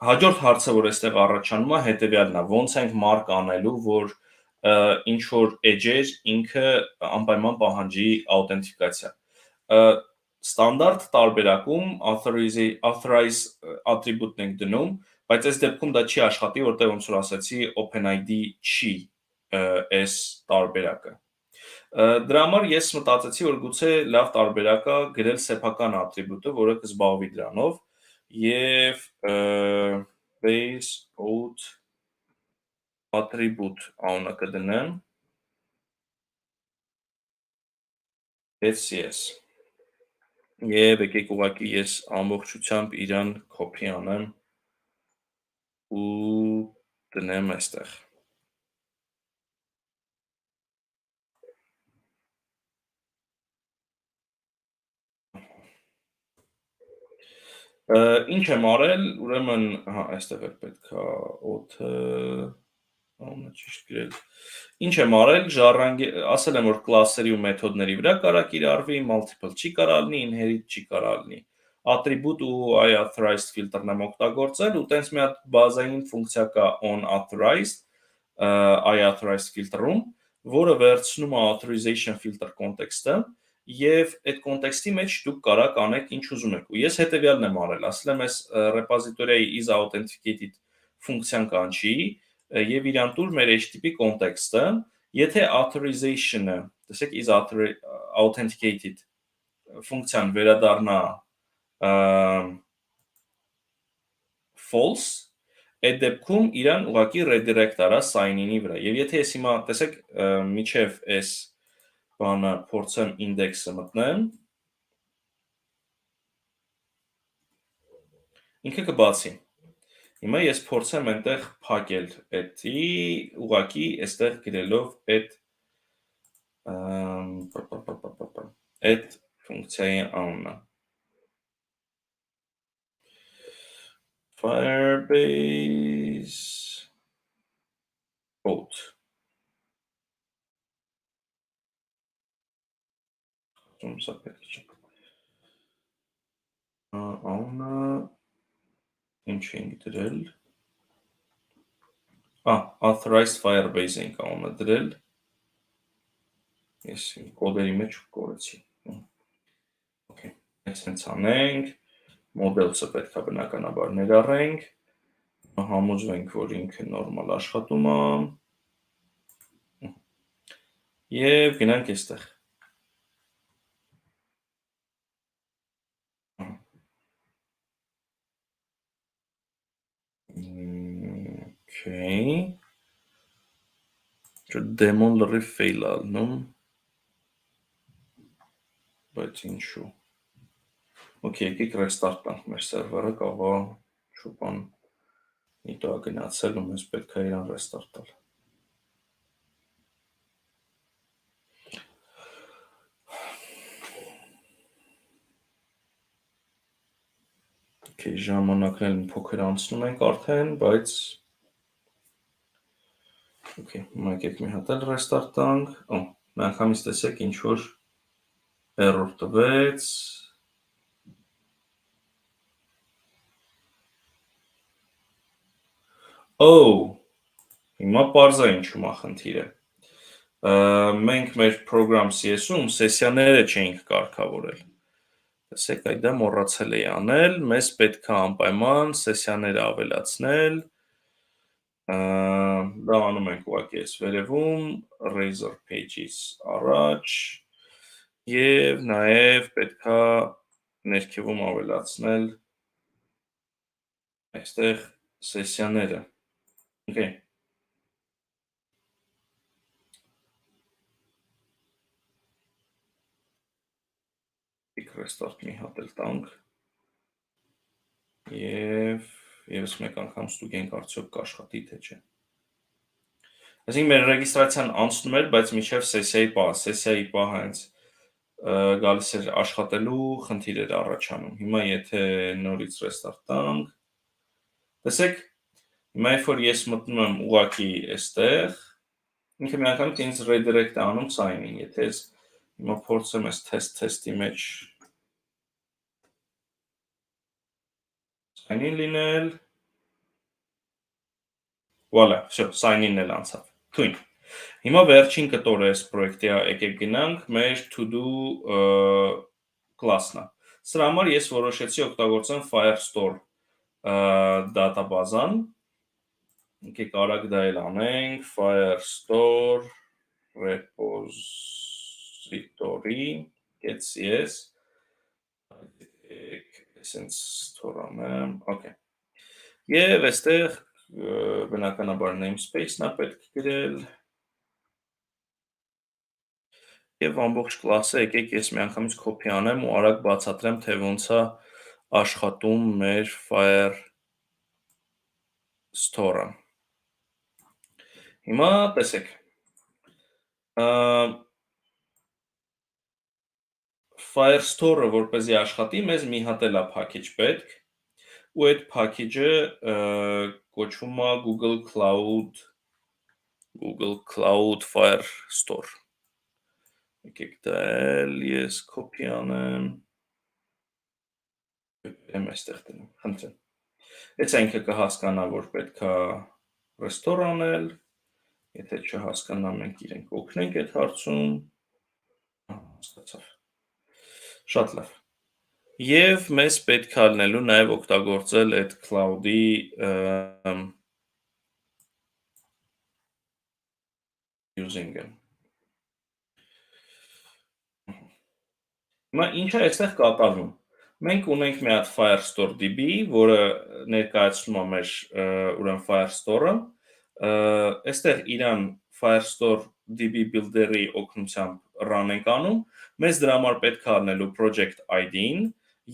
Հաջորդ հարցը, որ այստեղ առաջանում է, հետևյալն է. ոնց ենք մարկ անելու, որ ինչ որ edge-եր ինքը անպայման պահանջի աուտենտիկացիա։ Ստանդարտ տարբերակում authorize attribute-ն ենք դնում, բայց այս դեպքում դա չի աշխատի, որտեղ ոնց որ ասացի, OpenID չի այս տարբերակը։ Դրա համար ես մտածեցի, որ գուցե լավ տարբերակ է գրել սեփական ատրիբուտը, որը կզբաղվի դրանով, եւ base out attribute անունը կդնեմ SCS եւ եկեք ուղղակի ես ամբողջությամբ իրան copy անեմ ու դնեմ այստեղ ինչ եմ արել, ուրեմն, այստեղ էլ պետք է օդը անունը ճիշտ գրել։ Ինչ եմ արել, ասել եմ, որ կլասերի ու մեթոդների վրա կարա կիրառվի, multiple չի կարա լինի, inherit չի կարա լինի։ Attribute ու unauthorized filter-ն եմ օգտագործել ու տենց մի հատ բազային ֆունկցիա կա onAuthorized, unauthorized filter-ում, որը վերցնում է authorization filter context-ը եւ այդ կոնտեքստի մեջ դուք կարաք անեք ինչ ուզում եք։ Ու ես հետեւյալն եմ արել, ասել եմ այս repository-ի is authenticated ֆունկցիան կանչի եւ իրան տուր մեր HTTP կոնտեքստը, եթե authorization-ը, տեսեք is authenticated ֆունկցիան վերադառնա false, այդ դեպքում իրան ուղղակի redirect արա sign-in-ի վրա։ Եվ եթե ես հիմա, տեսեք, միջև այս բանը փորձեմ ինդեքսը մտնեմ, ինքը կբացի։ Հիմա ես փորձեմ այնտեղ փակել էդի, ուղղակի այստեղ գրելով այդ ֆունկցիայի անունը։ Firebase out. Սա պետք չէ։ Անունը ինչ ենք դրել։ Authorized Firebase ենք անունը դրել։ Ես կոդերի մեջ կորեցի։ Okay, այսպես անենք, model-ը պետք է բնականաբար ներառենք, համոզվենք, որ ինքը նորմալ աշխատում է։ Եվ գնանք այստեղ։ Okay. Դեմոն լրիվ fail ալնում։ Բայց ինչու։ Okay, եկեք restart տանք մեր սերվերը, կաղա շուպան նիտո գնացել ու մեզ պետք է իրան restart տալ։ Okay, ժամանակներն փոքր անցնում ենք արդեն, բայց Okay, եկեք մի հատ էլ restart տանք։ Միանգամից տեսեք ինչ որ error տվեց։ Հիմա պարզ է ինչու է խնդիրը։ Մենք մեր program CS-ում սեսիաները չենք կարգավորել։ Տեսեք, այդ դա մոռացել էի անել, մեզ պետք է անպայման սեսիաները ավելացնել։ Դա անում ենք ուղղակի այս վերևում, Razor Pages առաջ, եւ նաեւ պետք է ներքևում ավելացնել այստեղ սեսիաները։ Okay. Restart մի հատ էլ տանք եւ եւս մեկ անգամ ստուգենք արդյոք կաշխատի թե չէ։ Այսինքն մեր ռեգիստրացիան անցնում էր, բայց մինչև սեսիայի պահը հենց գալիս էր աշխատելու խնդիր էր առաջանում։ Հիմա եթե նորից restart տանք, տեսեք, հիմա երբ որ ես մտնում եմ ուղղակի այստեղ, ինքը միանգամից ինձ redirect է անում sign-in, եթե ես հիմա փորձեմ այս test-ի մեջ sign-in լինել, voilà, sign-in էլ անցավ, թույն։ Հիմա վերջին կտորը այս պրոյեկտի եկեք գնանք մեր to-do class-նա։ Սրա համար ես որոշեցի օգտագործեմ Firestore դատաբազան, եկեք արագ դա էլ անենք, Firestore repository.cs sense թորանեմ, okay։ Եվ այստեղ բնականաբար namespace-ն է պետք գրել եւ ամբողջ կլասը եկեք ես միանգամից copy անեմ ու արագ բացատրեմ, թե ոնց է աշխատում մեր Firestore-ը։ Հիմա տեսեք։ Firestore-ը որպեսզի աշխատի, մեզ մի հատ էլ է package պետք, ու այդ package-ը կոչվում է Google Cloud Firestore։ Եկեք դա էլ ես copy անեմ։ Եմ այստեղ դնում, խնդրեմ։ Էց ինքը կհասկանա, որ պետք է restore անել, եթե չհասկանա, մենք իրենք օգնենք այդ հարցում։ Հասկացավ։ Շատ լավ։ Եվ մեզ պետք է լինելու նաև օգտագործել այդ cloud-ի using-ը։ Հիմա ինչ է այստեղ կատարվում։ Մենք ունենք մի հատ Firestore DB, որը ներկայացնում է մեր ուրեմն Firestore-ը։ Այստեղ իրան Firestore DB builder-ի օգնությամբ run ենք անում, մեզ դրա համար պետք է առնելու project ID-ին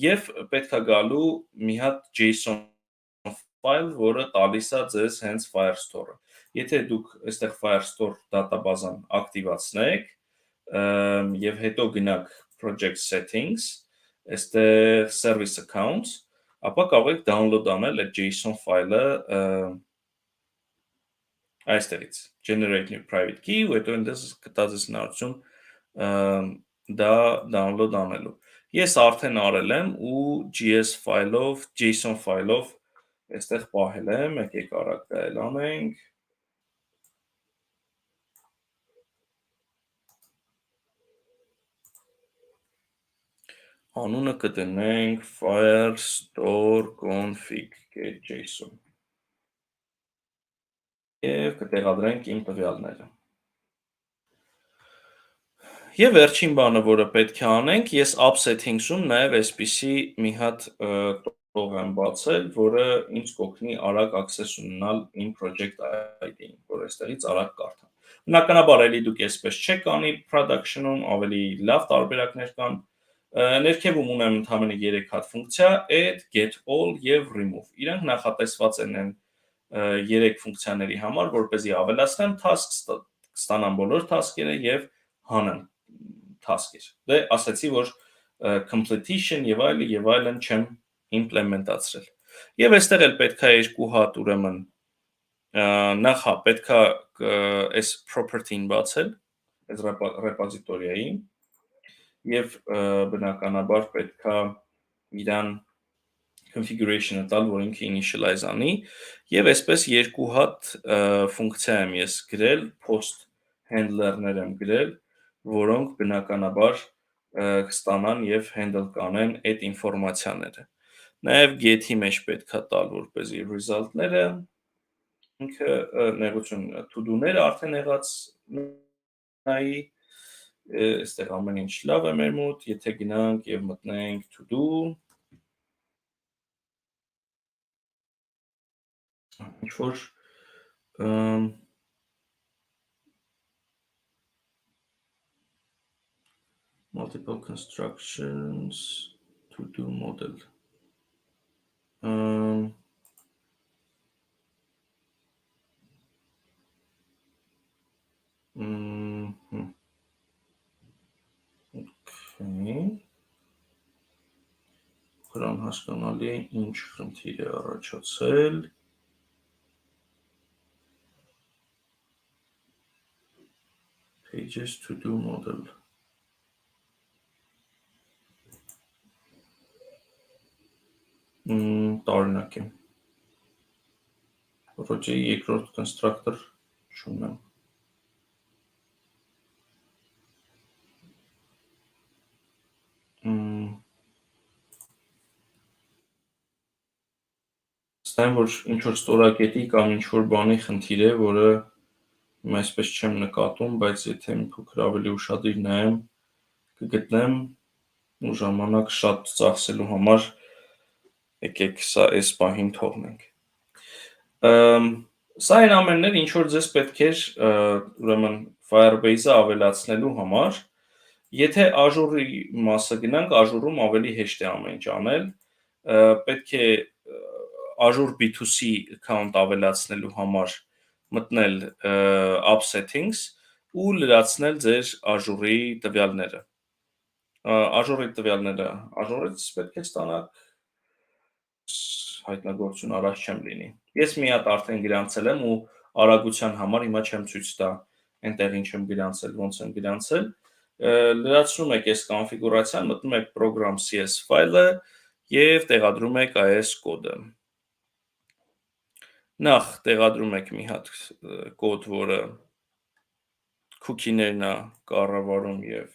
եւ պետք է գալու մի հատ JSON file, որը տալիս է ձեզ հենց Firestore-ը։ Եթե դուք այստեղ Firestore դատաբազան ակտիվացնեք եւ հետո գնաք project settings, այստեղ service accounts, ապա կարող եք download անել այդ JSON file-ը այստեղից generate new private key ու հետո այնտեղ կտա ձեզ հնարավորություն դա download անելու։ Ես արդեն արել եմ ու JSON file-ով այստեղ պահել եմ, եկեք արագ դա էլ անենք։ Անունը կդնենք firestore config.json եւ կտեղադրենք իմ տվյալները։ Եվ վերջին բանը, որը պետք է անենք, ես app settings-ում նաև այսպիսի մի հատ տող եմ բացել, որը ինձ կօգնի արագ access ունենալ իմ project ID-ին, որ այստեղից արագ կարդամ։ Բնականաբար էլի դուք այսպես չեք անի production-ում, ավելի լավ տարբերակներ կան։ Ներքևում ունեմ ընդհանրապես 3 հատ ֆունկցիա, add, get all եւ remove։ Իրանք նախատեսված են 3 ֆունկցիաների համար, որպեսզի ավելացնեմ tasks, ստանամ բոլոր task-երը եւ հանեմ task-եր։ Դե ասացի, որ completion եւ այլն չեմ իմպլեմենտացրել։ Եվ այստեղ էլ պետք է 2 հատ ուրեմն նախ պետք է այս property-ին բացել, այս repository-ին եւ բնականաբար պետք է իրան configuration-ը տալ, որ ինքը initialize անի եւ այսպես 2 հատ ֆունկցիա եմ ես գրել, post handler-ներ եմ գրել, որոնք բնականաբար կստանան եւ handle կանեն այդ ինֆորմացիաները։ Նաեւ get-ի մեջ պետք է տալ, որպեսզի result-ները ինքը նեղություն to-do-ները արդեն եղած նայի այստեղ ամեն ինչ լավ է մեր մոտ, եթե գնանք եւ մտնենք to-do ինչ որ multiple constructions to-do model Քրան հասկանալի է ինչ խնդիր է առաջացել pages to do model տարօրինակ է Roger երկրորդ constructor չունեմ Ստայն որ ինչ որ ստորակետի կամ ինչ որ բանի խնդիր է, որը հիմա այսպես չեմ նկատում, բայց եթե մի փոքր ավելի ուշադիր նայեմ, կգտնեմ ու ժամանակ շատ ծախսելու համար եկեք սա այս պահին թողնենք։ Սա այն ամեններ, ինչ որ ձեզ պետք էր ուրեմն Firebase-ը ավելացնելու համար, եթե Azure-ի մասը գնանք, Azure-ում ավելի հեշտ է ամեն ինչ անել, պետք է Azure B2C account ավելացնելու համար մտնել App Settings ու լրացնել ձեր Azure-ի տվյալները։ Azure-ի տվյալները Azure-ից պետք է ստանաք, հայտնագործություն առաջ չեմ լինի։ Ես մի հատ արդեն գրանցել եմ ու արագության համար հիմա չեմ ցույց տա այնտեղ ինչ եմ գրանցել, ոնց եմ գրանցել։ Լրացնում եք այս կոնֆիգուրացիան, մտնում եք program.cs ֆայլը եւ տեղադրում եք այս կոդը։ Նախ տեղադրում եք մի հատ կոդ, որը cookie-ներն է կառավարում եւ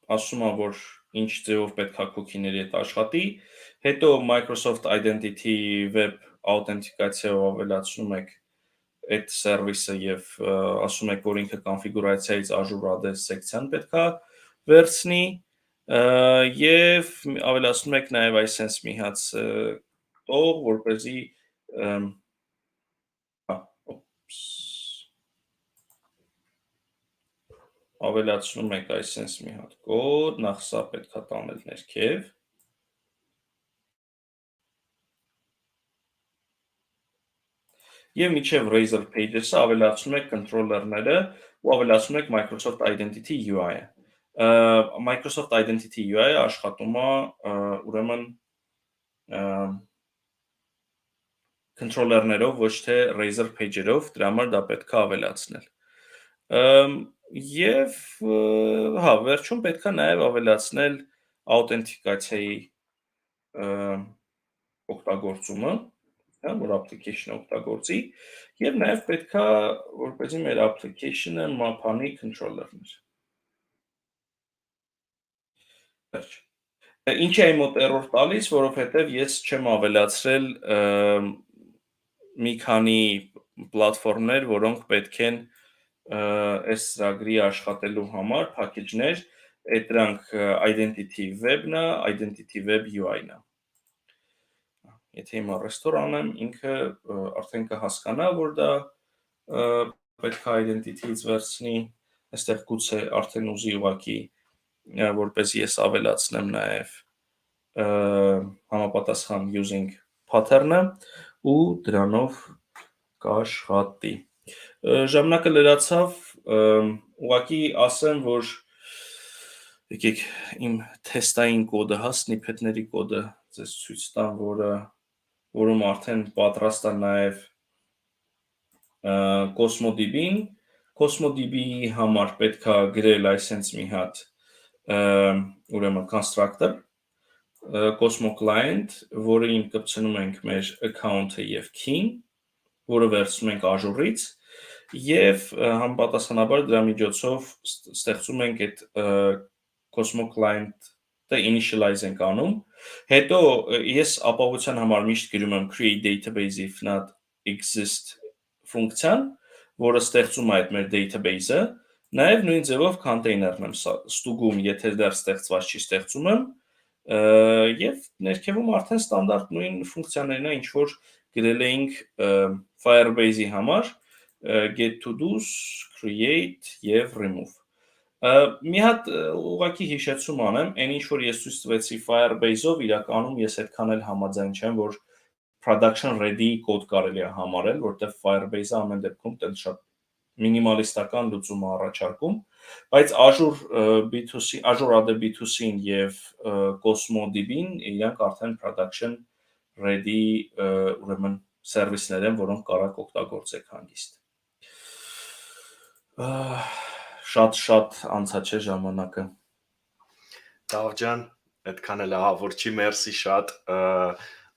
ասում է, որ ինչ ձևով պետք է cookie-ների հետ աշխատի, հետո Microsoft Identity Web authentication-ով ավելացնում եք այդ սերվիսը եւ ասում եք, որ ինքը կոնֆիգուրացիայից Azure AD սեկցիան պետք է վերցնի եւ ավելացնում եք նաեւ այսպես մի հատ տող, որպեսզի ավելացնում եք այսպես մի հատ կոդ, նախ սա պետք է տանել ներքև։ Եվ միջև Razor Pages-ը ավելացնում եք controller-ները ու ավելացնում եք Microsoft Identity UI-ը։ Microsoft Identity UI-ը աշխատում է ուրեմն controller-ներով, ոչ թե Razor Page-երով, դրա համար դա պետք է ավելացնել։ Եվ հա, վերջում պետք է նաև avելացնել authentication-ի օգտագործումը, հա, որ application-ը օգտագործի, եւ նաև պետք է, որպեսզի մեր application-ը մապանի controller-ներ։ Վերջ։ Ինչ է իմ մոտ error տալիս, որովհետեւ ես չեմ ավելացրել մի քանի պլատֆորմներ, որոնք պետք են այս ծրագրի աշխատելու համար package-ներ, այդ դրանք Identity Web-ն է, Identity Web UI-ն է։ Եթե հիմա restore անեմ, ինքը արդեն կհասկանա, որ դա պետք է Identity-ից վերցնի, այստեղ գուցե արդեն ուզի ուղղակի, որպես ես ավելացնեմ նաև համապատասխան using pattern-ը ու դրանով կաշխատի։ Ժամանակը լրացավ, ուղղակի ասեմ, որ եկեք իմ թեստային կոդը, հա, snippet-ների կոդը ձեզ ցույց տամ, որում արդեն պատրաստ է նաև CosmoDB-ին։ CosmoDB-ի համար պետք է գրել այսպես մի հատ ուրեմն constructor Cosmo client, որին կպցնում ենք մեր account-ը եւ key-ն, որը վերցնում ենք Azure-ից եւ համապատասխանաբար դրա միջոցով ստեղծում ենք այդ Cosmo client-ը initialize ենք անում։ Հետո ես ապահովության համար միշտ գրում եմ create database if not exist ֆունկցիան, որը ստեղծում է այդ մեր database-ը, նաեւ նույն ձևով container-ն եմ ստուգում, եթե դեռ ստեղծված չի, ստեղծում եմ եւ ներքևում արդեն ստանդարտ նույն ֆունկցիաներն են, ինչ որ գրել էինք Firebase-ի համար get to do's, create եւ remove։ Մի հատ ուղղակի հիշեցում անեմ, այն ինչ որ ես ցույց տվեցի Firebase-ով, իրականում ես այդքան էլ համաձայն չեմ, որ production ready կոդ կարելի է համարել, որտեղ Firebase-ը ամեն դեպքում տենց շատ մինիմալիստական լուծում է առաջարկում, բայց Azure B2C, Azure AD B2C-ին եւ CosmoDB-ին իրանք արդեն production ready ուրեմն սերվիսներ են, որոնք կարող օգտագործեք հանգիստ։ Շատ անցած է ժամանակը։ Լավ ջան, այդքան էլ ահա որ չի, մերսի շատ,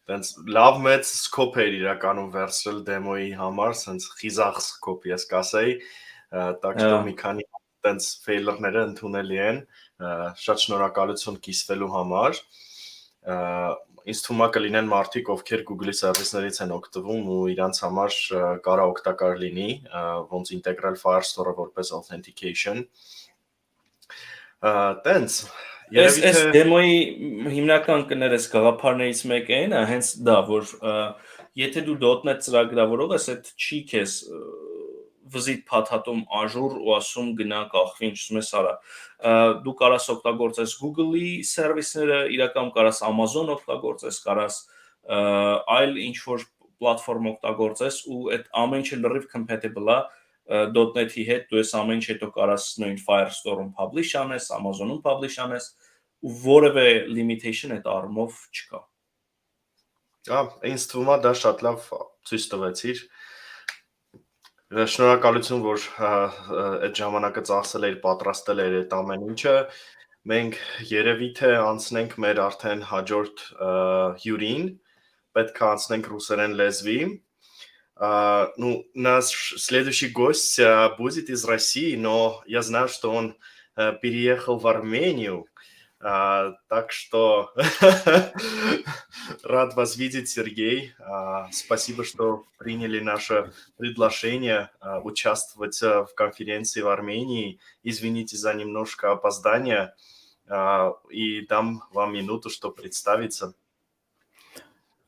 տենց լավ մեծ սկոպ էր իրականում վերցրել դեմոյի համար, սենց խիզախ սկոպ ես կասեի, так что մի քանի տենց ֆեյլերները ընդունելի են, Շատ շնորհակալություն կիսվելու համար։ Ինձ թվում է կլինեն մարդիկ, ովքեր Google-ի սերվիսներից են օգտվում ու իրանց համար կարա օգտակար լինի, ոնց ինտեգրալ Firestore-ը որպես authentication։ Տենց, երևի Այս թե դեմոյի հիմնական կներես գաղափարներից մեկը այն է, հենց դա, որ եթե դու .NET ծրագրավորող ես, այդ չի քեզ վզիտ փաթաթում Azure ու ասում գնա կախվի ինչ ուզում ես արա։ Դու կարաս օգտագործես Google-ի սերվիսները, իրականում կարաս Amazon օգտագործես, կարաս այլ ինչ-որ պլատֆորմ օգտագործես ու այդ ամեն ինչը լրիվ compatible է .NET-ի հետ, դու ես ամեն ինչ հետո կարաս նույն Firestore-ում publish անես, Amazon-ում publish անես ու որևէ limitation այդ առումով չկա։ ինձ թվում է դա շատ լավ ցույց տվեցիր։ Շնորհակալություն, որ այդ ժամանակը ծախսել էիր, պատրաստել էիր այդ ամեն ինչը։ Մենք երևի թե անցնենք մեր արդեն հաջորդ հյուրին, պետք է անցնենք ռուսերեն лезвի. Ну, наш следующий гость будет из России, но я знаю, что он переехал в Армению. Так что рад вас видеть, Сергей. Спасибо, что приняли наше предложение участвовать в конференции в Армении. Извините за немножко опоздание. И дам вам минуту, чтобы представиться.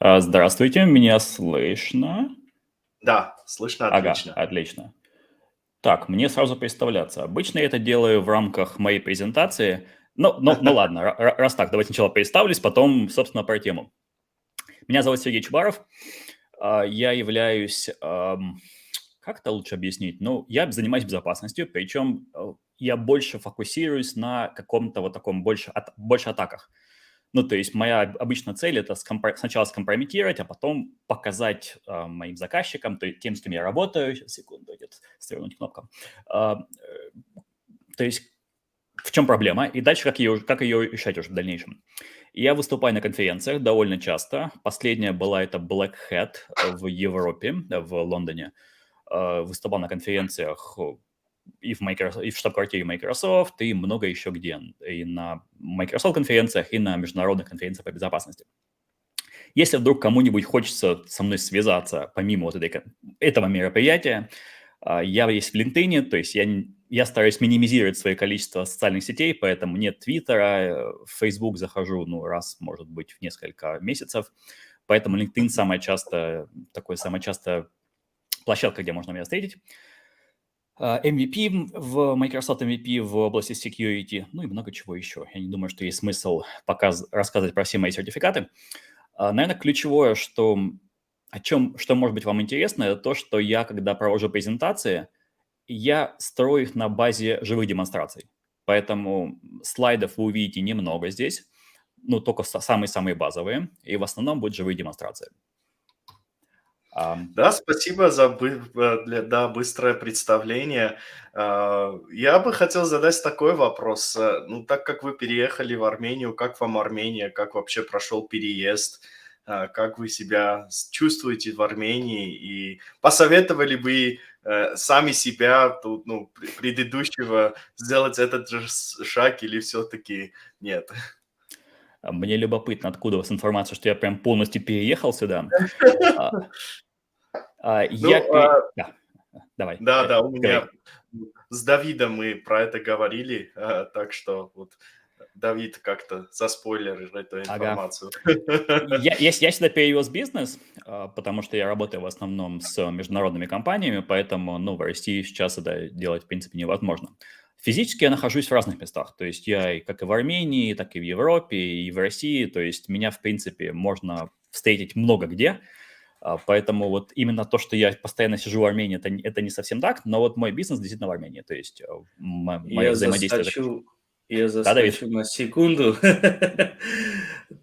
Здравствуйте, меня слышно? Да, слышно отлично. Ага, отлично. Так, мне сразу представляться. Обычно я это делаю в рамках моей презентации. Ну ладно, раз так, давайте сначала представлюсь, потом, собственно, про тему. Меня зовут Сергей Чубаров. Я являюсь... Как это лучше объяснить? Ну, я занимаюсь безопасностью, причем я больше фокусируюсь на каком-то вот таком больше атаках. Ну, то есть моя обычная цель – это сначала скомпрометировать, а потом показать моим заказчикам, тем, с кем я работаю. Сейчас, секунду, идет свернуть кнопка. То есть в чем проблема, и дальше как ее решать уже в дальнейшем. Я выступаю на конференциях довольно часто. Последняя была это Black Hat в Европе, в Лондоне. Выступал на конференциях и в штаб-квартире Microsoft, и много еще где. И на Microsoft-конференциях, и на международных конференциях по безопасности. Если вдруг кому-нибудь хочется со мной связаться, помимо вот этого мероприятия, я есть в LinkedIn, то есть я стараюсь минимизировать свое количество социальных сетей, поэтому нет Твиттера, в Facebook захожу, раз, может быть, в несколько месяцев. Поэтому LinkedIn самая частая площадка, где можно меня встретить. MVP в Microsoft MVP в области security, и много чего еще. Я не думаю, что есть смысл рассказывать про все мои сертификаты. Наверное, ключевое, что может быть вам интересно, это то, что я, когда провожу презентации, я строю их на базе живых демонстраций. Поэтому слайдов вы увидите немного здесь, только самые-самые базовые, и в основном будут живые демонстрации. Да, спасибо за быстрое представление. Я бы хотел задать такой вопрос. Так как вы переехали в Армению, как вам Армения, как вообще прошел переезд, как вы себя чувствуете в Армении, и посоветовали бы сами себя, предыдущего, сделать этот же шаг или все-таки нет? Мне любопытно, откуда у вас информация, что я прям полностью переехал сюда. Давай. Да, у меня с Давидом мы про это говорили, так что вот Давид как-то заспойлерил эту информацию. Я сюда перевез бизнес, потому что я работаю в основном с международными компаниями, поэтому в России сейчас это делать в принципе невозможно. Физически я нахожусь в разных местах, то есть я как и в Армении, так и в Европе, и в России, то есть меня, в принципе, можно встретить много где, поэтому вот именно то, что я постоянно сижу в Армении, это не совсем так, но вот мой бизнес действительно в Армении, то есть мое взаимодействие... Я заскочу на секунду.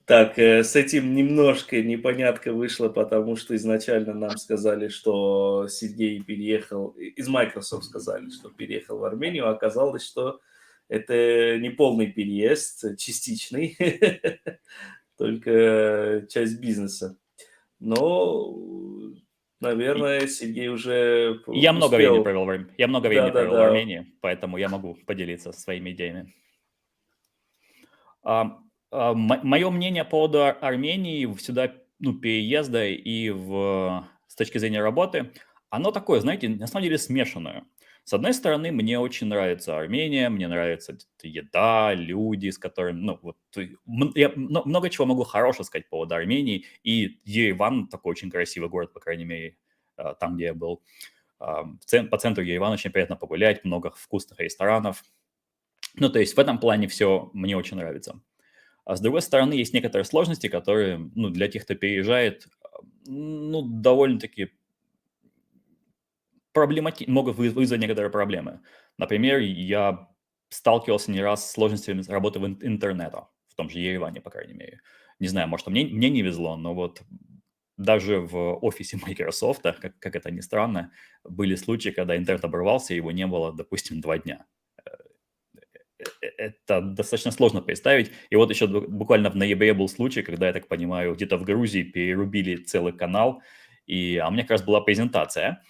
Так, с этим немножко непонятка вышла, потому что изначально нам сказали, что Сергей переехал, из Microsoft сказали, что переехал в Армению, а оказалось, что это не полный переезд, частичный, только часть бизнеса. Но, наверное, Сергей уже Я много времени провел в Армении, поэтому я могу поделиться своими идеями. Мое мнение по поводу Армении сюда, переезда и с точки зрения работы, оно такое, знаете, на самом деле смешанное. С одной стороны, мне очень нравится Армения, мне нравится еда, люди, с которыми, я много чего могу хорошего сказать по поводу Армении, и Ереван такой очень красивый город, по крайней мере, там, где я был. По центру Еревана очень приятно погулять, много вкусных ресторанов. То есть в этом плане все мне очень нравится. А с другой стороны, есть некоторые сложности, которые, для тех, кто переезжает, довольно-таки могут вызвать некоторые проблемы. Например, я сталкивался не раз с сложностями работы интернета, в том же Ереване, по крайней мере. Не знаю, может, мне не везло, но вот даже в офисе Microsoft, как это ни странно, были случаи, когда интернет оборвался, и его не было, допустим, 2 дня. Это достаточно сложно представить. И вот еще буквально в ноябре был случай, когда, я так понимаю, где-то в Грузии перерубили целый канал, а у меня как раз была презентация.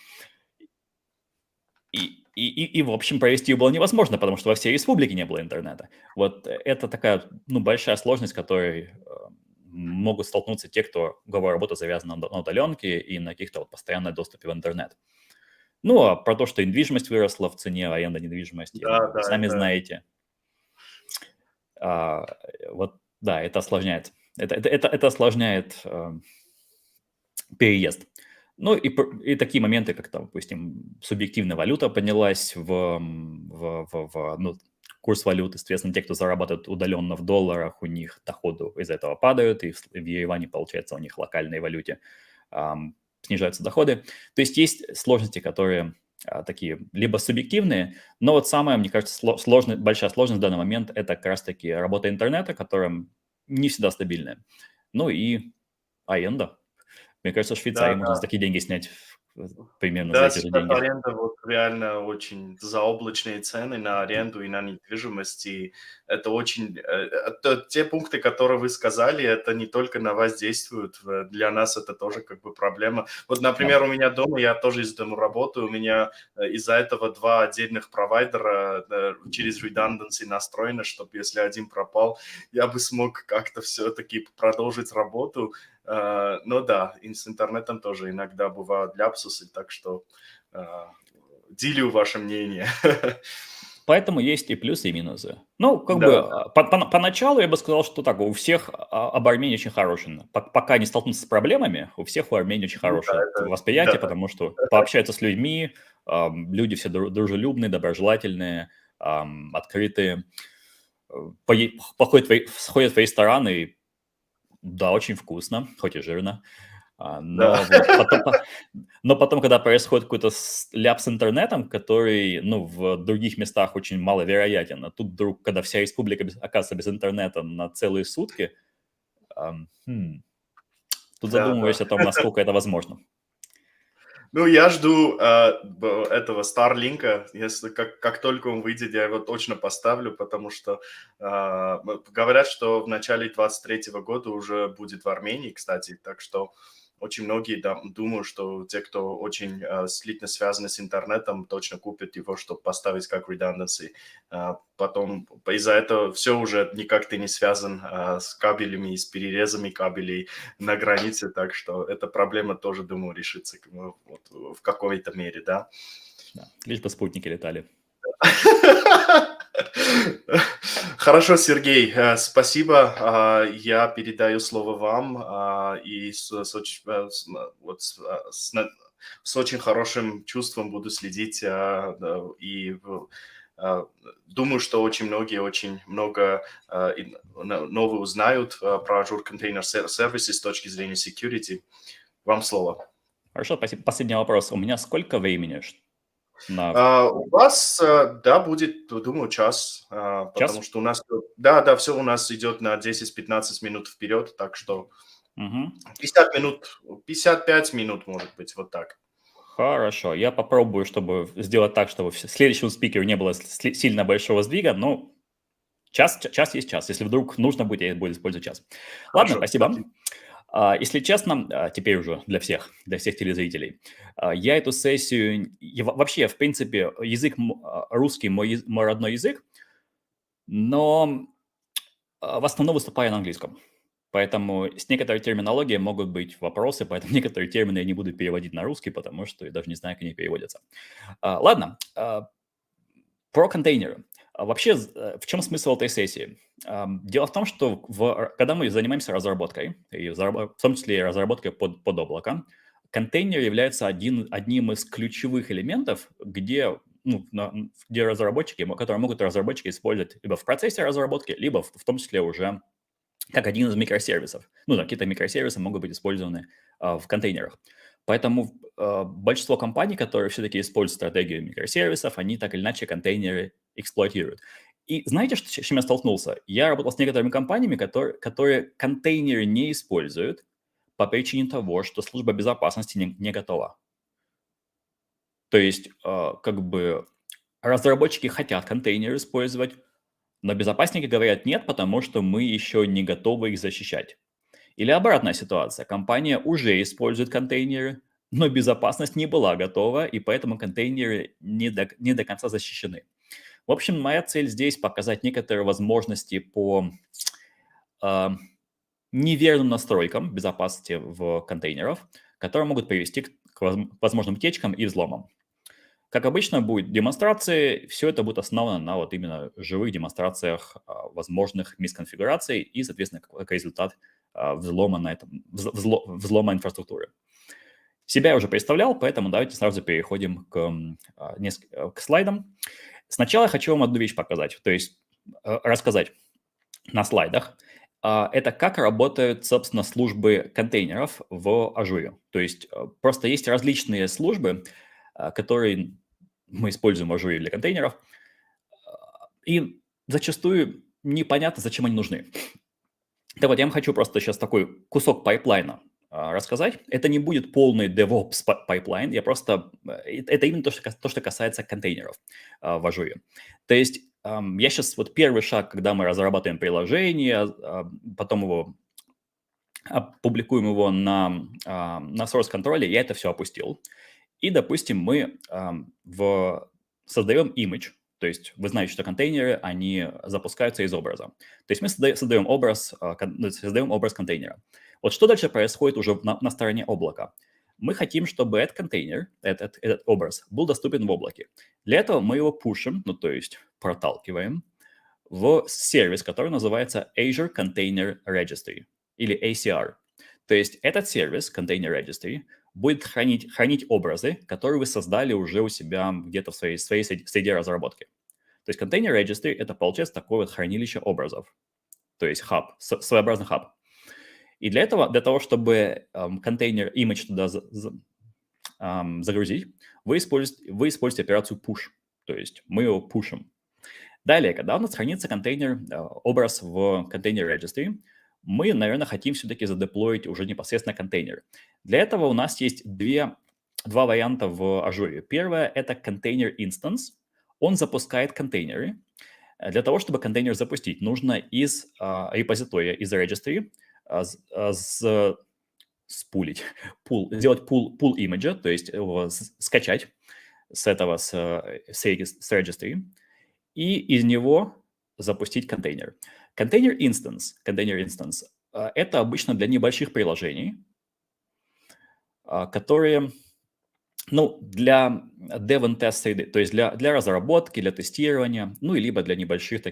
И в общем, провести ее было невозможно, потому что во всей республике не было интернета. Вот это такая, большая сложность, с которой могут столкнуться те, кто работа завязана на удаленке и на каких-то постоянном доступе в интернет. А про то, что недвижимость выросла в цене, аренда недвижимости, вы сами знаете. Это осложняет. Это осложняет переезд. И такие моменты, как, допустим, субъективная валюта поднялась курс валюты. Соответственно, те, кто зарабатывает удаленно в долларах, у них доходы из-за этого падают, и в Ереване, получается, у них в локальной валюте снижаются доходы. То есть сложности, которые такие либо субъективные, но вот самая, мне кажется, большая сложность в данный момент – это как раз-таки работа интернета, которая не всегда стабильная. И аренда. Мне кажется, в Швейцарии можно за такие деньги снять примерно за Да, эти же сейчас деньги. аренда вот реально очень заоблачные цены на аренду и на недвижимость, и это очень... Это те пункты, которые вы сказали, это не только на вас действуют, для нас это тоже как бы проблема. Вот, например, Да. у меня дома, я тоже из дома работаю, у меня из-за этого 2 отдельных провайдера через redundancy настроено, чтобы если один пропал, я бы смог как-то все-таки продолжить работу. Но да, и с интернетом тоже иногда бывают ляпсусы, так что делю ваше мнение. Поэтому есть и плюсы, и минусы. Да. Поначалу я бы сказал, что так, у всех об Армении очень хорошее. Пока не столкнутся с проблемами, у всех в Армении очень хорошее восприятие, да. потому что пообщаются с людьми, люди все дружелюбные, доброжелательные, открытые, сходят в рестораны, и да, очень вкусно, хоть и жирно. Но потом, когда происходит какой-то ляп с интернетом, который, в других местах очень маловероятен, а тут вдруг, когда вся республика оказывается без интернета на целые сутки, тут задумываешься о том, насколько это возможно. Я жду этого Starlink'а, если как только он выйдет, я его точно поставлю, потому что говорят, что в начале 23 года уже будет в Армении, кстати, так что очень многие думают, что те, кто очень слитно связаны с интернетом, точно купят его, чтобы поставить как redundancy. Потом из-за этого все уже никак ты не связан с кабелями и с перерезами кабелей на границе, так что эта проблема тоже, думаю, решится в какой-то мере, да. Да, лишь бы спутники летали. Хорошо, Сергей, спасибо. Я передаю слово вам и с очень хорошим чувством буду следить и думаю, что очень многие очень много нового узнают про Azure Container Services с точки зрения security. Вам слово. Хорошо, спасибо. Последний вопрос. У меня сколько времени? У вас, будет, думаю, час, потому что у нас, все у нас идет на 10-15 минут вперед, так что 50 минут, 55 минут, может быть, вот так. Хорошо, я попробую, чтобы сделать так, чтобы следующему спикеру не было сильно большого сдвига, но час есть час. Если вдруг нужно будет, я буду использовать час. Ладно, спасибо. Если честно, теперь уже для всех телезрителей, я эту сессию, вообще, в принципе, язык русский мой родной язык, но в основном выступаю на английском. Поэтому с некоторой терминологией могут быть вопросы, поэтому некоторые термины я не буду переводить на русский, потому что я даже не знаю, как они переводятся. Ладно, про контейнеры. Вообще, в чем смысл этой сессии? Дело в том, что когда мы занимаемся разработкой, и в том числе и разработкой под облако, контейнер является одним из ключевых элементов, где разработчики, которые могут разработчики использовать либо в процессе разработки, либо в том числе уже как один из микросервисов. Какие-то микросервисы могут быть использованы в контейнерах. Поэтому большинство компаний, которые все-таки используют стратегию микросервисов, они так или иначе контейнеры эксплуатируют. И знаете, с чем я столкнулся? Я работал с некоторыми компаниями, которые контейнеры не используют по причине того, что служба безопасности не готова. То есть, разработчики хотят контейнеры использовать, но безопасники говорят нет, потому что мы еще не готовы их защищать. Или обратная ситуация. Компания уже использует контейнеры, но безопасность не была готова, и поэтому контейнеры не до конца защищены. В общем, моя цель здесь показать некоторые возможности по неверным настройкам безопасности в контейнерах, которые могут привести к возможным утечкам и взломам. Как обычно, будет демонстрации, все это будет основано на именно живых демонстрациях возможных мисконфигураций и, соответственно, как результат взлома инфраструктуры. Себя я уже представлял, поэтому давайте сразу переходим к слайдам. Сначала я хочу вам одну вещь показать, то есть рассказать на слайдах. Это как работают, собственно, службы контейнеров в Ажуре. То есть просто есть различные службы, которые мы используем в Ажуре для контейнеров, и зачастую непонятно, зачем они нужны. Так вот, я вам хочу просто сейчас такой кусок пайплайна рассказать. Это не будет полный DevOps пайплайн, это именно то, что касается контейнеров в Ажуре. То есть я сейчас первый шаг, когда мы разрабатываем приложение, потом публикуем его на source контроле, я это все опустил. И, допустим, мы создаем image, то есть вы знаете, что контейнеры, они запускаются из образа. То есть мы создаем образ контейнера. Вот что дальше происходит уже на стороне облака? Мы хотим, чтобы этот контейнер, этот образ был доступен в облаке. Для этого мы его пушим, то есть проталкиваем в сервис, который называется Azure Container Registry или ACR. То есть этот сервис, Container Registry, будет хранить образы, которые вы создали уже у себя где-то в своей среде разработки. То есть Container Registry – это, получается, такое хранилище образов, то есть хаб, своеобразный хаб. И для того, чтобы контейнер image туда загрузить, вы используете операцию push, то есть мы его пушим. Далее, когда у нас хранится образ в Container Registry, мы, наверное, хотим все-таки задеплоить уже непосредственно контейнер. Для этого у нас есть два варианта в Ажуре. Первое – это контейнер instance. Он запускает контейнеры. Для того, чтобы контейнер запустить, нужно из репозитория, из registry сделать pull имиджа, то есть его скачать с registry, и из него запустить контейнер. Контейнер instance – это обычно для небольших приложений, которые, для dev and test среды, то есть для разработки, для тестирования, и либо для небольших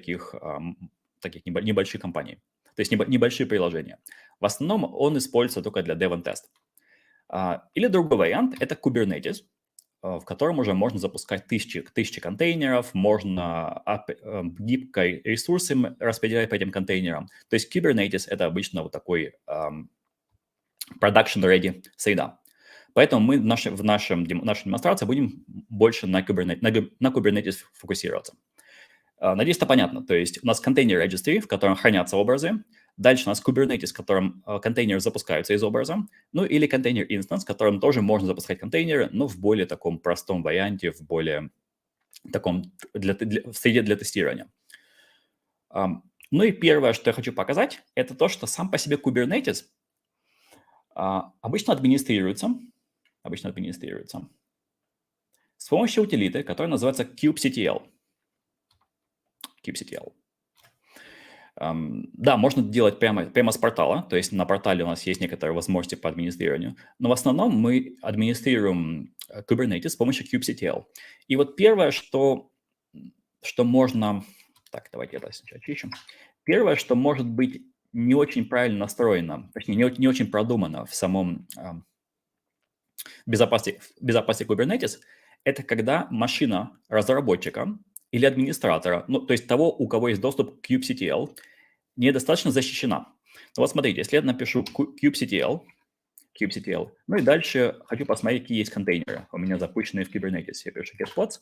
небольших компаний, то есть небольшие приложения. В основном он используется только для dev and test. Или другой вариант – это Kubernetes, в котором уже можно запускать тысячи контейнеров, можно гибко ресурсы распределять по этим контейнерам. То есть Kubernetes – это обычно такой production-ready среда. Поэтому мы в нашей демонстрации будем больше на Kubernetes фокусироваться. Надеюсь, это понятно. То есть у нас контейнер registry, в котором хранятся образы. Дальше у нас Kubernetes, в котором контейнеры запускаются из образа. Или контейнер instance, в котором тоже можно запускать контейнеры, но в более таком простом варианте, в более таком в среде для тестирования. И первое, что я хочу показать, это то, что сам по себе Kubernetes обычно администрируется с помощью утилиты, которая называется kubectl. Да, можно делать прямо с портала, то есть на портале у нас есть некоторые возможности по администрированию, но в основном мы администрируем Kubernetes с помощью kubectl. И вот первое, что можно... Так, давайте это сначала очищу. Первое, что может быть не очень правильно настроено, точнее, не очень продумано в самом безопасности Kubernetes, это когда машина разработчика или администратора, ну, то есть того, у кого есть доступ к kubectl, недостаточно защищена. Ну, вот смотрите, если я напишу kubectl, ну и дальше хочу посмотреть, какие есть контейнеры у меня запущенные в Kubernetes. Я пишу getpods,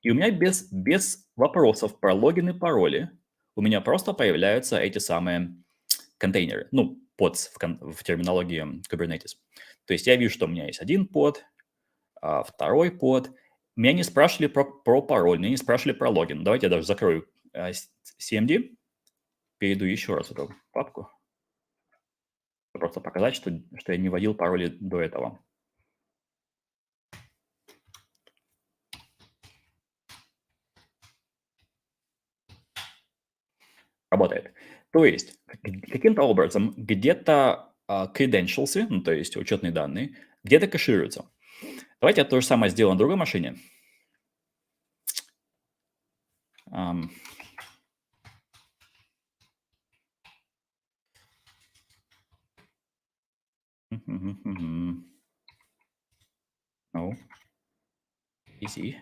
и у меня без вопросов про логин и пароли у меня просто появляются эти самые контейнеры, ну, pods в терминологии Kubernetes. То есть я вижу, что у меня есть один под, второй под. Меня не спрашивали про пароль, меня не спрашивали про логин. Давайте я даже закрою CMD, перейду еще раз в эту папку. Просто показать, что я не вводил пароли до этого. Работает. То есть каким-то образом где-то credentials, ну, то есть учетные данные, где-то кэшируются. Давайте я то же самое сделаю на другой машине. No. Easy.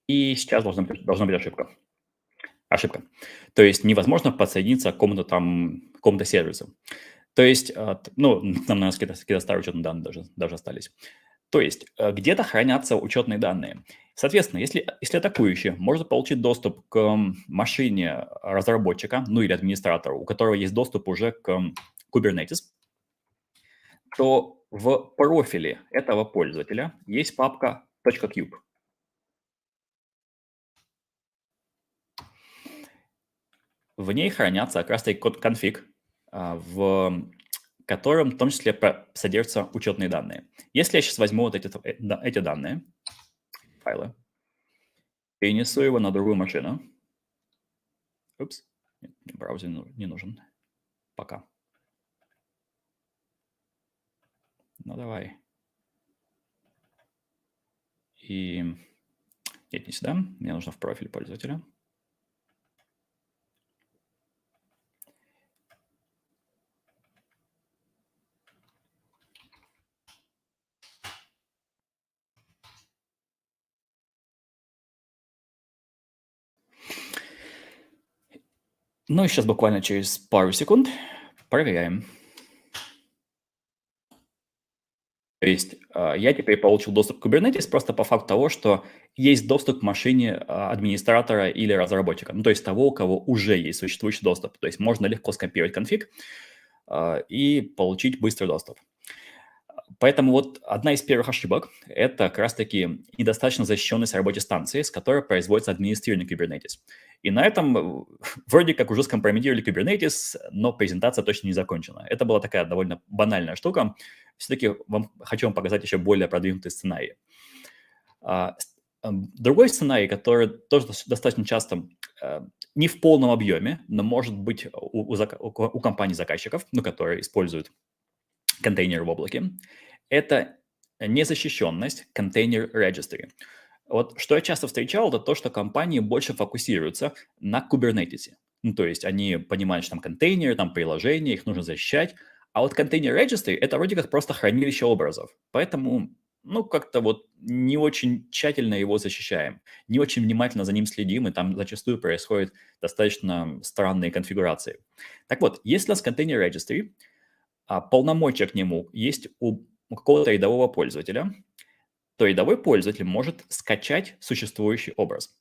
И сейчас должна быть ошибка. Ошибка. То есть невозможно подсоединиться к какому-то сервису. То есть, ну, нам, наверное, какие-то старые учетные данные даже остались. То есть где-то хранятся учетные данные. Соответственно, если атакующий может получить доступ к машине разработчика, ну или администратора, у которого есть доступ уже к Kubernetes, то в профиле этого пользователя есть папка .cube. В ней хранятся как раз-таки конфиг, в котором в том числе содержатся учетные данные. Если я сейчас возьму вот эти данные, файлы, перенесу его на другую машину. Упс, нет, браузер не нужен пока. Ну, давай. И нет, не сюда. Мне нужно в профиль пользователя. Ну и сейчас буквально через пару секунд проверяем. То есть я теперь получил доступ к Kubernetes просто по факту того, что есть доступ к машине администратора или разработчика. Ну, то есть того, у кого уже есть существующий доступ. То есть можно легко скопировать конфиг и получить быстрый доступ. Поэтому вот одна из первых ошибок – это как раз-таки недостаточно защищенность работы станции, с которой производится администрирование Kubernetes. И на этом вроде как уже скомпрометировали Kubernetes, но презентация точно не закончена. Это была такая довольно банальная штука. Все-таки хочу вам показать еще более продвинутый сценарий. Другой сценарий, который тоже достаточно часто не в полном объеме, но может быть у компаний-заказчиков, ну, которые используют контейнер в облаке, это незащищенность контейнер registry. Вот что я часто встречал, это то, что компании больше фокусируются на Kubernetes. Ну, то есть они понимают, что там контейнеры, там приложения, их нужно защищать. А вот контейнер registry – это вроде как просто хранилище образов. Поэтому, ну, как-то вот не очень тщательно его защищаем, не очень внимательно за ним следим, и там зачастую происходят достаточно странные конфигурации. Так вот, если у нас контейнер registry, полномочия к нему есть у какого-то рядового пользователя, то рядовой пользователь может скачать существующий образ.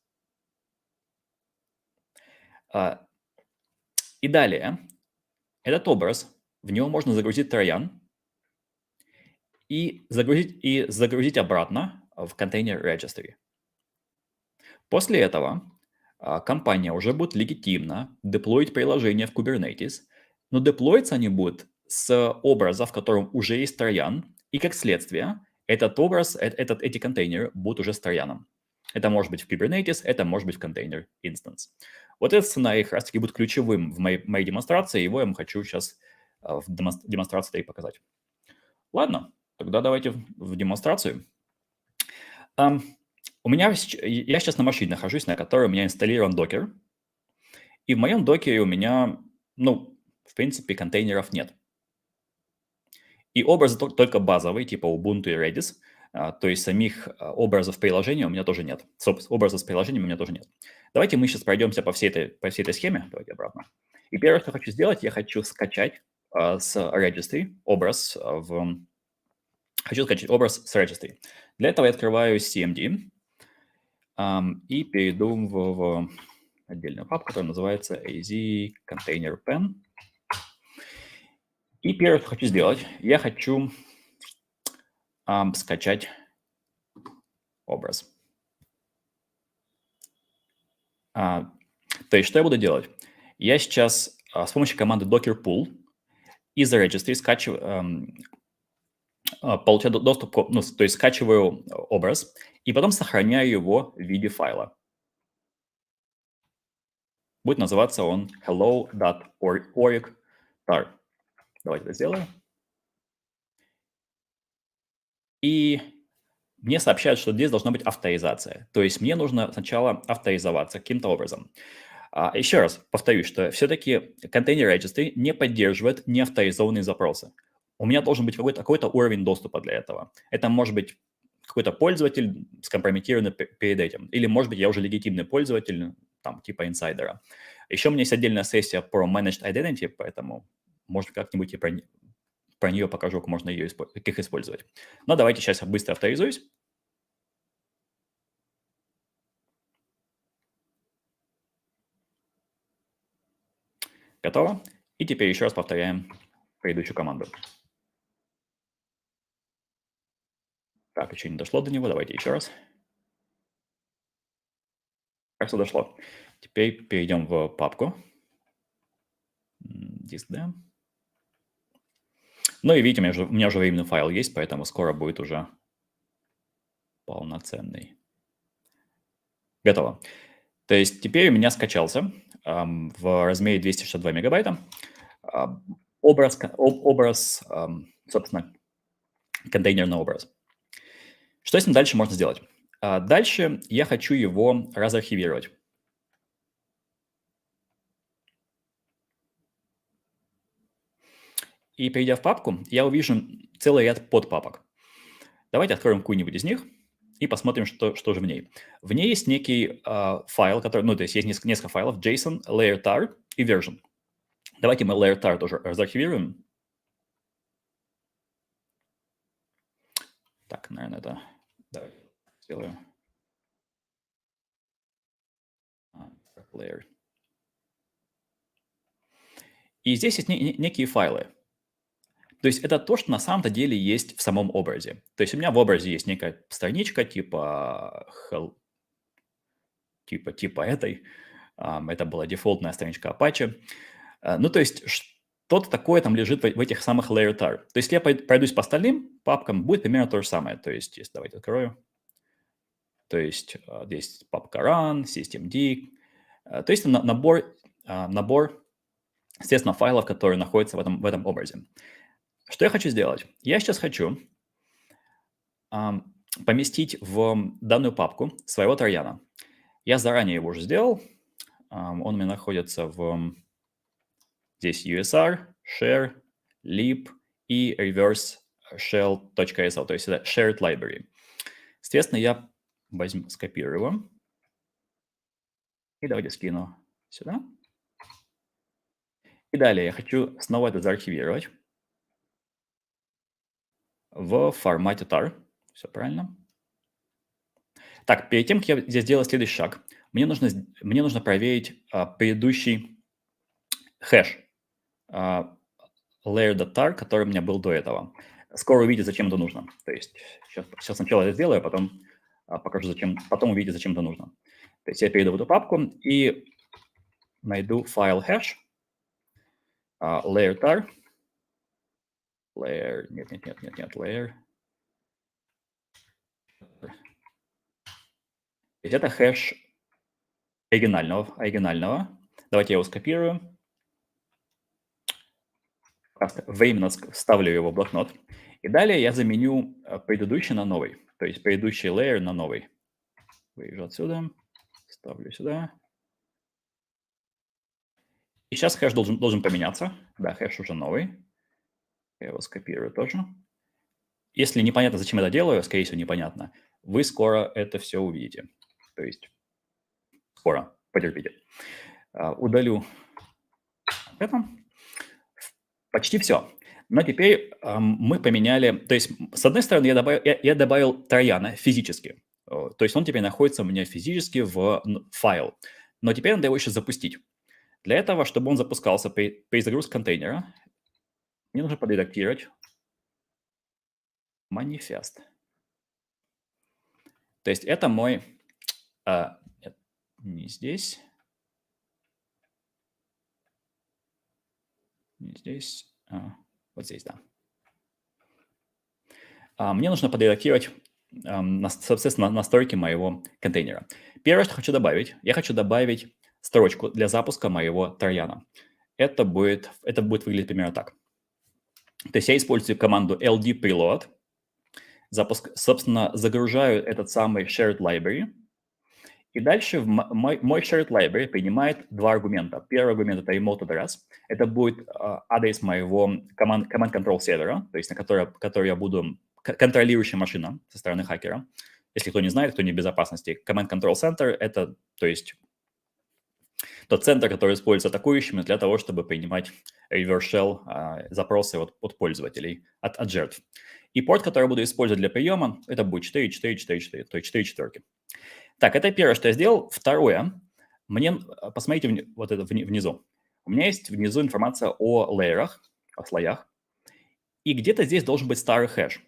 И далее этот образ, в него можно загрузить троян и загрузить обратно в контейнер registry. После этого компания уже будет легитимно деплоить приложение в Kubernetes, но деплоиться они будут с образа, в котором уже есть троян, и как следствие этот образ, эти контейнеры будут уже с трояном. Это может быть в Kubernetes, это может быть в контейнер instance. Вот этот сценарий как раз-таки будет ключевым в моей демонстрации, его я вам хочу сейчас в демонстрации показать. Ладно, тогда давайте в демонстрацию. Я сейчас на машине нахожусь, на которой у меня инсталлирован докер. И в моем докере у меня, в принципе, контейнеров нет. И образы только базовые, типа Ubuntu и Redis. То есть самих образов приложения у меня тоже нет. Образов с приложением у меня тоже нет. Давайте мы сейчас пройдемся по всей этой схеме. Давайте обратно. И первое, что хочу сделать, я хочу скачать с registry образ Хочу скачать образ с registry. Для этого я открываю CMD и перейду в отдельную папку, которая называется AZ Container Pen. И первое, что хочу сделать, я хочу скачать образ. То есть, что я буду делать? Я сейчас с помощью команды docker pull из registry получаю доступ, то есть скачиваю образ и потом сохраняю его в виде файла. Будет называться он hello.org.tar. Давайте это сделаем. И мне сообщают, что здесь должна быть авторизация. То есть мне нужно сначала авторизоваться каким-то образом. Еще раз повторюсь, что все-таки контейнер registry не поддерживает неавторизованные запросы. У меня должен быть какой-то уровень доступа для этого. Это может быть какой-то пользователь скомпрометированный перед этим. Или, может быть, я уже легитимный пользователь, там, типа инсайдера. Еще у меня есть отдельная сессия про Managed Identity, поэтому, может, как-нибудь я про нее покажу, как можно их использовать. Но давайте сейчас я быстро авторизуюсь. Готово. И теперь еще раз повторяем предыдущую команду. Так, еще не дошло до него. Давайте еще раз. Кажется, дошло. Теперь перейдем в папку. Диск D. Ну и видите, у меня уже временный файл есть, поэтому скоро будет уже полноценный. Готово. То есть теперь у меня скачался в размере 262 мегабайта образ, собственно, контейнерный образ. Что с ним дальше можно сделать? Дальше я хочу его разархивировать. И перейдя в папку, я увижу целый ряд подпапок. Давайте откроем какую-нибудь из них и посмотрим, что же в ней. В ней есть некий файл, который, то есть несколько файлов, JSON, layer tar и version. Давайте мы layer tar тоже разархивируем. Так, наверное, это... Давай сделаю. Layer. И здесь есть некие файлы. То есть это то, что на самом-то деле есть в самом образе. То есть у меня в образе есть некая страничка типа этой. Это была дефолтная страничка Apache. То есть что-то такое там лежит в этих самых layer tar. То есть если я пройдусь по остальным папкам, будет примерно то же самое. То есть давайте открою. То есть здесь папка run, systemd. То есть набор, естественно, файлов, которые находятся в этом образе. Что я хочу сделать? Я сейчас хочу поместить в данную папку своего трояна. Я заранее его уже сделал. Он у меня находится здесь usr, share, lib и reverse shell.sl, то есть это shared library. Соответственно, я скопирую его. И давайте скину сюда. И далее я хочу снова это заархивировать в формате tar. Все правильно. Так, перед тем, как я здесь сделаю следующий шаг, мне нужно проверить предыдущий хэш layer.tar, который у меня был до этого. Скоро увидите, зачем это нужно. То есть сейчас сначала это сделаю, потом покажу, потом увидите, зачем это нужно. То есть я перейду в эту папку и найду файл hash layer.tar Layer. Нет. Layer. Это хэш оригинального. Давайте я его скопирую. Временно вставлю его в блокнот. И далее я заменю предыдущий на новый. То есть предыдущий layer на новый. Выезжу отсюда. Ставлю сюда. И сейчас хэш должен поменяться. Да, хэш уже новый. Я его скопирую тоже. Если непонятно, зачем я это делаю, скорее всего, непонятно, вы скоро это все увидите. То есть скоро, потерпите. Удалю это. Почти все. Но теперь мы поменяли... То есть, с одной стороны, я добавил трояна физически. То есть он теперь находится у меня физически в файл. Но теперь надо его еще запустить. Для этого, чтобы он запускался при загрузке контейнера, мне нужно подредактировать манифест. То есть это мой... Нет, не здесь. Не здесь. Вот здесь, да. Мне нужно подредактировать, соответственно, настройки моего контейнера. Первое, что хочу добавить, я хочу добавить строчку для запуска моего трояна. Это будет выглядеть примерно так. То есть я использую команду ld preload, собственно, загружаю этот самый shared library, и дальше мой shared library принимает два аргумента. Первый аргумент – это remote address. Это будет адрес моего command control сервера, то есть на который я буду контролирующая машина со стороны хакера. Если кто не знает, кто не в безопасности, command control center – это, то есть, тот центр, который используется атакующими для того, чтобы принимать reverse shell запросы от пользователей, от жертв. И порт, который я буду использовать для приема, это будет 4444, то есть 4 четверки. Так, это первое, что я сделал. Второе, посмотрите вот это внизу. У меня есть внизу информация о лейерах, о слоях. И где-то здесь должен быть старый хэш.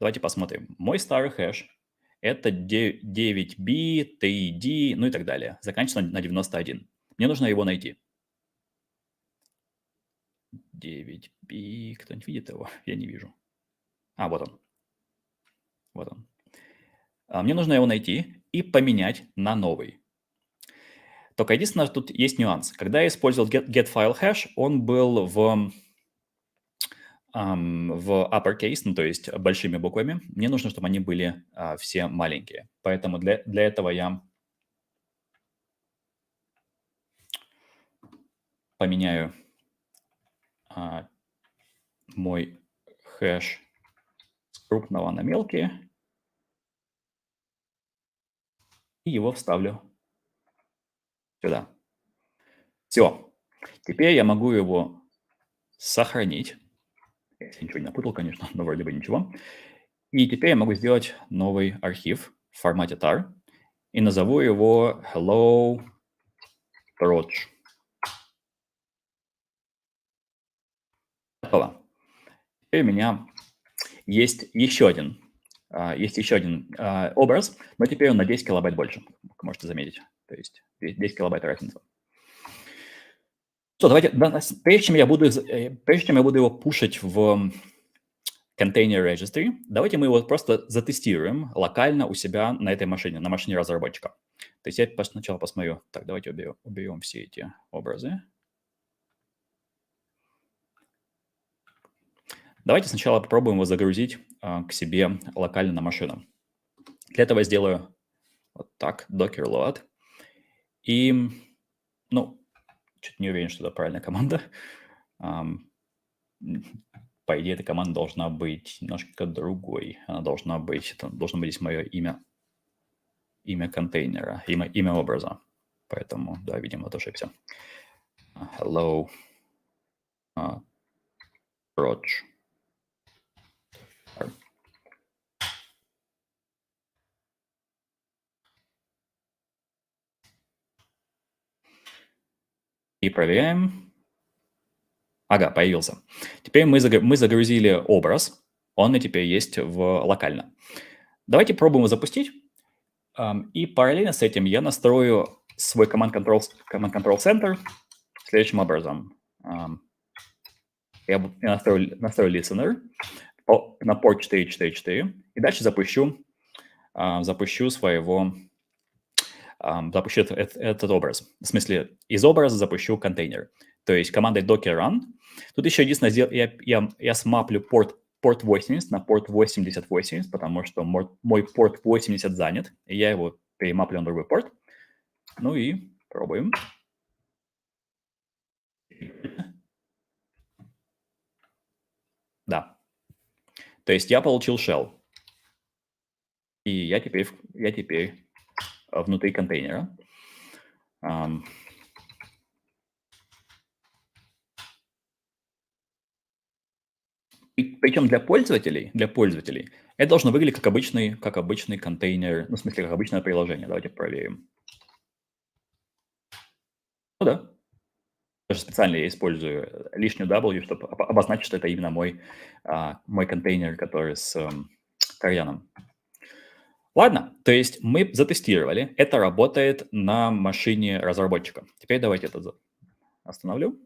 Давайте посмотрим. Мой старый хэш – это 9b, 3d, ну и так далее. Заканчивается на 91. Мне нужно его найти. 9b, кто-нибудь видит его? Я не вижу. Вот он. Вот он. Мне нужно его найти и поменять на новый. Только единственное, тут есть нюанс. Когда я использовал getFileHash, он был в uppercase, ну, то есть большими буквами. Мне нужно, чтобы они были все маленькие. Поэтому для этого я поменяю мой хэш с крупного на мелкие и его вставлю сюда. Все. Теперь я могу его сохранить. Я ничего не напутал, конечно, но вроде бы ничего. И теперь я могу сделать новый архив в формате tar и назову его hello proj. Готово. Теперь у меня есть еще один образ, но теперь он на 10 килобайт больше, как можете заметить. То есть 10 килобайт разница. Что, давайте, прежде чем я буду его пушить в контейнер registry, давайте мы его просто затестируем локально у себя на этой машине, на машине разработчика. То есть я сначала посмотрю. Так, давайте уберем все эти образы. Давайте сначала попробуем его загрузить к себе локально на машину. Для этого я сделаю вот так, docker load. И, чуть не уверен, что это правильная команда. По идее, эта команда должна быть немножко другой. Она должна быть, это должно быть здесь мое имя контейнера, имя образа. Поэтому, да, видимо, это ошибся. Hello proj. И проверяем. Ага, появился. Теперь мы загрузили образ. Он и теперь есть локально. Давайте пробуем его запустить. И параллельно с этим я настрою свой command control center следующим образом. Я настрою listener на порт 444, и дальше запущу этот образ. В смысле, из образа запущу контейнер. То есть командой docker run. Тут еще единственное, я смаплю порт 80 на порт 8080, потому что мой порт 80 занят, и я его перемаплю на другой порт. Ну и пробуем. Да. То есть я получил shell. И я теперь внутри контейнера. Причем для пользователей это должно выглядеть как обычный контейнер, ну, в смысле, как обычное приложение. Давайте проверим. Ну да. Даже специально я использую лишнюю W, чтобы обозначить, что это именно мой контейнер, который с кальяном. Ладно, то есть мы затестировали, это работает на машине разработчика. Теперь давайте это остановлю.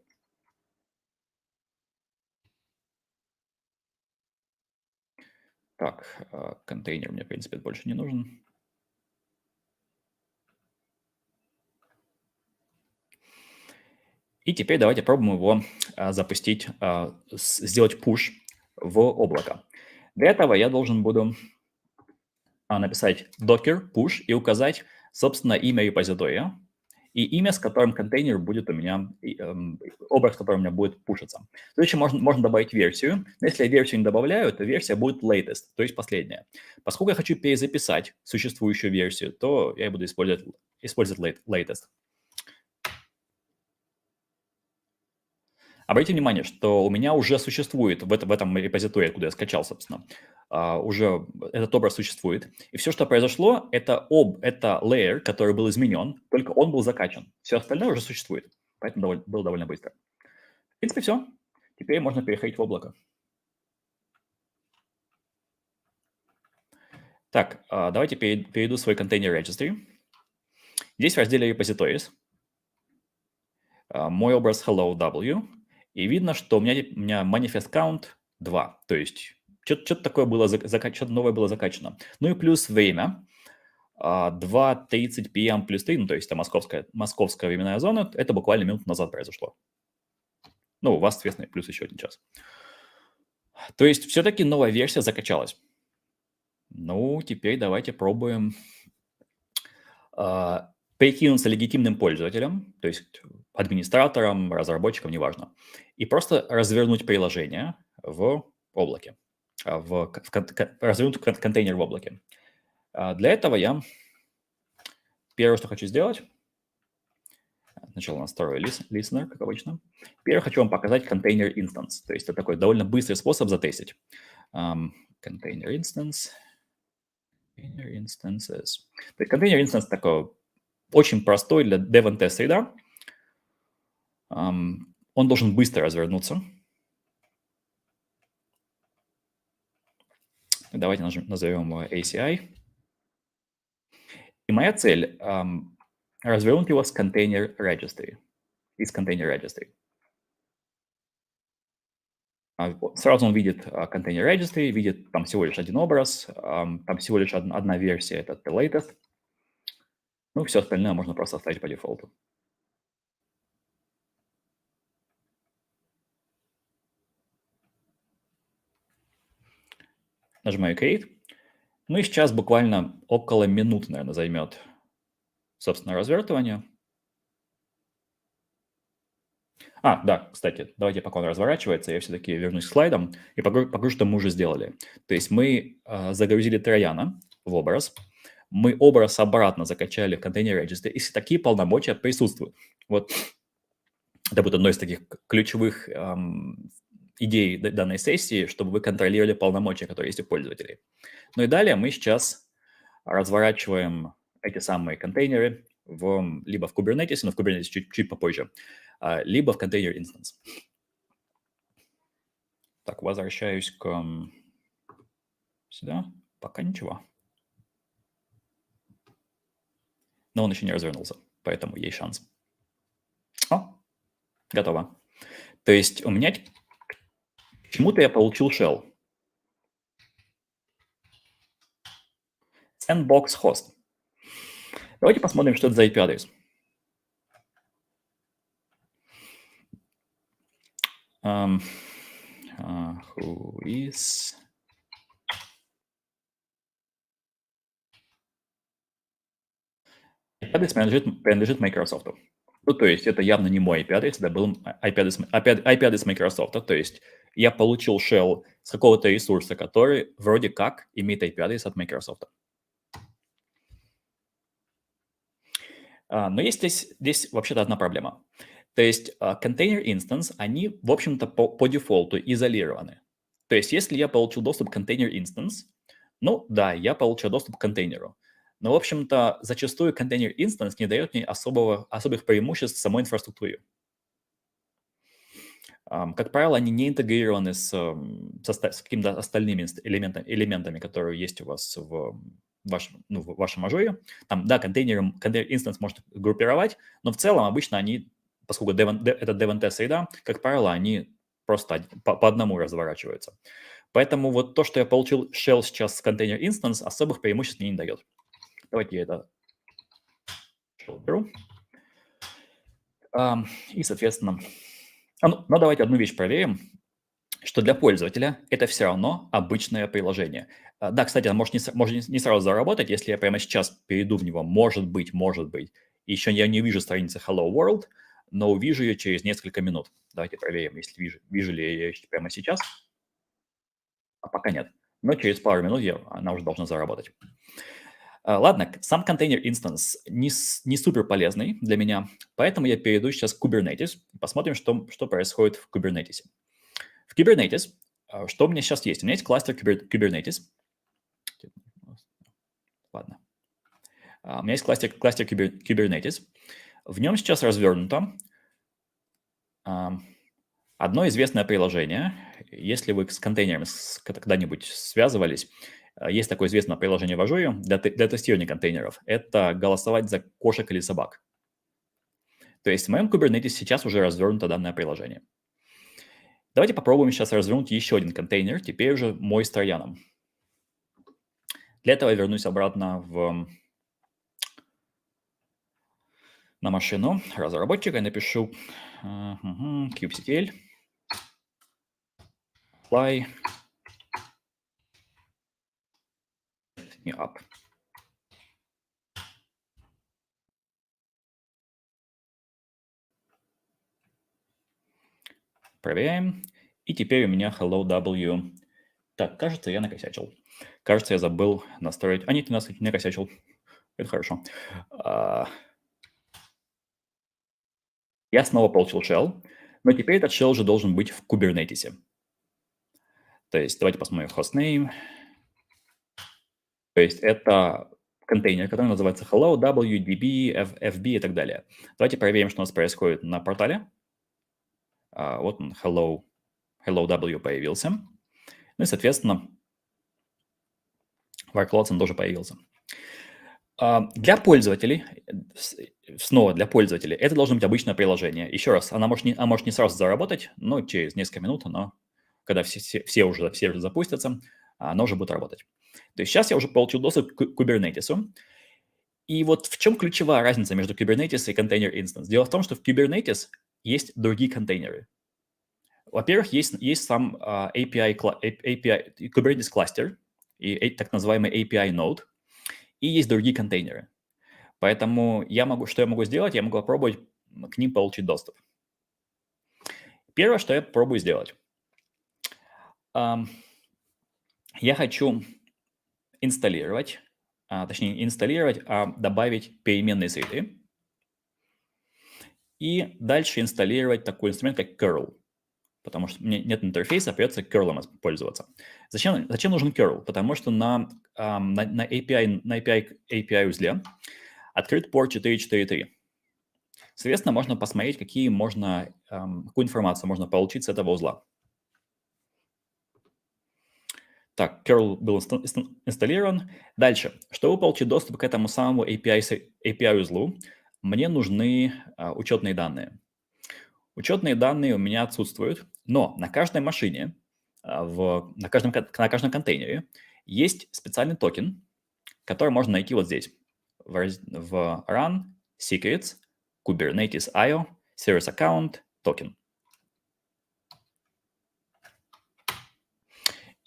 Так, контейнер мне, в принципе, больше не нужен. И теперь давайте пробуем его запустить, сделать push в облако. Для этого я должен буду написать docker push и указать, собственно, имя репозитория и имя, с которым контейнер будет у меня, образ, который у меня будет пушиться. Следующее, можно добавить версию. Но если я версию не добавляю, то версия будет latest, то есть последняя. Поскольку я хочу перезаписать существующую версию, то я буду использовать latest. Обратите внимание, что у меня уже существует в этом репозитории, откуда я скачал, собственно, уже этот образ существует. И все, что произошло, это layer, который был изменен, только он был закачан. Все остальное уже существует, поэтому было довольно быстро. В принципе, все. Теперь можно переходить в облако. Так, давайте перейду в свой контейнер registry. Здесь в разделе repositories мой образ hello w. И видно, что у меня manifest count 2, то есть что-то такое было, что-то новое было закачано. Ну и плюс время 2:30 p.m. плюс 3, ну то есть это московская временная зона, это буквально минуту назад произошло. Ну, у вас, соответственно, плюс еще 1 час. То есть все-таки новая версия закачалась. Ну, теперь давайте пробуем прикинуться легитимным пользователем, то есть администратором, разработчиком, неважно, и просто развернуть приложение в облаке, развернуть контейнер в облаке. Для этого я первое, что хочу сделать, сначала настрою listener, как обычно. Первое хочу вам показать контейнер instance, то есть это такой довольно быстрый способ затестить. Контейнер instance. Container instances. То есть контейнер instance такой очень простой для dev and test среда. Он должен быстро развернуться. Давайте назовем его ACI. И моя цель развернуть его с контейнер registry. Из контейнер registry. Сразу он видит контейнер registry, видит там всего лишь один образ, там всего лишь одна версия, это the latest. Ну, все остальное можно просто оставить по дефолту. Нажимаю Create. Ну и сейчас буквально около минуты, наверное, займет, собственно, развертывание. Да, кстати, давайте, пока он разворачивается, я все-таки вернусь к слайдам и покажу, что мы уже сделали. То есть мы загрузили трояна в образ, мы образ обратно закачали в контейнер registry, если такие полномочия присутствуют. Вот это будет одной из таких ключевых идей данной сессии, чтобы вы контролировали полномочия, которые есть у пользователей. Ну и далее мы сейчас разворачиваем эти самые контейнеры либо в Kubernetes, но в Kubernetes чуть попозже, либо в контейнер instance. Так, возвращаюсь сюда. Пока ничего. Но он еще не развернулся, поэтому есть шанс. Готово. То есть у меня Почему-то я получил shell. Sandbox host. Давайте посмотрим, что это за IP-адрес. Who is... IP-адрес принадлежит Microsoft. Ну, то есть это явно не мой IP-адрес, это был IP-адрес Microsoft. То есть я получил shell с какого-то ресурса, который вроде как имеет IP-адрес от Microsoft. Но есть здесь вообще-то одна проблема. То есть container instance, они, в общем-то, по дефолту изолированы. То есть если я получил доступ к container instance, ну да, я получил доступ к контейнеру. Но, в общем-то, зачастую container instance не дает мне особых преимуществ в самой инфраструктуре. Как правило, они не интегрированы с какими-то остальными элементами, которые есть у вас в вашем ажуре. Там, да, контейнер instance можно группировать, но в целом обычно они, поскольку это DevNT-среда, как правило, они просто по одному разворачиваются. Поэтому вот то, что я получил shell сейчас с container instance, особых преимуществ мне не дает. Давайте я это shell беру. И, соответственно... Но давайте одну вещь проверим, что для пользователя это все равно обычное приложение. Да, кстати, оно может не сразу заработать, если я прямо сейчас перейду в него, может быть. Еще я не вижу страницы Hello World, но увижу ее через несколько минут. Давайте проверим, если вижу ли я ее прямо сейчас. А пока нет. Но через пару минут она уже должна заработать. Ладно, сам контейнер instance не супер полезный для меня, поэтому я перейду сейчас к Kubernetes и посмотрим, что происходит в Kubernetes. В Kubernetes, что у меня сейчас есть? У меня есть кластер Kubernetes. Ладно. У меня есть кластер Kubernetes. В нем сейчас развернуто одно известное приложение. Если вы с контейнерами когда-нибудь связывались, есть такое известное приложение в Ажуре для тестирования контейнеров. Это голосовать за кошек или собак. То есть в моем Kubernetes сейчас уже развернуто данное приложение. Давайте попробуем сейчас развернуть еще один контейнер, теперь уже мой с трояном. Для этого я вернусь обратно на машину разработчика и напишу kubectl apply me up. Проверяем. И теперь у меня hello w. Так, кажется, я накосячил. Кажется, я забыл настроить. Нет, не накосячил. Это хорошо. Я снова получил shell, но теперь этот shell уже должен быть в Kubernetes. То есть давайте посмотрим hostname. То есть это контейнер, который называется hello, w, db, fb и так далее. Давайте проверим, что у нас происходит на портале. Вот он, hello w появился. Ну и, соответственно, workloads он тоже появился. Для пользователей, снова для пользователей, это должно быть обычное приложение. Еще раз, оно может не сразу заработать, но через несколько минут, когда все уже запустятся, оно уже будет работать. То есть сейчас я уже получил доступ к Kubernetes. И вот в чем ключевая разница между Kubernetes и Container Instance? Дело в том, что в Kubernetes есть другие контейнеры. Во-первых, есть сам API Kubernetes кластер и так называемый API node, и есть другие контейнеры. Поэтому что я могу сделать? Я могу попробовать к ним получить доступ. Первое, что я пробую сделать. Я хочу добавить переменные среды и дальше инсталлировать такой инструмент, как curl, потому что мне нет интерфейса, придется curl пользоваться. Зачем нужен curl? Потому что на API узле открыт порт 4.4.3. Соответственно, можно посмотреть, какую информацию можно получить с этого узла. Так, curl был инсталлирован. Дальше, чтобы получить доступ к этому самому API-узлу, мне нужны учетные данные. Учетные данные у меня отсутствуют, но на каждой машине на каждом контейнере есть специальный токен, который можно найти вот здесь, в run, secrets, Kubernetes IO, service account, токен.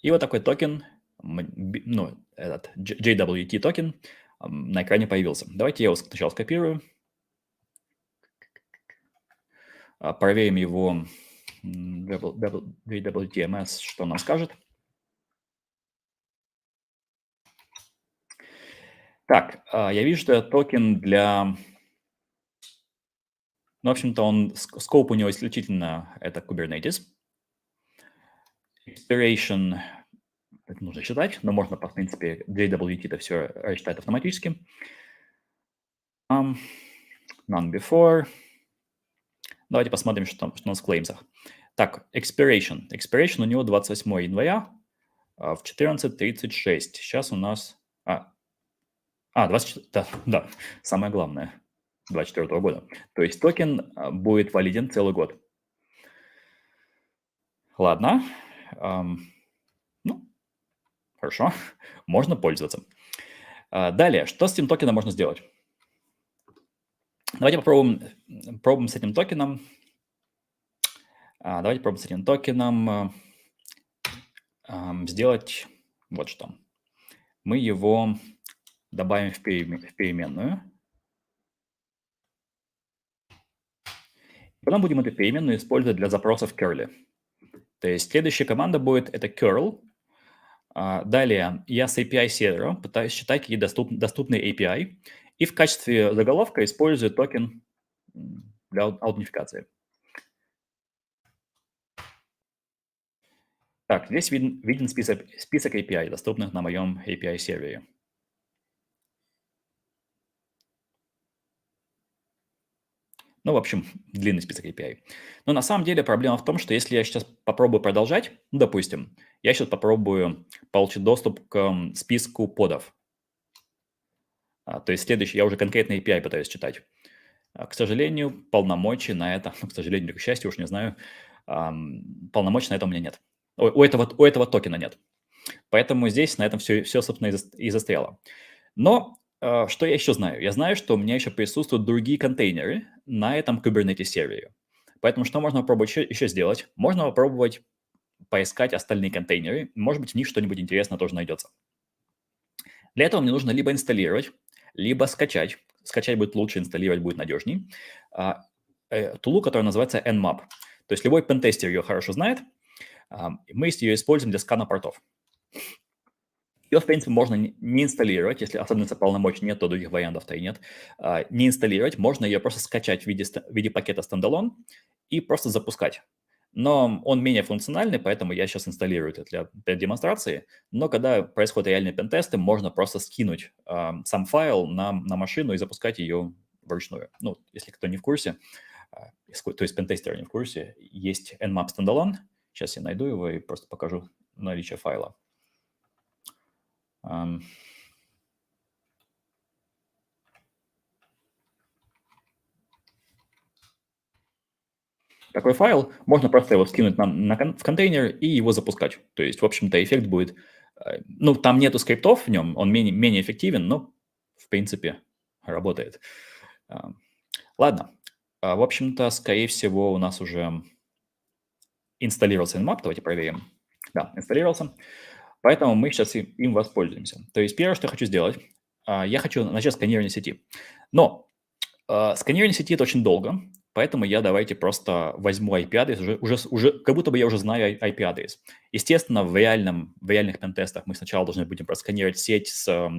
И вот такой токен, ну, этот JWT токен на экране появился. Давайте я его сначала скопирую. Проверим его JWTMS, что нам скажет. Так, я вижу, что это токен для... Ну, в общем-то, скоп у него исключительно это Kubernetes. Expiration это нужно считать, но можно, в принципе, JWT это все рассчитать автоматически. None before. Давайте посмотрим, что у нас в клеймсах. Так, expiration. Expiration у него 28 января в 14:36. Сейчас у нас... 24, да, самое главное, 24 года. То есть токен будет валиден целый год. Ладно. Ну, хорошо. Можно пользоваться. Далее, что с этим токеном можно сделать? Давайте попробуем с этим токеном. Давайте попробуем с этим токеном сделать вот что. Мы его добавим в переменную. Потом будем эту переменную использовать для запросов curl. То есть следующая команда будет это curl. Далее я с API сервера пытаюсь считать какие доступные API. И в качестве заголовка использую токен для аутентификации. Так, здесь виден список API, доступных на моем API сервере. Ну, в общем, длинный список API. Но на самом деле проблема в том, что если я сейчас попробую продолжать, ну, допустим, я сейчас попробую получить доступ к списку подов. То есть следующий, я уже конкретно API пытаюсь читать. К сожалению, полномочий на это, к сожалению или к счастью, уж не знаю, полномочий на это у меня нет. У этого токена нет. Поэтому здесь на этом все собственно, и застряло. Но что я еще знаю? Я знаю, что у меня еще присутствуют другие контейнеры на этом Kubernetes сервере. Поэтому что можно попробовать еще сделать? Можно попробовать поискать остальные контейнеры. Может быть, в них что-нибудь интересное тоже найдется. Для этого мне нужно либо инсталлировать, либо скачать. Скачать будет лучше, инсталлировать будет надежней. Тулу, которая называется Nmap. То есть любой пентестер ее хорошо знает. Мы ее используем для скана портов. Ее, в принципе, можно не инсталлировать, если особенно если полномочий нет, то других вариантов-то и нет. Не инсталлировать, можно ее просто скачать в виде пакета standalone и просто запускать. Но он менее функциональный, поэтому я сейчас инсталлирую это для демонстрации. Но когда происходят реальные пентесты, можно просто скинуть сам файл на машину и запускать ее вручную. Ну, если кто не в курсе, то есть пентестеры не в курсе, есть Nmap standalone. Сейчас я найду его и просто покажу наличие файла. Такой файл, можно просто его скинуть в контейнер и его запускать. То есть, в общем-то, эффект будет... Ну, там нету скриптов в нем, он менее эффективен, но, в принципе, работает. Ладно. В общем-то, скорее всего, у нас уже инсталлировался Nmap. Давайте проверим. Да, инсталлировался. Поэтому мы сейчас им воспользуемся. То есть первое, что я хочу сделать, я хочу начать сканирование сети. Но сканирование сети – это очень долго, поэтому я давайте просто возьму IP-адрес, уже как будто бы я уже знаю IP-адрес. Естественно, в реальных пентестах мы сначала должны будем просканировать сеть с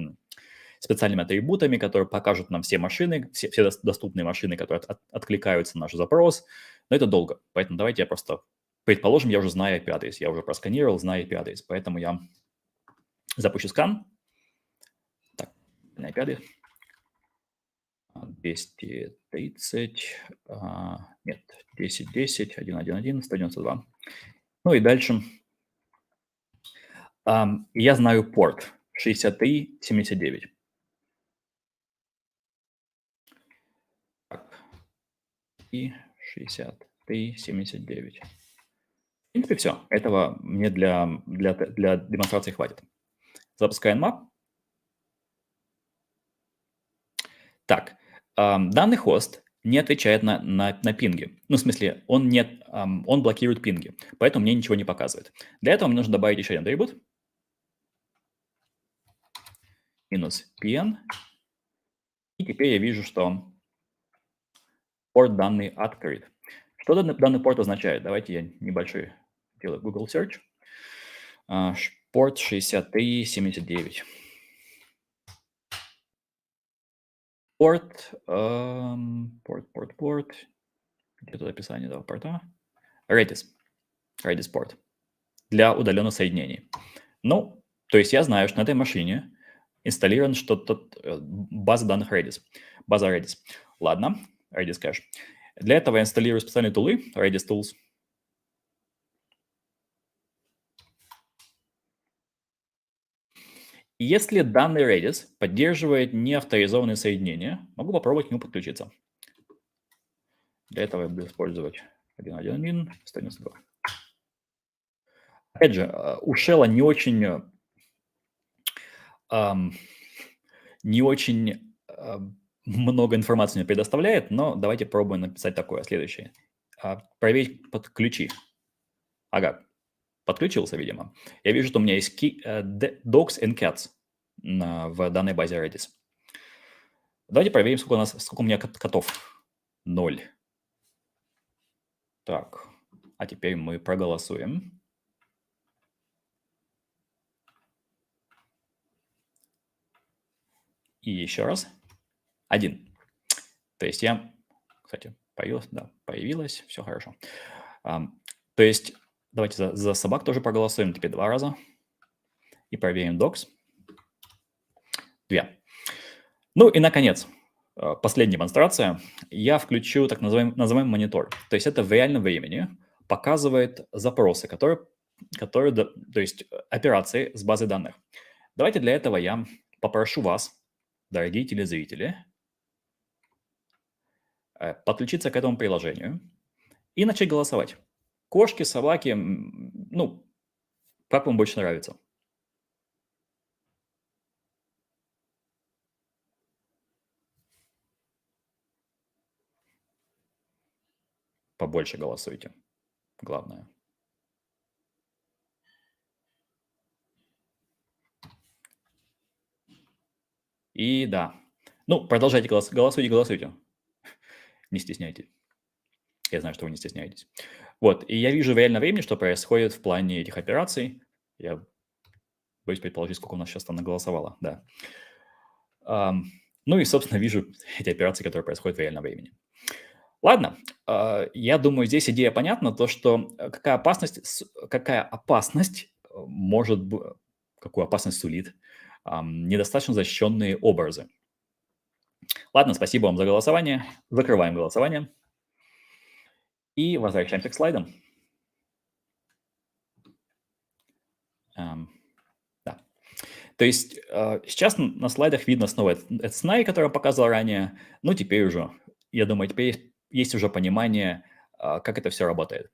специальными атрибутами, которые покажут нам все машины, все доступные машины, которые откликаются на наш запрос. Но это долго, поэтому давайте я просто... Предположим, я уже знаю IP-адрес, я уже просканировал, знаю IP-адрес, поэтому я запущу скан. Так, IP-адрес. 230, нет, 10, 10, 111, 192. Ну и дальше. Я знаю порт 6379. Так. И 6379. принципе, все. Этого мне для демонстрации хватит. Запускаем map. Так, данный хост не отвечает на пинги. Ну, в смысле, он блокирует пинги, поэтому мне ничего не показывает. Для этого мне нужно добавить еще один атрибут. Минус pn. И теперь я вижу, что порт данный открыт. Что данный порт означает? Давайте я небольшой делаю Google Search. Порт 6379. Порт. Где тут описание этого порта? Redis порт. Для удаленных соединений. Ну, то есть я знаю, что на этой машине инсталлирован что-то, база данных Redis. База Redis. Ладно, Redis Cache. Для этого я инсталлирую специальные тулы, Redis Tools. Если данный Redis поддерживает неавторизованные соединения, могу попробовать к нему подключиться. Для этого я буду использовать 1.1.1, 192. Опять же, у Shell не очень много информации мне предоставляет, но давайте пробуем написать такое, следующее. Проверить подключи. Ага, подключился, видимо. Я вижу, что у меня есть dogs and cats в данной базе Redis. Давайте проверим, сколько у меня котов. 0. Так, а теперь мы проголосуем. И еще раз. 1. То есть кстати, появилось, все хорошо. То есть давайте за собак тоже проголосуем теперь 2 раза. И проверим docs. 2. Ну и, наконец, последняя демонстрация. Я включу так называемый монитор. То есть это в реальном времени показывает запросы, которые, то есть операции с базой данных. Давайте для этого я попрошу вас, дорогие телезрители, подключиться к этому приложению и начать голосовать. Кошки, собаки, ну, как вам больше нравится. Побольше голосуйте. Главное. И да. Ну, продолжайте голосуйте. Не стесняйтесь. Я знаю, что вы не стесняетесь. Вот, и я вижу в реальном времени, что происходит в плане этих операций. Я боюсь предположить, сколько у нас сейчас там наголосовало. Да. Ну и, собственно, вижу эти операции, которые происходят в реальном времени. Ладно, я думаю, здесь идея понятна, то, что какая опасность сулит недостаточно защищенные образы. Ладно, спасибо вам за голосование. Закрываем голосование. И возвращаемся к слайдам. Да. То есть сейчас на слайдах видно снова этот сценарий, который я показывал ранее. Ну, теперь уже, я думаю, теперь есть уже понимание, как это все работает.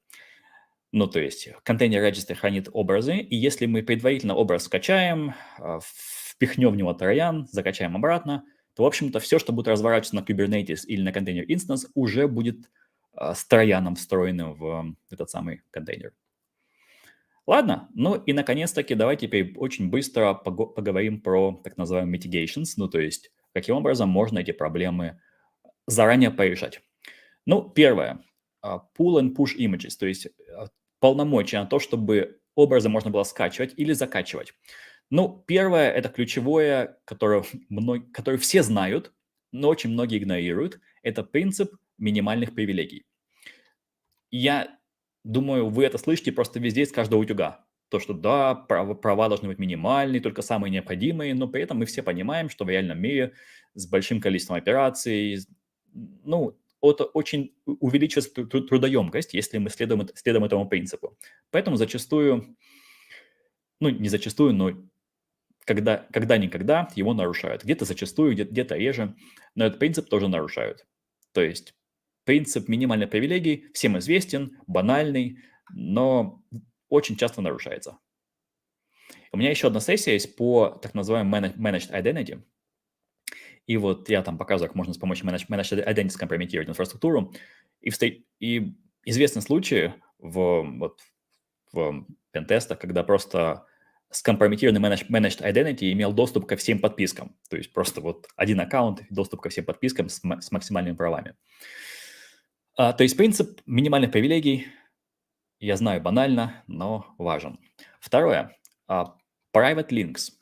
Ну, то есть контейнер registry хранит образы, и если мы предварительно образ скачаем, впихнем в него троян, закачаем обратно, то, в общем-то, все, что будет разворачиваться на Kubernetes или на контейнер instance, уже будет с трояном встроенным в этот самый контейнер. Ладно, ну и наконец-таки давайте теперь очень быстро поговорим про так называемые mitigations, ну то есть каким образом можно эти проблемы заранее порешать. Ну, первое, pull and push images, то есть полномочия на то, чтобы образы можно было скачивать или закачивать. Ну, первое, это ключевое, которое все знают, но очень многие игнорируют, это принцип минимальных привилегий. Я думаю, вы это слышите просто везде, из каждого утюга. То, что да, права должны быть минимальные, только самые необходимые, но при этом мы все понимаем, что в реальном мире с большим количеством операций, ну, это очень увеличивает трудоемкость, если мы следуем этому принципу. Поэтому зачастую, ну, не зачастую, но когда-никогда его нарушают. Где-то зачастую, где-то реже, но этот принцип тоже нарушают. То есть принцип минимальной привилегии всем известен, банальный, но очень часто нарушается. У меня еще одна сессия есть по так называемому Managed Identity. И вот я там показываю, как можно с помощью Managed Identity скомпрометировать инфраструктуру. И известны случаи в пентестах, когда просто скомпрометированный Managed Identity имел доступ ко всем подпискам. То есть просто вот один аккаунт, доступ ко всем подпискам с максимальными правами. То есть принцип минимальных привилегий, я знаю, банально, но важен. Второе. Private links.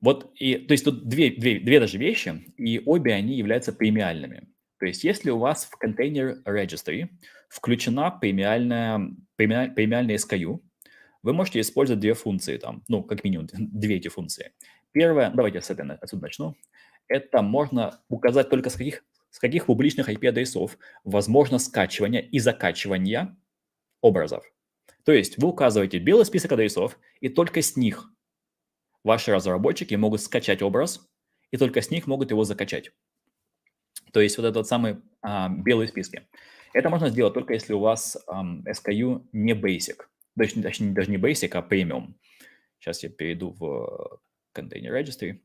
Вот, то есть тут две даже вещи, и обе они являются премиальными. То есть если у вас в контейнер registry включена премиальная SKU, вы можете использовать две функции там, ну, как минимум две эти функции. Первое, давайте отсюда начну, это можно указать только с каких публичных IP-адресов возможно скачивание и закачивание образов. То есть вы указываете белый список адресов, и только с них ваши разработчики могут скачать образ, и только с них могут его закачать. То есть вот этот самый белые списки. Это можно сделать только если у вас SKU не basic. Точнее, даже не basic, а premium. Сейчас я перейду в Container Registry.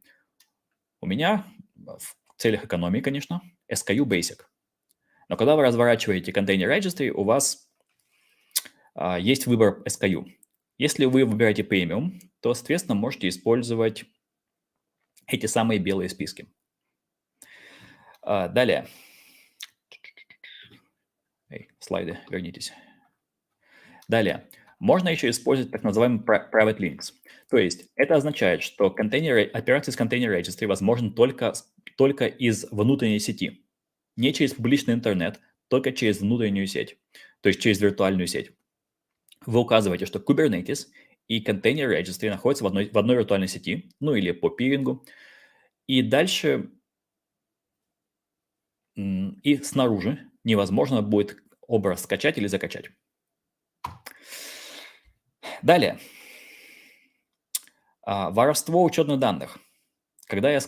У меня в целях экономии, конечно, SKU basic. Но когда вы разворачиваете Container Registry, у вас есть выбор SKU. Если вы выбираете премиум, то, соответственно, можете использовать эти самые белые списки. Далее. Слайды, вернитесь. Далее. Можно еще использовать так называемый private links. То есть это означает, что операции с Container Registry возможны только из внутренней сети. Не через публичный интернет, только через внутреннюю сеть. То есть через виртуальную сеть. Вы указываете, что Kubernetes и Container Registry находятся в одной виртуальной сети, ну или по пирингу. И дальше и снаружи невозможно будет образ скачать или закачать. Далее. Воровство учетных данных. Когда я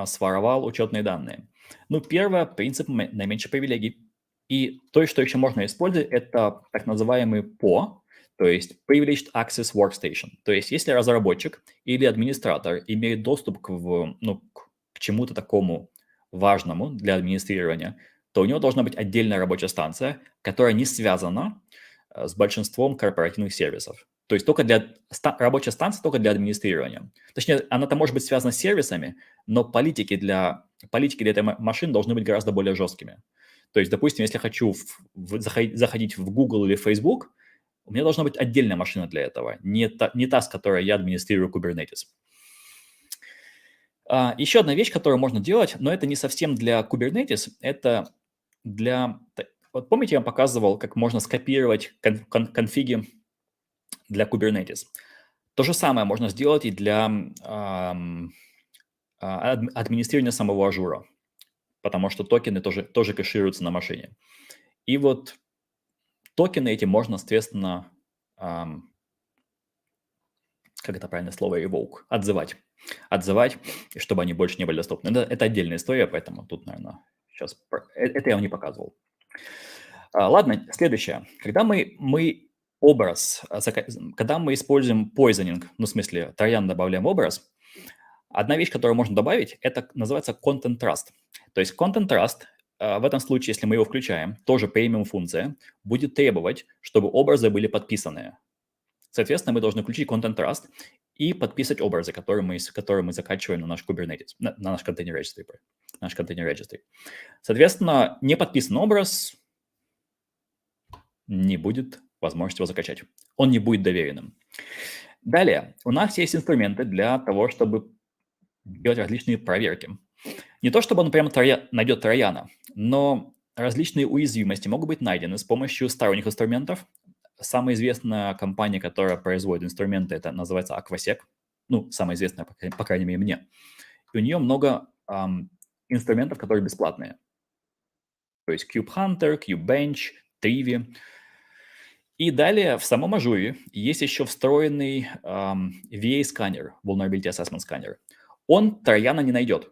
своровал учетные данные. Ну, первое, принцип наименьшей привилегий. И то, что еще можно использовать, это так называемый PO, то есть Privileged Access Workstation. То есть если разработчик или администратор имеет доступ к чему-то такому важному для администрирования, то у него должна быть отдельная рабочая станция, которая не связана с большинством корпоративных сервисов. То есть рабочая станция только для администрирования. Точнее, она-то может быть связана с сервисами, но политики для этой машины должны быть гораздо более жесткими. То есть, допустим, если я хочу заходить в Google или Facebook, у меня должна быть отдельная машина для этого, не та, с которой я администрирую Kubernetes. Еще одна вещь, которую можно делать, но это не совсем для Kubernetes, это для... Вот помните, я вам показывал, как можно скопировать конфиги для Kubernetes. То же самое можно сделать и для администрирования самого Ажура, потому что токены тоже кэшируются на машине. И вот токены эти можно, соответственно, как это правильное слово, evoke, отзывать, чтобы они больше не были доступны. Это отдельная история, поэтому тут, наверное, сейчас... Это я вам не показывал. Ладно, следующее. Когда мы используем poisoning, ну, в смысле, троян добавляем в образ, одна вещь, которую можно добавить, это называется content trust. То есть content trust, в этом случае, если мы его включаем, тоже премиум функция, будет требовать, чтобы образы были подписаны. Соответственно, мы должны включить content trust и подписывать образы, которые мы закачиваем на наш Kubernetes, на наш Container Registry. Соответственно, не подписанный образ не будет возможности его закачать. Он не будет доверенным. Далее, у нас есть инструменты для того, чтобы делать различные проверки. Не то, чтобы он прямо найдет трояна, но различные уязвимости могут быть найдены с помощью сторонних инструментов. Самая известная компания, которая производит инструменты, это называется Aquasec. Ну, самая известная, по крайней мере, мне. И у нее много инструментов, которые бесплатные. То есть KubeHunter, KubeBench, Trivi. И далее в самом Ажуре есть еще встроенный VA-сканер, Vulnerability Assessment Scanner. Он трояна не найдет.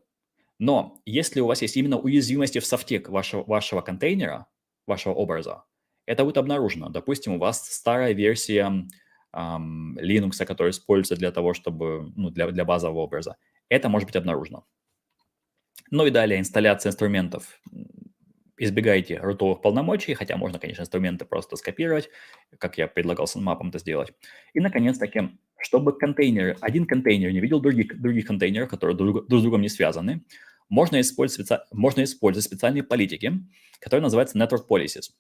Но если у вас есть именно уязвимости в софте вашего контейнера, вашего образа, это будет обнаружено. Допустим, у вас старая версия Linux, которая используется для того, чтобы, ну, для базового образа. Это может быть обнаружено. Ну и далее инсталляция инструментов. Избегайте рутовых полномочий, хотя можно, конечно, инструменты просто скопировать, как я предлагал с мапом это сделать. И, наконец-таки, чтобы один контейнер не видел других контейнеров, которые друг с другом не связаны, можно использовать специальные политики, которые называются Network Policies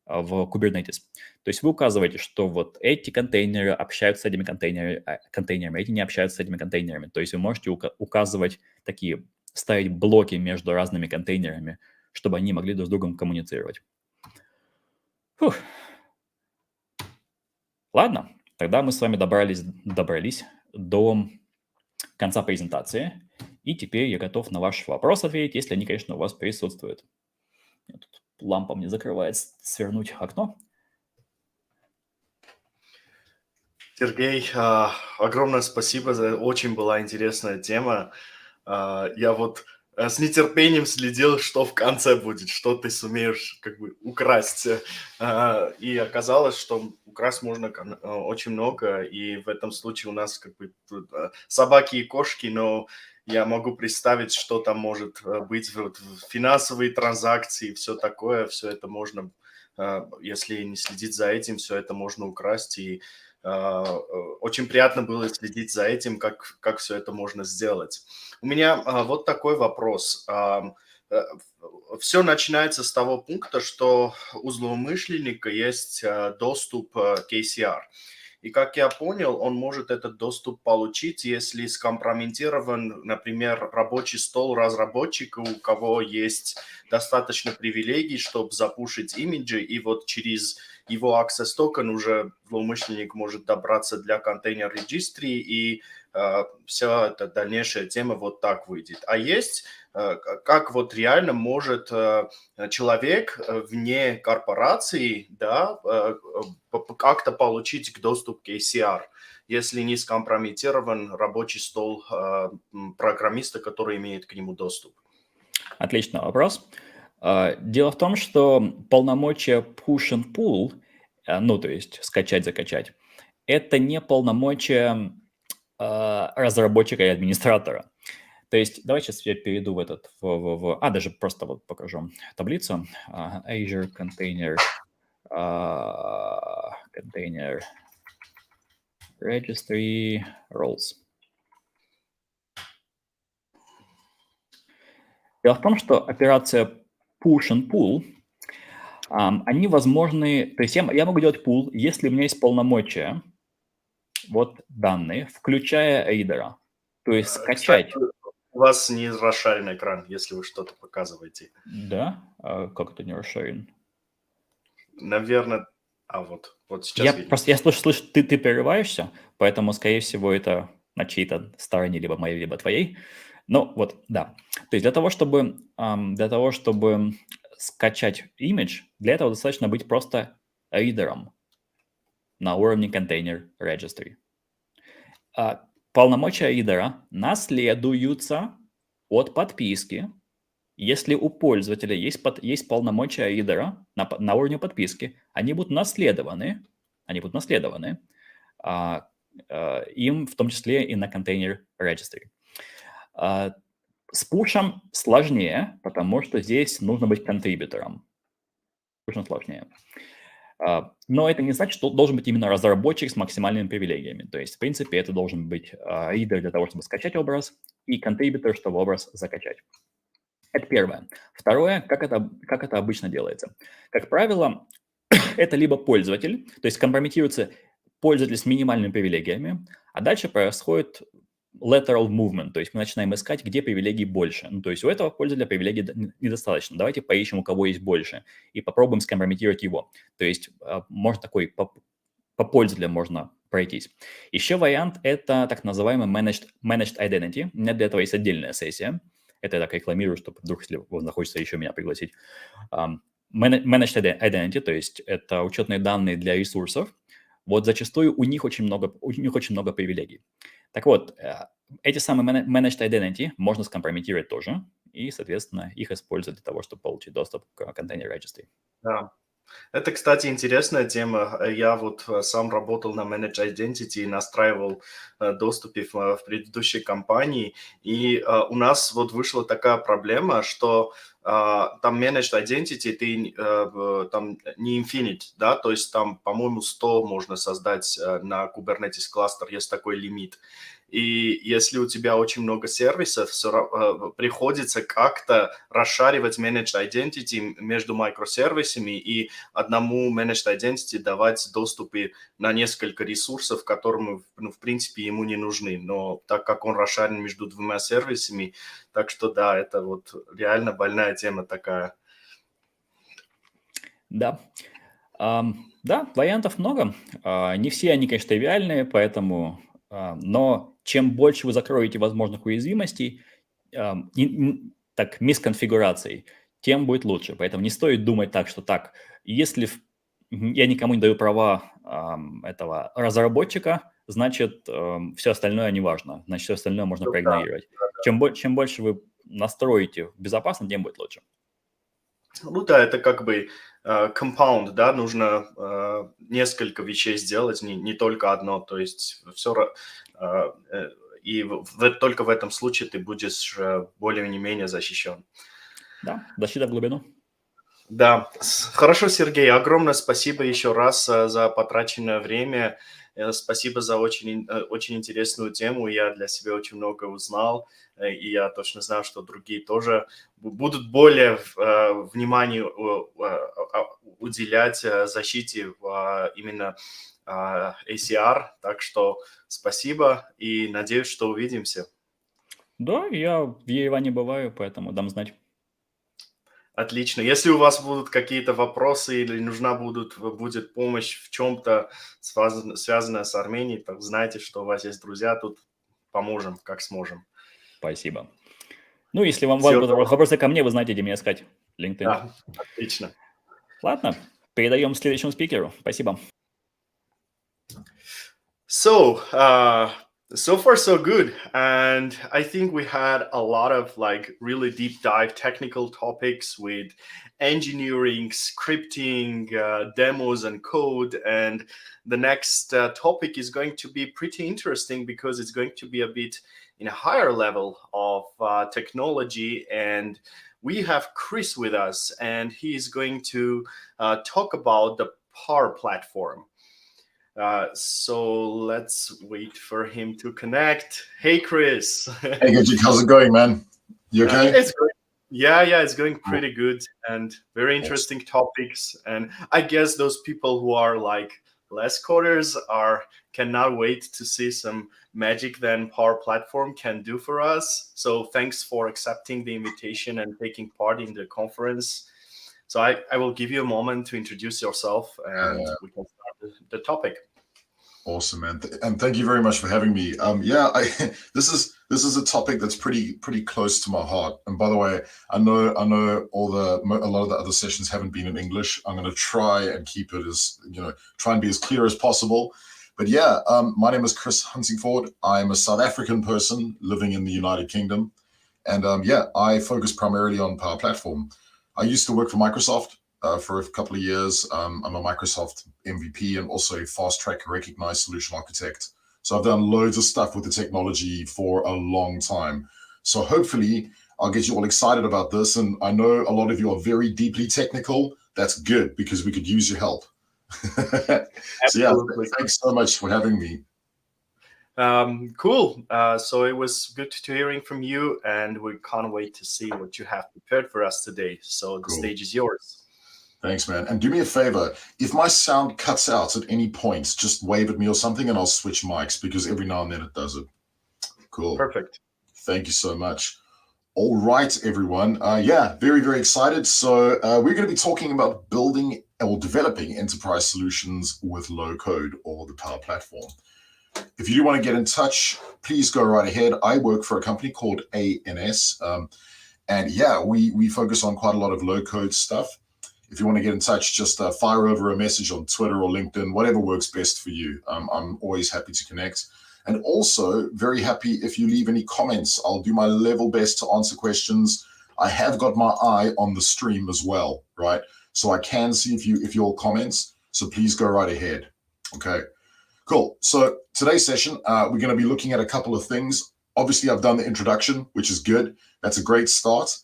в Kubernetes. То есть вы указываете, что вот эти контейнеры общаются с этими контейнерами, эти не общаются с этими контейнерами. То есть вы можете указывать ставить блоки между разными контейнерами, чтобы они могли друг с другом коммуницировать. Фух. Ладно, тогда мы с вами добрались до конца презентации. И теперь я готов на ваш вопрос ответить, если они, конечно, у вас присутствуют. Тут лампа мне закрывает свернуть окно. Сергей, огромное спасибо, очень была интересная тема. Я вот с нетерпением следил, что в конце будет, что ты сумеешь как бы украсть. И оказалось, что украсть можно очень много, и в этом случае у нас как бы собаки и кошки, но я могу представить, что там может быть, вот, финансовые транзакции, все такое, все это можно, если не следить за этим, все это можно украсть, и очень приятно было следить за этим, как все это можно сделать. У меня вот такой вопрос. Все начинается с того пункта, что у злоумышленника есть доступ к KCR. И как я понял, он может этот доступ получить, если скомпрометирован, например, рабочий стол разработчика, у кого есть достаточно привилегий, чтобы запушить имиджи, и вот через его access токен уже злоумышленник может добраться для контейнер registry, и вся эта дальнейшая тема вот так выйдет. А есть, как вот реально может человек вне корпорации, да, как-то получить доступ к ACR, если не скомпрометирован рабочий стол программиста, который имеет к нему доступ? Отличный вопрос. Дело в том, что полномочия push and pull, ну, то есть скачать-закачать, это не полномочия разработчика и администратора. То есть, давай сейчас я перейду в этот, даже просто вот покажу таблицу. Azure Container Registry Roles. Дело в том, что операция push and pull, они возможны, то есть я могу делать pull, если у меня есть полномочия, вот данные, включая ридера. То есть скачать. Кстати, у вас не расшаренный экран, если вы что-то показываете. Да? Как это не расшарен? Наверное, вот сейчас видно. Я слышу, ты прерываешься, поэтому, скорее всего, это на чьей-то стороне, либо моей, либо твоей. Ну, вот, да. То есть для того, чтобы скачать имидж, для этого достаточно быть просто ридером на уровне контейнер registry. Полномочия ридера наследуются от подписки. Если у пользователя есть полномочия ридера на уровне подписки, они будут наследованы им, в том числе и на контейнер registry. С пушем сложнее, потому что здесь нужно быть контрибьютором. Пушем сложнее. Но это не значит, что должен быть именно разработчик с максимальными привилегиями. То есть, в принципе, это должен быть ридер для того, чтобы скачать образ, и контрибьютор, чтобы образ закачать. Это первое. Второе, как это обычно делается. Как правило, это либо пользователь, то есть компрометируется пользователь с минимальными привилегиями, а дальше происходит lateral movement, то есть мы начинаем искать, где привилегий больше. Ну, то есть у этого пользователя привилегий недостаточно. Давайте поищем, у кого есть больше, и попробуем скомпрометировать его. То есть можно такой по пользователям можно пройтись. Еще вариант – это так называемый managed identity. У меня для этого есть отдельная сессия. Это я так рекламирую, чтобы вдруг, если вам захочется еще меня пригласить. Managed identity, то есть это учетные данные для ресурсов. Вот зачастую у них очень много привилегий. Так вот, эти самые managed identity можно скомпрометировать тоже, и, соответственно, их использовать для того, чтобы получить доступ к контейнер registry. Да. Это, кстати, интересная тема. Я вот сам работал на Managed Identity и настраивал доступы в предыдущей компании, и у нас вот вышла такая проблема, что там Managed Identity там не infinite, да, то есть там, по-моему, 100 можно создать на Kubernetes кластер, есть такой лимит. И если у тебя очень много сервисов, приходится как-то расшаривать Managed Identity между микросервисами и одному Managed Identity давать доступы на несколько ресурсов, которым, в принципе, ему не нужны. Но так как он расшарен между двумя сервисами, так что да, это вот реально больная тема такая. Да. Да, вариантов много. Не все они, конечно, тривиальные, поэтому... Но чем больше вы закроете возможных уязвимостей, мисконфигураций, тем будет лучше. Поэтому не стоит думать так, что так, если я никому не даю права этого разработчика, значит, все остальное не важно. Значит, все остальное можно проигнорировать. Чем больше вы настроите безопасно, тем будет лучше. Ну да, это как бы compound, да, нужно несколько вещей сделать, не только одно, то есть все, и только в этом случае ты будешь более-менее защищен. Да, защита в глубину. Да, хорошо, Сергей, огромное спасибо еще раз за потраченное время, спасибо за очень интересную тему, я для себя очень много узнал, и я точно знаю, что другие тоже будут более внимания уделять защите именно ACR, так что спасибо и надеюсь, что увидимся. Да, я в Ереване бываю, поэтому дам знать. Отлично. Если у вас будут какие-то вопросы или нужна будет помощь в чем-то связанная с Арменией, то знайте, что у вас есть друзья, тут поможем, как сможем. Спасибо. Ну, если вам Всего будут вопросы ко мне, вы знаете, где меня искать. LinkedIn. Да, отлично. Ладно, передаем следующему спикеру. Спасибо. So far so good, and I think we had a lot of like really deep dive technical topics with engineering, scripting, demos and code, and the next topic is going to be pretty interesting because it's going to be a bit in a higher level of technology, and we have Chris with us, and he is going to talk about the Power Platform. So let's wait for him to connect. Hey, Chris. Hey, Gajik, how's it going, man? You okay? It's great. Yeah, it's going pretty good and very interesting topics. And I guess those people who are like less coders cannot wait to see some magic that Power Platform can do for us. So thanks for accepting the invitation and taking part in the conference. So I will give you a moment to introduce yourself and we can start the topic. Awesome, man, and thank you very much for having me. This is a topic that's pretty close to my heart. And by the way, I know a lot of the other sessions haven't been in English. I'm going to try and keep it try and be as clear as possible. But yeah, my name is Chris Huntingford. I'm a South African person living in the United Kingdom, and I focus primarily on Power Platform. I used to work for Microsoft for a couple of years. I'm a Microsoft MVP and also a fast track recognized solution architect. So I've done loads of stuff with the technology for a long time. So hopefully I'll get you all excited about this. And I know a lot of you are very deeply technical. That's good because we could use your help. So thanks so much for having me. Cool. So it was good to hearing from you, and we can't wait to see what you have prepared for us today. So the stage is yours. Thanks, man. And do me a favor, if my sound cuts out at any point, just wave at me or something and I'll switch mics because every now and then it does it. Cool. Perfect. Thank you so much. All right, everyone. Very, very excited. So we're going to be talking about building or developing enterprise solutions with low code or the Power Platform. If you do want to get in touch, please go right ahead. I work for a company called ANS. We focus on quite a lot of low code stuff. If you want to get in touch, just fire over a message on Twitter or LinkedIn, whatever works best for you. I'm always happy to connect. And also very happy if you leave any comments. I'll do my level best to answer questions. I have got my eye on the stream as well, right? so I can see if you all comments. So please go right ahead. Okay, cool. So today's session, we're going to be looking at a couple of things. Obviously, I've done the introduction, which is good. That's a great start.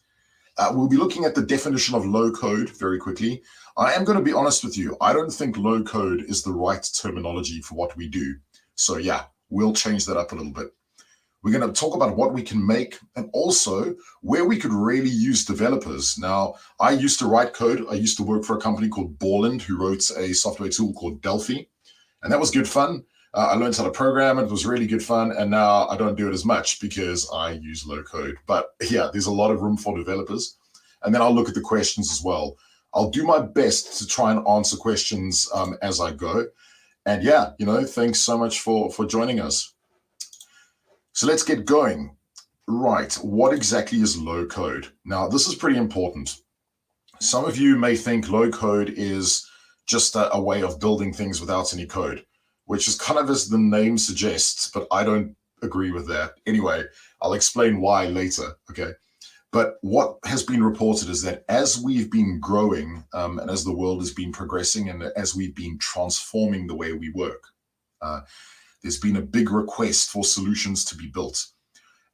We'll be looking at the definition of low code very quickly. I am going to be honest with you. I don't think low code is the right terminology for what we do. So yeah, we'll change that up a little bit. We're going to talk about what we can make and also where we could really use developers. Now, I used to write code. I used to work for a company called Borland who wrote a software tool called Delphi. And that was good fun. I learned how to program. It was really good fun. And now I don't do it as much because I use low code. But yeah, there's a lot of room for developers. And then I'll look at the questions as well. I'll do my best to try and answer questions as I go. And yeah, thanks so much for joining us. So let's get going. Right, what exactly is low code? Now, this is pretty important. Some of you may think low code is just a way of building things without any code, which is kind of as the name suggests, but I don't agree with that. Anyway, I'll explain why later, okay? But what has been reported is that as we've been growing and as the world has been progressing and as we've been transforming the way we work, there's been a big request for solutions to be built.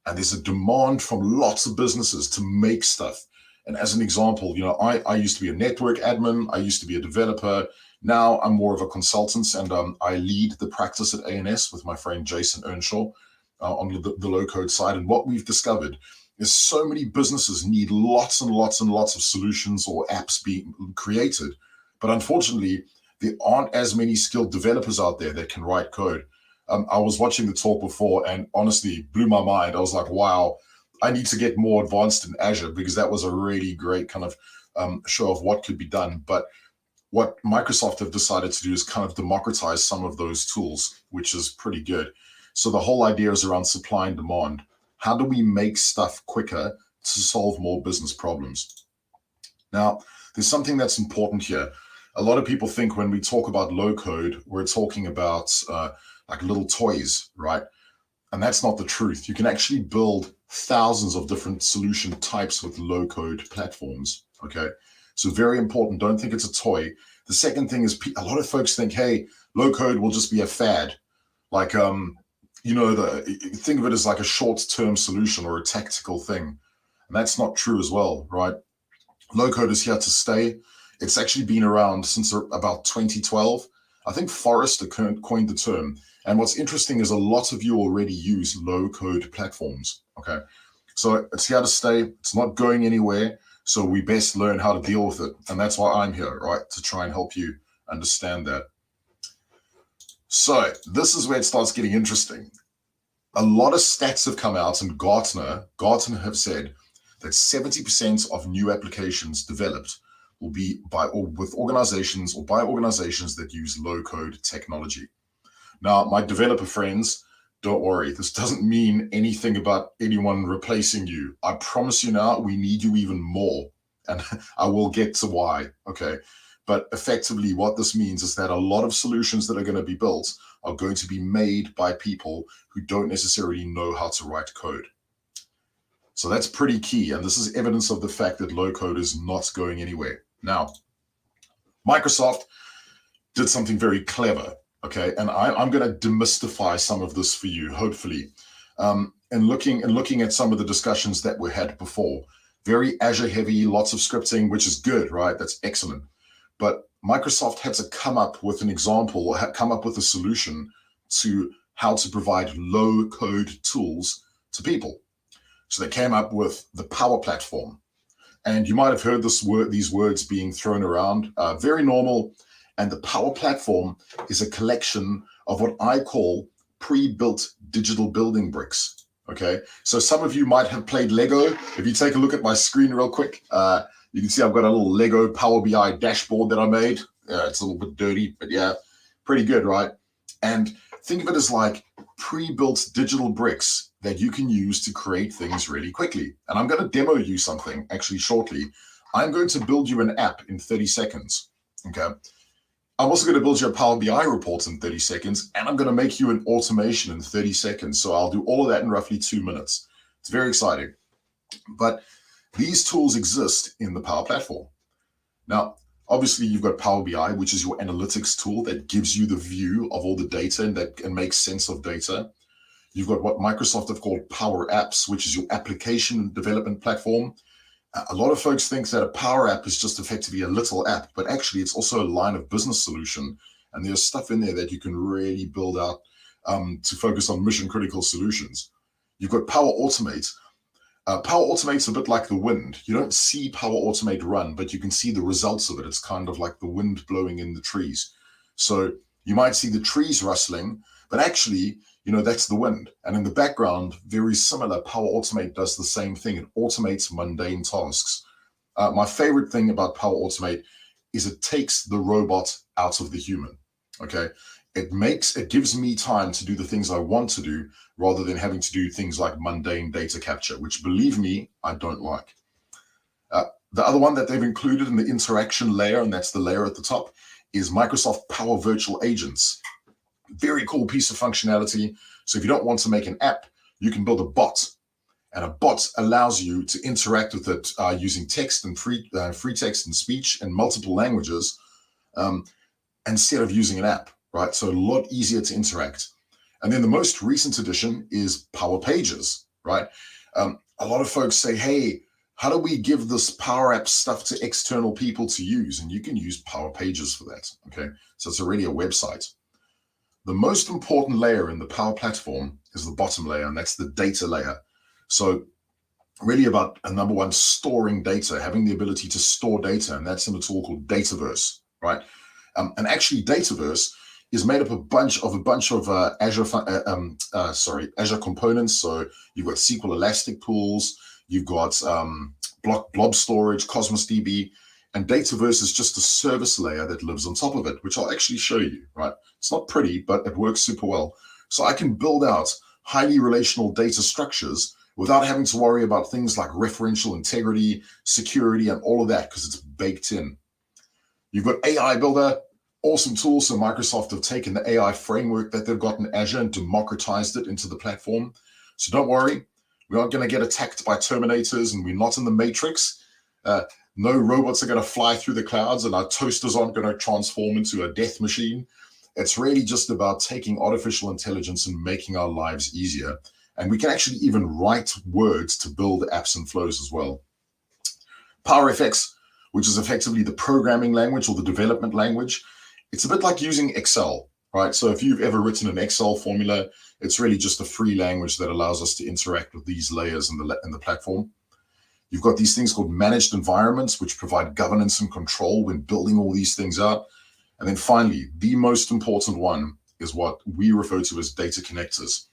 And there's a demand from lots of businesses to make stuff. And as an example, I used to be a network admin. I used to be a developer. Now I'm more of a consultant, and I lead the practice at ANS with my friend Jason Earnshaw on the low code side. And what we've discovered is so many businesses need lots and lots and lots of solutions or apps being created. But unfortunately, there aren't as many skilled developers out there that can write code. I was watching the talk before and honestly blew my mind. I was like, wow, I need to get more advanced in Azure because that was a really great kind of show of what could be done. But what Microsoft have decided to do is kind of democratize some of those tools, which is pretty good. So the whole idea is around supply and demand. How do we make stuff quicker to solve more business problems? Now, there's something that's important here. A lot of people think when we talk about low code, we're talking about like little toys, right? And that's not the truth. You can actually build thousands of different solution types with low code platforms, okay? So very important, don't think it's a toy. The second thing is a lot of folks think, hey, low code will just be a fad. Like, think of it as like a short-term solution or a tactical thing. And that's not true as well, right? Low code is here to stay. It's actually been around since about 2012. I think Forrester coined the term. And what's interesting is a lot of you already use low code platforms, okay? So it's here to stay. It's not going anywhere. So we best learn how to deal with it. And that's why I'm here, right? To try and help you understand that. So this is where it starts getting interesting. A lot of stats have come out, and Gartner have said that 70% of new applications developed will be by organizations that use low code technology. Now, my developer friends, don't worry. This doesn't mean anything about anyone replacing you. I promise you now, we need you even more. And I will get to why, okay? But effectively, what this means is that a lot of solutions that are going to be built are going to be made by people who don't necessarily know how to write code. So that's pretty key. And this is evidence of the fact that low code is not going anywhere. Now, Microsoft did something very clever. Okay, and I'm going to demystify some of this for you, hopefully. And looking at some of the discussions that we had before, very Azure heavy, lots of scripting, which is good, right? That's excellent. But Microsoft had to come up with an example, or come up with a solution to how to provide low code tools to people. So they came up with the Power Platform. And you might have heard these words being thrown around, very normal. And the Power Platform is a collection of what I call pre-built digital building bricks, okay? So some of you might have played Lego. If you take a look at my screen real quick, you can see I've got a little Lego Power BI dashboard that I made. It's a little bit dirty, but yeah, pretty good, right? And think of it as like pre-built digital bricks that you can use to create things really quickly. And I'm going to demo you something actually shortly. I'm going to build you an app in 30 seconds, okay? I'm also going to build you a Power BI report in 30 seconds, and I'm going to make you an automation in 30 seconds. So I'll do all of that in roughly 2 minutes. It's very exciting. But these tools exist in the Power Platform. Now, Obviously, you've got Power BI, which is your analytics tool that gives you the view of all the data and that can make sense of data. You've got what Microsoft have called Power Apps, which is your application development platform. A lot of folks think that a Power App is just effectively a little app, but actually it's also a line of business solution. And there's stuff in there that you can really build out to focus on mission critical solutions. You've got Power Automate. Power Automate's a bit like the wind. You don't see Power Automate run, but you can see the results of it. It's kind of like the wind blowing in the trees. So you might see the trees rustling, but actually, that's the wind. And in the background, very similar, Power Automate does the same thing. It automates mundane tasks. My favorite thing about Power Automate is it takes the robot out of the human, okay? It gives me time to do the things I want to do rather than having to do things like mundane data capture, which, believe me, I don't like. The other one that they've included in the interaction layer, and that's the layer at the top, is Microsoft Power Virtual Agents. Very cool piece of functionality. So if you don't want to make an app, you can build a bot. And a bot allows you to interact with it using text and free text and speech and multiple languages instead of using an app, right? So a lot easier to interact. And then the most recent addition is Power Pages, right? A lot of folks say, hey, how do we give this Power App stuff to external people to use? And you can use Power Pages for that, okay? So it's already a website. The most important layer in the Power Platform is the bottom layer, and that's the data layer. So really about, number one, storing data, having the ability to store data, and that's in a tool called Dataverse, right? And actually Dataverse is made up a bunch of Azure components. So you've got SQL Elastic pools, you've got blob storage, Cosmos DB, and Dataverse is just a service layer that lives on top of it, which I'll actually show you, right? It's not pretty, but it works super well. So I can build out highly relational data structures without having to worry about things like referential integrity, security, and all of that, because it's baked in. You've got AI Builder, awesome tool. So Microsoft have taken the AI framework that they've got in Azure and democratized it into the platform. So don't worry, we aren't going to get attacked by Terminators, and we're not in the Matrix. No robots are going to fly through the clouds, and our toasters aren't going to transform into a death machine. It's really just about taking artificial intelligence and making our lives easier. And we can actually even write words to build apps and flows as well. PowerFX, which is effectively the programming language or the development language. It's a bit like using Excel, right? So if you've ever written an Excel formula, it's really just a free language that allows us to interact with these layers in the platform. You've got these things called managed environments, which provide governance and control when building all these things out. And then finally, the most important one is what we refer to as data connectors.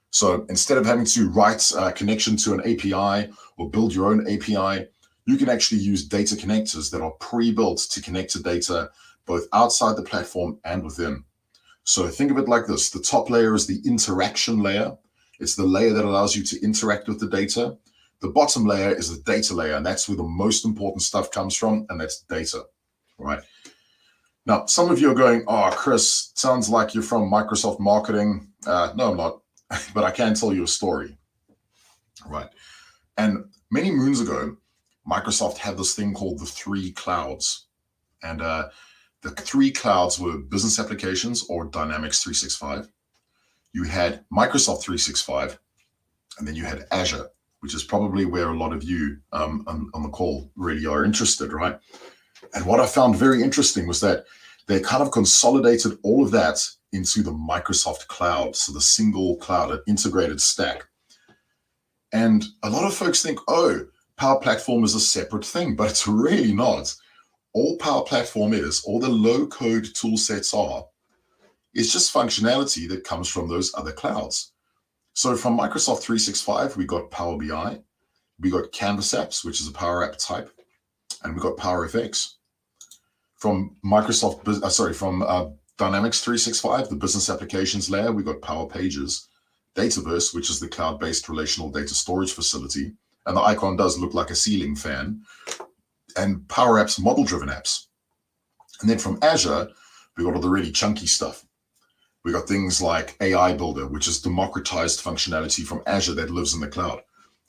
So instead of having to write a connection to an API or build your own API, you can actually use data connectors that are pre-built to connect to data both outside the platform and within. So think of it like this. The top layer is the interaction layer. It's the layer that allows you to interact with the data. The bottom layer is the data layer, and that's where the most important stuff comes from, and that's data, right? Now, some of you are going, oh, Chris, sounds like you're from Microsoft marketing. No, I'm not, but I can tell you a story, right? And many moons ago, Microsoft had this thing called the 3 clouds. And the 3 clouds were business applications or Dynamics 365. You had Microsoft 365, and then you had Azure, which is probably where a lot of you on the call really are interested, right? And what I found very interesting was that they kind of consolidated all of that into the Microsoft cloud. So the single cloud, an integrated stack. And a lot of folks think, oh, Power Platform is a separate thing, but it's really not. All Power Platform is, all the low-code tool sets are, is just functionality that comes from those other clouds. So from Microsoft 365, we got Power BI, we got Canvas Apps, which is a Power App type, and we got PowerFX. From Dynamics 365, the business applications layer, we got Power Pages, Dataverse, which is the cloud-based relational data storage facility, and the icon does look like a ceiling fan, and Power Apps, model-driven apps. And then from Azure, we got all the really chunky stuff. We got things like AI Builder, which is democratized functionality from Azure that lives in the cloud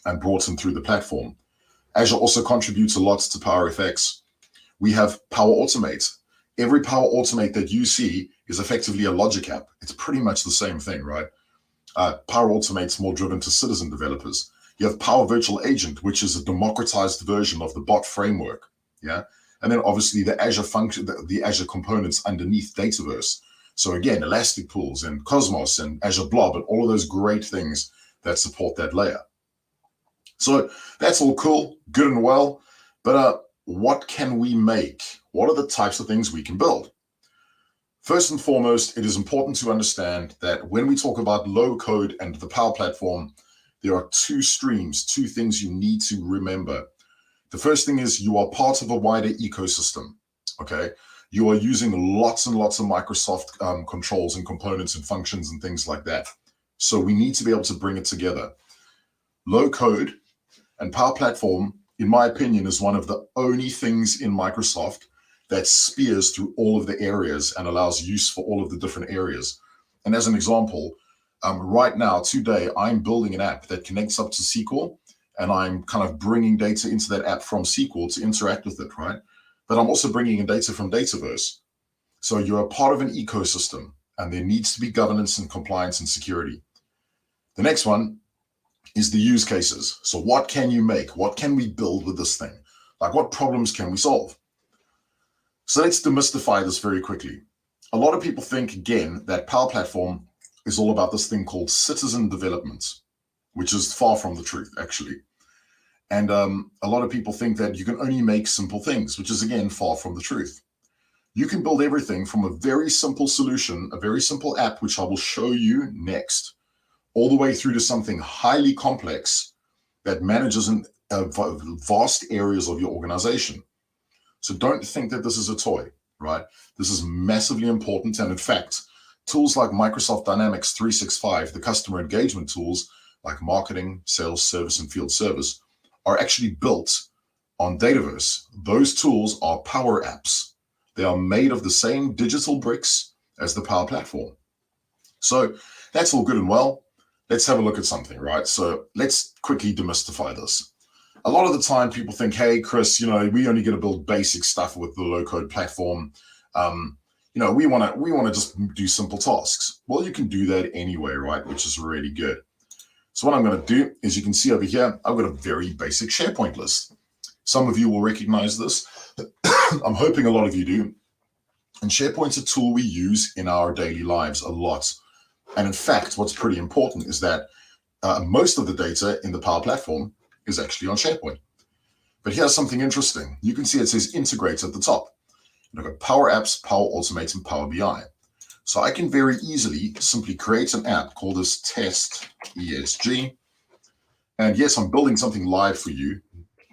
and brought in through the platform. Azure also contributes a lot to PowerFX. we have Power Automate. Every Power Automate that you see is effectively a logic app. It's pretty much the same thing, right? Power Automate's more driven to citizen developers. You have Power Virtual Agent, which is a democratized version of the bot framework, yeah? And then obviously the Azure function, the Azure components underneath Dataverse. So again, Elastic Pools and Cosmos and Azure Blob and all of those great things that support that layer. So that's all cool, good and well, but what can we make? What are the types of things we can build? First and foremost, it is important to understand that when we talk about low code and the Power Platform, there are two streams, two things you need to remember. The first thing is you are part of a wider ecosystem, okay? You are using lots and lots of Microsoft controls and components and functions and things like that. So we need to be able to bring it together. Low code and Power Platform, in my opinion, is one of the only things in Microsoft that spears through all of the areas and allows use for all of the different areas. And as an example, right now, today, I'm building an app that connects up to SQL, and I'm kind of bringing data into that app from SQL to interact with it, right? But I'm also bringing in data from Dataverse. So you're a part of an ecosystem, and there needs to be governance and compliance and security. The next one is the use cases. So what can you make? What can we build with this thing? Like, what problems can we solve? So let's demystify this very quickly. A lot of people think, again, that Power Platform is all about this thing called citizen development, which is far from the truth, actually. And a lot of people think that you can only make simple things, which is, again, far from the truth. You can build everything from a very simple solution, a very simple app, which I will show you next, all the way through to something highly complex that manages vast areas of your organization. So don't think that this is a toy, right? This is massively important. And in fact, tools like Microsoft Dynamics 365, the customer engagement tools like marketing, sales, service, and field service are actually built on Dataverse. Those tools are Power Apps. They are made of the same digital bricks as the Power Platform. So that's all good and well. Let's have a look at something, right? So let's quickly demystify this. A lot of the time people think, hey, Chris, we only get to build basic stuff with the low-code platform. We want to just do simple tasks. Well, you can do that anyway, right? Which is really good. So what I'm going to do is, you can see over here, I've got a very basic SharePoint list. Some of you will recognize this. I'm hoping a lot of you do. And SharePoint's a tool we use in our daily lives a lot. And in fact, what's pretty important is that most of the data in the Power Platform is actually on SharePoint. But here's something interesting. You can see it says integrate at the top. I've got Power Apps, Power Automate, and Power BI. So I can very easily simply create an app called this test ESG. And yes, I'm building something live for you.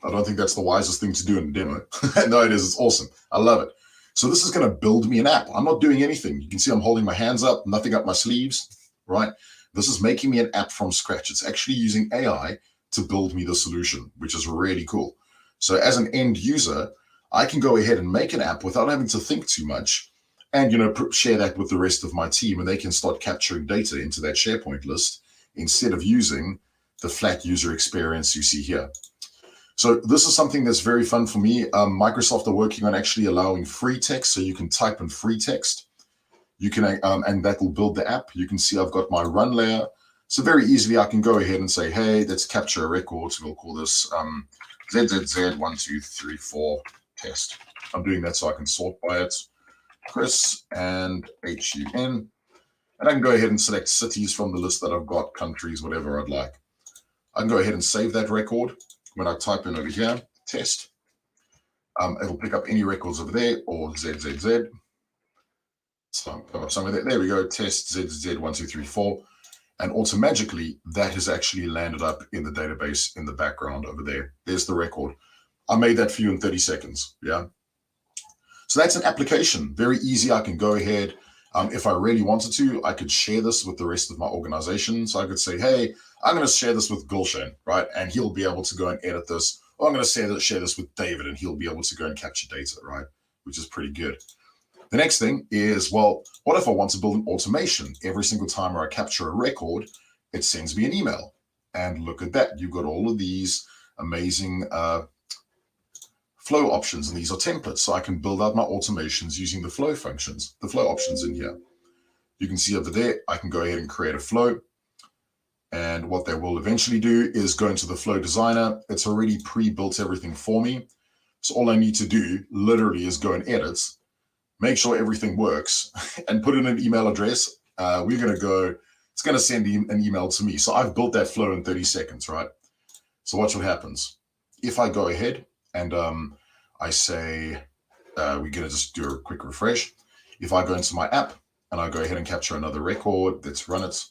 I don't think that's the wisest thing to do in a demo. No, it is. It's awesome. I love it. So this is going to build me an app. I'm not doing anything. You can see I'm holding my hands up, nothing up my sleeves, right? This is making me an app from scratch. It's actually using AI to build me the solution, which is really cool. So as an end user, I can go ahead and make an app without having to think too much, and share that with the rest of my team, and they can start capturing data into that SharePoint list instead of using the flat user experience you see here. So this is something that's very fun for me. Microsoft are working on actually allowing free text, so you can type in free text. You can, and that will build the app. You can see I've got my run layer. So very easily I can go ahead and say, hey, let's capture a record. So we'll call this ZZZ1234 test. I'm doing that so I can sort by it. Chris and HUN. And I can go ahead and select cities from the list that I've got, countries, whatever I'd like. I can go ahead and save that record. When I type in over here, test, it'll pick up any records over there, or ZZZ. So somewhere there we go, test ZZZ1234. And automatically that has actually landed up in the database in the background over there. There's the record. I made that for you in 30 seconds, yeah? So that's an application, very easy. I can go ahead, if I really wanted to, I could share this with the rest of my organization. So I could say, hey, I'm going to share this with Gulshan, right? And he'll be able to go and edit this. Or I'm going to share this with David, and he'll be able to go and capture data, right? Which is pretty good. The next thing is, well, what if I want to build an automation? Every single time where I capture a record, it sends me an email. And look at that. You've got all of these amazing flow options, and these are templates. So I can build out my automations using the flow functions, the flow options in here. You can see over there, I can go ahead and create a flow. And what they will eventually do is go into the flow designer. It's already pre-built everything for me. So all I need to do literally is go and edit, make sure everything works, and put in an email address. We're going to go, it's going to send an email to me. So I've built that flow in 30 seconds, right? So watch what happens. If I go ahead and I say, we're going to just do a quick refresh. If I go into my app and I go ahead and capture another record, let's run it.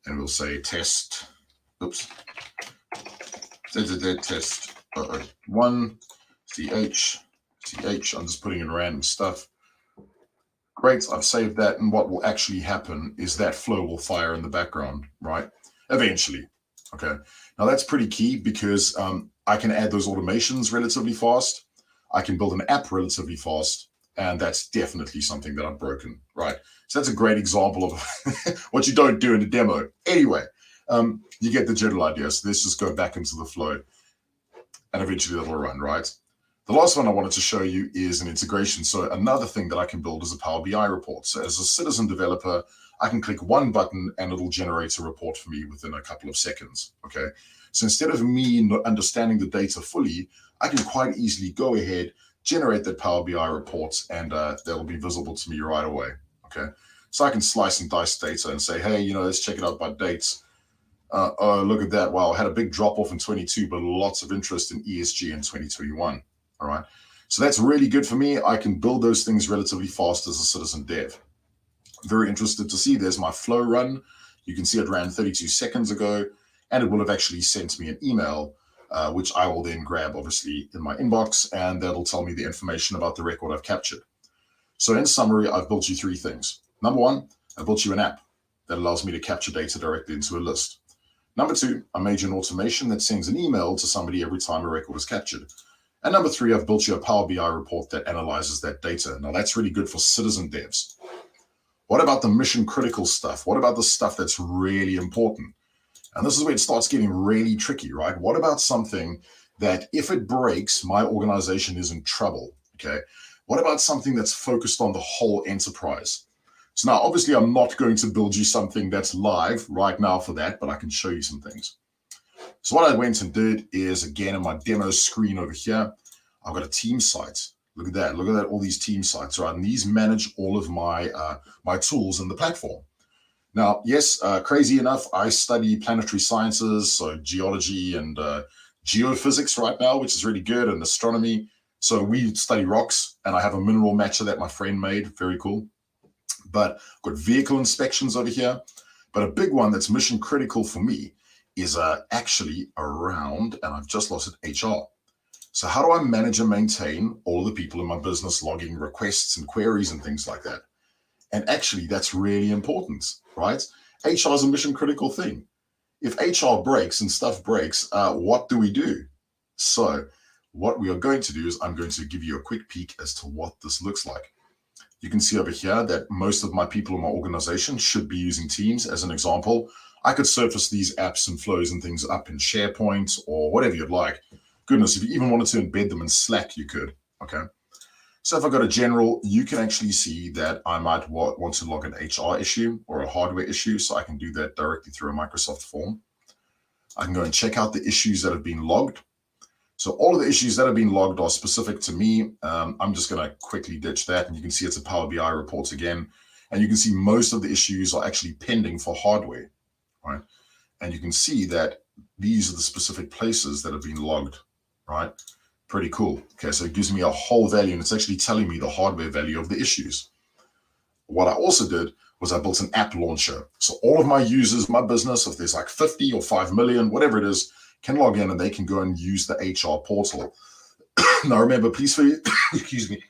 And we'll say test, oops, test 1, CH, I'm just putting in random stuff. Great, I've saved that, and what will actually happen is that flow will fire in the background, right? Eventually, okay? Now that's pretty key because I can add those automations relatively fast. I can build an app relatively fast, and that's definitely something that I've broken, right? So that's a great example of what you don't do in a demo. Anyway, you get the general idea. So let's just go back into the flow, and eventually that'll run, right? The last one I wanted to show you is an integration. So another thing that I can build is a Power BI report. So as a citizen developer, I can click one button and it'll generate a report for me within a couple of seconds, okay? So instead of me not understanding the data fully, I can quite easily go ahead, generate that Power BI report, and they'll be visible to me right away, okay? So I can slice and dice data and say, hey, let's check it out by dates. Oh, look at that. Wow, I had a big drop off in 22, but lots of interest in ESG in 2021. All right. So that's really good for me. I can build those things relatively fast as a citizen dev. Very interested to see. There's my flow run. You can see it ran 32 seconds ago, and it will have actually sent me an email, which I will then grab, obviously, in my inbox, and that'll tell me the information about the record I've captured. So in summary, I've built you 3 things. Number 1, I built you an app that allows me to capture data directly into a list. Number 2, I made you an automation that sends an email to somebody every time a record is captured. And number 3, I've built you a Power BI report that analyzes that data. Now that's really good for citizen devs. What about the mission critical stuff? What about the stuff that's really important? And this is where it starts getting really tricky, right? What about something that if it breaks, my organization is in trouble, okay? What about something that's focused on the whole enterprise? So now, obviously, I'm not going to build you something that's live right now for that, but I can show you some things. So what I went and did is, again, in my demo screen over here, I've got a team site. Look at that. Look at that, all these team sites, right? And these manage all of my my tools in the platform. Now, yes, crazy enough, I study planetary sciences, so geology and geophysics right now, which is really good, and astronomy. So we study rocks, and I have a mineral matcher that my friend made. Very cool. But I've got vehicle inspections over here. But a big one that's mission critical for me is actually around, and I've just lost it, HR. So how do I manage and maintain all of the people in my business logging requests and queries and things like that? And actually, that's really important, right? HR is a mission critical thing. If HR breaks and stuff breaks, what do we do? So what we are going to do is I'm going to give you a quick peek as to what this looks like. You can see over here that most of my people in my organization should be using Teams as an example. I could surface these apps and flows and things up in SharePoint or whatever you'd like. Goodness, if you even wanted to embed them in Slack, you could, okay? So if I go to general, you can actually see that I might want to log an HR issue or a hardware issue, so I can do that directly through a Microsoft form. I can go and check out the issues that have been logged. So all of the issues that have been logged are specific to me. I'm just going to quickly ditch that, and you can see it's a Power BI report again. And you can see most of the issues are actually pending for hardware, right? And you can see that these are the specific places that have been logged, right? Pretty cool. Okay, so it gives me a whole value, and it's actually telling me the hardware value of the issues. What I also did was I built an app launcher. So all of my users, my business, if there's like 50 or 5 million, whatever it is, can log in and they can go and use the HR portal. Now remember, please excuse me.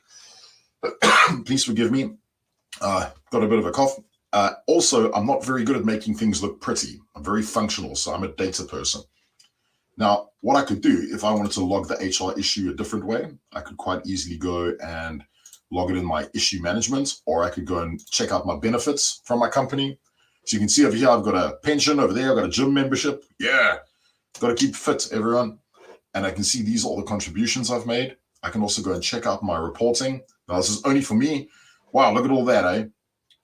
Please forgive me. Got a bit of a cough. Also, I'm not very good at making things look pretty. I'm very functional, so I'm a data person. Now, what I could do if I wanted to log the HR issue a different way, I could quite easily go and log it in my issue management, or I could go and check out my benefits from my company. So you can see over here, I've got a pension. Over there, I've got a gym membership. Yeah, got to keep fit, everyone. and I can see these are all the contributions I've made. I can also go and check out my reporting. Now, this is only for me. Wow, look at all that, eh?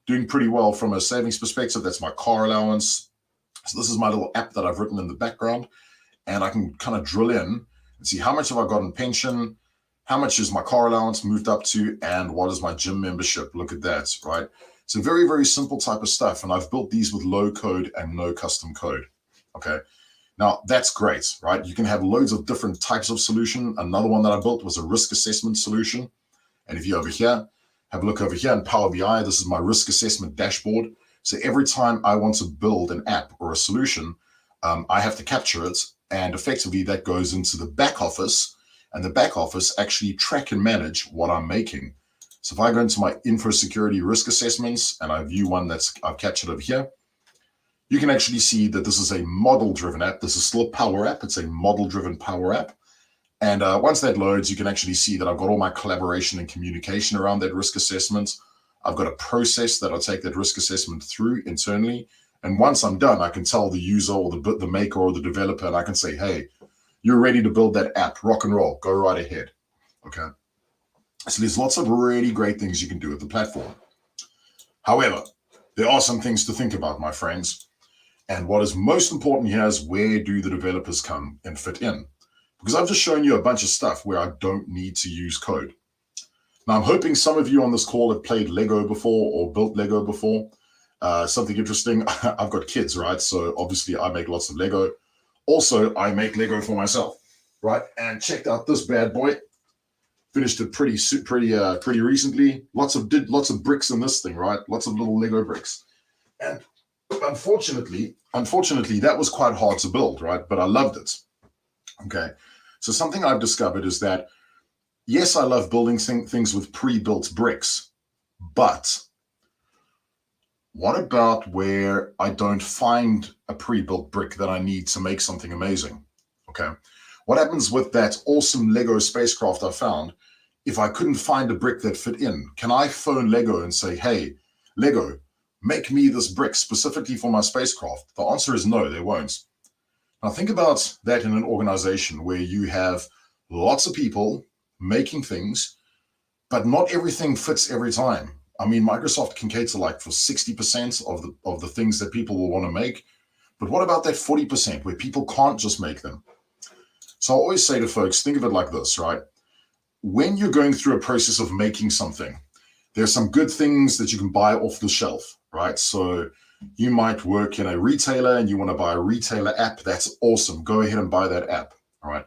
Doing pretty well from a savings perspective. That's my car allowance. So this is my little app that I've written in the background, and I can kind of drill in and see how much have I got in pension, how much is my car allowance moved up to, and what is my gym membership? Look at that, right? So very, very simple type of stuff. And I've built these with low code and no custom code, okay? Now, that's great, right? You can have loads of different types of solution. Another one that I built was a risk assessment solution. And if you're over here, have a look over here in Power BI. This is my risk assessment dashboard. So every time I want to build an app or a solution, I have to capture it. And effectively, that goes into the back office. And the back office actually track and manage what I'm making. So if I go into my info security risk assessments and I view one that's I've captured over here, you can actually see that this is a model-driven app. This is still a Power App. It's a model-driven Power App. And once that loads, you can actually see that I've got all my collaboration and communication around that risk assessment. I've got a process that I'll take that risk assessment through internally. And once I'm done, I can tell the user or the maker or the developer, and I can say, hey, you're ready to build that app, rock and roll, go right ahead, okay? So there's lots of really great things you can do with the platform. However, there are some things to think about, my friends. And what is most important here is where do the developers come and fit in? Because I've just shown you a bunch of stuff where I don't need to use code. Now, I'm hoping some of you on this call have played Lego before or built Lego before. Something interesting, I've got kids, right? So obviously I make lots of Lego. Also, I make Lego for myself, right? And checked out this bad boy. Finished it pretty recently. Lots of bricks in this thing, right? Lots of little Lego bricks. And unfortunately, that was quite hard to build, right? But I loved it. Okay. So something I've discovered is that, yes, I love building things with pre-built bricks, but what about where I don't find a pre-built brick that I need to make something amazing? Okay. What happens with that awesome Lego spacecraft I found if I couldn't find a brick that fit in? Can I phone Lego and say, hey, Lego, make me this brick specifically for my spacecraft? The answer is no, they won't. Now think about that in an organization where you have lots of people making things, but not everything fits every time. I mean, Microsoft can cater like for 60% of the things that people will want to make. But what about that 40% where people can't just make them? So I always say to folks, think of it like this, right? When you're going through a process of making something, there's some good things that you can buy off the shelf, right? So you might work in a retailer and you want to buy a retailer app. That's awesome. Go ahead and buy that app, all right?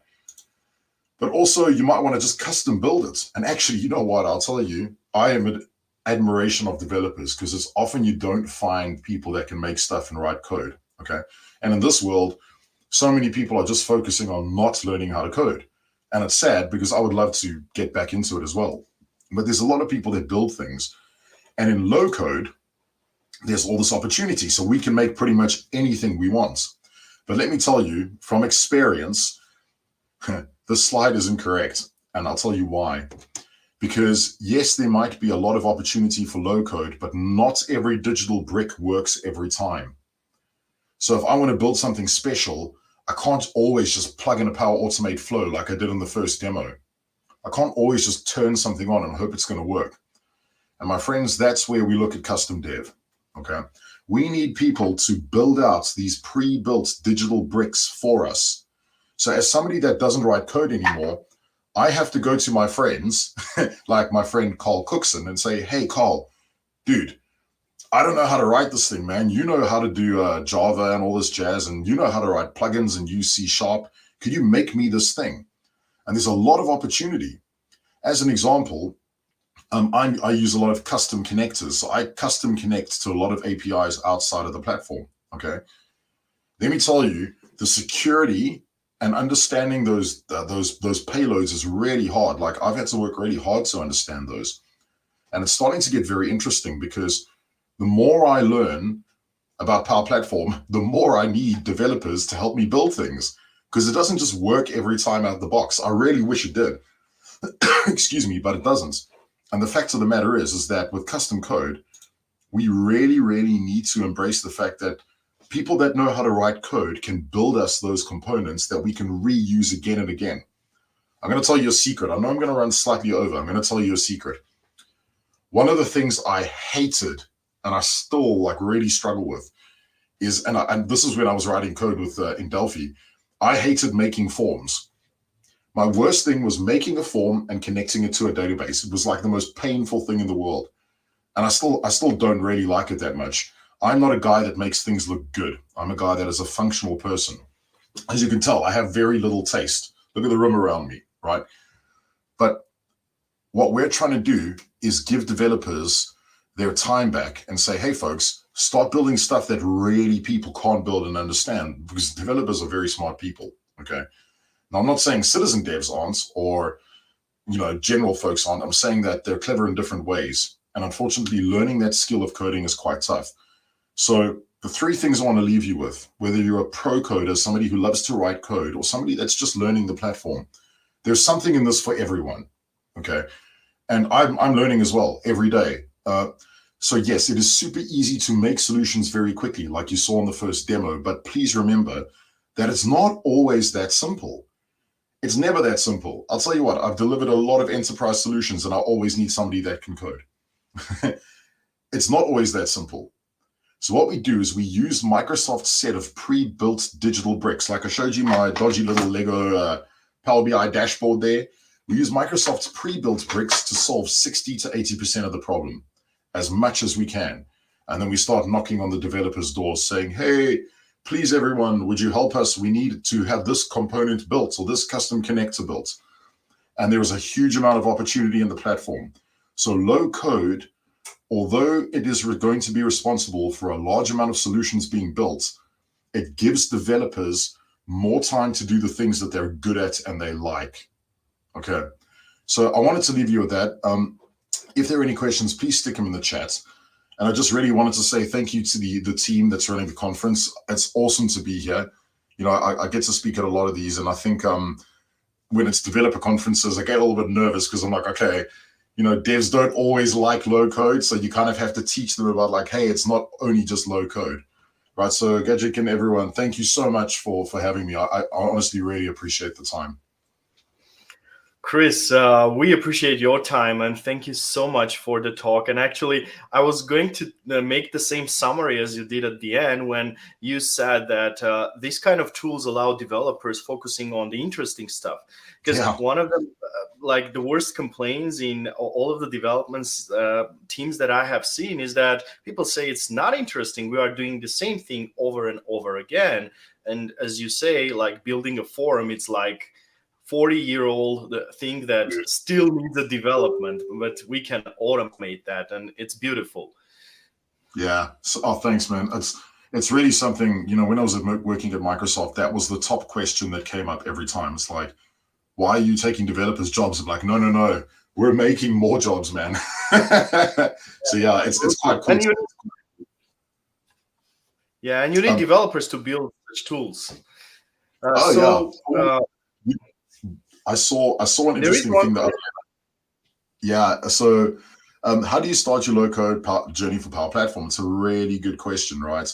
But also you might want to just custom build it. And actually, you know what? I'll tell you, I am an admiration of developers because it's often you don't find people that can make stuff and write code, okay? And in this world, so many people are just focusing on not learning how to code. And it's sad because I would love to get back into it as well. But there's a lot of people that build things. And in low code, there's all this opportunity. So we can make pretty much anything we want. But let me tell you, from experience, the slide is incorrect. And I'll tell you why. Because yes, there might be a lot of opportunity for low code, but not every digital brick works every time. So if I want to build something special, I can't always just plug in a Power Automate flow like I did in the first demo. I can't always just turn something on and hope it's going to work. And my friends, that's where we look at custom dev, okay? We need people to build out these pre-built digital bricks for us. So as somebody that doesn't write code anymore, I have to go to my friends, like my friend Carl Cookson, and say, hey, Carl, dude, I don't know how to write this thing, man. You know how to do Java and all this jazz, and you know how to write plugins and use C#. Could you make me this thing? And there's a lot of opportunity. As an example, I use a lot of custom connectors. So I custom connect to a lot of APIs outside of the platform, okay? Let me tell you, the security and understanding those payloads is really hard. Like I've had to work really hard to understand those. And it's starting to get very interesting because the more I learn about Power Platform, the more I need developers to help me build things because it doesn't just work every time out of the box. I really wish it did. Excuse me, but it doesn't. And the fact of the matter is that with custom code, we really, really need to embrace the fact that people that know how to write code can build us those components that we can reuse again and again. I'm going to tell you a secret. I know I'm going to run slightly over. I'm going to tell you a secret. One of the things I hated, and I still like really struggle with, is, and this is when I was writing code with in Delphi, I hated making forms. My worst thing was making a form and connecting it to a database. It was like the most painful thing in the world. And I still don't really like it that much. I'm not a guy that makes things look good. I'm a guy that is a functional person. As you can tell, I have very little taste. Look at the room around me, right? But what we're trying to do is give developers their time back and say, hey, folks, start building stuff that really people can't build and understand, because developers are very smart people, okay? Now, I'm not saying citizen devs aren't, or general folks aren't. I'm saying that they're clever in different ways. And unfortunately, learning that skill of coding is quite tough. So the three things I want to leave you with, whether you're a pro coder, somebody who loves to write code, or somebody that's just learning the platform, there's something in this for everyone, okay? And I'm learning as well every day. So yes, it is super easy to make solutions very quickly, like you saw in the first demo, but please remember that it's not always that simple. It's never that simple. I'll tell you what, I've delivered a lot of enterprise solutions and I always need somebody that can code. It's not always that simple. So what we do is we use Microsoft's set of pre-built digital bricks. Like I showed you my dodgy little Lego Power BI dashboard there. We use Microsoft's pre-built bricks to solve 60 to 80% of the problem, as much as we can. And then we start knocking on the developers' doors saying, hey, please everyone, would you help us? We need to have this component built or this custom connector built. And there is a huge amount of opportunity in the platform. So low code, although it is going to be responsible for a large amount of solutions being built, it gives developers more time to do the things that they're good at and they like. Okay, so I wanted to leave you with that. If there are any questions, please stick them in the chat. And I just really wanted to say thank you to the team that's running the conference. It's awesome to be here. I get to speak at a lot of these, and I think when it's developer conferences, I get a little bit nervous because I'm like, okay, devs don't always like low code, so you kind of have to teach them about like, hey, it's not only just low code, right? So Gadget and everyone, thank you so much for having me. I honestly really appreciate the time. Chris, we appreciate your time and thank you so much for the talk. And actually, I was going to make the same summary as you did at the end when you said that these kind of tools allow developers focusing on the interesting stuff. Because one of the like the worst complaints in all of the developments teams that I have seen is that people say it's not interesting. We are doing the same thing over and over again. And as you say, like building a forum, it's like 40-year-old thing that still needs a development, but we can automate that, and it's beautiful. Yeah. So, thanks, man. It's really something. When I was working at Microsoft, that was the top question that came up every time. It's like, why are you taking developers' jobs? I'm like, no, we're making more jobs, man. So yeah, it's quite cool. And you need developers to build such tools. I saw an interesting thing So how do you start your low-code journey for Power Platform? It's a really good question, right?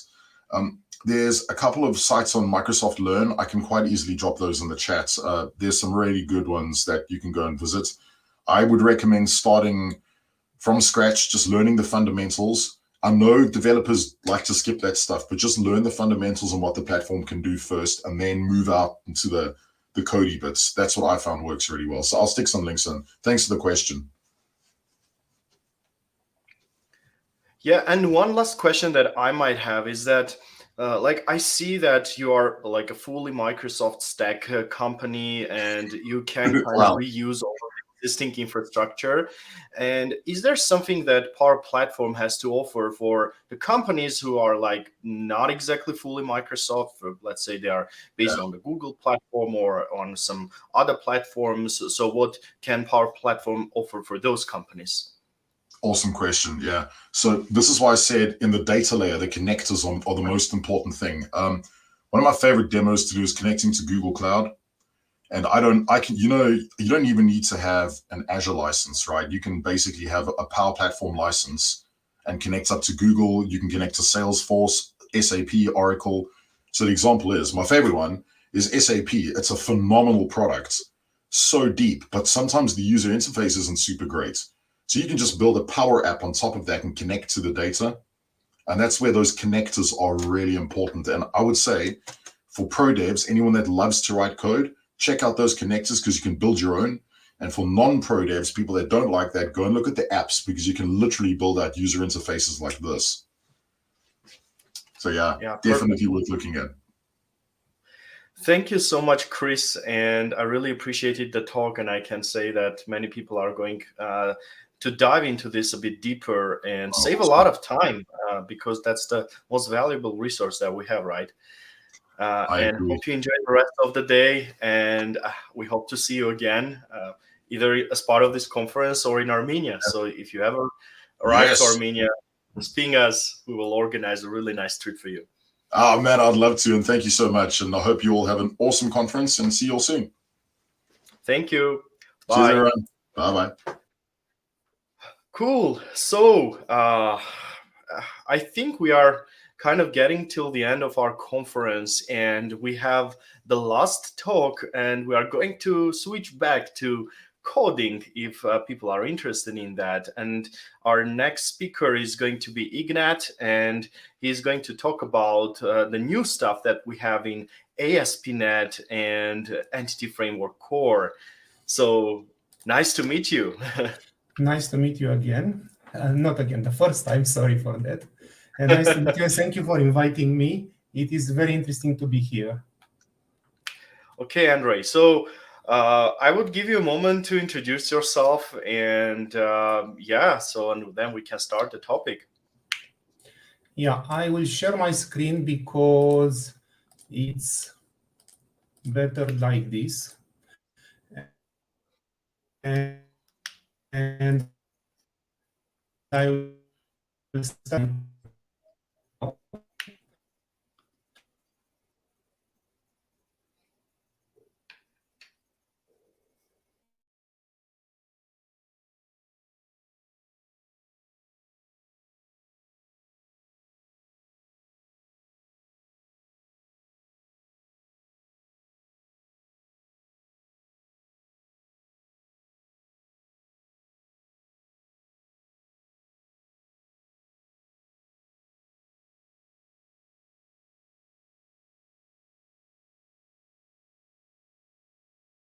There's a couple of sites on Microsoft Learn. I can quite easily drop those in the chat. There's some really good ones that you can go and visit. I would recommend starting from scratch, just learning the fundamentals. I know developers like to skip that stuff, but just learn the fundamentals and what the platform can do first, and then move out into the codey bits. That's what I found works really well. So I'll stick some links in. Thanks for the question. Yeah, and one last question that I might have is that, I see that you are like a fully Microsoft stack company, and you can kind of reuse all of the existing infrastructure. And is there something that Power Platform has to offer for the companies who are like not exactly fully Microsoft? Let's say they are based on the Google platform or on some other platforms. So what can Power Platform offer for those companies? Awesome question. Yeah. So this is why I said in the data layer, the connectors are the most important thing. One of my favorite demos to do is connecting to Google Cloud. And you don't even need to have an Azure license, right? You can basically have a Power Platform license and connects up to Google. You can connect to Salesforce, SAP, Oracle. So the example is, my favorite one is SAP. It's a phenomenal product, so deep, but sometimes the user interface isn't super great. So you can just build a Power App on top of that and connect to the data. And that's where those connectors are really important. And I would say for pro devs, anyone that loves to write code, check out those connectors because you can build your own. And for non-pro devs, people that don't like that, go and look at the apps because you can literally build out user interfaces like this. So yeah definitely worth looking at. Thank you so much, Chris. And I really appreciated the talk. And I can say that many people are going to dive into this a bit deeper and save a lot of time because that's the most valuable resource that we have, right? And agree. hope you enjoy the rest of the day. And we hope to see you again, either as part of this conference or in Armenia. So if you ever arrive to Armenia, ping us. We will organize a really nice trip for you. Oh, man, I'd love to. And thank you so much. And I hope you all have an awesome conference and see you all soon. Thank you. Bye. Cheers, everyone. Bye-bye. Cool. So I think we are kind of getting till the end of our conference, and we have the last talk, and we are going to switch back to coding if people are interested in that. And our next speaker is going to be Ignat, and he's going to talk about the new stuff that we have in ASP.NET and Entity Framework Core. So nice to meet you. Nice to meet you again. Not again, the first time, sorry for that. And nice to meet you. Thank you for inviting me. It is very interesting to be here. Okay, Andre. So I would give you a moment to introduce yourself, and and then we can start the topic. Yeah, I will share my screen because it's better like this. And I will start.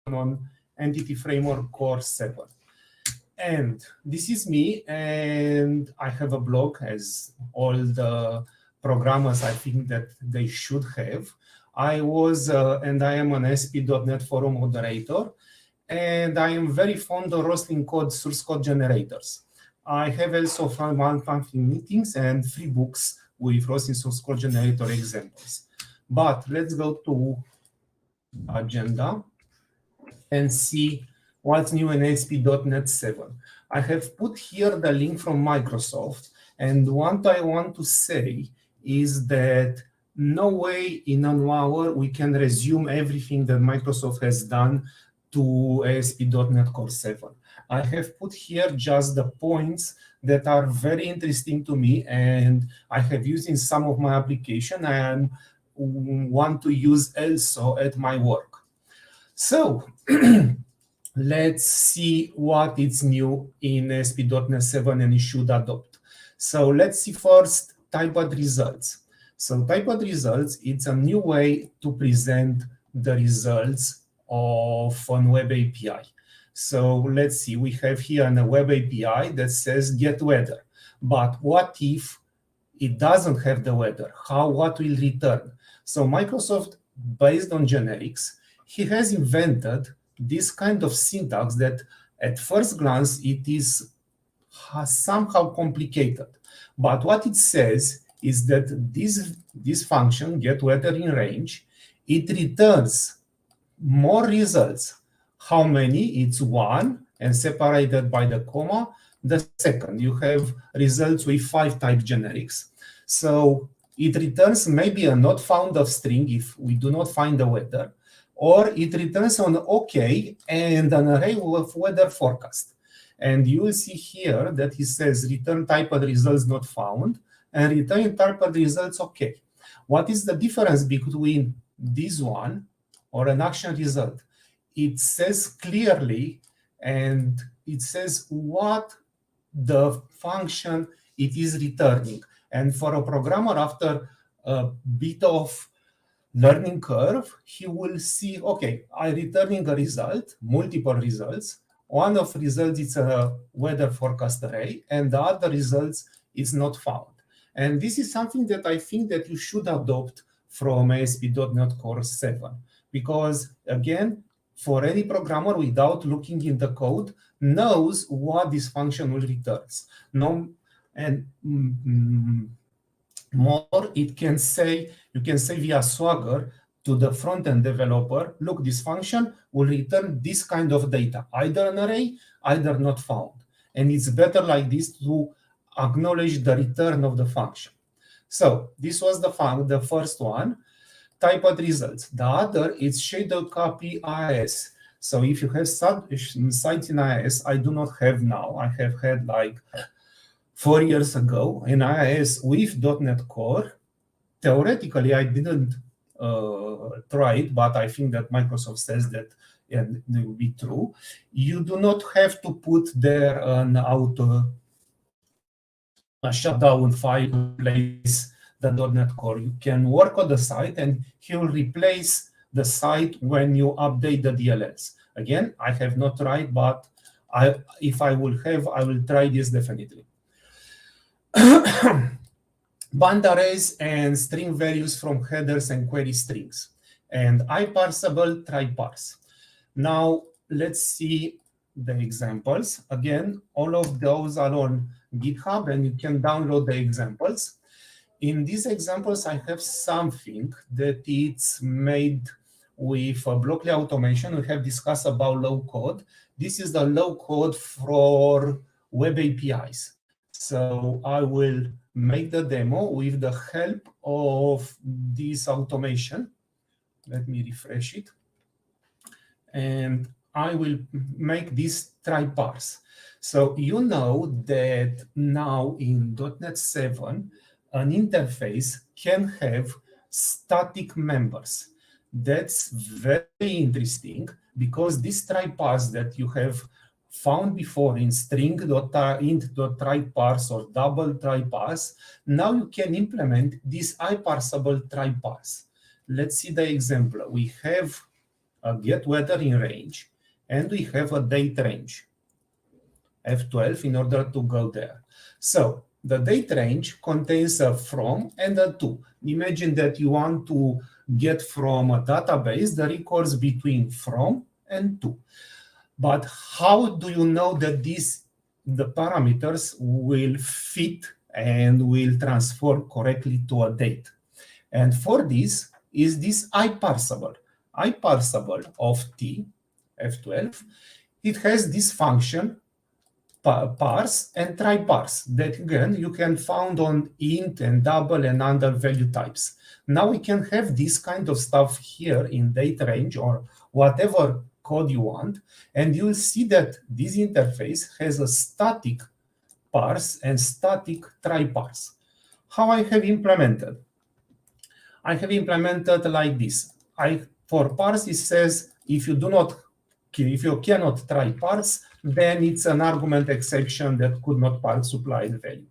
On Entity Framework Core 7. And this is me, and I have a blog, as all the programmers I think that they should have. I was and I am an ASP.NET forum moderator, and I am very fond of roasting code, source code generators. I have also found monthly meetings and free books with roasting source code generator examples. But let's go to agenda and see what's new in ASP.NET 7. I have put here the link from Microsoft, and what I want to say is that no way in an hour we can resume everything that Microsoft has done to ASP.NET Core 7. I have put here just the points that are very interesting to me, and I have used in some of my application and want to use also at my work. So let's see what is new in ASP.NET 7 and you should adopt. So let's see first typed results. So typed results, it's a new way to present the results of a web API. So let's see, we have here a web API that says get weather. But what if it doesn't have the weather? What will return? So Microsoft, based on generics, he has invented this kind of syntax that at first glance it is somehow complicated. But what it says is that this function, get weather in range, it returns more results. How many? It's 1, and separated by the comma. The second, you have results with 5 type generics. So it returns maybe a not found of string if we do not find the weather, or it returns on OK and an array of weather forecast. And you will see here that it says return typed results not found and return typed results okay. What is the difference between this one or an action result? It says clearly, and it says what the function it is returning. And for a programmer, after a bit of learning curve, he will see, okay, I'm returning a result, multiple results. One of results is a weather forecast array, and the other results is not found. And this is something that I think that you should adopt from ASP.NET Core 7, because again, for any programmer without looking in the code, knows what this function will return. No, and more, it can say, you can say via Swagger to the front-end developer, look, this function will return this kind of data, either an array, either not found. And it's better like this to acknowledge the return of the function. So this was the first one, typed results. The other is shadow copy IIS. So if you have sites in IIS, I do not have now. I have had like 4 years ago in IIS with .NET Core. Theoretically, I didn't try it, but I think that Microsoft says that and it will be true. You do not have to put there an a shutdown file to replace the .NET Core. You can work on the site and he will replace the site when you update the DLLs. Again, I have not tried, but if I will have, I will try this definitely. Band arrays and string values from headers and query strings. And iParsable, try parse. Now, let's see the examples. Again, all of those are on GitHub and you can download the examples. In these examples, I have something that it's made with Blockly automation. We have discussed about low code. This is the low code for web APIs. So I will make the demo with the help of this automation. Let me refresh it. And I will make this try parse. So you know that now in .NET 7, an interface can have static members. That's very interesting because this try parse that you have found before in string.int.try parse or double try parse, now you can implement this iParsable try parse. Let's see the example. We have a get weather in range and we have a date range, F12, in order to go there. So the date range contains a from and a to. Imagine that you want to get from a database the records between from and to. But how do you know that the parameters will fit and will transform correctly to a date? And for this is this iParsable. iParsable of t, F12, it has this function, parse and try parse, that again you can find on int and double and other value types. Now we can have this kind of stuff here in date range or whatever code you want, and you'll see that this interface has a static parse and static try parse. How I have implemented? I have implemented like this. For parse, it says if you cannot try parse, then it's an argument exception that could not parse supplied value.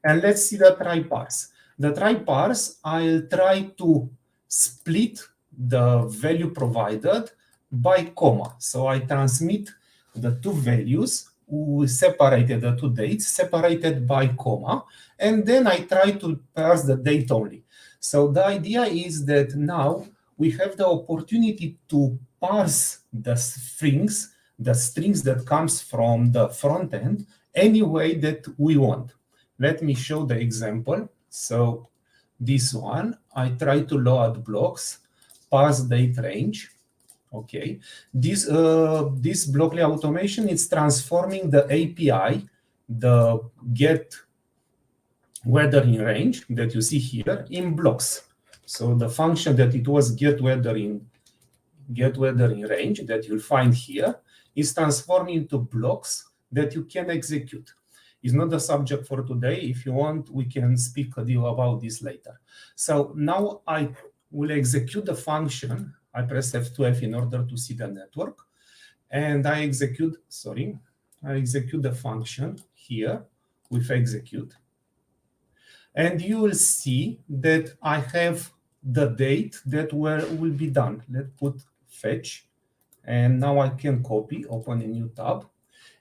And let's see the try parse. The try parse, I'll try to split the value provided by comma. So I transmit the two values, we separated the two dates, separated by comma, and then I try to parse the date only. So the idea is that now we have the opportunity to parse the strings that comes from the front end any way that we want. Let me show the example. So this one, I try to load blocks, parse date range. Okay, this Blockly automation is transforming the API, the get weather in range that you see here, in blocks. So the function that it was get weather in range that you'll find here is transformed into blocks that you can execute. It's not the subject for today. If you want, we can speak a deal about this later. So now I will execute the function. I press F12 in order to see the network. And I execute the function here with execute. And you will see that I have the date that will be done. Let's put fetch. And now I can copy, open a new tab.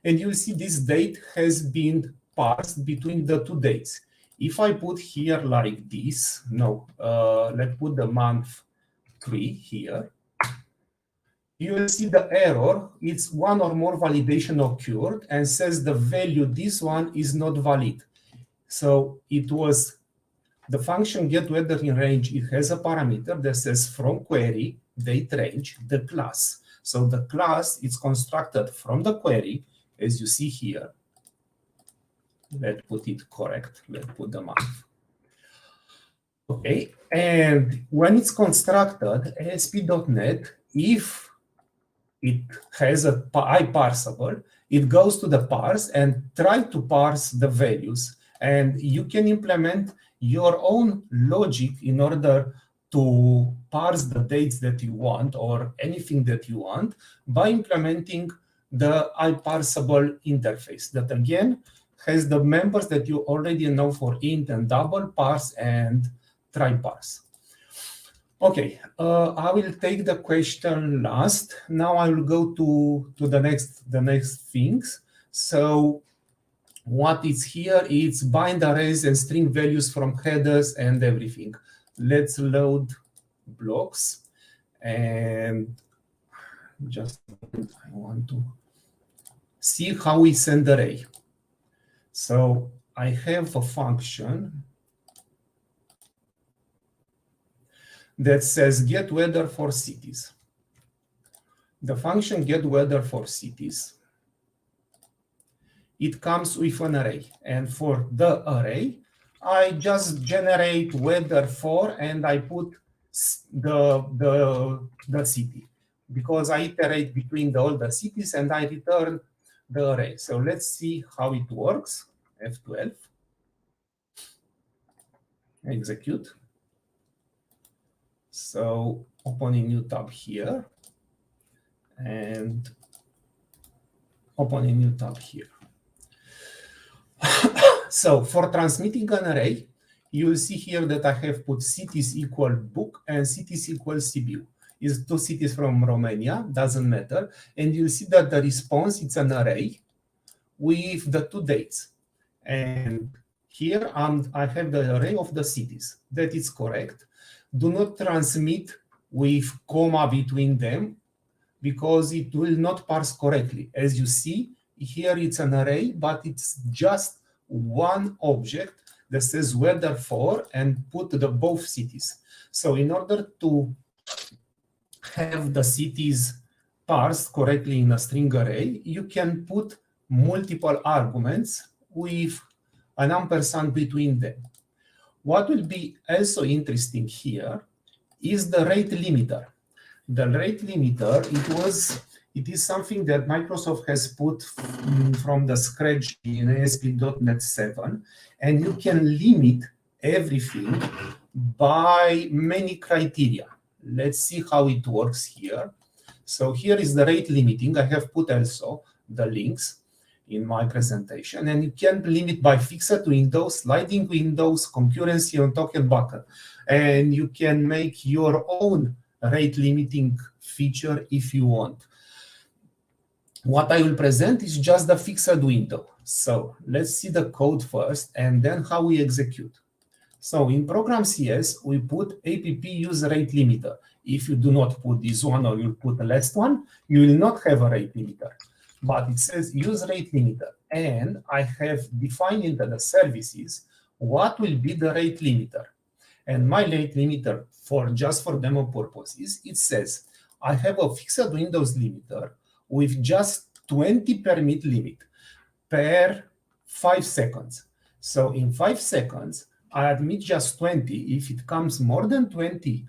And you see this date has been parsed between the two dates. If I put here like this, let's put the month 3 here. You will see the error. It's one or more validation occurred and says the value, this one is not valid. So it was the function getWeatherInRange. It has a parameter that says from query, date range, the class. So the class is constructed from the query, as you see here. Let's put it correct. Let's put the month. Okay, and when it's constructed, ASP.NET, if it has a iParsable, it goes to the parse and try to parse the values. And you can implement your own logic in order to parse the dates that you want or anything that you want by implementing the iParsable interface that again has the members that you already know for int and double parse and try parse. Okay, I will take the question last. Now I will go to the next things. So what is here is bind arrays and string values from headers and everything. Let's load blocks and just I want to see how we send array. So I have a function that says get weather for cities. The function get weather for cities, it comes with an array. And for the array, I just generate weather for and I put the city because I iterate between all the cities and I return the array. So let's see how it works. F12. Execute. So open a new tab here and open a new tab here. So for transmitting an array, you will see here that I have put cities equal book and cities equal CBU. It's two cities from Romania, doesn't matter. And you'll see that the response, it's an array with the two dates. And here I have the array of the cities. That is correct. Do not transmit with comma between them because it will not parse correctly. As you see, here it's an array, but it's just one object that says weather for and put the both cities. So in order to have the cities parsed correctly in a string array, you can put multiple arguments with an ampersand between them. What will be also interesting here is the rate limiter. The rate limiter, it is something that Microsoft has put from the scratch in ASP.NET 7, and you can limit everything by many criteria. Let's see how it works here. So here is the rate limiting. I have put also the links in my presentation, and you can limit by fixed windows, sliding windows, concurrency on token bucket, and you can make your own rate limiting feature if you want. What I will present is just the fixed window. So let's see the code first and then how we execute. So in program CS, we put app use rate limiter. If you do not put this one or you put the last one, you will not have a rate limiter. But it says use rate limiter. And I have defined into the services what will be the rate limiter. And my rate limiter, just for demo purposes, it says I have a fixed Windows limiter with just 20 permit limit per 5 seconds. So in 5 seconds, I admit just 20. If it comes more than 20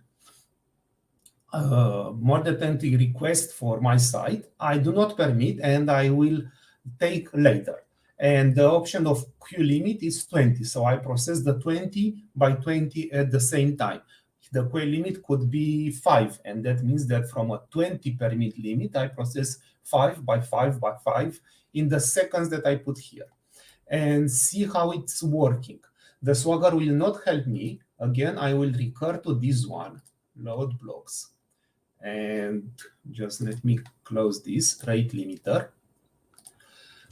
requests for my site, I do not permit and I will take later. And the option of queue limit is 20. So I process the 20 by 20 at the same time. The queue limit could be 5. And that means that from a 20 permit limit, I process 5 by 5 by 5 in the seconds that I put here. And see how it's working. The Swagger will not help me. Again, I will recur to this one, load blocks. And just let me close this rate limiter.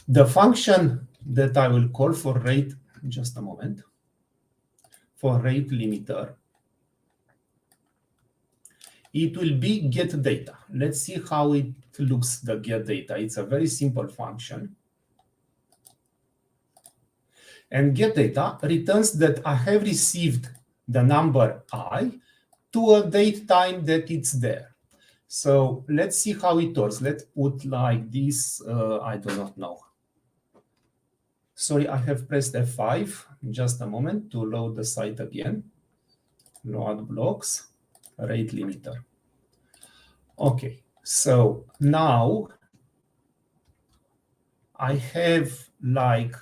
The function that I will call for rate, just a moment, for rate limiter, it will be get data. Let's see how it looks, the get data. It's a very simple function. And get data returns that I have received the number I to a date time that it's there. So let's see how it works. Let's put like this, I do not know. Sorry, I have pressed F5. Just a moment to load the site again. Load blocks, rate limiter. Okay, so now I have like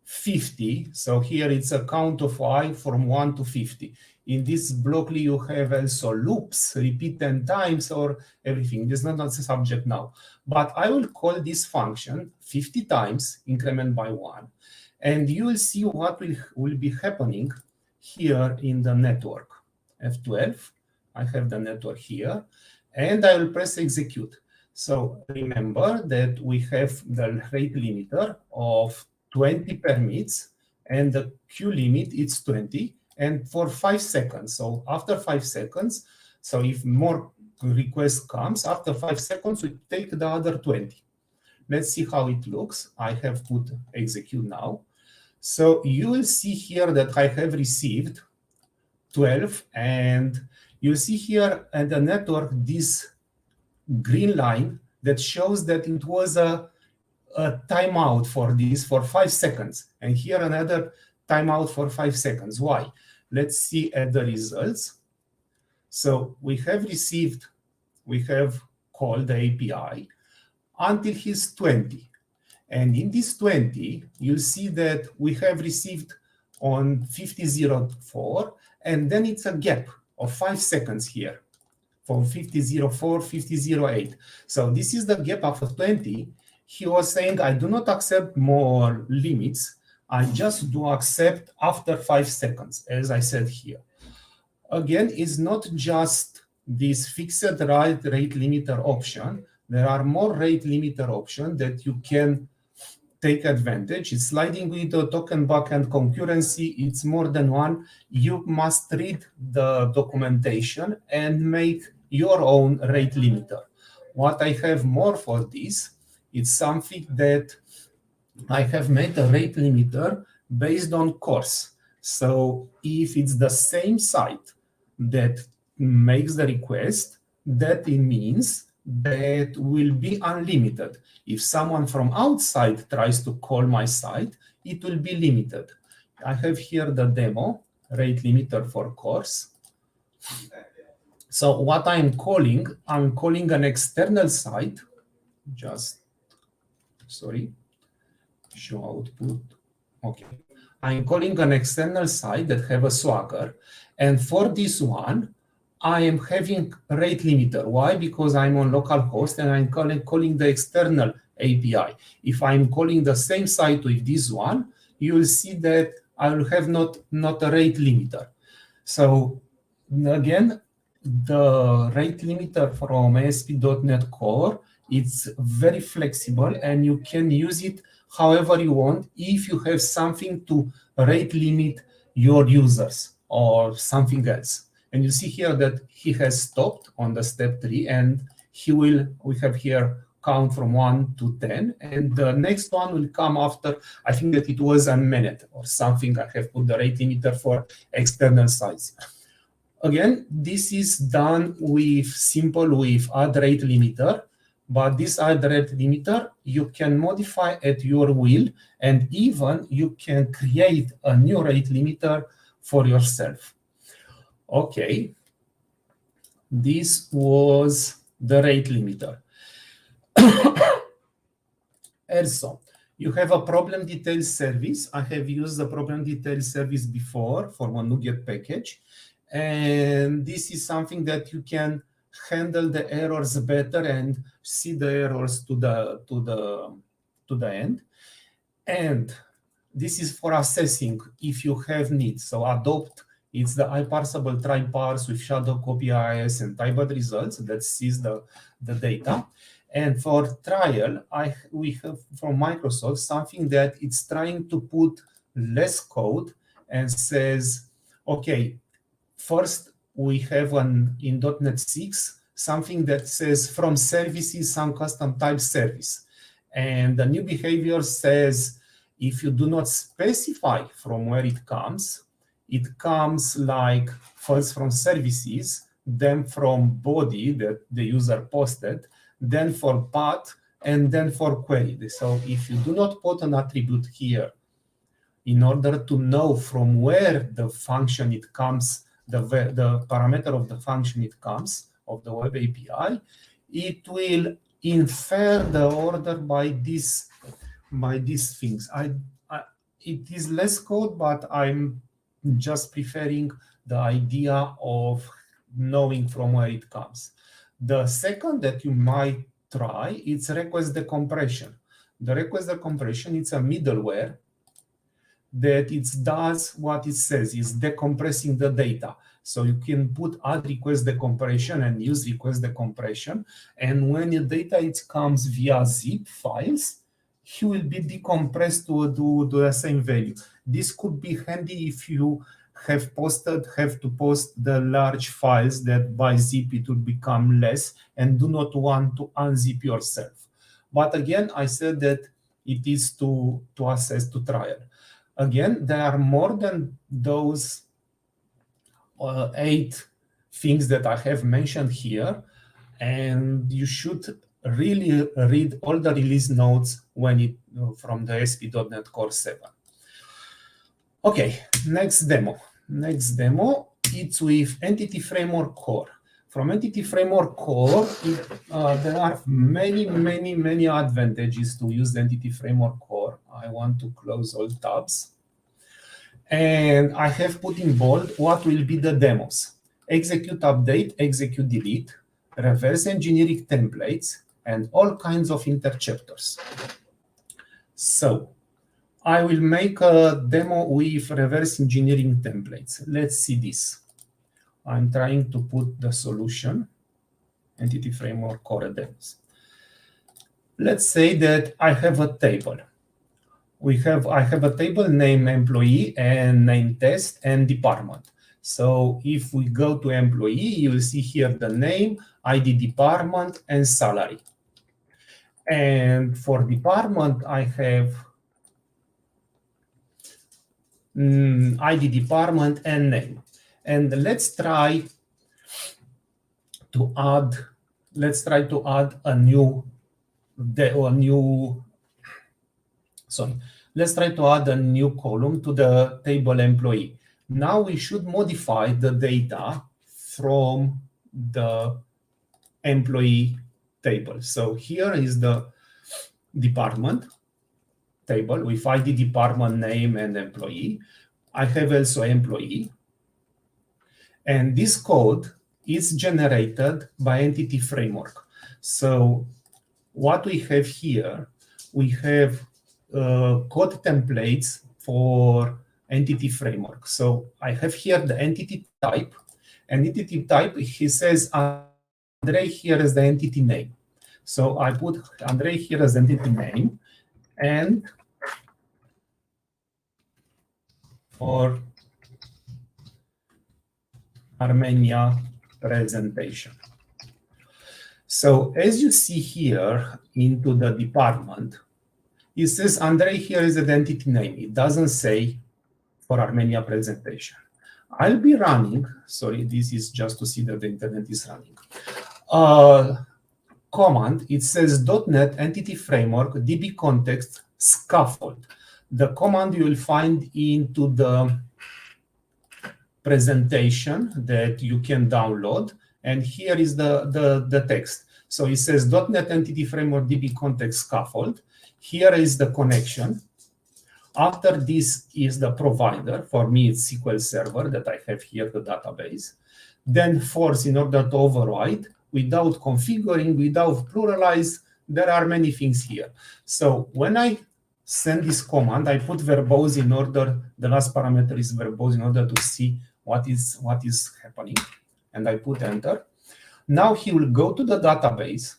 50. So here it's a count of I from 1 to 50. In this block, you have also loops, repeat 10 times or everything. This is not the subject now. But I will call this function 50 times, increment by 1. And you will see what will be happening here in the network. F12, I have the network here. And I will press execute. So remember that we have the rate limiter of 20 permits, and the queue limit is 20, and for 5 seconds. So after 5 seconds, so if more request comes, after 5 seconds, we take the other 20. Let's see how it looks. I have put execute now. So you will see here that I have received 12, and you see here at the network this green line that shows that it was a timeout for this for 5 seconds. And here another timeout for 5 seconds. Why? Let's see at the results. So we have called the API until he's 20. And in this 20, you'll see that we have received on 5004, and then it's a gap of 5 seconds here from 5004, 5008. So this is the gap after 20. He was saying, I do not accept more limits. I just do accept after 5 seconds, as I said here. Again, it's not just this fixed rate limiter option. There are more rate limiter options that you can take advantage. It's sliding window, token backend concurrency. It's more than one. You must read the documentation and make your own rate limiter. What I have more for this, it's something that I have made a rate limiter based on course. So if it's the same site that makes the request, that it means that will be unlimited. If someone from outside tries to call my site, it will be limited. I have here the demo, rate limiter for course. So what I'm calling an external site, show output. Okay. I'm calling an external site that have a Swagger. And for this one, I am having rate limiter. Why? Because I'm on localhost and I'm calling the external API. If I'm calling the same site with this one, you will see that I will have not a rate limiter. So again, the rate limiter from ASP.NET Core, it's very flexible and you can use it however you want if you have something to rate limit your users or something else. And you see here that he has stopped on the step 3, and we have here count from 1 to 10, and the next one will come after. I think that it was a minute or something. I have put the rate limiter for external sites. Again, this is done with add rate limiter, but this add rate limiter, you can modify at your will, and even you can create a new rate limiter for yourself. Okay, this was the rate limiter. Also, you have a problem details service. I have used the problem details service before for a NuGet package. And this is something that you can handle the errors better and see the errors to the end. And this is for assessing if you have needs. So adopt, it's the iParsable try parse with shadow copy IIS and typed results that sees the data. And for trial, we have from Microsoft something that it's trying to put less code and says, okay, first we have in .NET 6 something that says from services some custom type service. And the new behavior says if you do not specify from where it comes like first from services, then from body that the user posted, then for path, and then for query. So if you do not put an attribute here in order to know from where the function it comes, the parameter of the function it comes, of the web API, it will infer the order by these things. It is less code, but I'm just preferring the idea of knowing from where it comes. The second that you might try is request decompression. The request decompression, it's a middleware that it does what it says, is decompressing the data. So you can put add request decompression and use request decompression. And when your data it comes via zip files, he will be decompressed to the same value. This could be handy if you have to post the large files that by zip it will become less and do not want to unzip yourself. But again, I said that it is to assess, to trial. Again, there are more than those 8 things that I have mentioned here, and you should really read all the release notes from the ASP.NET Core 7. Okay, next demo. It's with Entity Framework Core. From Entity Framework Core, there are many advantages to use Entity Framework Core. I want to close all tabs. And I have put in bold what will be the demos. Execute update, execute delete, reverse engineering templates, and all kinds of interchapters. So I will make a demo with reverse engineering templates. Let's see this. I'm trying to put the solution, Entity Framework Core demos. Let's say that I have a table. I have a table name employee and name test and department. So if we go to employee, you will see here the name, ID department, and salary. And for department, I have ID department and name. And let's try to add a new column to the table employee. Now we should modify the data from the employee table. So here is the department table with ID department name and employee. I have also employee. And this code is generated by Entity Framework. So what we have here, we have code templates for Entity Framework. So I have here the entity type. And entity type, he says Andrei here is the entity name. So I put Andrei here as entity name, and for Armenia presentation. So as you see here into the department, it says Andrei here is the entity name. It doesn't say for Armenia presentation. I'll be running, sorry, this is just to see that the internet is running. Command, it says .NET Entity Framework DB context scaffold. The command you will find into the presentation that you can download, and here is the text. So it says .NET Entity Framework DB context scaffold. Here is the connection. After this is the provider. For me, it's SQL Server that I have here, the database. Then force in order to override without configuring, without pluralize. There are many things here. So when I send this command, I put verbose in order, the last parameter is verbose in order to see what is happening. And I put enter. Now he will go to the database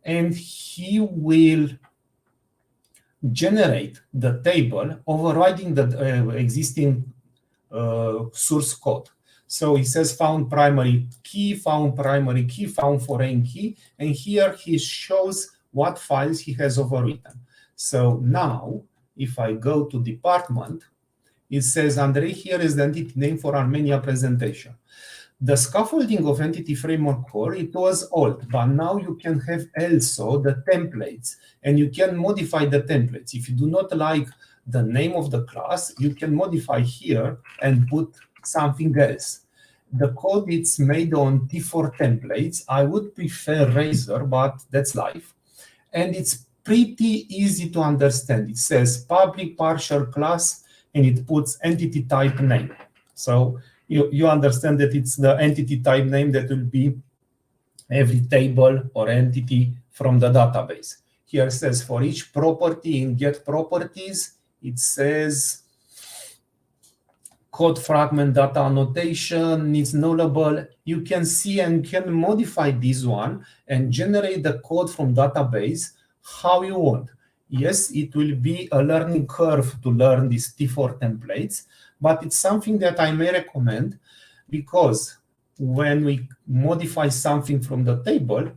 and he will generate the table overriding the existing source code. So he says found primary key, found foreign key, and here he shows what files he has overwritten. So now, if I go to department, it says, Andrei, here is the entity name for Armenia presentation. The scaffolding of Entity Framework Core, it was old, but now you can have also the templates, and you can modify the templates. If you do not like the name of the class, you can modify here and put something else. The code is made on T4 templates. I would prefer Razor, but that's life. And it's pretty easy to understand. It says public partial class, and it puts entity type name. So you understand that it's the entity type name that will be every table or entity from the database. Here it says for each property in get properties, it says code fragment data annotation needs nullable. You can see and can modify this one and generate the code from database how you want. Yes, it will be a learning curve to learn these T4 templates, but it's something that I may recommend because when we modify something from the table,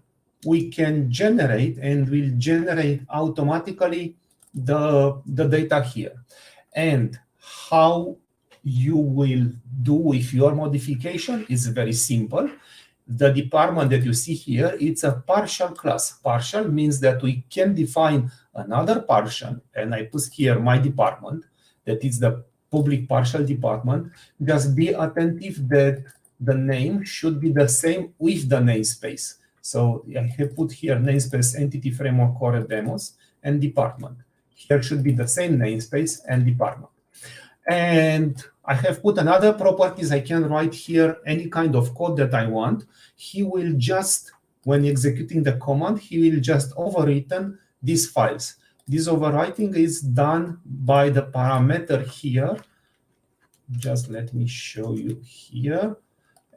we can generate and will generate automatically the data here. And how you will do with your modification is very simple. The department that you see here, it's a partial class. Partial means that we can define another partial, and I put here my department, that is the public partial department. Just be attentive that the name should be the same with the namespace. So I have put here namespace Entity Framework Core Demos and department. Here should be the same namespace and department. And I have put another properties. I can write here any kind of code that I want. He will just, when executing the command, he will just overwritten these files. This overwriting is done by the parameter here. Just let me show you here.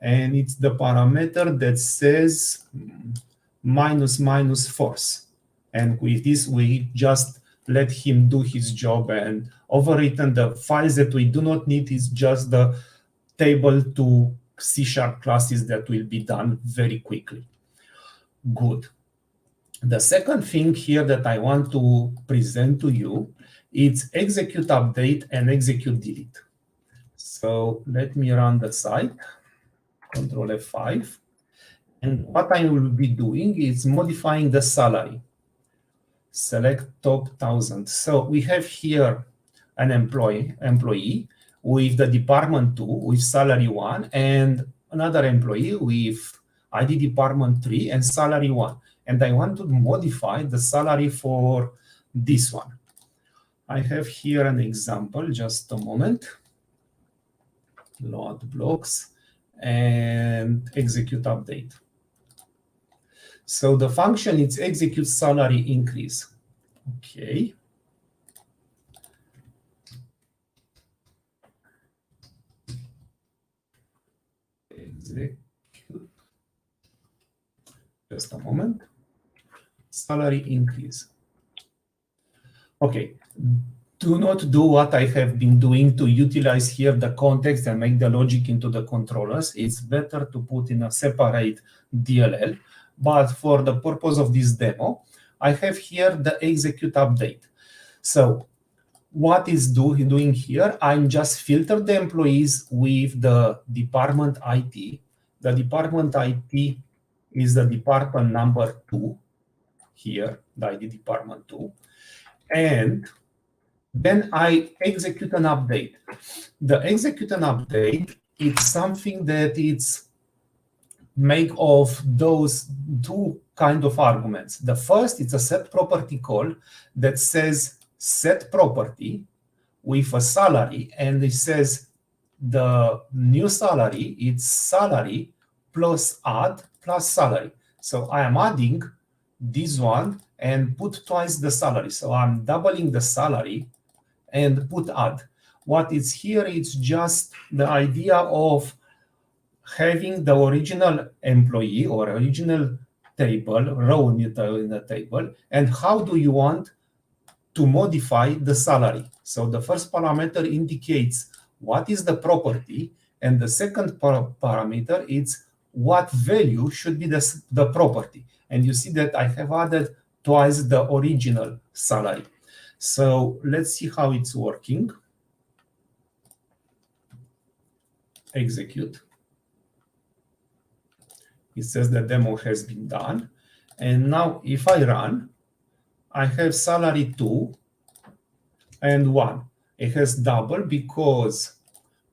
And it's the parameter that says ---- force. And with this, we just let him do his job and overwritten the files that we do not need is just the table to C# classes that will be done very quickly. Good. The second thing here that I want to present to you is execute update and execute delete. So let me run the site, Control F5. And what I will be doing is modifying the salary. Select top 1,000. So we have here an employee with the department 2 with salary 1 and another employee with ID department 3 and salary 1. And I want to modify the salary for this one. I have here an example, just a moment. Load blocks and execute update. So the function is execute salary increase. Okay. Execute. Just a moment. Salary increase. Okay. Do not do what I have been doing to utilize here the context and make the logic into the controllers. It's better to put in a separate DLL. But for the purpose of this demo, I have here the execute update. So what is doing here? I'm just filter the employees with the department IT. The department IT is the department number 2 here, the ID department 2. And then I execute an update. The execute an update is something that it's make of those two kind of arguments. The first, it's a set property call that says set property with a salary, and it says the new salary, it's salary plus add plus salary. So I am adding this one and put twice the salary. So I'm doubling the salary and put add. What is here, it's just the idea of having the original employee or original table, row in the table, and how do you want to modify the salary. So the first parameter indicates what is the property, and the second parameter is what value should be the property. And you see that I have added twice the original salary. So let's see how it's working. Execute. It says the demo has been done. And now if I run, I have salary 2 and 1. It has double because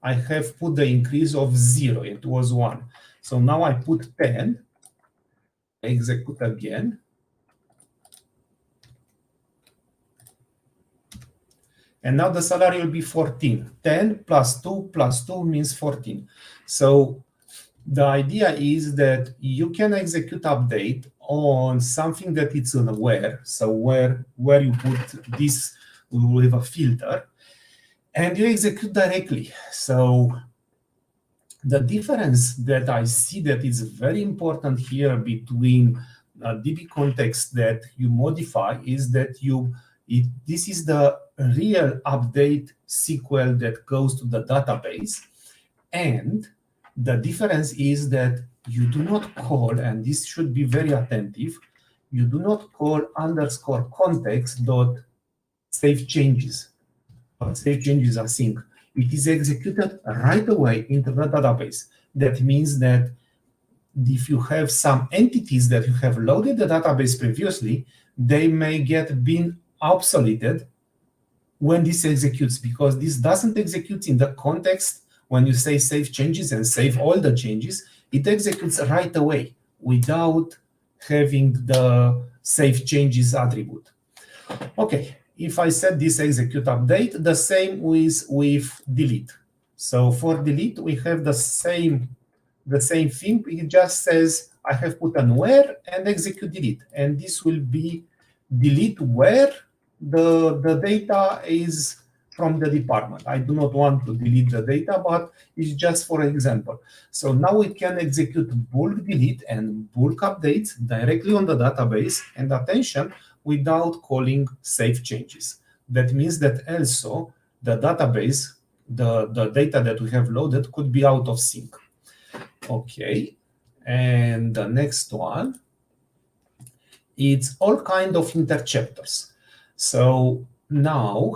I have put the increase of 0. It was 1. So now I put 10. Execute again. And now the salary will be 14. 10 plus 2 plus 2 means 14. So the idea is that you can execute update on something that it's in where. So where you put this with a filter, and you execute directly. So the difference that I see that is very important here between DB context that you modify is that this is the real update SQL that goes to the database, and the difference is that you do not call, and this should be very attentive, you do not call underscore context dot save changes. Save changes async. It is executed right away into the database. That means that if you have some entities that you have loaded the database previously, they may get been obsoleted when this executes, because this doesn't execute in the context. When you say save changes and save all the changes, it executes right away without having the save changes attribute. Okay, if I set this execute update, the same with delete. So for delete, we have the same thing. It just says I have put an where and execute delete, and this will be delete where the data is from the department. I do not want to delete the data, but it's just for example. So now we can execute bulk delete and bulk updates directly on the database, and attention, without calling save changes. That means that also the database, the data that we have loaded could be out of sync. Okay, and the next one, it's all kind of interceptors. So now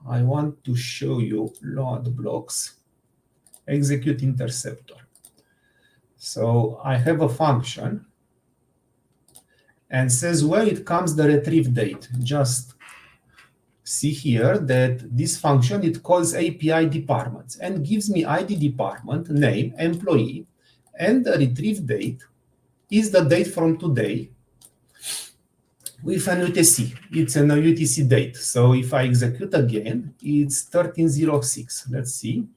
I want to show you load blocks, execute interceptor. So I have a function and says where it comes the retrieve date. Just see here that this function, it calls API departments and gives me ID department, name, employee, and the retrieve date is the date from today with an UTC. It's an UTC date. So if I execute again, it's 1306. Let's see.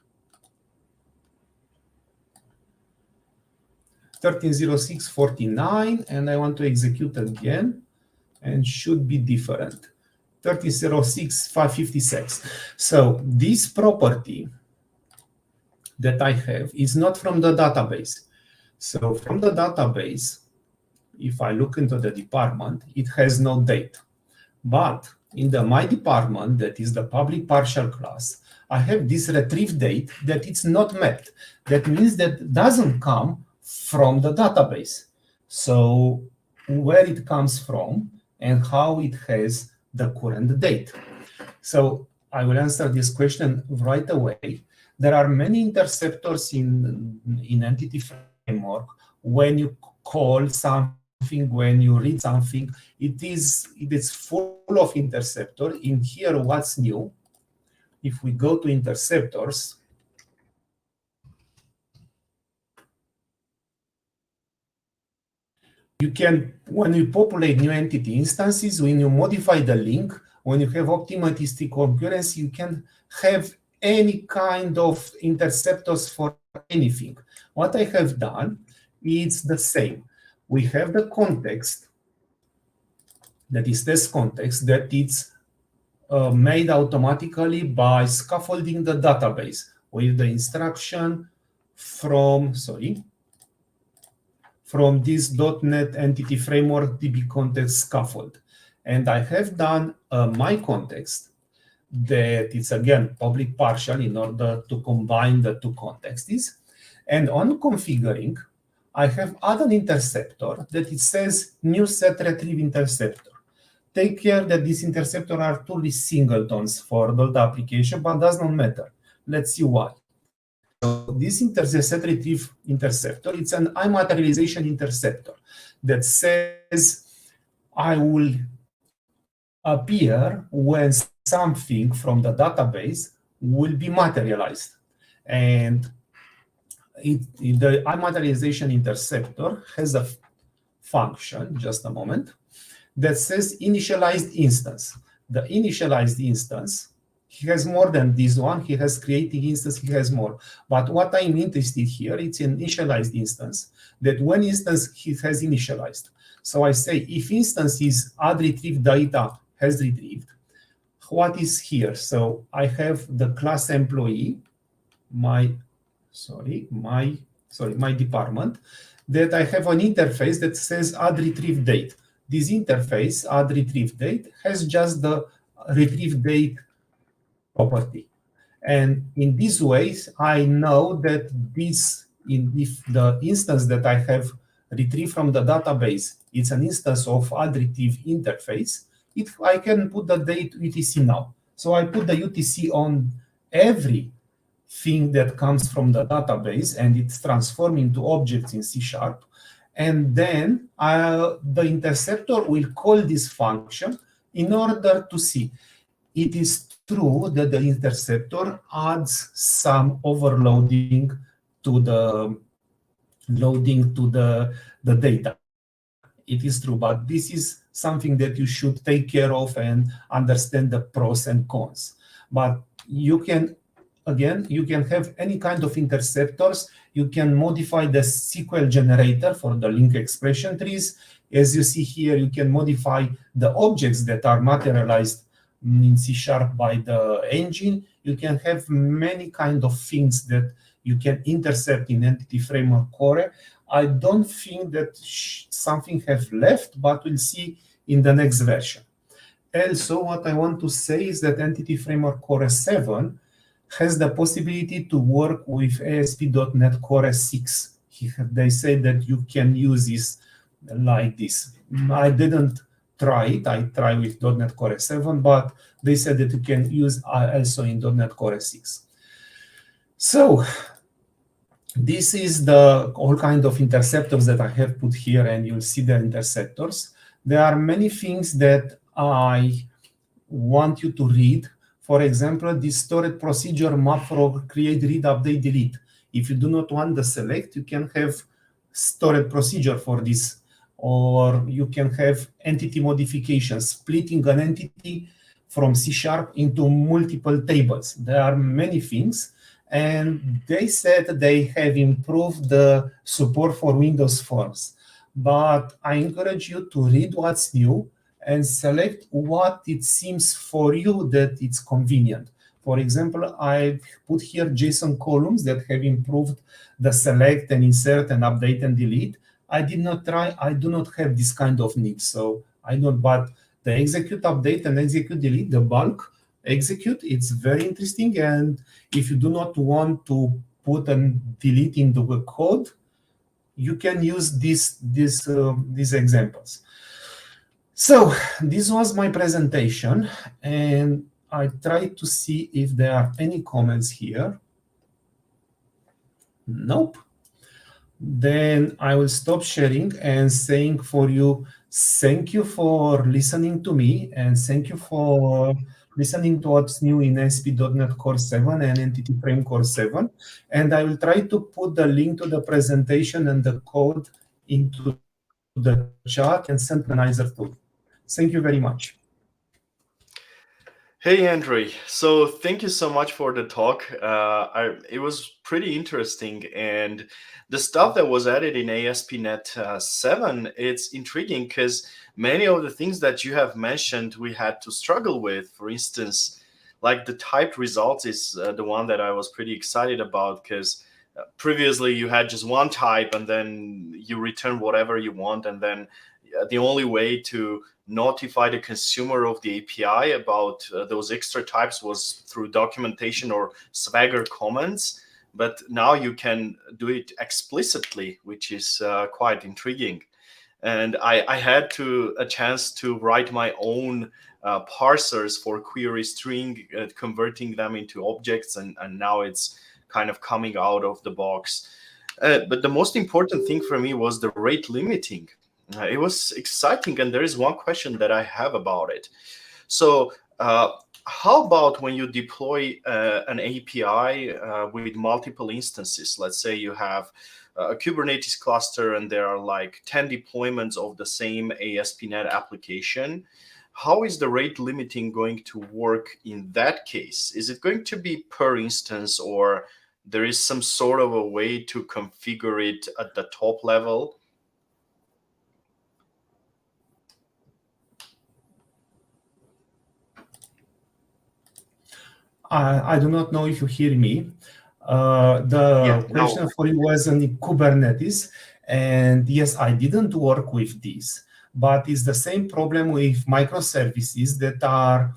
1306.49, and I want to execute again, and should be different. 1306.556. So this property that I have is not from the database. So from the database, if I look into the department, it has no date. But in the my department, that is the public partial class, I have this retrieve date that it's not mapped. That means that it doesn't come from the database. So where it comes from and how it has the current date. So I will answer this question right away. There are many interceptors in Entity Framework. When you call something, when you read something, it is full of interceptor. In here, what's new? If we go to interceptors, you can, when you populate new entity instances, when you modify the link, when you have optimistic concurrency, you can have any kind of interceptors for anything. What I have done is the same. We have the context, that is test context, that it's made automatically by scaffolding the database with the instruction from this .NET Entity Framework DB context scaffold. And I have done my context that it's again public partial in order to combine the two contexts. And on configuring, I have added an interceptor that it says new set retrieve interceptor. Take care that these interceptors are truly singletons for the application, but does not matter. Let's see why. So this set retrieve interceptor, it's an iMaterialization interceptor that says I will appear when something from the database will be materialized. And the iMaterialization interceptor has a function, just a moment, that says initialized instance. The initialized instance, he has more than this one. He has creating instance, he has more. But what I'm interested here, it's an initialized instance, that one instance he has initialized. So I say if instance is add retrieve data has retrieved, what is here? So I have the class employee, my department, that I have an interface that says add retrieve date. This interface, add retrieve date, has just the retrieve date property. And in this way, I know that if the instance that I have retrieved from the database, it's an instance of add retrieve interface, I can put the date UTC now. So I put the UTC on every thing that comes from the database, and it's transformed into objects in C#. And then the interceptor will call this function in order to see. It is true that the interceptor adds some overloading to the data. It is true, but this is something that you should take care of and understand the pros and cons. But you can have any kind of interceptors. You can modify the SQL generator for the link expression trees. As you see here, you can modify the objects that are materialized in C# by the engine. You can have many kind of things that you can intercept in Entity Framework Core. I don't think that something has left, but we'll see in the next version. Also, what I want to say is that Entity Framework Core 7 has the possibility to work with ASP.NET Core 6. They say that you can use this like this. I didn't try it. I tried with .NET Core 7, but they said that you can use also in .NET Core 6. So this is the all kind of interceptors that I have put here, and you'll see the interceptors. There are many things that I want you to read. For example, this stored procedure map for create, read, update, delete. If you do not want the select, you can have stored procedure for this, or you can have entity modification, splitting an entity from C# into multiple tables. There are many things, and they said they have improved the support for Windows Forms. But I encourage you to read what's new and select what it seems for you that it's convenient. For example, I put here JSON columns that have improved the select and insert and update and delete. I did not try, I do not have this kind of need, so I don't, but the execute, update, and execute, delete, the bulk execute, it's very interesting. And if you do not want to put and delete into the code, you can use these examples. So this was my presentation, and I tried to see if there are any comments here. Nope. Then I will stop sharing and saying for you, thank you for listening to me, and thank you for listening to what's new in ASP.NET Core 7 and Entity Frame Core 7. And I will try to put the link to the presentation and the code into the chat and synchronizer tool. Thank you very much. Hey, Andre. So thank you so much for the talk. It was pretty interesting, and the stuff that was added in ASP.NET 7, it's intriguing because many of the things that you have mentioned we had to struggle with. For instance, like the typed results is the one that I was pretty excited about, because previously you had just one type and then you return whatever you want, and then the only way to notify the consumer of the API about those extra types was through documentation or Swagger comments. But now you can do it explicitly, which is quite intriguing. And I had a chance to write my own parsers for query string, converting them into objects, and now it's kind of coming out of the box. But the most important thing for me was the rate limiting. It was exciting, and there is one question that I have about it. So how about when you deploy an API with multiple instances? Let's say you have a Kubernetes cluster and there are like 10 deployments of the same ASP.NET application. How is the rate limiting going to work in that case? Is it going to be per instance, or there is some sort of a way to configure it at the top level? I do not know if you hear me. The question for you was on Kubernetes, and yes, I didn't work with this, but it's the same problem with microservices that are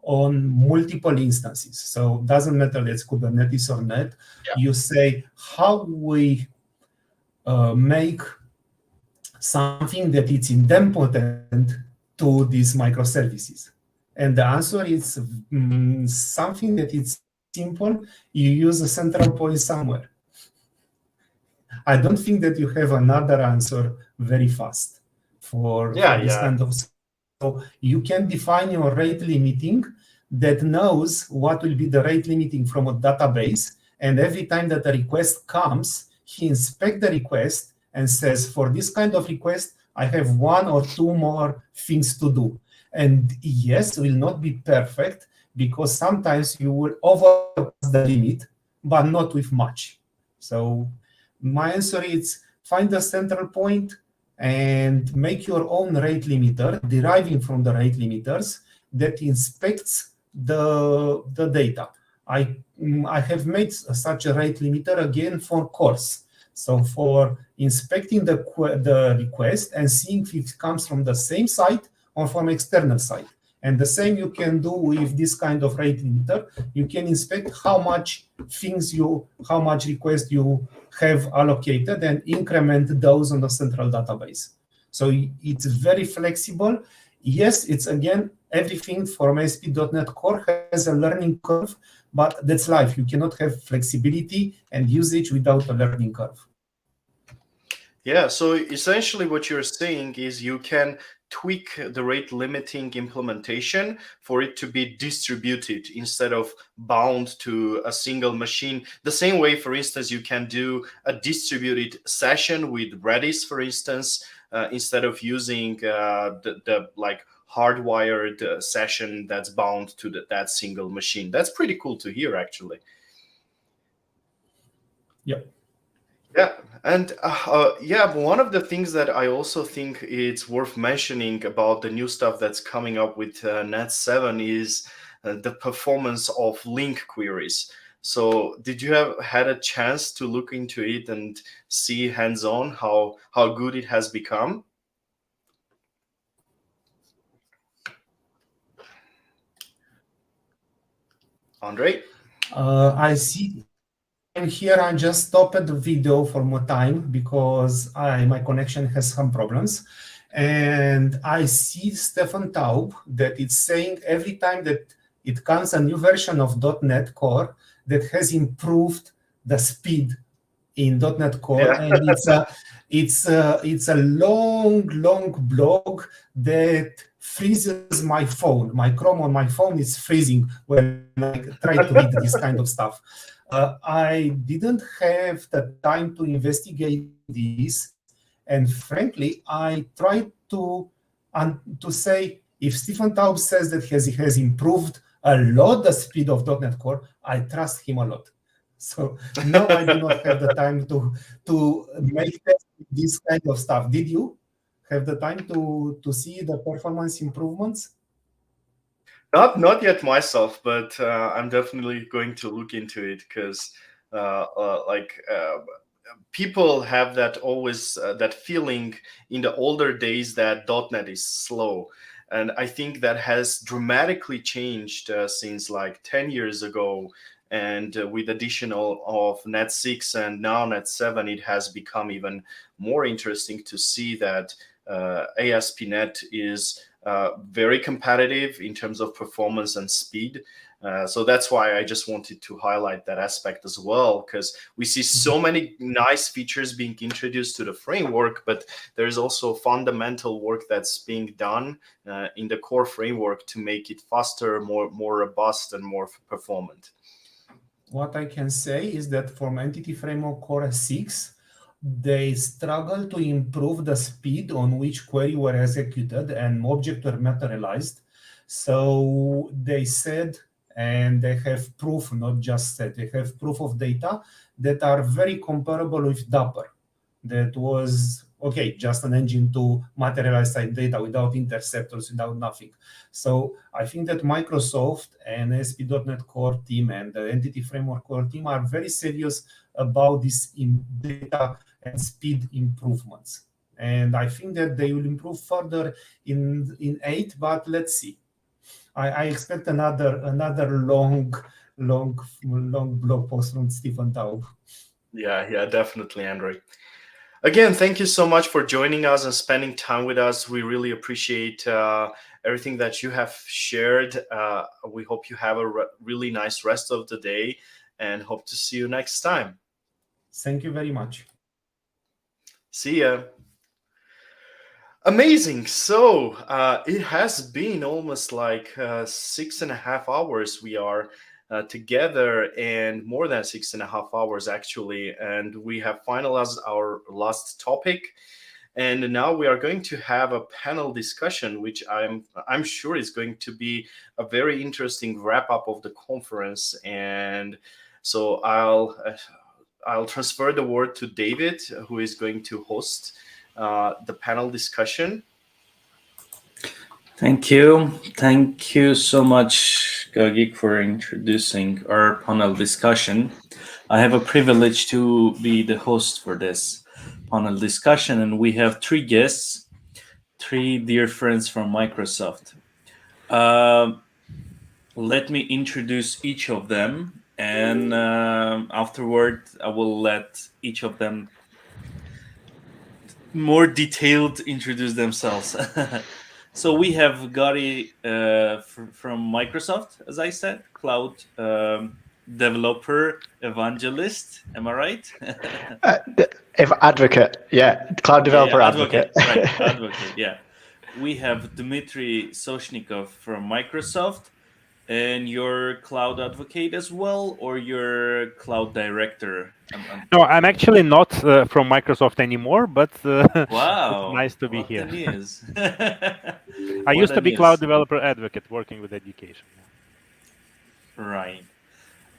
on multiple instances. So it doesn't matter that it's Kubernetes or not. Yeah. You say, how we make something that is idempotent to these microservices? And the answer is something that is simple. You use a central point somewhere. I don't think that you have another answer very fast for this kind of. So you can define your rate limiting that knows what will be the rate limiting from a database. And every time that a request comes, he inspects the request and says, for this kind of request, I have 1 or 2 more things to do. And yes, it will not be perfect, because sometimes you will overpass the limit, but not with much. So my answer is find a central point and make your own rate limiter, deriving from the rate limiters that inspects the data. I have made such a rate limiter again for course. So for inspecting the request and seeing if it comes from the same site or from external site. And the same you can do with this kind of rate limiter. You can inspect how much requests you have allocated and increment those on the central database. So it's very flexible. Yes, it's again, everything from ASP.NET Core has a learning curve, but that's life. You cannot have flexibility and usage without a learning curve. Yeah, so essentially what you're saying is you can tweak the rate limiting implementation for it to be distributed instead of bound to a single machine. The same way, for instance, you can do a distributed session with Redis, for instance, instead of using the like hardwired session that's bound to that single machine. That's pretty cool to hear, actually. Yep. Yeah, and one of the things that I also think it's worth mentioning about the new stuff that's coming up with Net 7 is the performance of link queries. So did you have had a chance to look into it and see hands-on how good it has become? Andre? I see. And here I just stopped the video for more time because my connection has some problems. And I see Stefan Taub that it's saying every time that it comes a new version of .NET Core that has improved the speed in .NET Core. Yeah. And it's a long blog that freezes my phone. My Chrome on my phone is freezing when I try to read this kind of stuff. I didn't have the time to investigate this, And frankly, I try to say, if Stephen Taub says that he has improved a lot the speed of .NET Core, I trust him a lot. So no, I do not have the time to make this kind of stuff. Did you have the time to see the performance improvements? Not yet myself, but I'm definitely going to look into it because people have that always that feeling in the older days that .NET is slow, and I think that has dramatically changed since like 10 years ago. And with additional of Net 6 and now Net 7, it has become even more interesting to see that ASP.NET is very competitive in terms of performance and speed. So that's why I just wanted to highlight that aspect as well, because we see so many nice features being introduced to the framework, but there's also fundamental work that's being done in the core framework to make it faster, more robust, and more performant. What I can say is that from Entity Framework Core 6, they struggle to improve the speed on which query were executed and objects were materialized. So they said, and they have proof, not just said, they have proof of data that are very comparable with Dapper. That was, okay, just an engine to materialize site data without interceptors, without nothing. So I think that Microsoft and ASP.NET Core team and the Entity Framework Core team are very serious about this in data and speed improvements. And I think that they will improve further in 8, but let's see. I expect another long blog post from Stephen Taub. Yeah, definitely, Andre. Again, thank you so much for joining us and spending time with us. We really appreciate everything that you have shared. We hope you have a really nice rest of the day and hope to see you next time. Thank you very much. See ya. Amazing. So it has been almost like 6.5 hours we are together, and more than 6.5 hours actually. And we have finalized our last topic. And now we are going to have a panel discussion, which I'm sure is going to be a very interesting wrap up of the conference. And so I'll transfer the word to David, who is going to host the panel discussion. Thank you so much, Gagik, for introducing our panel discussion. I have a privilege to be the host for this panel discussion, and we have 3 guests, 3 dear friends from Microsoft. Let me introduce each of them, and afterward I will let each of them more detailed introduce themselves. So we have Gary from Microsoft, as I said, cloud developer evangelist. Am I right? If advocate, yeah, cloud developer advocate. Right, advocate. Yeah, we have Dmitry Soshnikov from Microsoft, and you're cloud advocate as well, or you're cloud director? No, I'm actually not from Microsoft anymore, but wow, it's nice to be what here. The news. I used to be cloud developer advocate working with education. Right.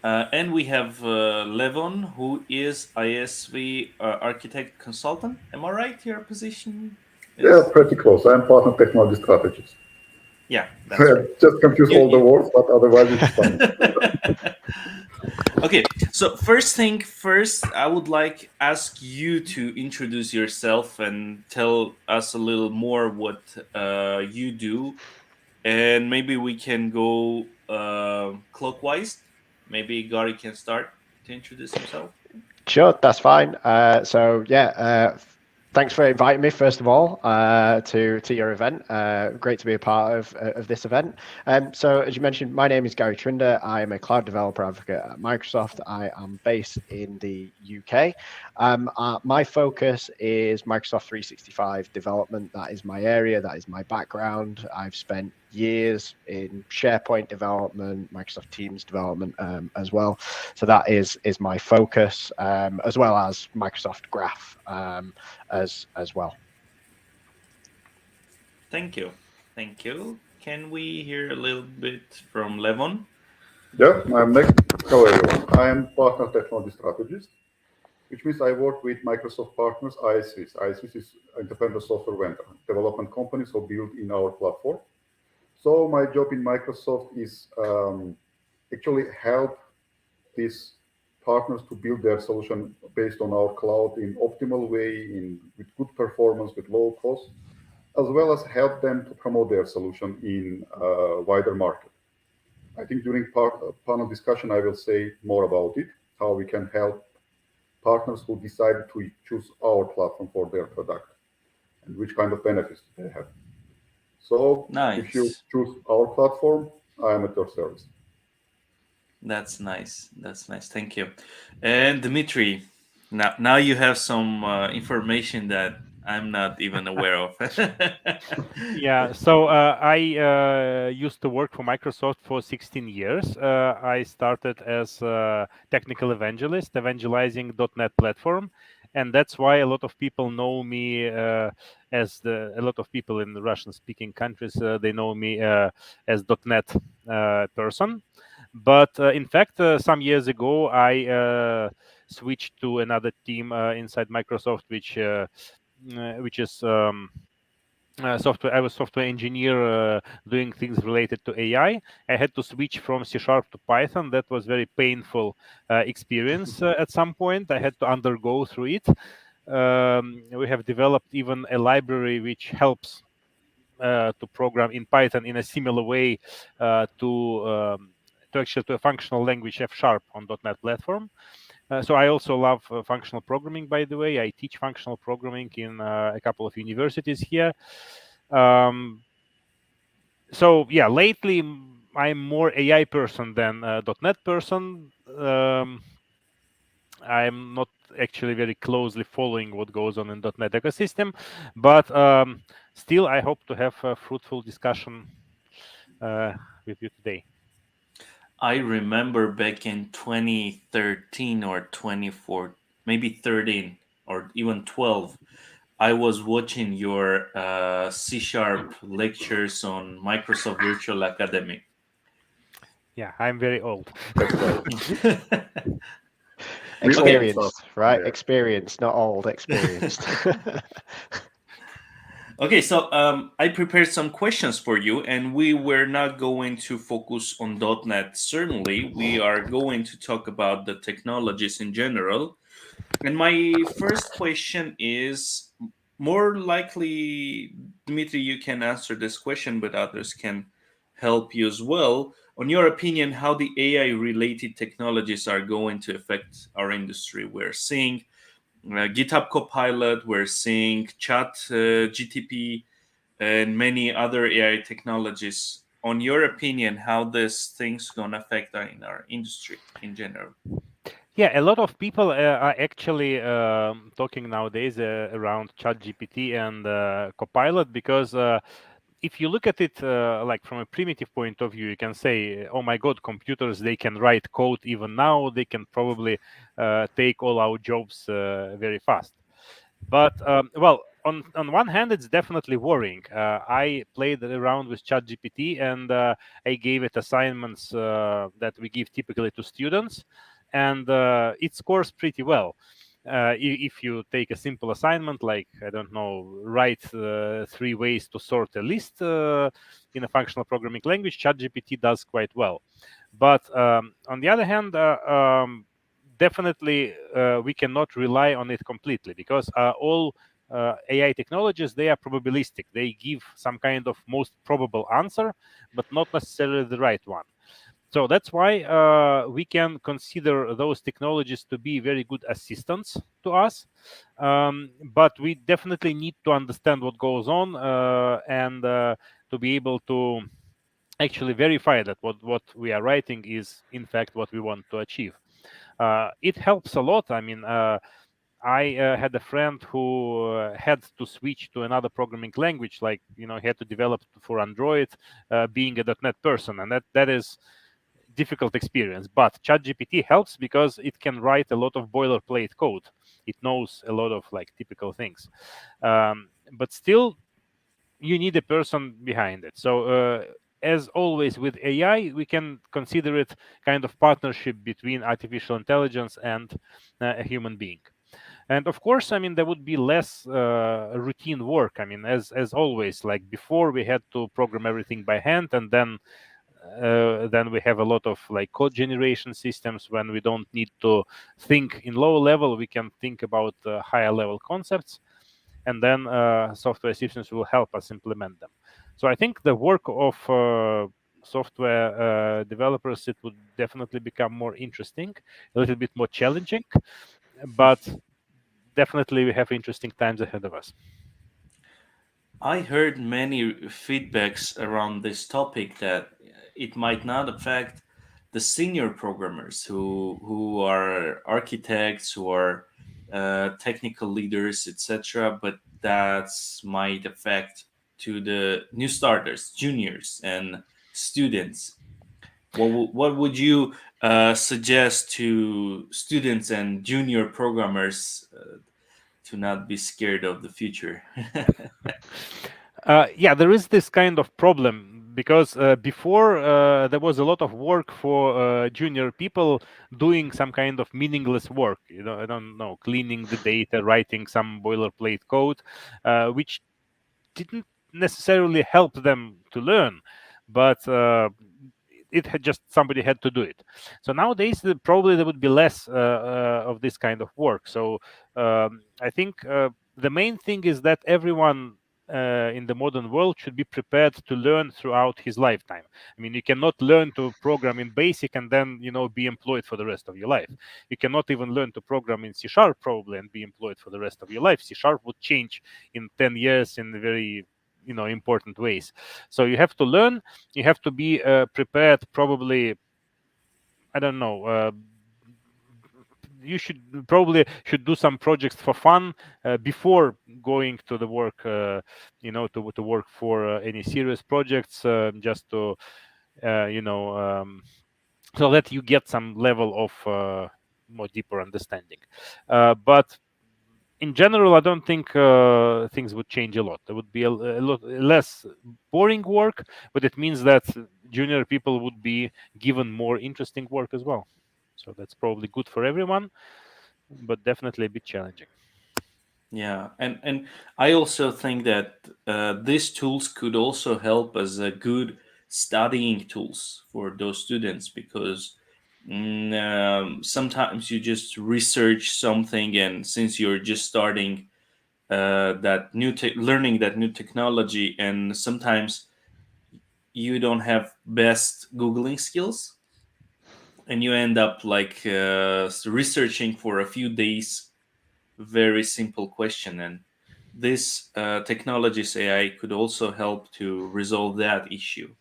And we have Levon, who is ISV architect consultant. Am I right? Your position? Yeah, pretty close. I'm partner technology strategist. Yeah, that's right. Just confuse all the words, but otherwise it's fine. Okay, so first, I would like ask you to introduce yourself and tell us a little more what you do, and maybe we can go clockwise. Maybe Gary can start to introduce himself. Sure, that's fine. Thanks for inviting me, first of all, to your event. Great to be a part of this event. So as you mentioned, my name is Gary Trinder. I am a cloud developer advocate at Microsoft. I am based in the UK. My focus is Microsoft 365 development. That is my area. That is my background. I've spent years in SharePoint development, Microsoft Teams development as well. So that is my focus, as well as Microsoft Graph as well. Thank you. Thank you. Can we hear a little bit from Levon? Yeah, I'm next. Hello, everyone. I am partner technology strategist, which means I work with Microsoft partners, ISVs. ISVs is independent software vendor, development companies who build in our platform. So my job in Microsoft is actually help these partners to build their solution based on our cloud in optimal way, with good performance, with low cost, as well as help them to promote their solution in wider market. I think during panel discussion, I will say more about it, how we can help partners who decide to choose our platform for their product and which kind of benefits they have. So if you Nice. choose our platform, I am at your service. That's nice. That's nice. Thank you. And Dmitry, now you have some information that I'm not even aware of. Yeah, so I used to work for Microsoft for 16 years. I started as a technical evangelist, evangelizing .NET platform, and that's why a lot of people know me as a lot of people in the Russian-speaking countries, they know me as .NET person. But in fact, some years ago, I switched to another team inside Microsoft, which is software. I was software engineer doing things related to AI. I had to switch from C# to Python. That was very painful experience at some point. I had to undergo through it. We have developed even a library which helps to program in Python in a similar way to a functional language F# on .NET platform. So I also love functional programming, by the way. I teach functional programming in a couple of universities here. So yeah, lately I'm more AI person than .NET person. I'm not actually very closely following what goes on in .NET ecosystem, but still I hope to have a fruitful discussion with you today. I remember back in 2013 or 24, maybe 13 or even 12, I was watching your C# lectures on Microsoft Virtual Academy. Yeah, I'm very old. That's right. Experienced, right? Yeah. Experienced, not old, experienced. Okay, so I prepared some questions for you, and we were not going to focus on .NET. Certainly, we are going to talk about the technologies in general. And my first question is more likely, Dmitry, you can answer this question, but others can help you as well. On your opinion, how the AI related technologies are going to affect our industry? We're seeing GitHub Copilot, we're seeing Chat GTP, and many other AI technologies. On your opinion, how this thing's gonna affect in our industry in general? Yeah, a lot of people are actually talking nowadays around ChatGPT and Copilot because if you look at it like from a primitive point of view, you can say, "Oh my God, computers they can write code even now. They can probably take all our jobs very fast." But well, on one hand, it's definitely worrying. I played around with ChatGPT and I gave it assignments that we give typically to students, and it scores pretty well. If you take a simple assignment like, I don't know, write 3 ways to sort a list in a functional programming language, ChatGPT does quite well. But on the other hand, definitely we cannot rely on it completely because all AI technologies, they are probabilistic. They give some kind of most probable answer, but not necessarily the right one. So that's why we can consider those technologies to be very good assistants to us. But we definitely need to understand what goes on and to be able to actually verify that what we are writing is in fact what we want to achieve. It helps a lot. I mean, I had a friend who had to switch to another programming language, like he had to develop for Android, being a .NET person, and that is difficult experience. But ChatGPT helps because it can write a lot of boilerplate code. It knows a lot of like typical things, but still you need a person behind it. So as always with AI, we can consider it kind of partnership between artificial intelligence and a human being. And of course, I mean, there would be less routine work. I mean, as always, like before, we had to program everything by hand, and then we have a lot of like code generation systems. When we don't need to think in low level, we can think about higher level concepts, and then software systems will help us implement them. So I think the work of software developers, it would definitely become more interesting, a little bit more challenging, but definitely we have interesting times ahead of us. I heard many feedbacks around this topic that it might not affect the senior programmers who are architects, who are technical leaders, etc. But that might affect to the new starters, juniors, and students. What would you suggest to students and junior programmers to not be scared of the future? Yeah, there is this kind of problem because before there was a lot of work for junior people doing some kind of meaningless work. I don't know, cleaning the data, writing some boilerplate code, which didn't necessarily help them to learn, but it had just somebody had to do it. So nowadays probably there would be less of this kind of work. So I think the main thing is that everyone in the modern world should be prepared to learn throughout his lifetime. I mean, you cannot learn to program in BASIC and then be employed for the rest of your life. You cannot even learn to program in C# probably and be employed for the rest of your life. C# would change in 10 years in very important ways. So you have to learn. You have to be prepared. Probably, I don't know. You should do some projects for fun before going to the work. To work for any serious projects, just to so that you get some level of more deeper understanding. But in general, I don't think things would change a lot. There would be a lot less boring work, but it means that junior people would be given more interesting work as well. So that's probably good for everyone, but definitely a bit challenging. Yeah, and I also think that these tools could also help as a good studying tools for those students because sometimes you just research something, and since you're just starting learning that new technology, and sometimes you don't have best googling skills, and you end up like researching for a few days very simple question, and this technologies AI could also help to resolve that issue.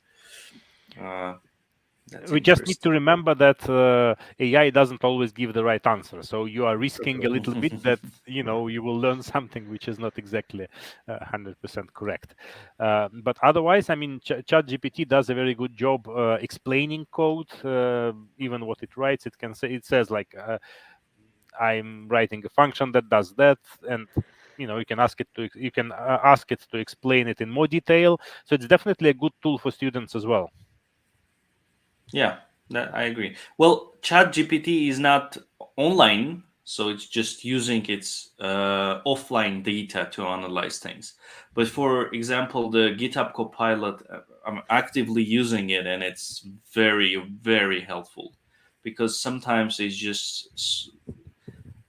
That's We just need to interesting. remember that AI doesn't always give the right answer. So you are risking a little bit that you will learn something which is not exactly 100% correct. But otherwise, I mean, ChatGPT does a very good job explaining code, even what it writes. It says like, I'm writing a function that does that, and you can ask it to explain it in more detail. So it's definitely a good tool for students as well. Yeah, I agree. Well, ChatGPT is not online, so it's just using its offline data to analyze things. But for example, the GitHub Copilot, I'm actively using it, and it's very, very helpful because sometimes it's just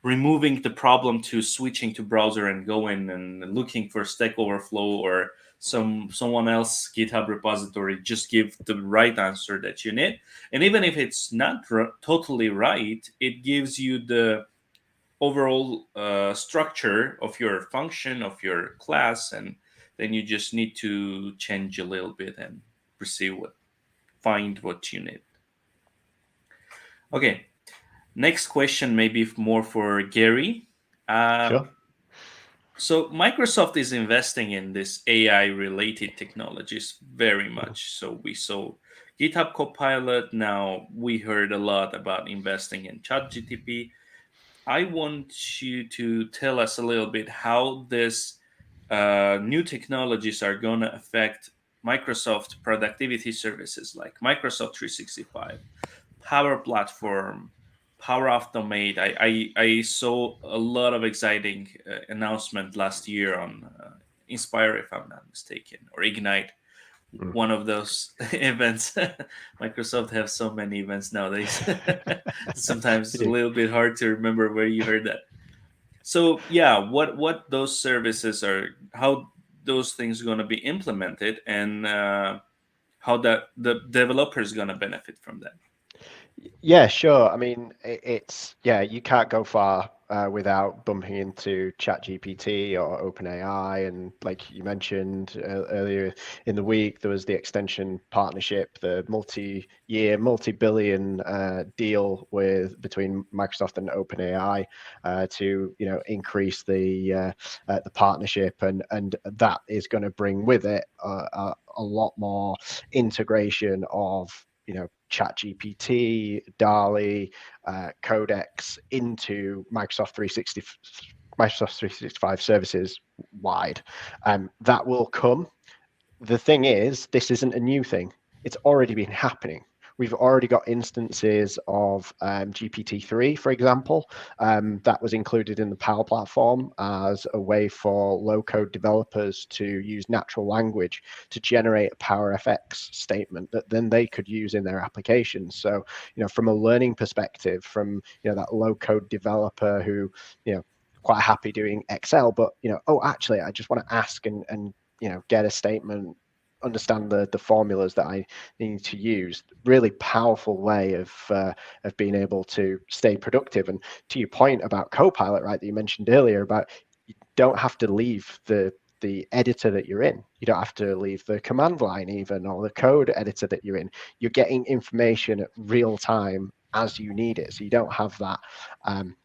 removing the problem to switching to browser and going and looking for Stack Overflow or someone else GitHub repository, just give the right answer that you need. And even if it's not totally right, it gives you the overall structure of your function of your class, and then you just need to change a little bit and find what you need. Okay, next question maybe more for Gary. Sure. So Microsoft is investing in this AI-related technologies very much. So we saw GitHub Copilot. Now we heard a lot about investing in ChatGPT. I want you to tell us a little bit how this new technologies are going to affect Microsoft productivity services like Microsoft 365, Power Platform, Power Automate. I saw a lot of exciting announcement last year on Inspire, if I'm not mistaken, or Ignite, one of those events. Microsoft have so many events nowadays. Sometimes it's a little bit hard to remember where you heard that. So yeah, what those services are, how those things are going to be implemented, and how that the developer is going to benefit from that. Yeah, sure. I mean, it's you can't go far without bumping into ChatGPT or OpenAI, and like you mentioned earlier in the week, there was the extension partnership, the multi-year, multi-billion deal between Microsoft and OpenAI to increase the partnership, and that is going to bring with it a lot more integration of ChatGPT, DALL-E, Codex into Microsoft 365 services wide. That will come. The thing is, this isn't a new thing. It's already been happening. We've already got instances of GPT-3, for example, that was included in the Power Platform as a way for low-code developers to use natural language to generate a PowerFX statement that then they could use in their applications. So, from a learning perspective, from that low-code developer who, quite happy doing Excel, but actually, I just want to ask and get a statement, understand the formulas that I need to use. Really powerful way of being able to stay productive. And to your point about Copilot, right, that you mentioned earlier, about you don't have to leave the editor that you're in. You don't have to leave the command line even, or the code editor that you're in. You're getting information at real time as you need it. So you don't have that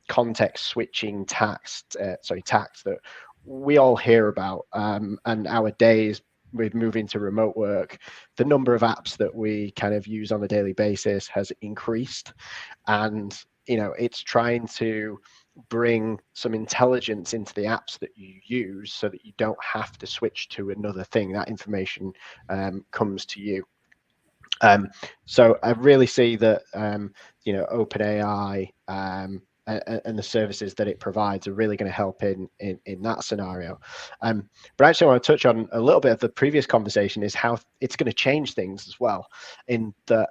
context switching tax that we all hear about. And our days with moving to remote work, the number of apps that we kind of use on a daily basis has increased, and it's trying to bring some intelligence into the apps that you use so that you don't have to switch to another thing. That information comes to you. So I really see that OpenAI and the services that it provides are really going to help in that scenario. But actually, I want to touch on a little bit of the previous conversation, is how it's going to change things as well. In that,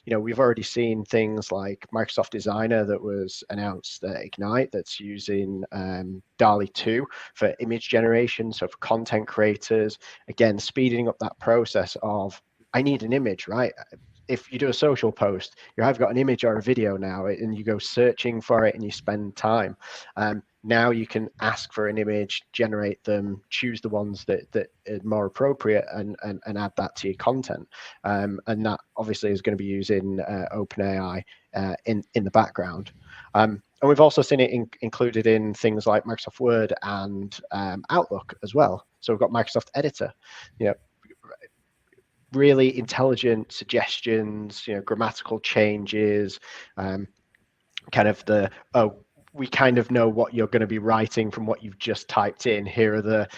we've already seen things like Microsoft Designer that was announced at Ignite, that's using DALL-E 2 for image generation, so for content creators, again, speeding up that process of, I need an image, right? If you do a social post, you have got an image or a video now, and you go searching for it and you spend time. Now you can ask for an image, generate them, choose the ones that are more appropriate, and add that to your content. And that obviously is going to be using OpenAI in the background. And we've also seen it included in things like Microsoft Word and Outlook as well. So we've got Microsoft Editor, really intelligent suggestions, grammatical changes, kind of we kind of know what you're going to be writing from what you've just typed in. Here are the,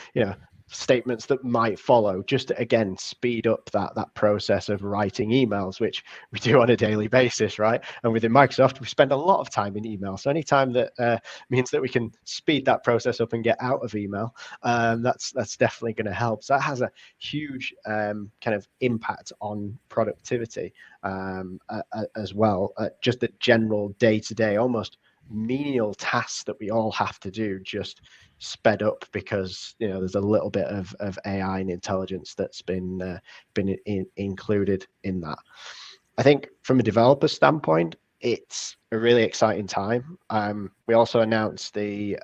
statements that might follow, just to, again, speed up that process of writing emails, which we do on a daily basis, right? And within Microsoft, we spend a lot of time in email. So anytime that means that we can speed that process up and get out of email, that's definitely going to help. So that has a huge kind of impact on productivity as well. Just the general day-to-day, almost menial tasks that we all have to do, just sped up because there's a little bit of AI and intelligence that's been included in that. I think from a developer standpoint, it's a really exciting time. We also announced the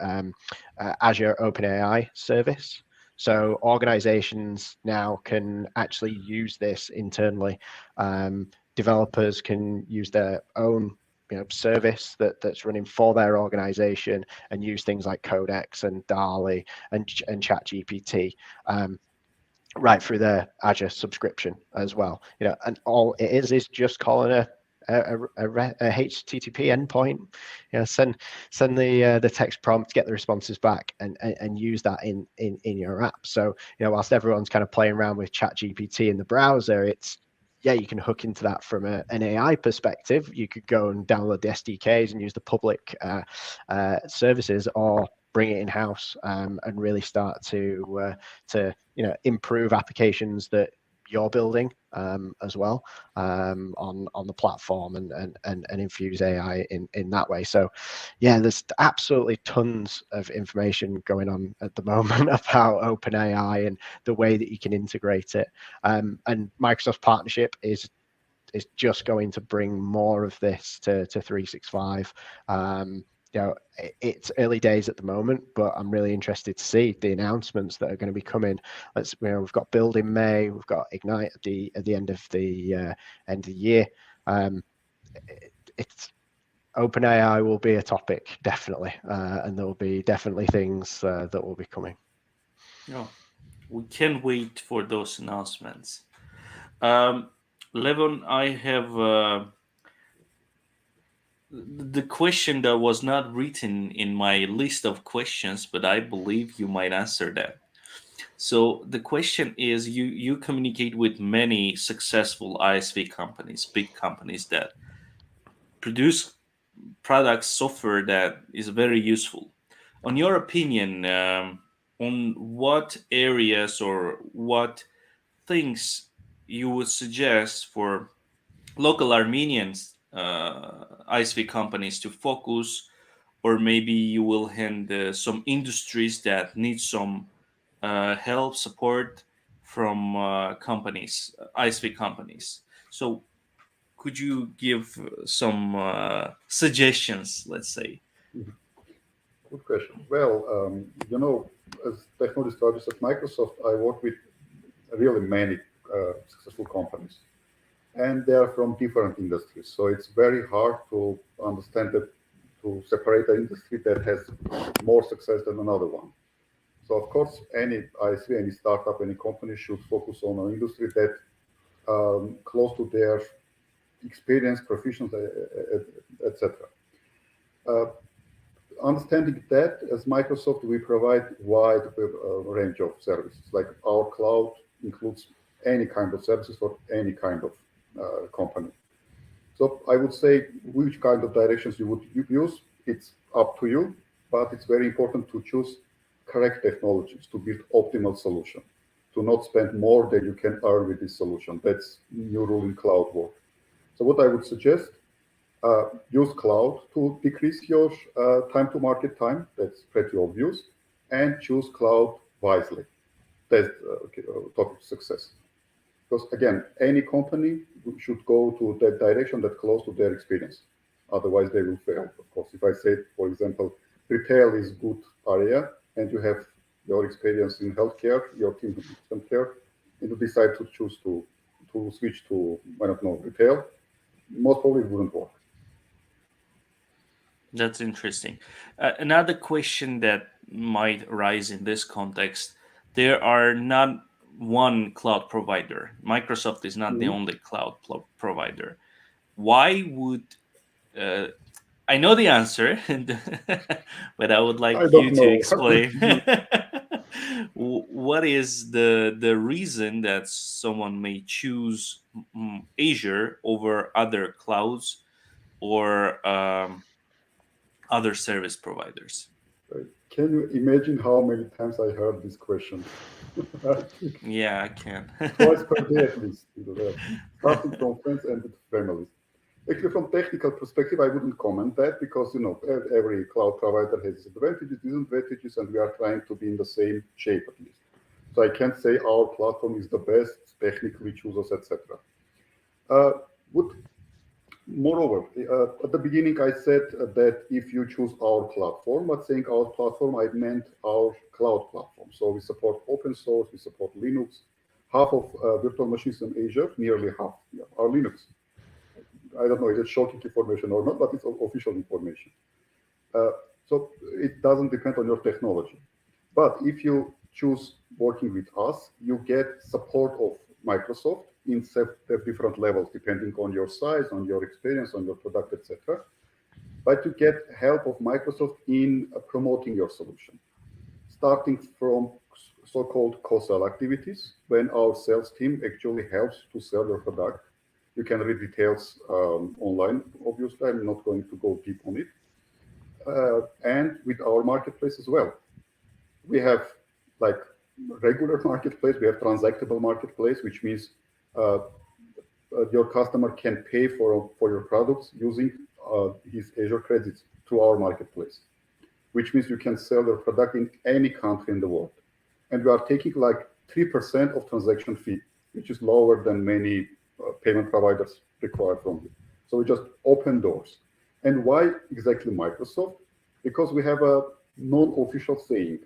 Azure OpenAI service. So organizations now can actually use this internally. Developers can use their own service that's running for their organization and use things like Codex and DALI and ChatGPT right through their Azure subscription as well. And all it is just calling a HTTP endpoint. Send the text prompt, get the responses back, and use that in your app. So whilst everyone's kind of playing around with ChatGPT in the browser, you can hook into that from an AI perspective. You could go and download the SDKs and use the public services, or bring it in house and really start to improve applications that you're building as well on the platform and infuse AI in that way. So there's absolutely tons of information going on at the moment about OpenAI and the way that you can integrate it. And Microsoft's partnership is just going to bring more of this to 365. It's early days at the moment, but I'm really interested to see the announcements that are going to be coming. We've got Build in May, we've got Ignite at the end of the year. It's OpenAI will be a topic, definitely, and there will be definitely things that will be coming. We can't wait for those announcements. Levon, I have the question that was not written in my list of questions, but I believe you might answer that. So the question is, you communicate with many successful ISV companies, big companies that produce products, software that is very useful. On your opinion, on what areas or what things you would suggest for local Armenians ISV companies to focus, or maybe you will hand some industries that need some help, support from companies, ISV companies. So could you give some suggestions, let's say? Good question. Well, as technology strategist at Microsoft, I work with really many successful companies, and they are from different industries. So it's very hard to understand to separate an industry that has more success than another one. So of course, any ISV, any startup, any company should focus on an industry that close to their experience, proficiency, etc. Understanding that, as Microsoft, we provide wide range of services. Like our cloud includes any kind of services for any kind of company. So I would say which kind of directions you would use, it's up to you, but it's very important to choose correct technologies to build optimal solution, to not spend more than you can earn with this solution. That's new rule in cloud work. So what I would suggest, use cloud to decrease your time to market time. That's pretty obvious. And choose cloud wisely. That's topic success. Because again, any company should go to that direction that close to their experience. Otherwise, they will fail. Of course, if I say, for example, retail is good area, and you have your experience in healthcare, your team in healthcare, and you decide to choose to switch to, I don't know, retail, most probably it wouldn't work. That's interesting. Another question that might arise in this context: there are not one cloud provider. Microsoft is not the only cloud provider. Why would I know the answer, but I would like you to explain what is the reason that someone may choose Azure over other clouds or other service providers. Can you imagine how many times I heard this question? Yeah, I can. Twice per day at least, starting from friends and with families. Actually, from technical perspective, I wouldn't comment that because every cloud provider has its advantages, disadvantages, and we are trying to be in the same shape at least. So I can't say our platform is the best, technically choose us, etc. Moreover, at the beginning, I said that if you choose our platform, but saying our platform, I meant our cloud platform. So we support open source, we support Linux. Half of virtual machines in Azure, nearly half, are Linux. I don't know if it's shocking information or not, but it's official information. So it doesn't depend on your technology. But if you choose working with us, you get support of Microsoft in different levels, depending on your size, on your experience, on your product, etc. But you get help of Microsoft in promoting your solution, starting from so-called co-sell activities, when our sales team actually helps to sell your product. You can read details online, obviously. I'm not going to go deep on it. And with our marketplace as well. We have like regular marketplace, we have transactable marketplace, which means your customer can pay for your products using his Azure credits through our marketplace, which means you can sell your product in any country in the world. And we are taking like 3% of transaction fee, which is lower than many payment providers require from you. So we just open doors. And why exactly Microsoft? Because we have a non-official saying.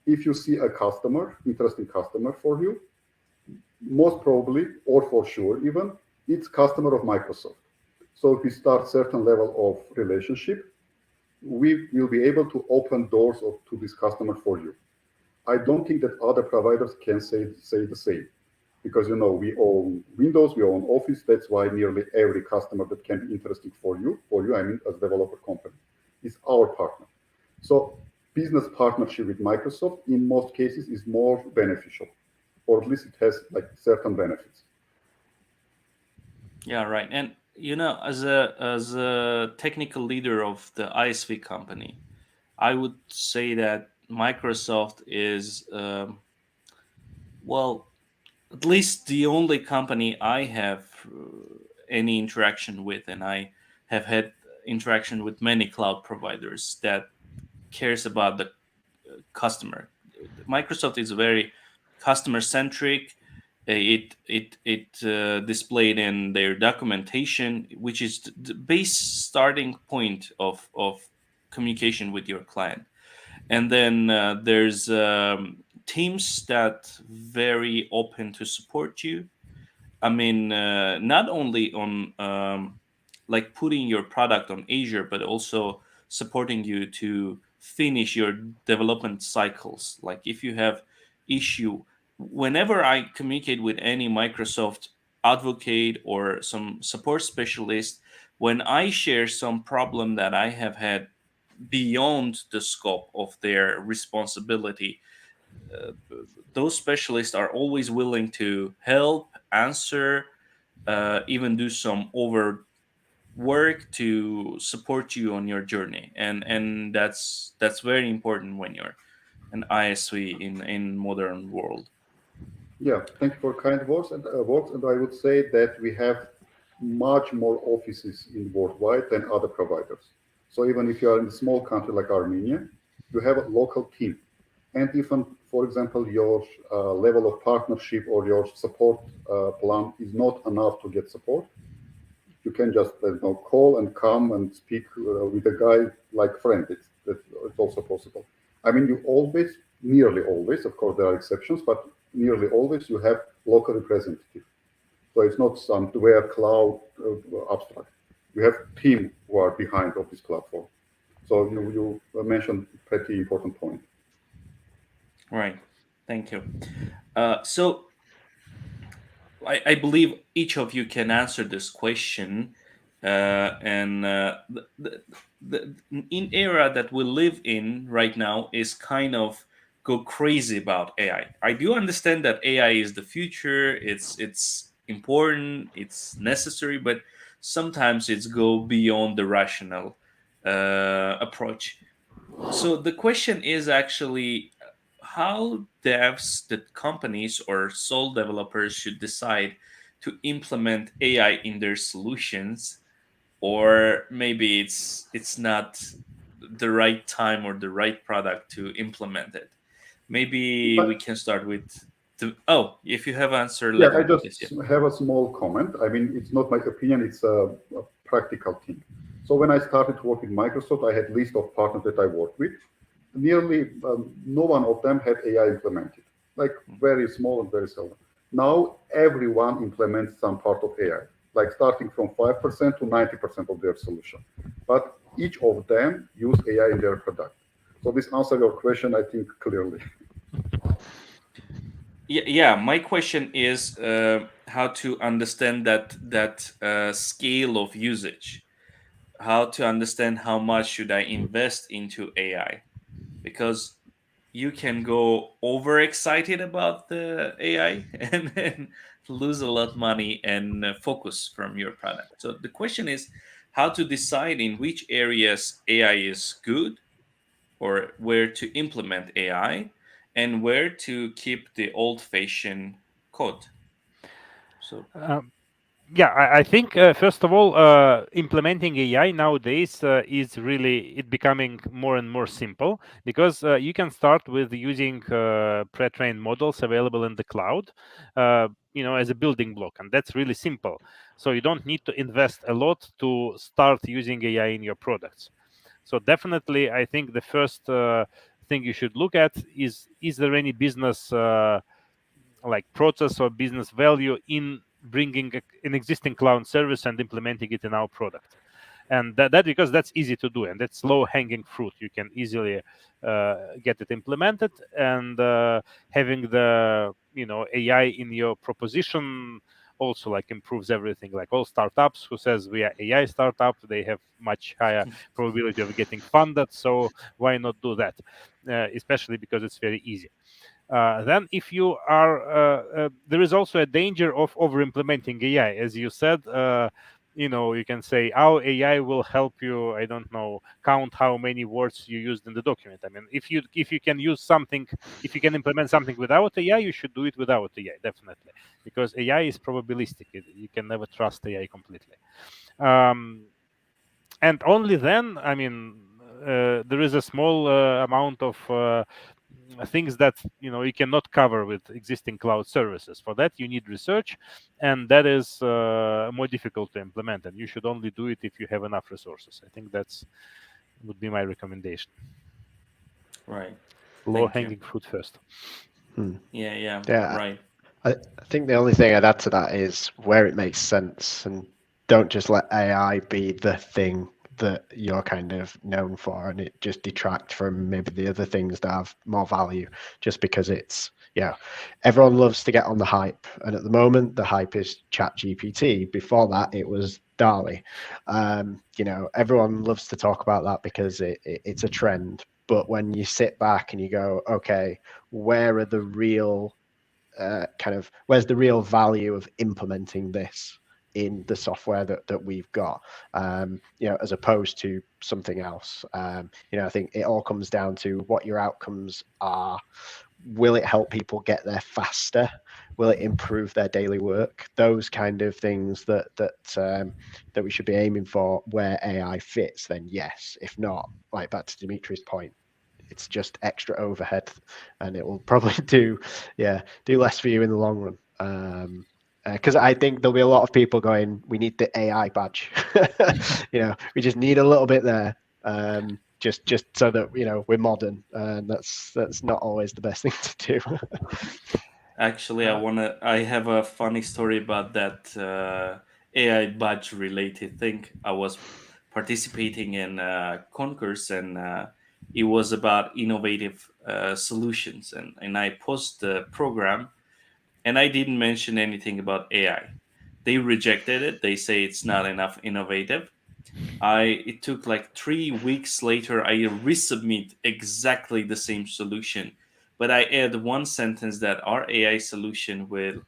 If you see a customer, interesting customer for you, most probably, or for sure even, it's customer of Microsoft. So if we start certain level of relationship, we will be able to open doors to this customer for you. I don't think that other providers can say the same, because we own Windows, we own Office. That's why nearly every customer that can be interesting for you, I mean, as a developer company, is our partner. So business partnership with Microsoft in most cases is more beneficial, or at least it has like certain benefits. Yeah, right. And as a technical leader of the ISV company, I would say that Microsoft is well, at least the only company I have any interaction with, and I have had interaction with many cloud providers that cares about the customer. Microsoft is very customer centric. It displayed in their documentation, which is the base starting point of communication with your client. And then there's teams that very open to support you. I mean, not only on like putting your product on Azure, but also supporting you to finish your development cycles. Like if you have issue, whenever I communicate with any Microsoft advocate or some support specialist, when I share some problem that I have had beyond the scope of their responsibility, those specialists are always willing to help, answer, even do some over work to support you on your journey, and that's very important when you're an ISV in modern world. Yeah, thank you for kind words. And I would say that we have much more offices in worldwide than other providers. So even if you are in a small country like Armenia, you have a local team. And even, for example, your level of partnership or your support plan is not enough to get support, you can just call and come and speak with a guy like friend. It's also possible. I mean, you always, nearly always, of course there are exceptions, but nearly always you have local representative. So it's not some where cloud abstract. We have team who are behind of this platform. So you mentioned pretty important point. Right. Thank you. So I believe each of you can answer this question. And the in era that we live in right now is kind of go crazy about AI. I do understand that AI is the future. It's important. It's necessary, but sometimes it's go beyond the rational approach. So the question is actually how devs, the companies or sole developers should decide to implement AI in their solutions, or maybe it's not the right time or the right product to implement it. Maybe we can start with if you have answer, Yeah, let I me know just this. have a small comment. I mean, it's not my opinion, it's a practical thing. So when I started to work with Microsoft, I had a list of partners that I worked with. Nearly no one of them had AI implemented, like very small and very seldom. Now everyone implements some part of AI. like starting from 5% to 90% of their solution. But each of them use AI in their product. So this answers your question, I think, clearly. Yeah. My question is how to understand that scale of usage. How to understand how much should I invest into AI? Because you can go overexcited about the AI and then lose a lot of money and focus from your product. So the question is how to decide in which areas AI is good or where to implement AI and where to keep the old-fashioned code. So Yeah, I think first of all, implementing AI nowadays is really it becoming more and more simple because you can start with using pre-trained models available in the cloud, as a building block, and that's really simple. So you don't need to invest a lot to start using AI in your products. So definitely, I think the first thing you should look at is there any business like process or business value in bringing an existing cloud service and implementing it in our product, and that because that's easy to do and that's low hanging fruit. You can easily get it implemented, and having the AI in your proposition also like improves everything. Like all startups who says we are AI startup, they have much higher probability of getting funded, so why not do that, especially because it's very easy. Then if you are there is also a danger of over implementing AI, as you said. You can say our AI will help you, I don't know, count how many words you used in the document. I mean, if you can use something, if you can implement something without AI, you should do it without AI, definitely, because AI is probabilistic. You can never trust AI completely. And only then, I mean, there is a small amount of things that you cannot cover with existing cloud services. For that you need research, and that is more difficult to implement, and you should only do it if you have enough resources. I think that's would be my recommendation. right. Low hanging fruit first. Yeah. Right. I think the only thing I'd add to that is where it makes sense, and don't just let AI be the thing that you're kind of known for, and it just detract from maybe the other things that have more value, just because it's, everyone loves to get on the hype, and at the moment the hype is ChatGPT. Before that it was DALL-E. Everyone loves to talk about that because it's a trend, but when you sit back and you go, okay, where are the real where's the real value of implementing this in the software that we've got, as opposed to something else. I think it all comes down to what your outcomes are. Will it help people get there faster? Will it improve their daily work? Those kind of things that we should be aiming for. Where AI fits, then yes. If not, like back to Dimitri's point, it's just extra overhead, and it will probably do less for you in the long run. Because I think there'll be a lot of people going, we need the AI badge. We just need a little bit there, just so that we're modern, and that's not always the best thing to do. Actually, I have a funny story about that AI badge related thing. I was participating in a concourse, and it was about innovative solutions, and I post the program, and I didn't mention anything about AI. They rejected it. They say it's not enough innovative. It took like 3 weeks later. I resubmit exactly the same solution, but I add one sentence that our AI solution will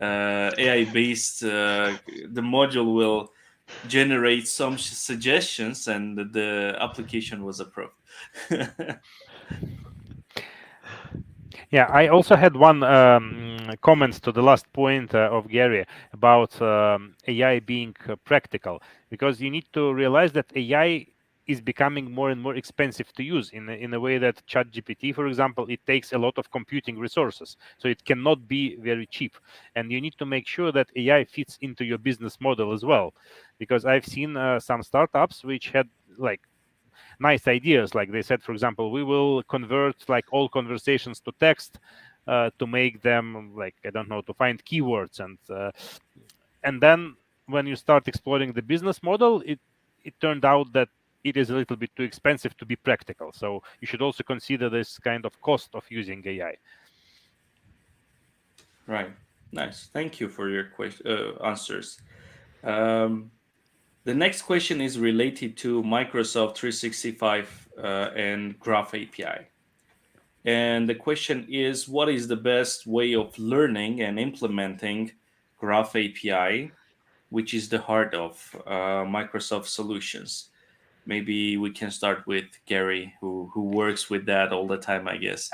AI based. The module will generate some suggestions, and the application was approved. Yeah, I also had one comments to the last point of Gary about AI being practical, because you need to realize that AI is becoming more and more expensive to use in a way that ChatGPT, for example, it takes a lot of computing resources, so it cannot be very cheap, and you need to make sure that AI fits into your business model as well, because I've seen some startups which had like nice ideas. Like they said, for example, we will convert like all conversations to text to make them like, I don't know, to find keywords, and then when you start exploring the business model, it turned out that it is a little bit too expensive to be practical. So you should also consider this kind of cost of using AI. Right. Nice. Thank you for your answers. The next question is related to Microsoft 365 and Graph API. And the question is, what is the best way of learning and implementing Graph API, which is the heart of Microsoft solutions? Maybe we can start with Gary, who works with that all the time, I guess.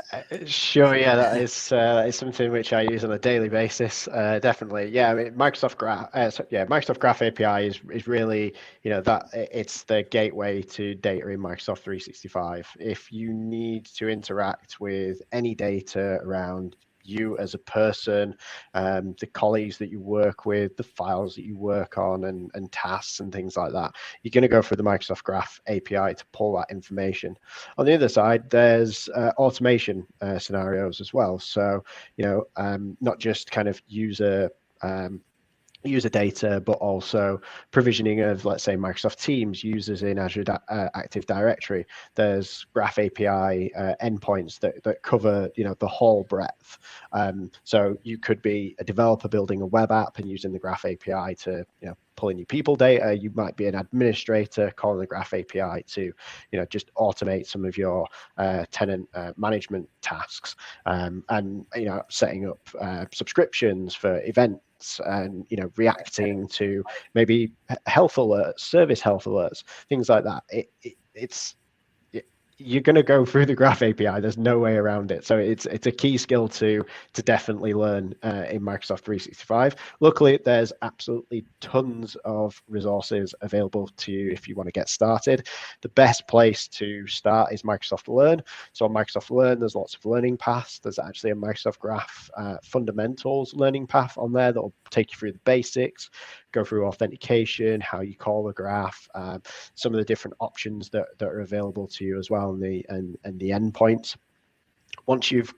Sure, yeah, that is something which I use on a daily basis. Definitely, yeah. I mean, Microsoft Graph API is really, that it's the gateway to data in Microsoft 365. If you need to interact with any data around you as a person, the colleagues that you work with, the files that you work on, and tasks and things like that, you're going to go through the Microsoft Graph API to pull that information. On the other side, there's automation scenarios as well. So, not just kind of user data, but also provisioning of, let's say, Microsoft Teams users in Azure Active Directory. There's Graph API endpoints that cover, the whole breadth. So you could be a developer building a web app and using the Graph API to, pull in your people data. You might be an administrator calling the Graph API to, just automate some of your tenant management tasks, and setting up subscriptions for events, and reacting to maybe health alerts, service health alerts, things like that. You're going to go through the Graph API. There's no way around it. So it's a key skill to definitely learn in Microsoft 365. Luckily, there's absolutely tons of resources available to you if you want to get started. The best place to start is Microsoft Learn. So on Microsoft Learn, there's lots of learning paths. There's actually a Microsoft Graph fundamentals learning path on there that will take you through the basics, go through authentication, how you call a graph, some of the different options that are available to you as well, and the endpoints. Once you've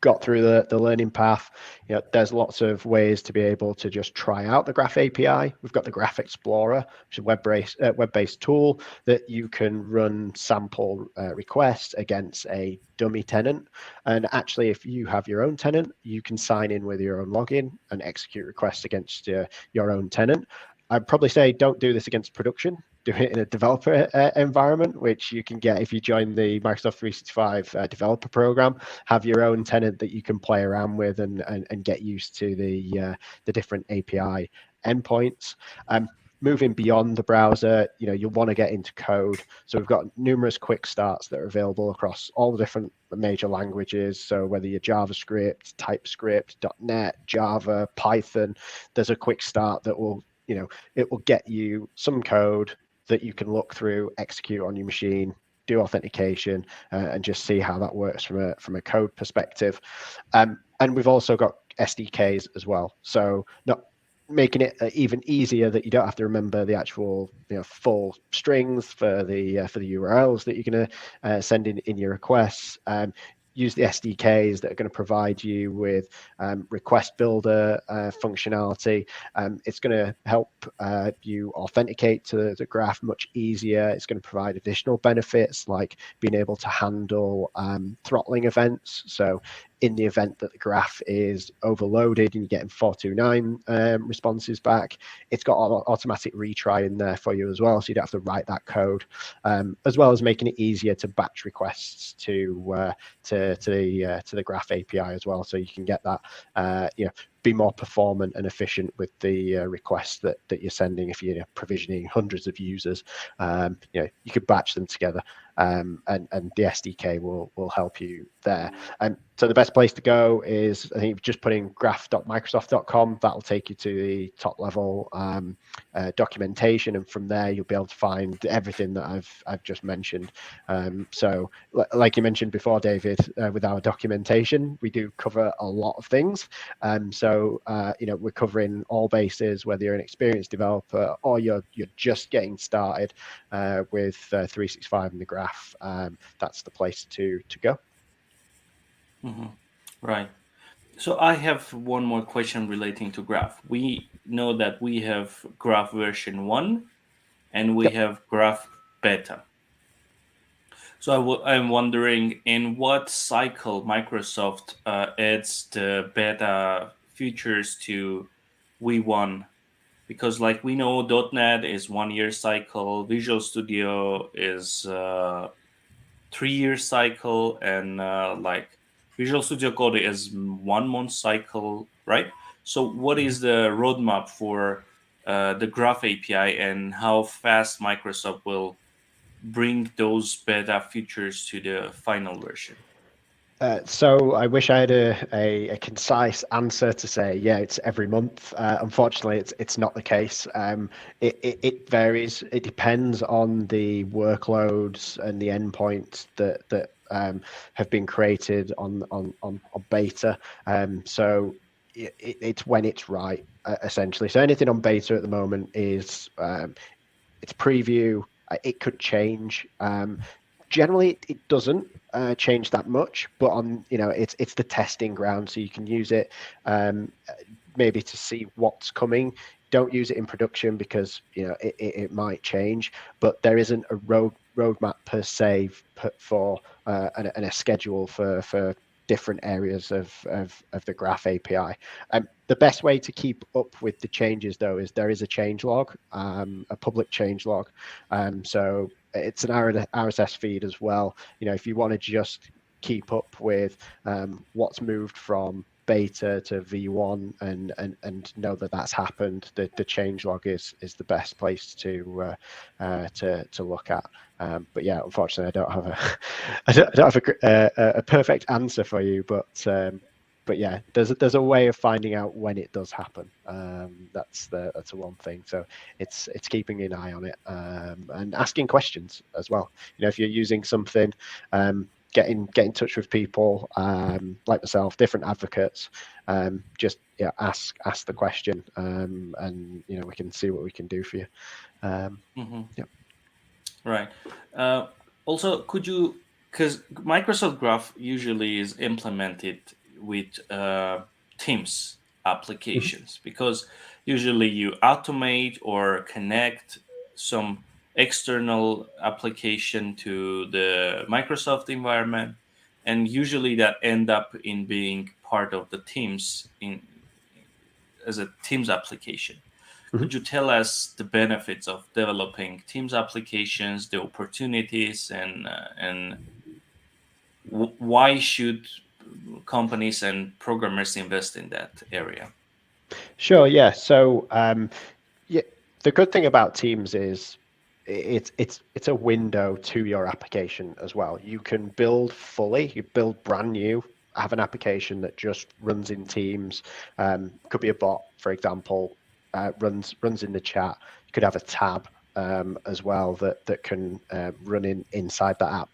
got through the learning path, there's lots of ways to be able to just try out the Graph API. We've got the Graph Explorer, which is a web-based tool that you can run sample requests against a dummy tenant. And actually, if you have your own tenant, you can sign in with your own login and execute requests against your own tenant. I'd probably say don't do this against production. Do it in a developer environment, which you can get if you join the Microsoft 365 developer program. Have your own tenant that you can play around with and get used to the different API endpoints. Moving beyond the browser, you'll want to get into code. So we've got numerous quick starts that are available across all the different major languages. So whether you're JavaScript, TypeScript, .NET, Java, Python, there's a quick start that will, it will get you some code that you can look through, execute on your machine, do authentication, and just see how that works from a code perspective. And we've also got SDKs as well. So not making it even easier that you don't have to remember the actual full strings for the URLs that you're going to send in your requests. Use the SDKs that are going to provide you with request builder functionality. It's going to help you authenticate to the graph much easier. It's going to provide additional benefits like being able to handle throttling events. So in the event that the graph is overloaded and you're getting 429 responses back, it's got automatic retry in there for you as well, so you don't have to write that code, as well as making it easier to batch requests to the Graph API as well, so you can get that be more performant and efficient with the requests that you're sending. If you're provisioning hundreds of users, you could batch them together, and the SDK will help you there. So the best place to go is, I think, just put in graph.microsoft.com. That'll take you to the top level documentation, and from there you'll be able to find everything that I've just mentioned. So like you mentioned before, David, with our documentation, we do cover a lot of things. So we're covering all bases, whether you're an experienced developer or you're just getting started with 365 and the Graph. That's the place to go. Mm-hmm. Right. So I have one more question relating to Graph. We know that we have Graph version 1 and we have Graph beta. So I'm wondering in what cycle Microsoft adds the beta features to V1, because like we know .NET is 1 year cycle, Visual Studio is 3 year cycle, and like Visual Studio Code is 1 month cycle, right? So what is the roadmap for the Graph API and how fast Microsoft will bring those beta features to the final version? So I wish I had a concise answer to say, yeah, it's every month. Unfortunately, it's not the case. It varies. It depends on the workloads and the endpoints that have been created on beta. So it's when it's right, essentially. So anything on beta at the moment is it's preview. It could change. Generally, it doesn't change that much, but on it's the testing ground, so you can use it maybe to see what's coming. Don't use it in production because it might change, but there isn't a roadmap per se for and a schedule for different areas of the Graph API. The best way to keep up with the changes, though, is there is a change log, a public change log. So it's an RSS feed as well. If you want to just keep up with what's moved from beta to V1 and know that that's happened, the change log is the best place to look at. But yeah, unfortunately, I don't have a perfect answer for you, but yeah, there's a way of finding out when it does happen. That's the one thing. So it's keeping an eye on it and asking questions as well. If you're using something, get in touch with people like myself, different advocates. Just ask the question, and we can see what we can do for you. Yeah. Right. Also, could you, because Microsoft Graph usually is implemented with Teams applications, because usually you automate or connect some external application to the Microsoft environment, and usually that end up in being part of the Teams as a Teams application. Could you tell us the benefits of developing Teams applications, the opportunities, and why should companies and programmers invest in that area? Sure. Yeah. So the good thing about Teams is it's a window to your application as well. You can build fully, you build brand new, have an application that just runs in Teams. Could be a bot, for example, runs in the chat. You could have a tab as well that can run inside that app.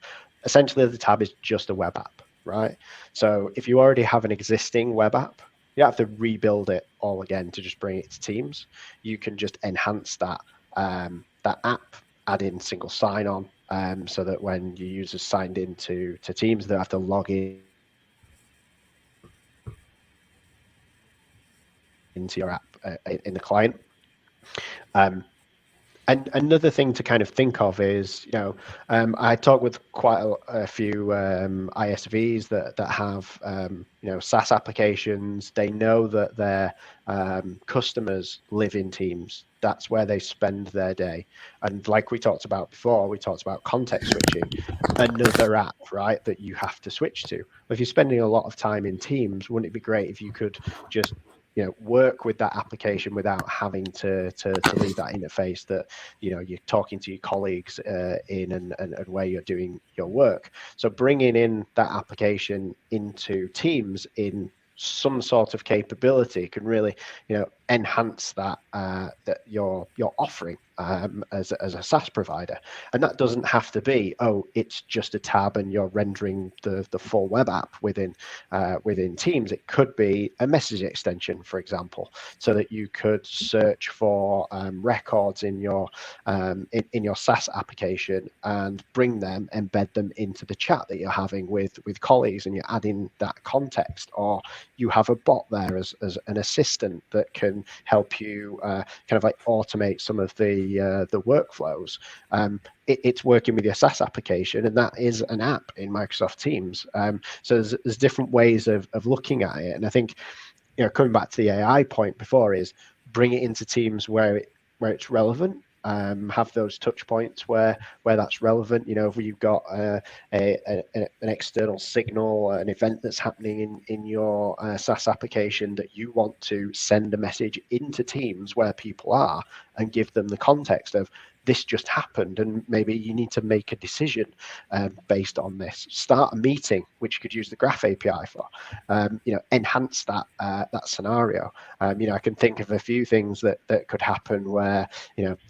Essentially, the tab is just a web app, right? So if you already have an existing web app, you don't have to rebuild it all again to just bring it to Teams. You can just enhance that that app, add in single sign-on, so that when your users signed into Teams, they have to log in into your app in the client. And another thing to kind of think of is, I talk with quite a few ISVs that have, SaaS applications. They know that their customers live in Teams. That's where they spend their day. And like we talked about before, we talked about context switching, another app, right, that you have to switch to. If you're spending a lot of time in Teams, wouldn't it be great if you could just work with that application without having to leave that interface that you're talking to your colleagues in and where you're doing your work. So bringing in that application into Teams in some sort of capability can really enhance that that you're offering as a SaaS provider. And that doesn't have to be, oh, it's just a tab and you're rendering the full web app within Teams. It could be a message extension, for example, so that you could search for records in your SaaS application and bring them, embed them into the chat that you're having with colleagues, and you're adding that context. Or you have a bot there as an assistant that can help you kind of like automate some of the workflows. It's working with your SaaS application, and that is an app in Microsoft Teams. So there's different ways of looking at it, and I think, coming back to the AI point before, is bring it into Teams where it's relevant. Have those touch points where that's relevant. If you've got an external signal, an event that's happening in your SaaS application that you want to send a message into Teams where people are, and give them the context of this just happened, and maybe you need to make a decision based on this. Start a meeting, which you could use the Graph API for. Enhance that scenario. I can think of a few things that could happen where,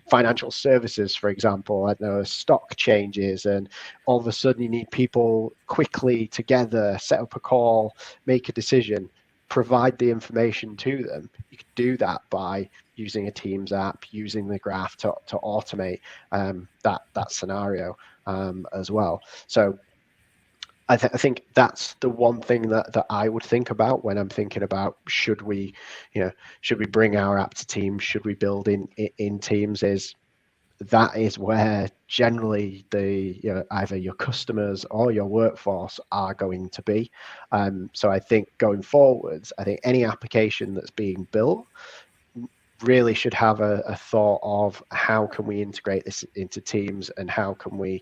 financial services, for example, I know stock changes, and all of a sudden you need people quickly together, set up a call, make a decision, provide the information to them. You could do that by using a Teams app, using the Graph to automate that scenario as well. So I think that's the one thing that I would think about when I'm thinking about should we bring our app to Teams, should we build in Teams, that is where generally either your customers or your workforce are going to be. So I think going forwards, I think any application that's being built really should have a thought of how can we integrate this into Teams, and how can we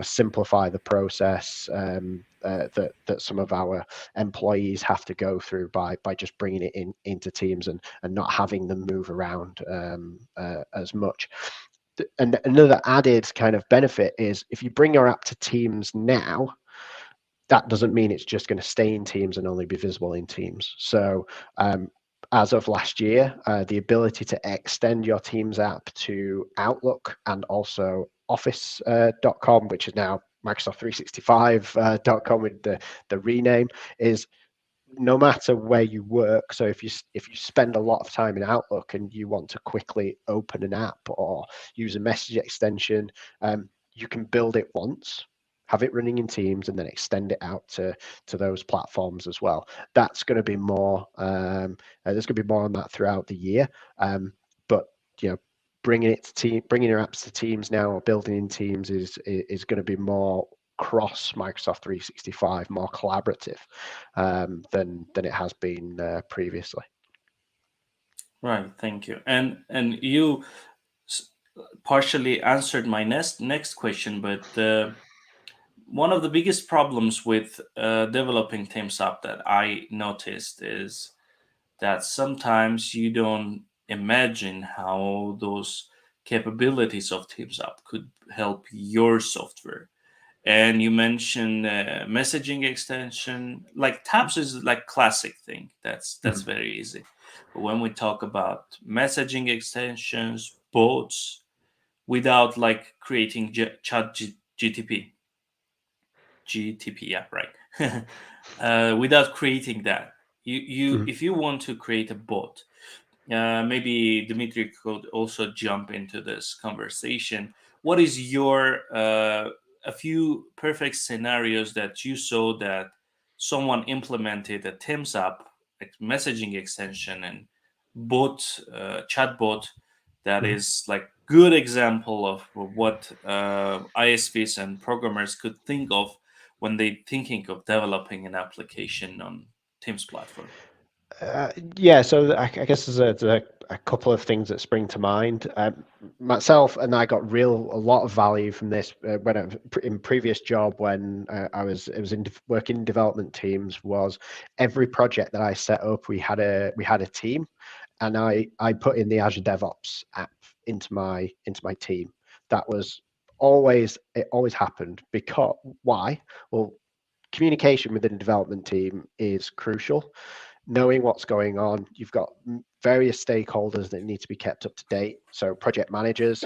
simplify the process that some of our employees have to go through by just bringing it into Teams and not having them move around as much. And another added kind of benefit is, if you bring your app to Teams now, that doesn't mean it's just going to stay in Teams and only be visible in Teams. So as of last year, the ability to extend your Teams app to Outlook and also Office.com, which is now Microsoft 365.com with the rename, is no matter where you work. So if you spend a lot of time in Outlook and you want to quickly open an app or use a message extension, you can build it once, have it running in Teams, and then extend it out to those platforms as well. That's going to be more. There's going to be more on that throughout the year. But bringing your apps to Teams now, or building in Teams, is going to be more cross Microsoft 365, more collaborative than it has been previously. Right. Thank you. And you partially answered my next question, but one of the biggest problems with developing Teams app that I noticed is that sometimes you don't imagine how those capabilities of Teams app could help your software. And you mentioned messaging extension, like tabs is like classic thing. That's very easy. But when we talk about messaging extensions, bots, without like creating chat GTP, yeah, right. Without creating that, you if you want to create a bot, maybe Dimitri could also jump into this conversation. What is your a few perfect scenarios that you saw that someone implemented a Teams app, like messaging extension and bot, chatbot, that is like good example of what ISVs and programmers could think of when they thinking of developing an application on Teams platform? Yeah, so I guess there's a couple of things that spring to mind. Myself and I got a lot of value from this when in previous job when I was working in development teams. Was every project that I set up, we had a team, and I put in the Azure DevOps app into my team. That was always happened. Because why? Well, communication within a development team is crucial. Knowing what's going on, you've got various stakeholders that need to be kept up to date. So project managers,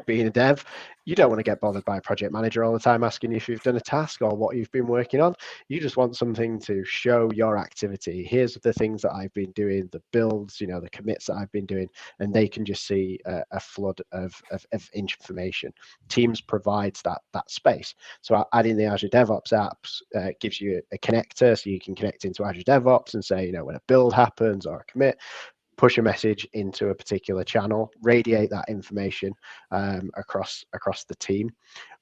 being a dev, you don't want to get bothered by a project manager all the time asking you if you've done a task or what you've been working on. You just want something to show your activity. Here's the things that I've been doing, the builds, the commits that I've been doing, and they can just see a flood of information. Teams provides that space. So adding the Azure DevOps apps gives you a connector, so you can connect into Azure DevOps and say, when a build happens or a commit, push a message into a particular channel, radiate that information across the team.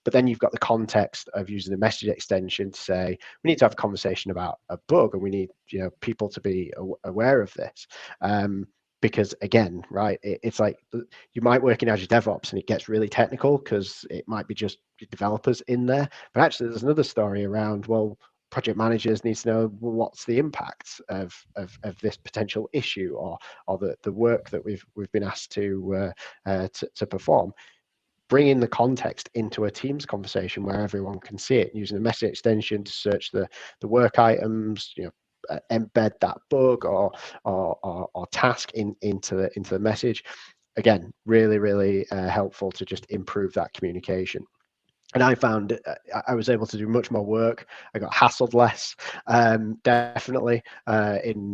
But then you've got the context of using the message extension to say, we need to have a conversation about a bug, and we need people to be aware of this. Because again, right, it's like you might work in Azure DevOps and it gets really technical because it might be just developers in there. But actually, there's another story around, well, project managers need to know, well, what's the impact of this potential issue or the work that we've been asked to perform. Bringing the context into a Teams conversation where everyone can see it, using a message extension to search the work items, embed that bug or task into the message. Again, really helpful to just improve that communication. And I found I was able to do much more work. I got hassled less, definitely, in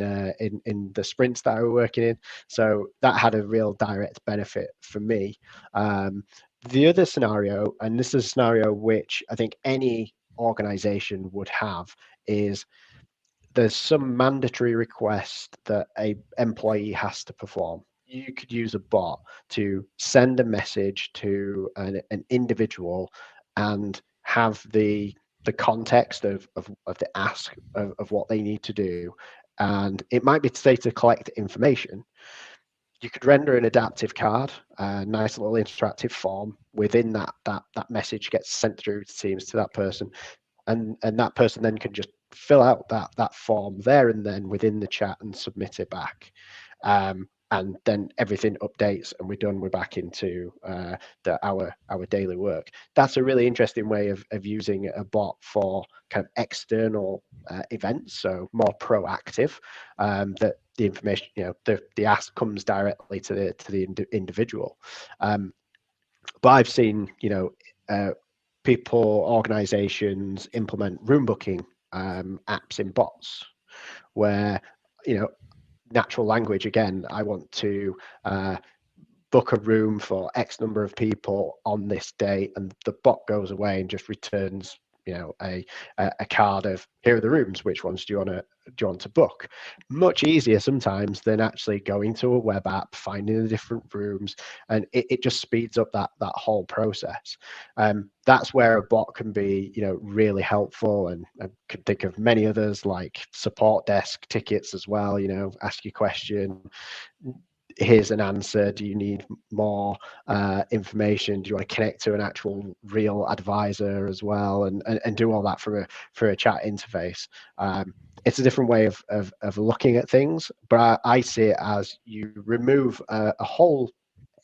the sprints that I was working in. So that had a real direct benefit for me. The other scenario, and this is a scenario which I think any organization would have, is there's some mandatory request that a employee has to perform. You could use a bot to send a message to an individual and have the context of the ask of what they need to do. And it might be to say to collect information. You could render an adaptive card, a nice little interactive form. Within that message gets sent through to Teams to that person. And that person then can just fill out that form there and then within the chat and submit it back. And then everything updates and we're done. We're back into our daily work. That's a really interesting way of using a bot for kind of external events, so more proactive. That the information, the ask comes directly to the individual. But I've seen, people, organizations implement room booking apps in bots where, natural language, again, I want to book a room for X number of people on this date, and the bot goes away and just returns, a card of, here are the rooms, which ones do you want to book? Much easier sometimes than actually going to a web app, finding the different rooms, and it just speeds up that whole process. That's where a bot can be, really helpful, and I could think of many others like support desk tickets as well. Ask your question, here's an answer, do you need more information, do you want to connect to an actual real advisor as well, and do all that through a chat interface. It's a different way of looking at things, but I see it as you remove a whole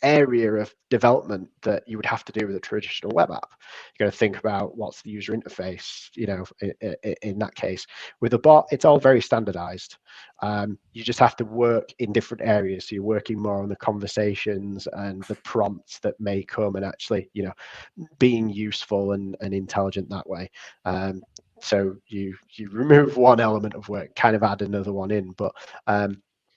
area of development that you would have to do with a traditional web app. You're going to think about what's the user interface, in that case. With a bot, it's all very standardized. You just have to work in different areas. So you're working more on the conversations and the prompts that may come, and actually, being useful and intelligent that way. So you remove one element of work, kind of add another one in, but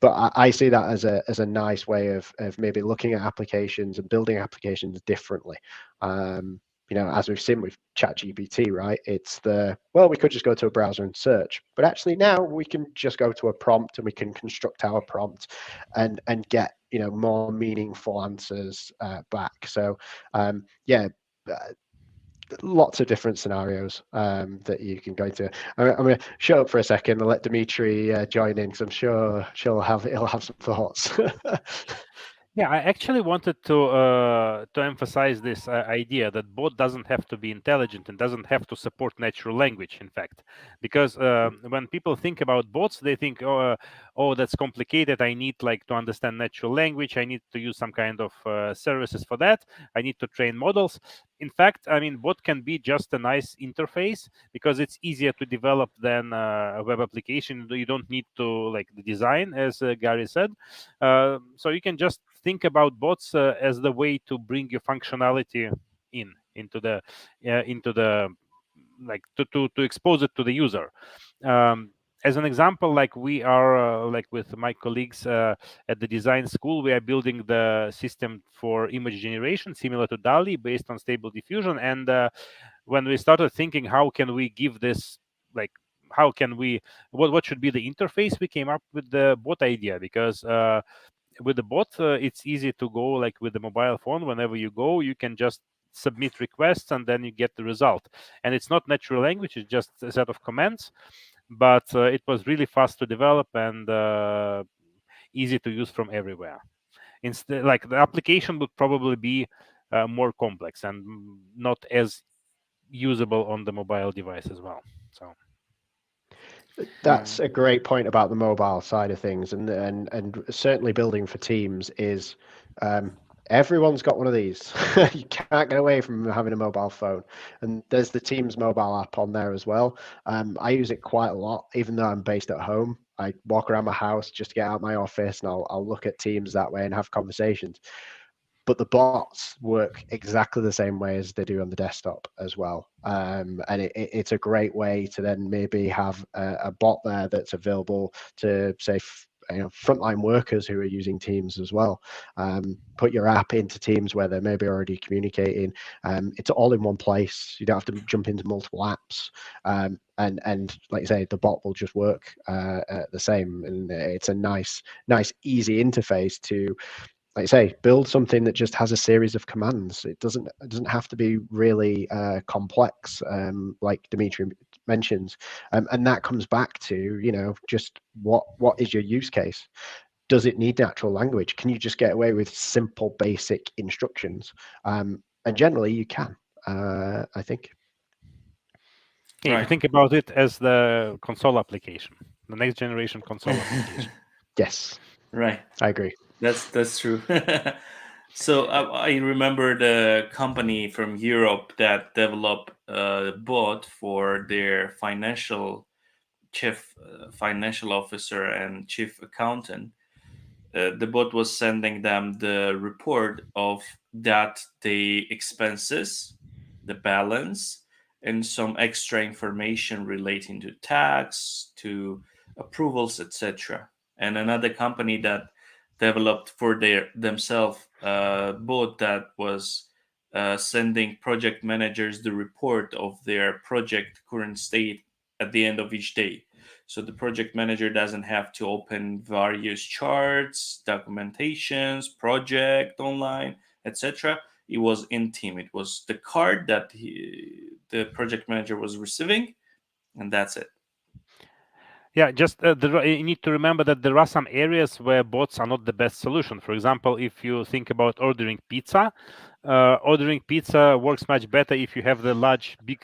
I see that as a nice way of maybe looking at applications and building applications differently. As we've seen with ChatGPT, right? It's we could just go to a browser and search, but actually now we can just go to a prompt and we can construct our prompt and get more meaningful answers back. So lots of different scenarios that you can go to. I'm going to shut up for a second and let Dimitri join in, because I'm sure he'll have some thoughts. Yeah, I actually wanted to emphasize this idea that bot doesn't have to be intelligent and doesn't have to support natural language, in fact, because when people think about bots, they think, oh, that's complicated. I need to understand natural language. I need to use some kind of services for that. I need to train models. in fact, I mean, bot can be just a nice interface because it's easier to develop than a web application. You don't need to like the design, as Gary said. So you can just think about bots as the way to bring your functionality into the like to expose it to the user. As an example, like we are like with my colleagues at the design school, we are building the system for image generation similar to DALI based on stable diffusion. And when we started thinking how can we give this, like how can we, what should be the interface, we came up with the bot idea, because with the bot it's easy to go, like with the mobile phone, whenever you go you can just submit requests and then you get the result. And it's not natural language, it's just a set of commands, but it was really fast to develop and easy to use from everywhere. Instead, like the application would probably be more complex and not as usable on the mobile device as well. So that's a great point about the mobile side of things, and certainly building for teams is everyone's got one of these. You can't get away from having a mobile phone, and there's the Teams mobile app on there as well. I use it quite a lot, even though I'm based at home. I walk around my house just to get out of my office, and I'll look at Teams that way and have conversations. But the bots work exactly the same way as they do on the desktop as well. And it's a great way to then maybe have a bot there that's available to, say, frontline workers who are using Teams as well. Put your app into Teams where they're maybe already communicating. It's all in one place. You don't have to jump into multiple apps. And like I say, the bot will just work the same. And it's a nice, easy interface to, like I say, build something that just has a series of commands. It doesn't have to be really complex, like Dimitri mentions. And that comes back to, just what is your use case? Does it need natural language? Can you just get away with simple, basic instructions? And generally, you can, I think. Yeah, if you think about it as the console application, the next generation console application. Yes. Right. I agree. That's true. So I remember the company from Europe that developed a bot for their chief financial officer and chief accountant. The bot was sending them the report of that the expenses, the balance, and some extra information relating to tax, to approvals, etc. And another company that developed for themselves bot that was sending project managers the report of their project current state at the end of each day. So the project manager doesn't have to open various charts, documentations, project online, etc. It was in team. It was the card that the project manager was receiving, and that's it. Yeah, just you need to remember that there are some areas where bots are not the best solution. For example, if you think about ordering pizza works much better if you have the large, big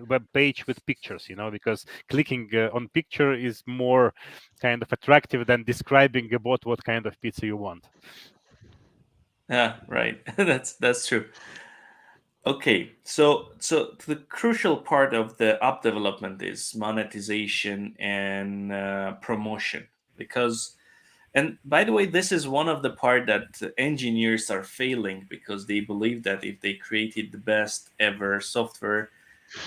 web page with pictures, because clicking on picture is more kind of attractive than describing a bot what kind of pizza you want. Yeah, right. That's true. Okay, so the crucial part of the app development is monetization and promotion, because, and by the way, this is one of the part that engineers are failing, because they believe that if they created the best ever software,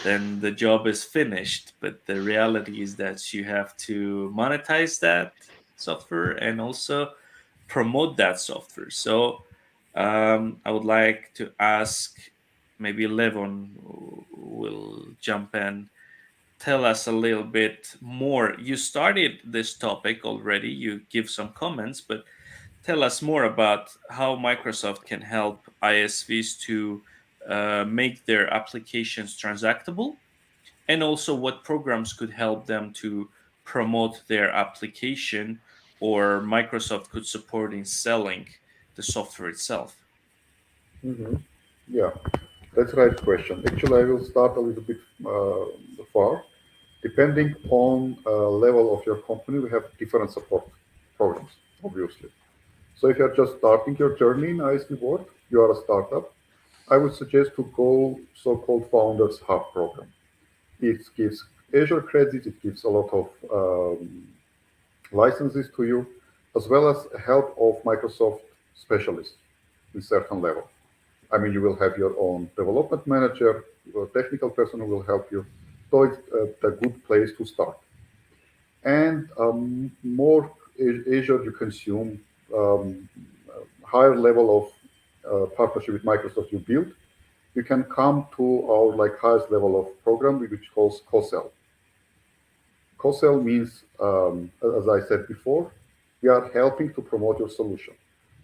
then the job is finished. But the reality is that you have to monetize that software and also promote that software. So I would like to ask, maybe Levon will jump in. Tell us a little bit more. You started this topic already, you give some comments, but tell us more about how Microsoft can help ISVs to make their applications transactable, and also what programs could help them to promote their application, or Microsoft could support in selling the software itself. Yeah, that's the right question. Actually, I will start a little bit far. Depending on level of your company, we have different support programs, obviously. So if you're just starting your journey in ISV world, you are a startup, I would suggest to go so-called Founders Hub program. It gives Azure credit, it gives a lot of licenses to you, as well as help of Microsoft specialists in certain level. I mean, you will have your own development manager, a technical person who will help you. So it's a good place to start. And more Azure you consume, higher level of partnership with Microsoft you build, you can come to our highest level of program, which calls co-sell. Co-sell means, as I said before, we are helping to promote your solution.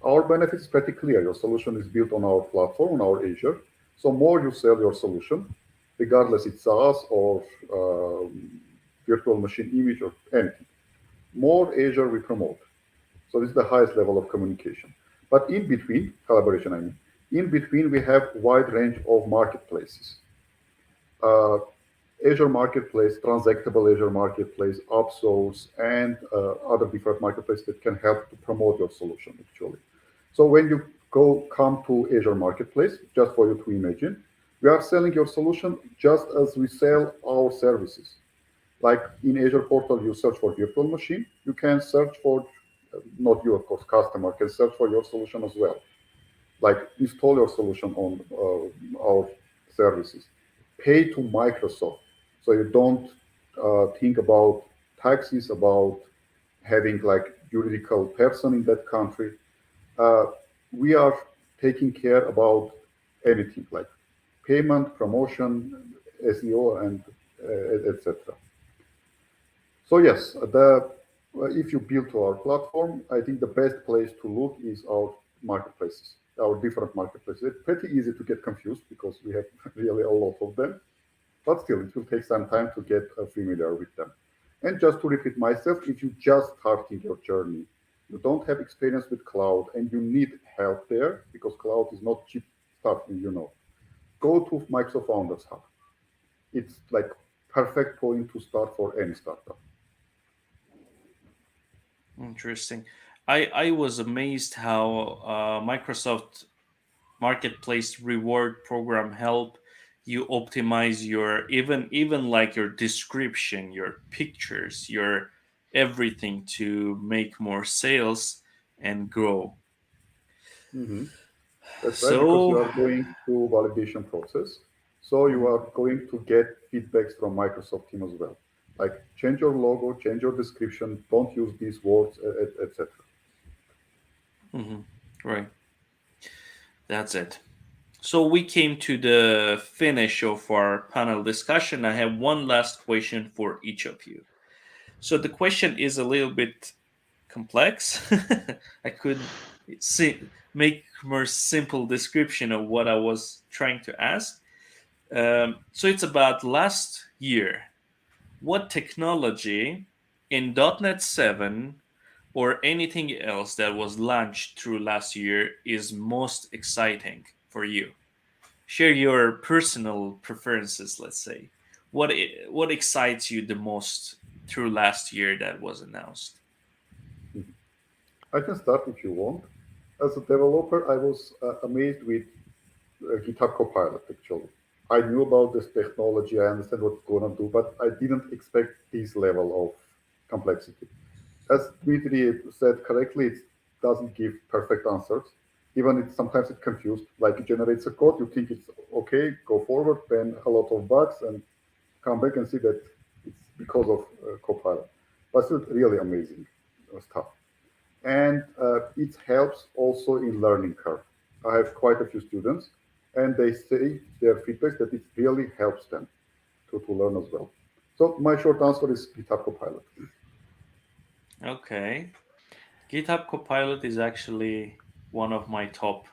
Our benefit is pretty clear. Your solution is built on our platform, on our Azure. So more you sell your solution, regardless it's SaaS or virtual machine image or anything, more Azure we promote. So this is the highest level of communication. But in between, collaboration I mean, in between we have wide range of marketplaces. Azure Marketplace, transactable Azure Marketplace, upsource, and other different marketplaces that can help to promote your solution actually. So when you come to Azure Marketplace, just for you to imagine, we are selling your solution just as we sell our services. Like in Azure portal, you search for virtual machine, you can search for, not you of course, customer can search for your solution as well. Like install your solution on our services. Pay to Microsoft. So you don't think about taxes, about having juridical person in that country. We are taking care about anything like payment, promotion, SEO, and etc. So yes, if you build to our platform, I think the best place to look is our marketplaces, our different marketplaces. It's pretty easy to get confused because we have really a lot of them, but still it will take some time to get familiar with them. And just to repeat myself, if you just starting your journey, you don't have experience with cloud and you need help there because cloud is not cheap starting, go to Microsoft Founders Hub. It's like perfect point to start for any startup. Interesting. I was amazed how Microsoft Marketplace reward program help you optimize your even like your description, your pictures, your everything to make more sales and grow. Mm-hmm. That's right, because you are going through validation process. So you are going to get feedbacks from Microsoft team as well. Like change your logo, change your description, don't use these words, etc. Right. That's it. So we came to the finish of our panel discussion. I have one last question for each of you. So the question is a little bit complex. I could make more simple description of what I was trying to ask. So it's about last year. What technology in .NET 7 or anything else that was launched through last year is most exciting for you? Share your personal preferences, let's say. What excites you the most through last year that was announced? I can start if you want. As a developer, I was amazed with GitHub Copilot, actually. I knew about this technology, I understand what it's going to do, but I didn't expect this level of complexity. As Dmitry said correctly, it doesn't give perfect answers. Even sometimes it's confused, like it generates a code, you think it's okay, go forward, then a lot of bugs, and come back and see that it's because of Copilot. But it's really amazing stuff. And it helps also in learning curve. I have quite a few students, and they say their feedback that it really helps them to learn as well. So my short answer is GitHub Copilot. Okay. GitHub Copilot is actually one of my top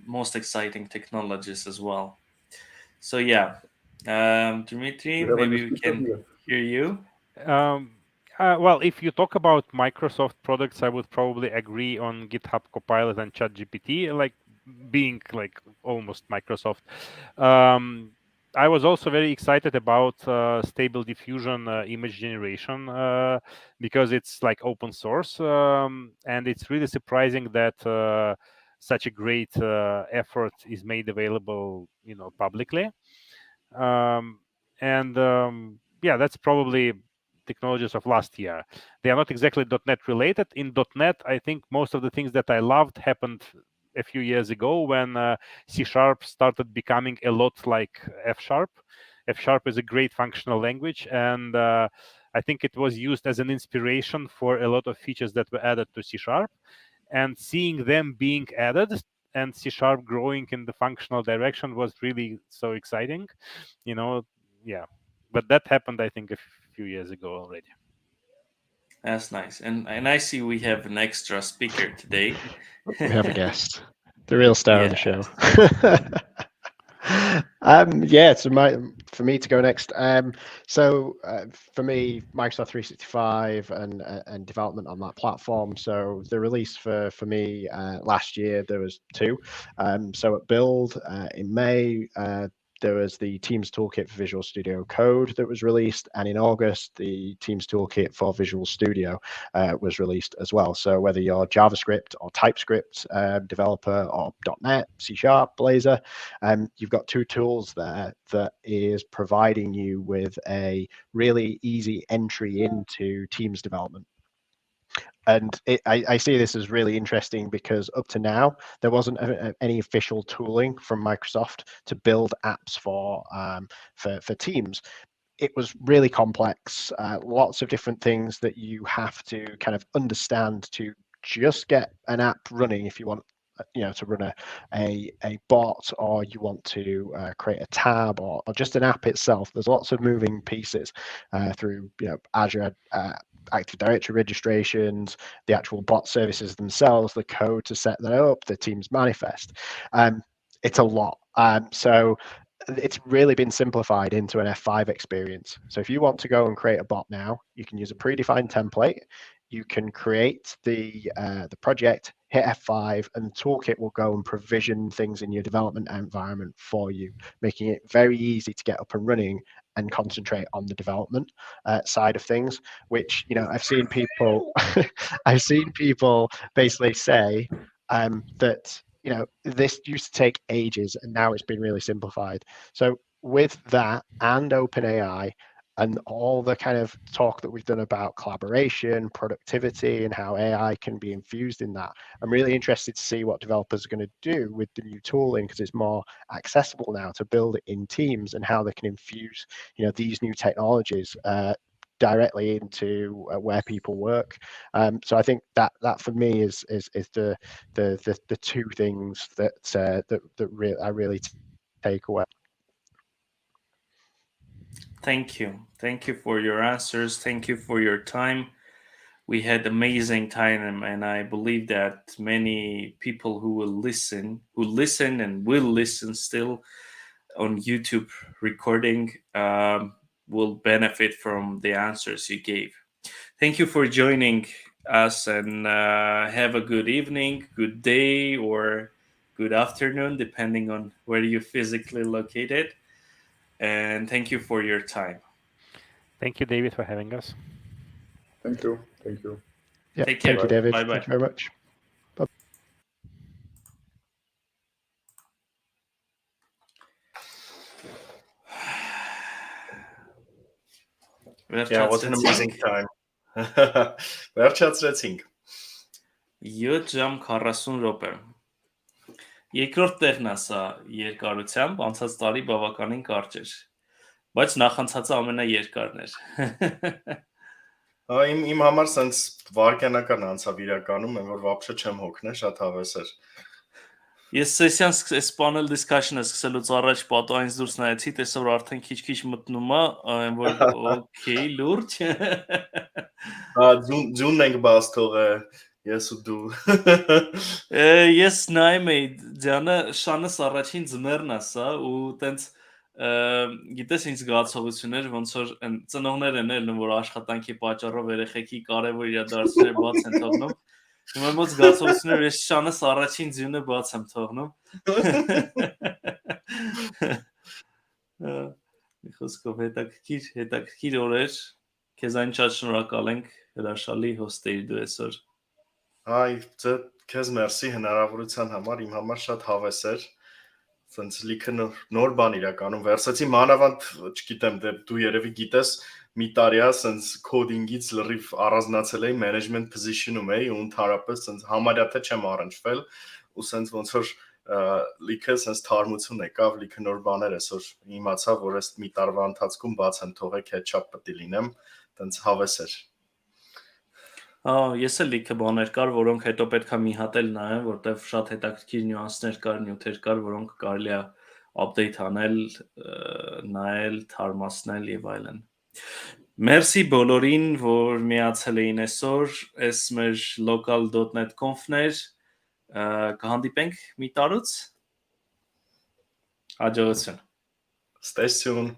most exciting technologies as well. So yeah, Dmitry, maybe we can hear you. Well, if you talk about Microsoft products, I would probably agree on GitHub Copilot and ChatGPT, like being like almost Microsoft. I was also very excited about Stable Diffusion image generation because it's like open source, and it's really surprising that such a great effort is made available, publicly. Yeah, that's probably technologies of last year. They are not exactly .NET related. In .NET, I think most of the things that I loved happened a few years ago when C# started becoming a lot like F#. F# is a great functional language, and I think it was used as an inspiration for a lot of features that were added to C#. And seeing them being added and C# growing in the functional direction was really so exciting, yeah. But that happened, I think, a few years ago already. That's nice. And I see we have an extra speaker today. We have a guest, the real star of the show. So for me to go next. For me, Microsoft 365 and development on that platform. So the release for me last year, there was two. So at Build in May, there was the Teams Toolkit for Visual Studio Code that was released, and in August, the Teams Toolkit for Visual Studio was released as well. So whether you're JavaScript or TypeScript developer or .NET, C#, Blazor, you've got two tools there that is providing you with a really easy entry into Teams development. And I see this as really interesting because up to now, there wasn't any official tooling from Microsoft to build apps for Teams. It was really complex, lots of different things that you have to kind of understand to just get an app running if you want to run a bot, or you want to create a tab, or just an app itself. There's lots of moving pieces through Azure Active Directory registrations, the actual bot services themselves, the code to set that up, the Teams manifest. It's a lot. So it's really been simplified into an F5 experience. So if you want to go and create a bot now, you can use a predefined template. You can create the project, hit F5, and the toolkit will go and provision things in your development environment for you, making it very easy to get up and running and concentrate on the development side of things. Which I've seen people, basically say that this used to take ages, and now it's been really simplified. So with that and OpenAI, and all the kind of talk that we've done about collaboration, productivity, and how AI can be infused in that, I'm really interested to see what developers are going to do with the new tooling, because it's more accessible now to build it in Teams, and how they can infuse these new technologies directly into where people work. So I think that for me is the two things that I really take away. Thank you for your answers. Thank you for your time. We had amazing time, and I believe that many people who listen and will listen still on YouTube recording will benefit from the answers you gave. Thank you for joining us, and have a good evening, good day, or good afternoon, depending on where you're physically located. And thank you for your time. Thank you, David, for having us. Thank you. Thank you. Yeah, Take care. thank you, David. Bye-bye. Thank you very much. Yeah, what an amazing time. Վերջացրեցինք։ 7 ժամ 40 րոպե։ Երկրորդ տեղն է սա երկարությամբ, անցած տարի բավականին կարճ էր, բայց նախանցածը ամենաերկարն էր։ Հա, իմ համար սենց վարկյանական անցավ իրականում, այն որ вообще չեմ հոգնել, շատ հավես էր։ Ես սեսիան սպանել դիսկաշնը սկսելուց առաջ պատոայից դուրս նայեցի, տեսա որ արդեն քիչ-քիչ մտնում է, այն որ օքեյ, լուրջ։ Հա, ձունն ենք բաց թողել, ես ու դու։ Ես նայում էի, Ձյանը շանս առաջին ձմեռն է սա, ու տենց գիտես ինչ զգացողություն էր, ոնց որ ծնողներ են որ աշխատանքի պատճառով երեխեքի կարևոր իրադարձությունները բաց են թողնում։ Հիմա մոտ զգացողություններ, ես շանս առաջին ձյունը բաց եմ թողնում։ Մի խոսքով հետաքրքիր օրեր, քեզ այն շատ շնորհակալ ենք, հրաշալի հոստ էիր դու այսօր։ Այ Քեզ մերսի հնարավորության համար, իմ համար շատ հավես էր։ Սենց լիքը նոր բան իրականում վերցեցի, մանավանդ, չգիտեմ, դու երևի գիտես, մի տարի է սենց կոդինգից լրիվ առանձնացել էի management position-ում էի ու ընդհանրապես սենց համարյա թե չեմ առնչվել ու սենց ոնց որ լիքը սենց թարմություն եկավ, լիքը նոր բաներ այսօր իմացա, որ այս մի տարվա ընթացքում բաց եմ թողել, ketchup պետք է լինեմ, տենց հավես էր։ Ես էլ լիքը բաներ կար, որոնք հետո պետք է մի հատ էլ նայեմ, որտեվ շատ հետաքրքիր նյուանսներ կար, նյութեր կար, որոնք կարելի է update անել, նայել, թարմացնել եւ այլն։ Մերսի բոլորին, որ միացել էին այսօր, այս մեր local.net conf-ներ, կհանդիպենք մի տարուց։ Հաջողություն։ Stay tuned.